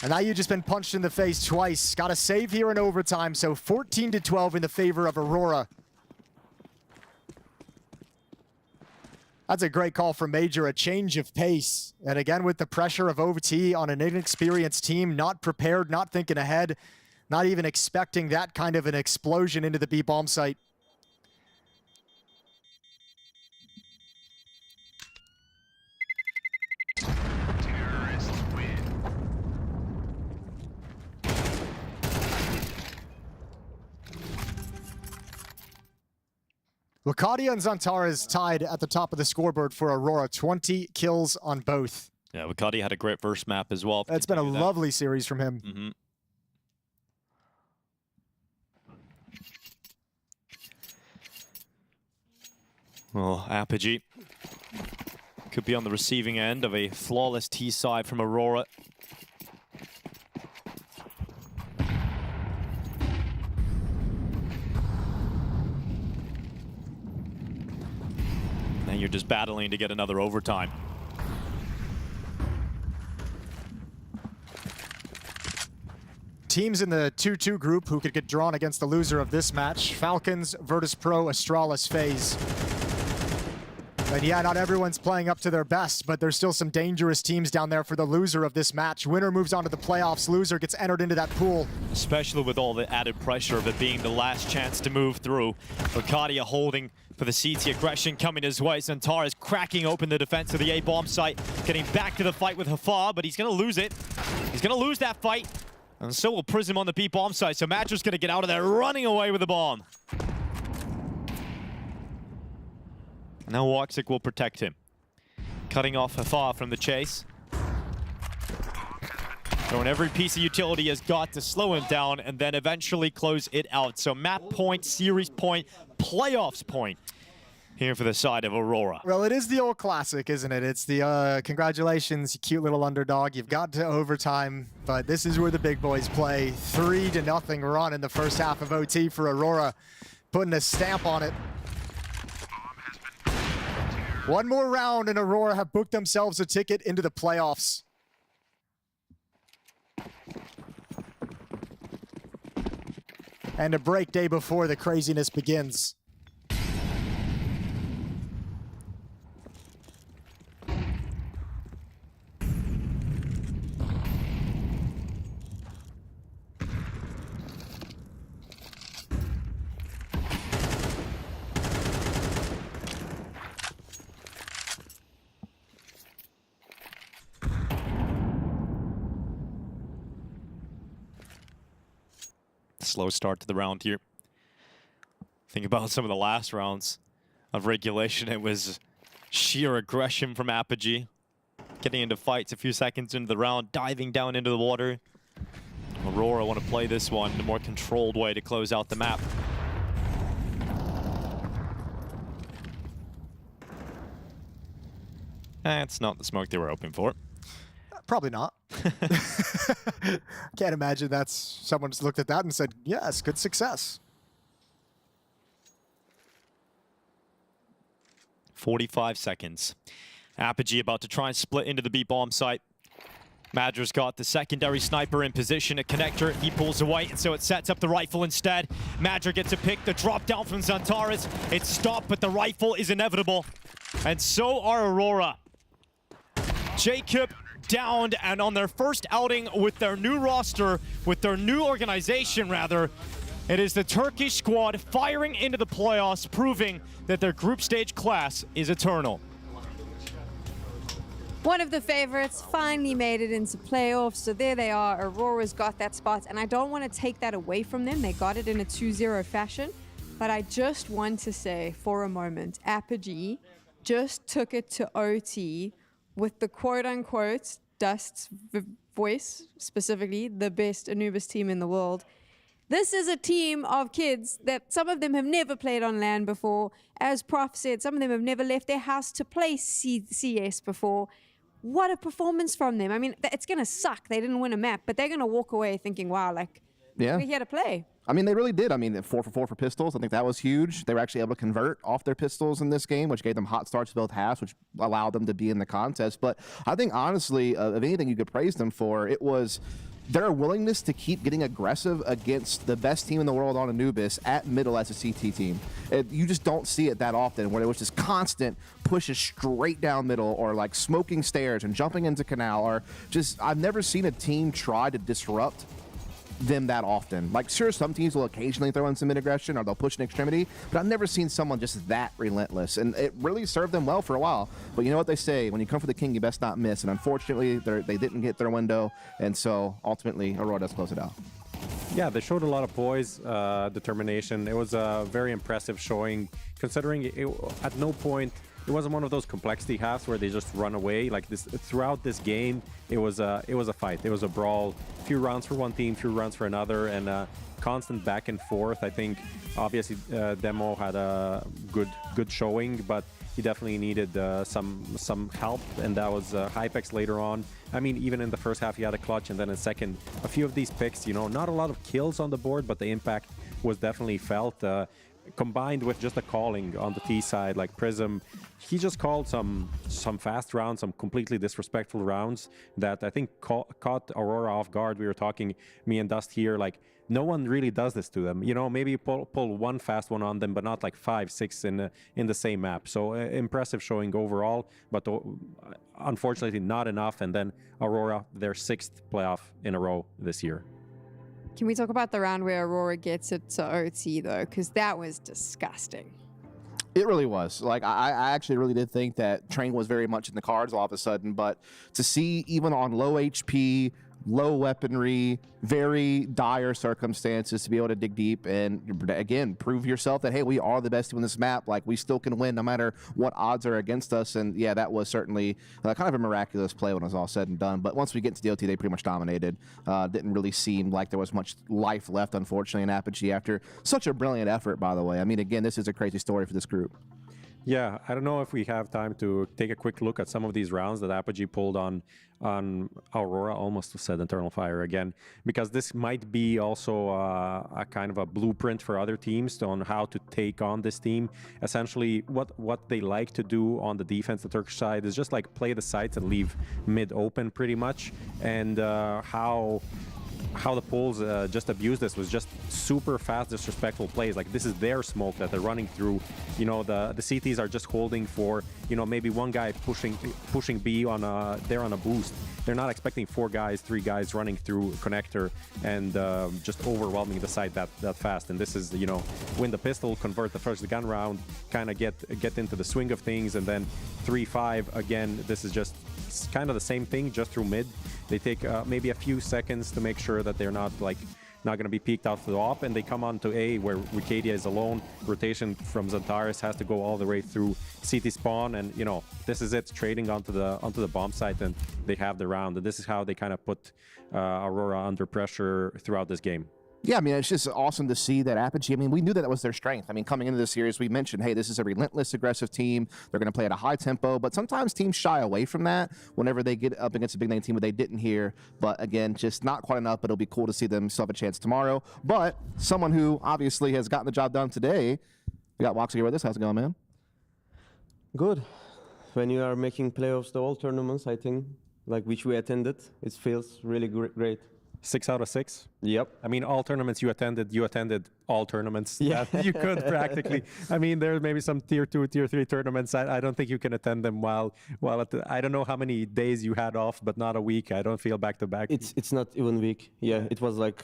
And now you've just been punched in the face twice. Got a save here in overtime, so 14-12 in the favor of Aurora. That's a great call from Major, a change of pace. And again, with the pressure of OT on an inexperienced team, not prepared, not thinking ahead, not even expecting that kind of an explosion into the B bomb site. Terrorists win. Wukadia and Zantares tied at the top of the scoreboard for Aurora. 20 kills on both. Yeah, Wukadia had a great first map as well. It's been a lovely series from him. Mm-hmm. Well, Apogee could be on the receiving end of a flawless T-side from Aurora. And you're just battling to get another overtime. Teams in the 2-2 group who could get drawn against the loser of this match: Falcons, Virtus.pro, Astralis, FaZe. And yeah, not everyone's playing up to their best, but there's still some dangerous teams down there for the loser of this match. Winner moves on to the playoffs, loser gets entered into that pool. Especially with all the added pressure of it being the last chance to move through. Wukadia holding for the CT, aggression coming his way. Zantares cracking open the defense of the A bomb site, getting back to the fight with Hafa, but he's gonna lose it. He's gonna lose that fight. And so will Prism on the B bomb site, so Madra's gonna get out of there, running away with the bomb. Now Woxic will protect him. Cutting off Hafa from the chase. Throwing every piece of utility he has got to slow him down and then eventually close it out. So map point, series point, playoffs point. here for the side of Aurora. Well, it is the old classic, isn't it? It's the congratulations, you cute little underdog. You've got to overtime, but this is where the big boys play. 3-0 run in the first half of OT for Aurora, putting a stamp on it. One more round and Aurora have booked themselves a ticket into the playoffs. And a break day before the craziness begins. Slow start to the round here. Think about some of the last rounds of regulation. It was sheer aggression from Apogee. Getting into fights a few seconds into the round, diving down into the water. Aurora want to play this one in a more controlled way to close out the map. That's not the smoke they were hoping for. Probably not. Can't imagine that's someone's looked at that and said, yes, good success. 45 seconds. Apogee about to try and split into the B-bomb site. Madger's got the secondary sniper in position, a connector. He pulls away, and so it sets up the rifle instead. Madger gets a pick, the drop down from Xantares. It's stopped, but the rifle is inevitable. And so are Aurora. Jacob downed, and on their first outing with their new roster, with their new organization rather, it is the Turkish squad firing into the playoffs, proving that their group stage class is eternal. One of the favorites finally made it into playoffs, so there they are. Aurora's got that spot, and I don't want to take that away from them. They got it in a 2-0 fashion, but I just want to say for a moment, Apogee just took it to OT with the quote-unquote Dust's voice, specifically the best Anubis team in the world. This is a team of kids that some of them have never played on LAN before. As Prof said, some of them have never left their house to play CS before. What a performance from them. I mean, it's going to suck. They didn't win a map, but they're going to walk away thinking, wow, like, yeah, we're here to play. I mean, they really did. I mean, 4 for 4 for pistols. I think that was huge. They were actually able to convert off their pistols in this game, which gave them hot starts to both halves, which allowed them to be in the contest. But I think, honestly, of anything you could praise them for, it was their willingness to keep getting aggressive against the best team in the world on Anubis at middle as a CT team. You just don't see it that often, where it was just constant pushes straight down middle, or like smoking stairs and jumping into canal, or just, I've never seen a team try to disrupt them that often. Like, sure, some teams will occasionally throw in some mid-aggression or they'll push an extremity, but I've never seen someone just that relentless, and it really served them well for a while. But you know what they say, when you come for the king, you best not miss, and unfortunately they didn't hit their window, and so ultimately Aurora does close it out. Yeah, they showed a lot of poise, determination. It was a very impressive showing, considering at no point it wasn't one of those complexity halves where they just run away. Like this, throughout this game, it was a fight. It was a brawl. Few rounds for one team, few rounds for another, and constant back and forth. I think obviously Demo had a good showing, but he definitely needed some help, and that was Hypex later on. I mean, even in the first half, he had a clutch, and then in second, a few of these picks, you know, not a lot of kills on the board, but the impact was definitely felt. Combined with just the calling on the T side, like Prism, he just called some fast rounds, some completely disrespectful rounds that I think caught Aurora off guard. We were talking, me and Dust here, like, no one really does this to them. You know, maybe pull one fast one on them, but not like 5, 6 in the same map. So impressive showing overall, but unfortunately not enough. And then Aurora, their 6th playoff in a row this year. Can we talk about the round where Aurora gets it to OT, though? Because that was disgusting. It really was. Like, I actually really did think that Train was very much in the cards all of a sudden, but to see even on low HP, low weaponry, very dire circumstances, to be able to dig deep and, again, prove yourself that, hey, we are the best team on this map. Like, we still can win no matter what odds are against us. And yeah, that was certainly kind of a miraculous play when it was all said and done. But once we get to the OT, they pretty much dominated. Didn't really seem like there was much life left, unfortunately, in Apogee after such a brilliant effort, by the way. I mean, again, this is a crazy story for this group. Yeah, I don't know if we have time to take a quick look at some of these rounds that Apogee pulled on Aurora, almost said Eternal Fire again, because this might be also a kind of a blueprint for other teams on how to take on this team. Essentially, what they like to do on the defense, the Turkish side, is just like play the sites and leave mid open pretty much, and how the Poles just abused this was just super fast, disrespectful plays. Like, this is their smoke that they're running through. You know, the CTs are just holding for, you know, maybe one guy pushing B on they're on a boost. They're not expecting 4 guys, 3 guys running through connector and just overwhelming the site that fast. And this is, you know, win the pistol, convert the first gun round, kind of get into the swing of things, and then 3-5 again. This is just kind of the same thing, just through mid. They take maybe a few seconds to make sure that they're not going to be peeked out to the op, and they come on to A, where Wicadia is alone. Rotation from Xantares has to go all the way through CT spawn, and you know, this is it, trading onto the bomb site, and they have the round. And this is how they kind of put Aurora under pressure throughout this game. Yeah, I mean, it's just awesome to see that Apogee. I mean, we knew that was their strength. I mean, coming into this series, we mentioned, hey, this is a relentless, aggressive team. They're going to play at a high tempo, but sometimes teams shy away from that whenever they get up against a big name team that they didn't hear. But again, just not quite enough, but it'll be cool to see them still have a chance tomorrow. But someone who obviously has gotten the job done today, we got Woxer here with us. How's it going, man? Good. When you are making playoffs, the all tournaments, I think, like which we attended, it feels really great. 6 out of 6. Yep. I mean, all tournaments you attended all tournaments. Yeah. You could practically. I mean, there may be some tier 2, tier 3 tournaments. I don't think you can attend them while at the, I don't know how many days you had off, but not a week. I don't feel back to back. It's not even week. Yeah, it was like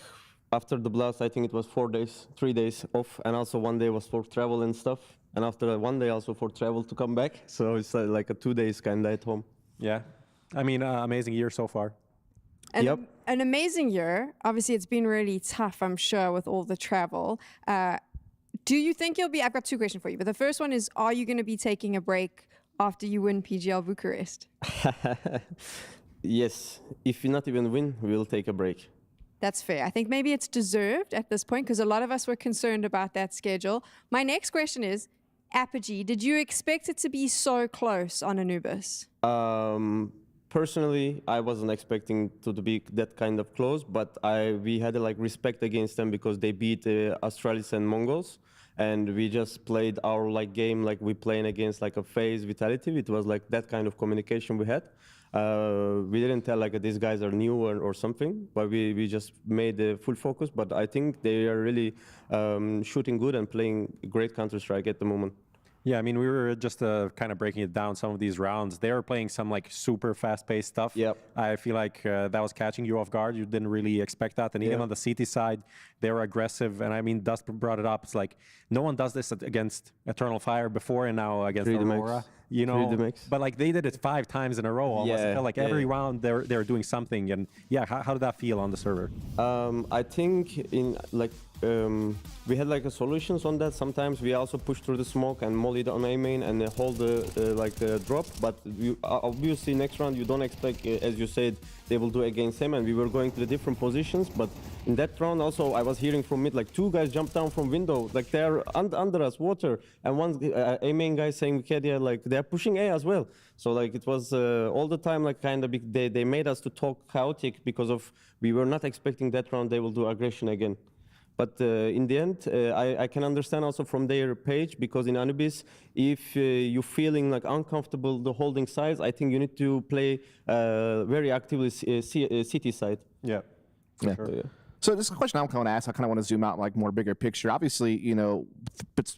after the blast, I think it was 3 days off, and also 1 day was for travel and stuff, and after 1 day also for travel to come back. So it's like a 2 days kind of at home. Yeah. I mean, amazing year so far. An amazing year. Obviously, it's been really tough, I'm sure, with all the travel. Do you think you'll be... I've got 2 questions for you, but the first one is, are you going to be taking a break after you win PGL Bucharest? Yes. If we not even win, we'll take a break. That's fair. I think maybe it's deserved at this point, because a lot of us were concerned about that schedule. My next question is, Apogee, did you expect it to be so close on Anubis? Personally, I wasn't expecting to be that kind of close, but we had like respect against them because they beat Astralis and MongolZ, and we just played our like game like we playing against like a FaZe Vitality. It was like that kind of communication we had. We didn't tell like these guys are new or something, but we just made the full focus. But I think they are really shooting good and playing great Counter-Strike at the moment. Yeah, I mean, we were just kind of breaking it down, some of these rounds. They were playing some like super fast-paced stuff. Yep. I feel like that was catching you off guard. You didn't really expect that. And even on the CT side, they were aggressive. And I mean, Dust brought it up. It's like, no one does this against Eternal Fire before, and now against Aurora. You know, but like they did it 5 times in a row almost. It felt like every round they're doing something. And yeah, how did that feel on the server? I think in like we had like solutions on that. Sometimes we also push through the smoke and molly on A main and hold the drop. But obviously next round you don't expect, as you said, they will do against him, and we were going to the different positions. But in that round also I was hearing from mid like 2 guys jumped down from window, like they're under us water, and one A main guy saying Wicadia like they're pushing A as well. So like it was all the time like kind of they made us to talk chaotic because of we were not expecting that round they will do aggression again. But in the end, I can understand also from their page, because in Anubis, if you're feeling like uncomfortable the holding sides, I think you need to play very actively CT side. Yeah, for sure. So this is a question I want to ask. I kind of want to zoom out like more bigger picture. Obviously, you know,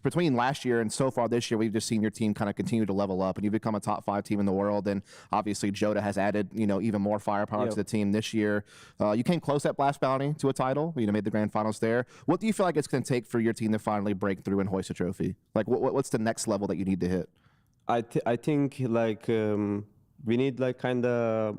between last year and so far this year, we've just seen your team kind of continue to level up, and you've become a top 5 team in the world. And obviously, Joda has added, you know, even more firepower to the team this year. You came close at Blast Bounty to a title. You know, made the grand finals there. What do you feel like it's going to take for your team to finally break through and hoist a trophy? Like, what's the next level that you need to hit? I think like we need like kind of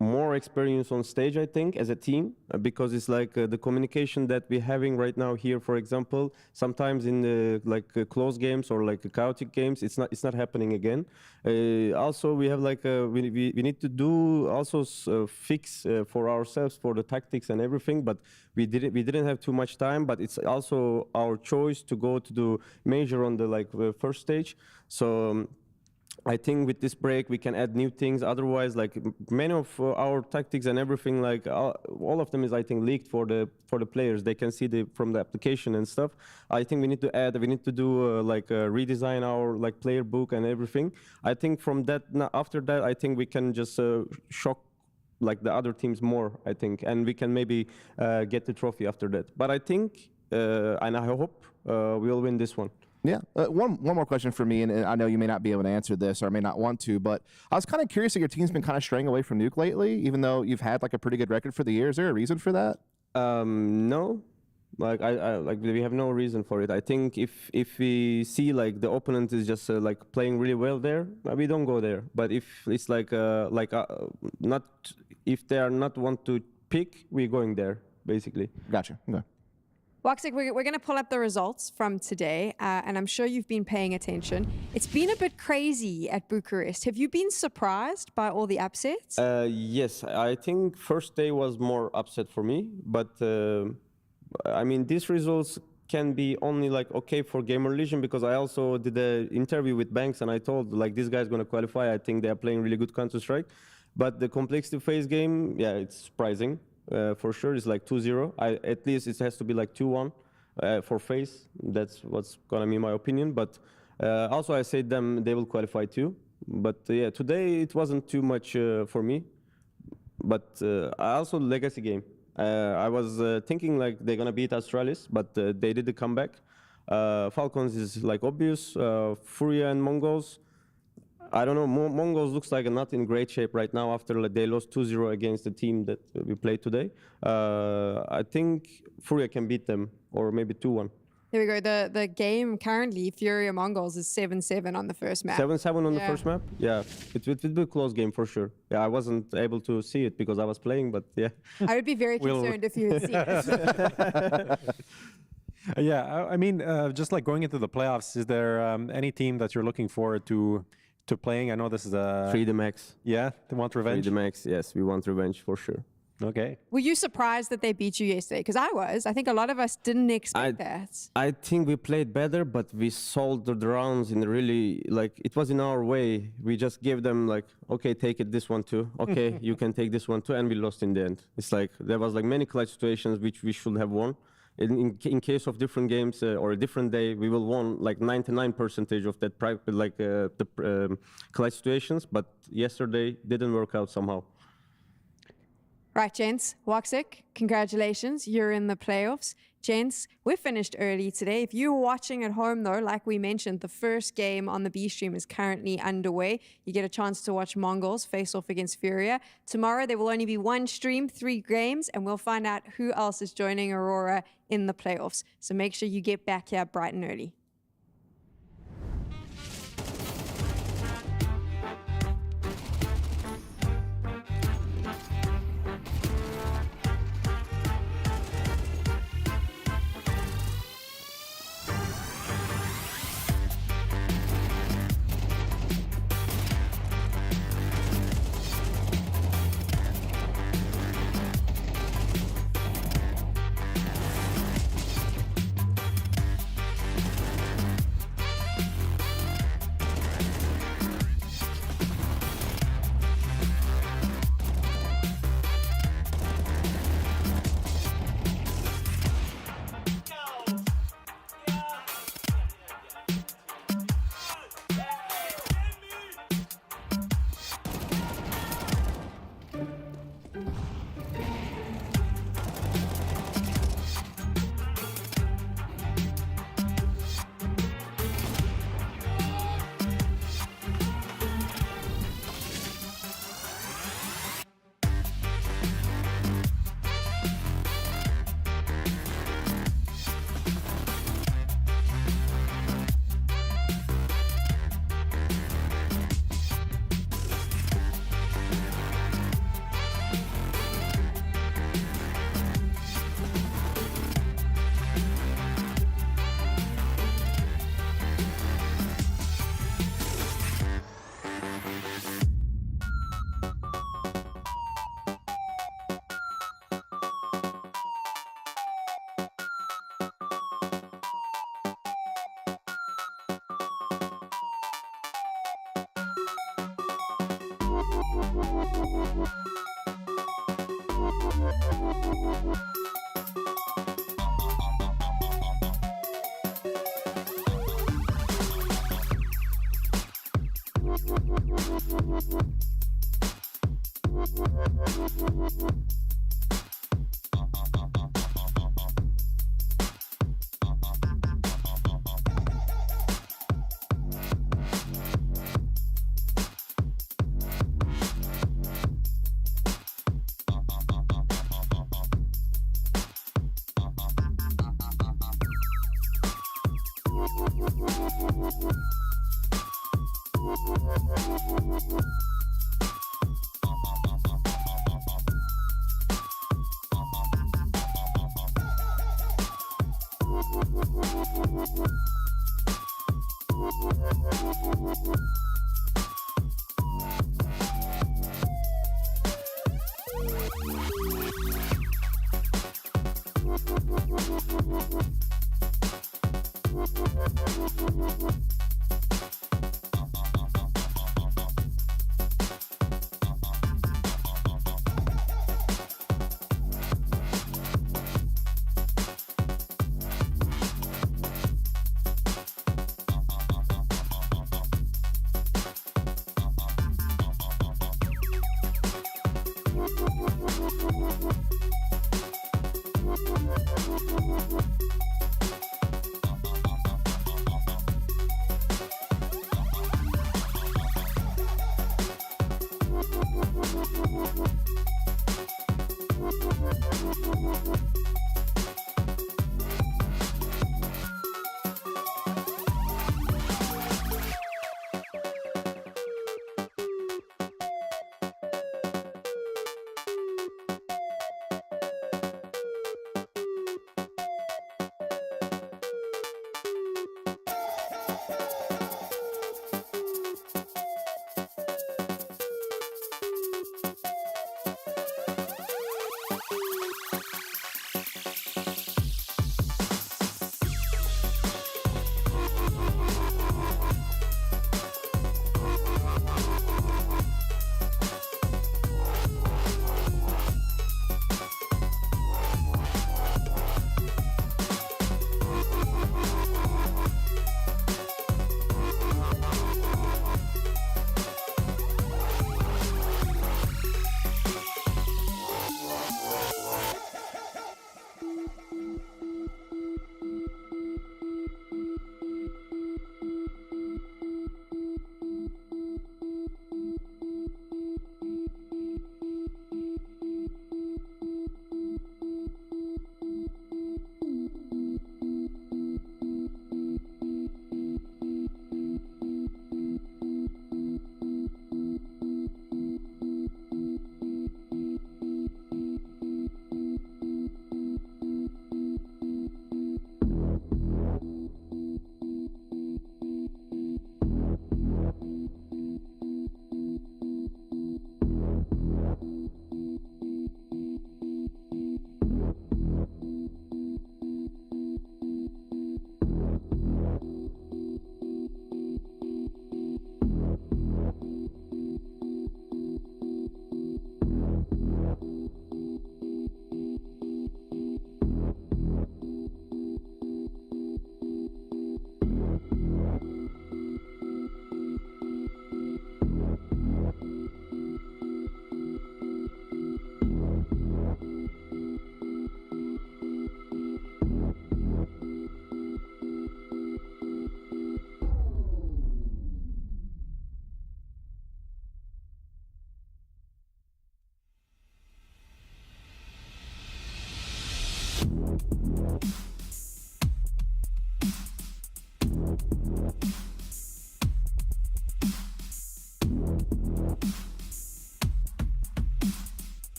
more experience on stage, I think, as a team, because it's like the communication that we're having right now here, for example, sometimes in the close games or like chaotic games, it's not happening again. Also, we have like we need to do also fix for ourselves for the tactics and everything, but we didn't have too much time. But it's also our choice to go to do major on the first stage. So. I think with this break we can add new things. Otherwise, like many of our tactics and everything, like all of them is I think leaked for the players. They can see from the application and stuff. I think we need to add. We need to do redesign our player book and everything. I think from that after that, I think we can just shock the other teams more. I think, and we can maybe get the trophy after that. But I think and I hope we'll win this one. Yeah. One more question for me, and I know you may not be able to answer this or may not want to, but I was kind of curious that your team's been kind of straying away from Nuke lately, even though you've had a pretty good record for the year. Is there a reason for that? No. We have no reason for it. I think if we see the opponent is just playing really well there, we don't go there. But if it's not, if they are not want to pick, we're going there basically. Gotcha. Okay. Waxic, we're going to pull up the results from today, and I'm sure you've been paying attention. It's been a bit crazy at Bucharest. Have you been surprised by all the upsets? Yes, I think first day was more upset for me, but I mean, these results can be only okay for GamerLegion, because I also did an interview with Banks and I told this guy's going to qualify. I think they are playing really good Counter-Strike, but the complexity phase game, yeah, it's surprising. For sure, it's 2-0. At least it has to be 2-1 for FaZe. That's what's gonna be my opinion. But also, I said they will qualify too. But yeah, today it wasn't too much for me. But also legacy game. I was thinking they're gonna beat Astralis, but they did the comeback. Falcons is obvious. FURIA and MongolZ. I don't know, MongolZ looks not in great shape right now after they lost 2-0 against the team that we played today. I think FURIA can beat them, or maybe 2-1. There we go. The game currently, FURIA MongolZ, is 7-7 on the first map. 7-7 on the first map? Yeah, it will be a close game for sure. Yeah, I wasn't able to see it because I was playing, but yeah. I would be very concerned if you had seen it. Yeah, I mean, just going into the playoffs, is there any team that you're looking forward to playing? I know this is a... Freedom X. Yeah, they want revenge? Freedom X, yes, we want revenge for sure. Okay. Were you surprised that they beat you yesterday? Because I was. I think a lot of us didn't expect that. I think we played better, but we sold the rounds in really, it was in our way. We just gave them okay, take it this one too. Okay, you can take this one too, and we lost in the end. It's there was many clutch situations which we should have won. In case of different games or a different day, we will won 99% of that the clutch situations. But yesterday didn't work out somehow. Right, gents. Waxic, congratulations. You're in the playoffs. Gents, we're finished early today. If you're watching at home, though, like we mentioned, the first game on the B stream is currently underway. You get a chance to watch MongolZ face off against FURIA. Tomorrow, there will only be one stream, 3 games, and we'll find out who else is joining Aurora in the playoffs. So make sure you get back here bright and early.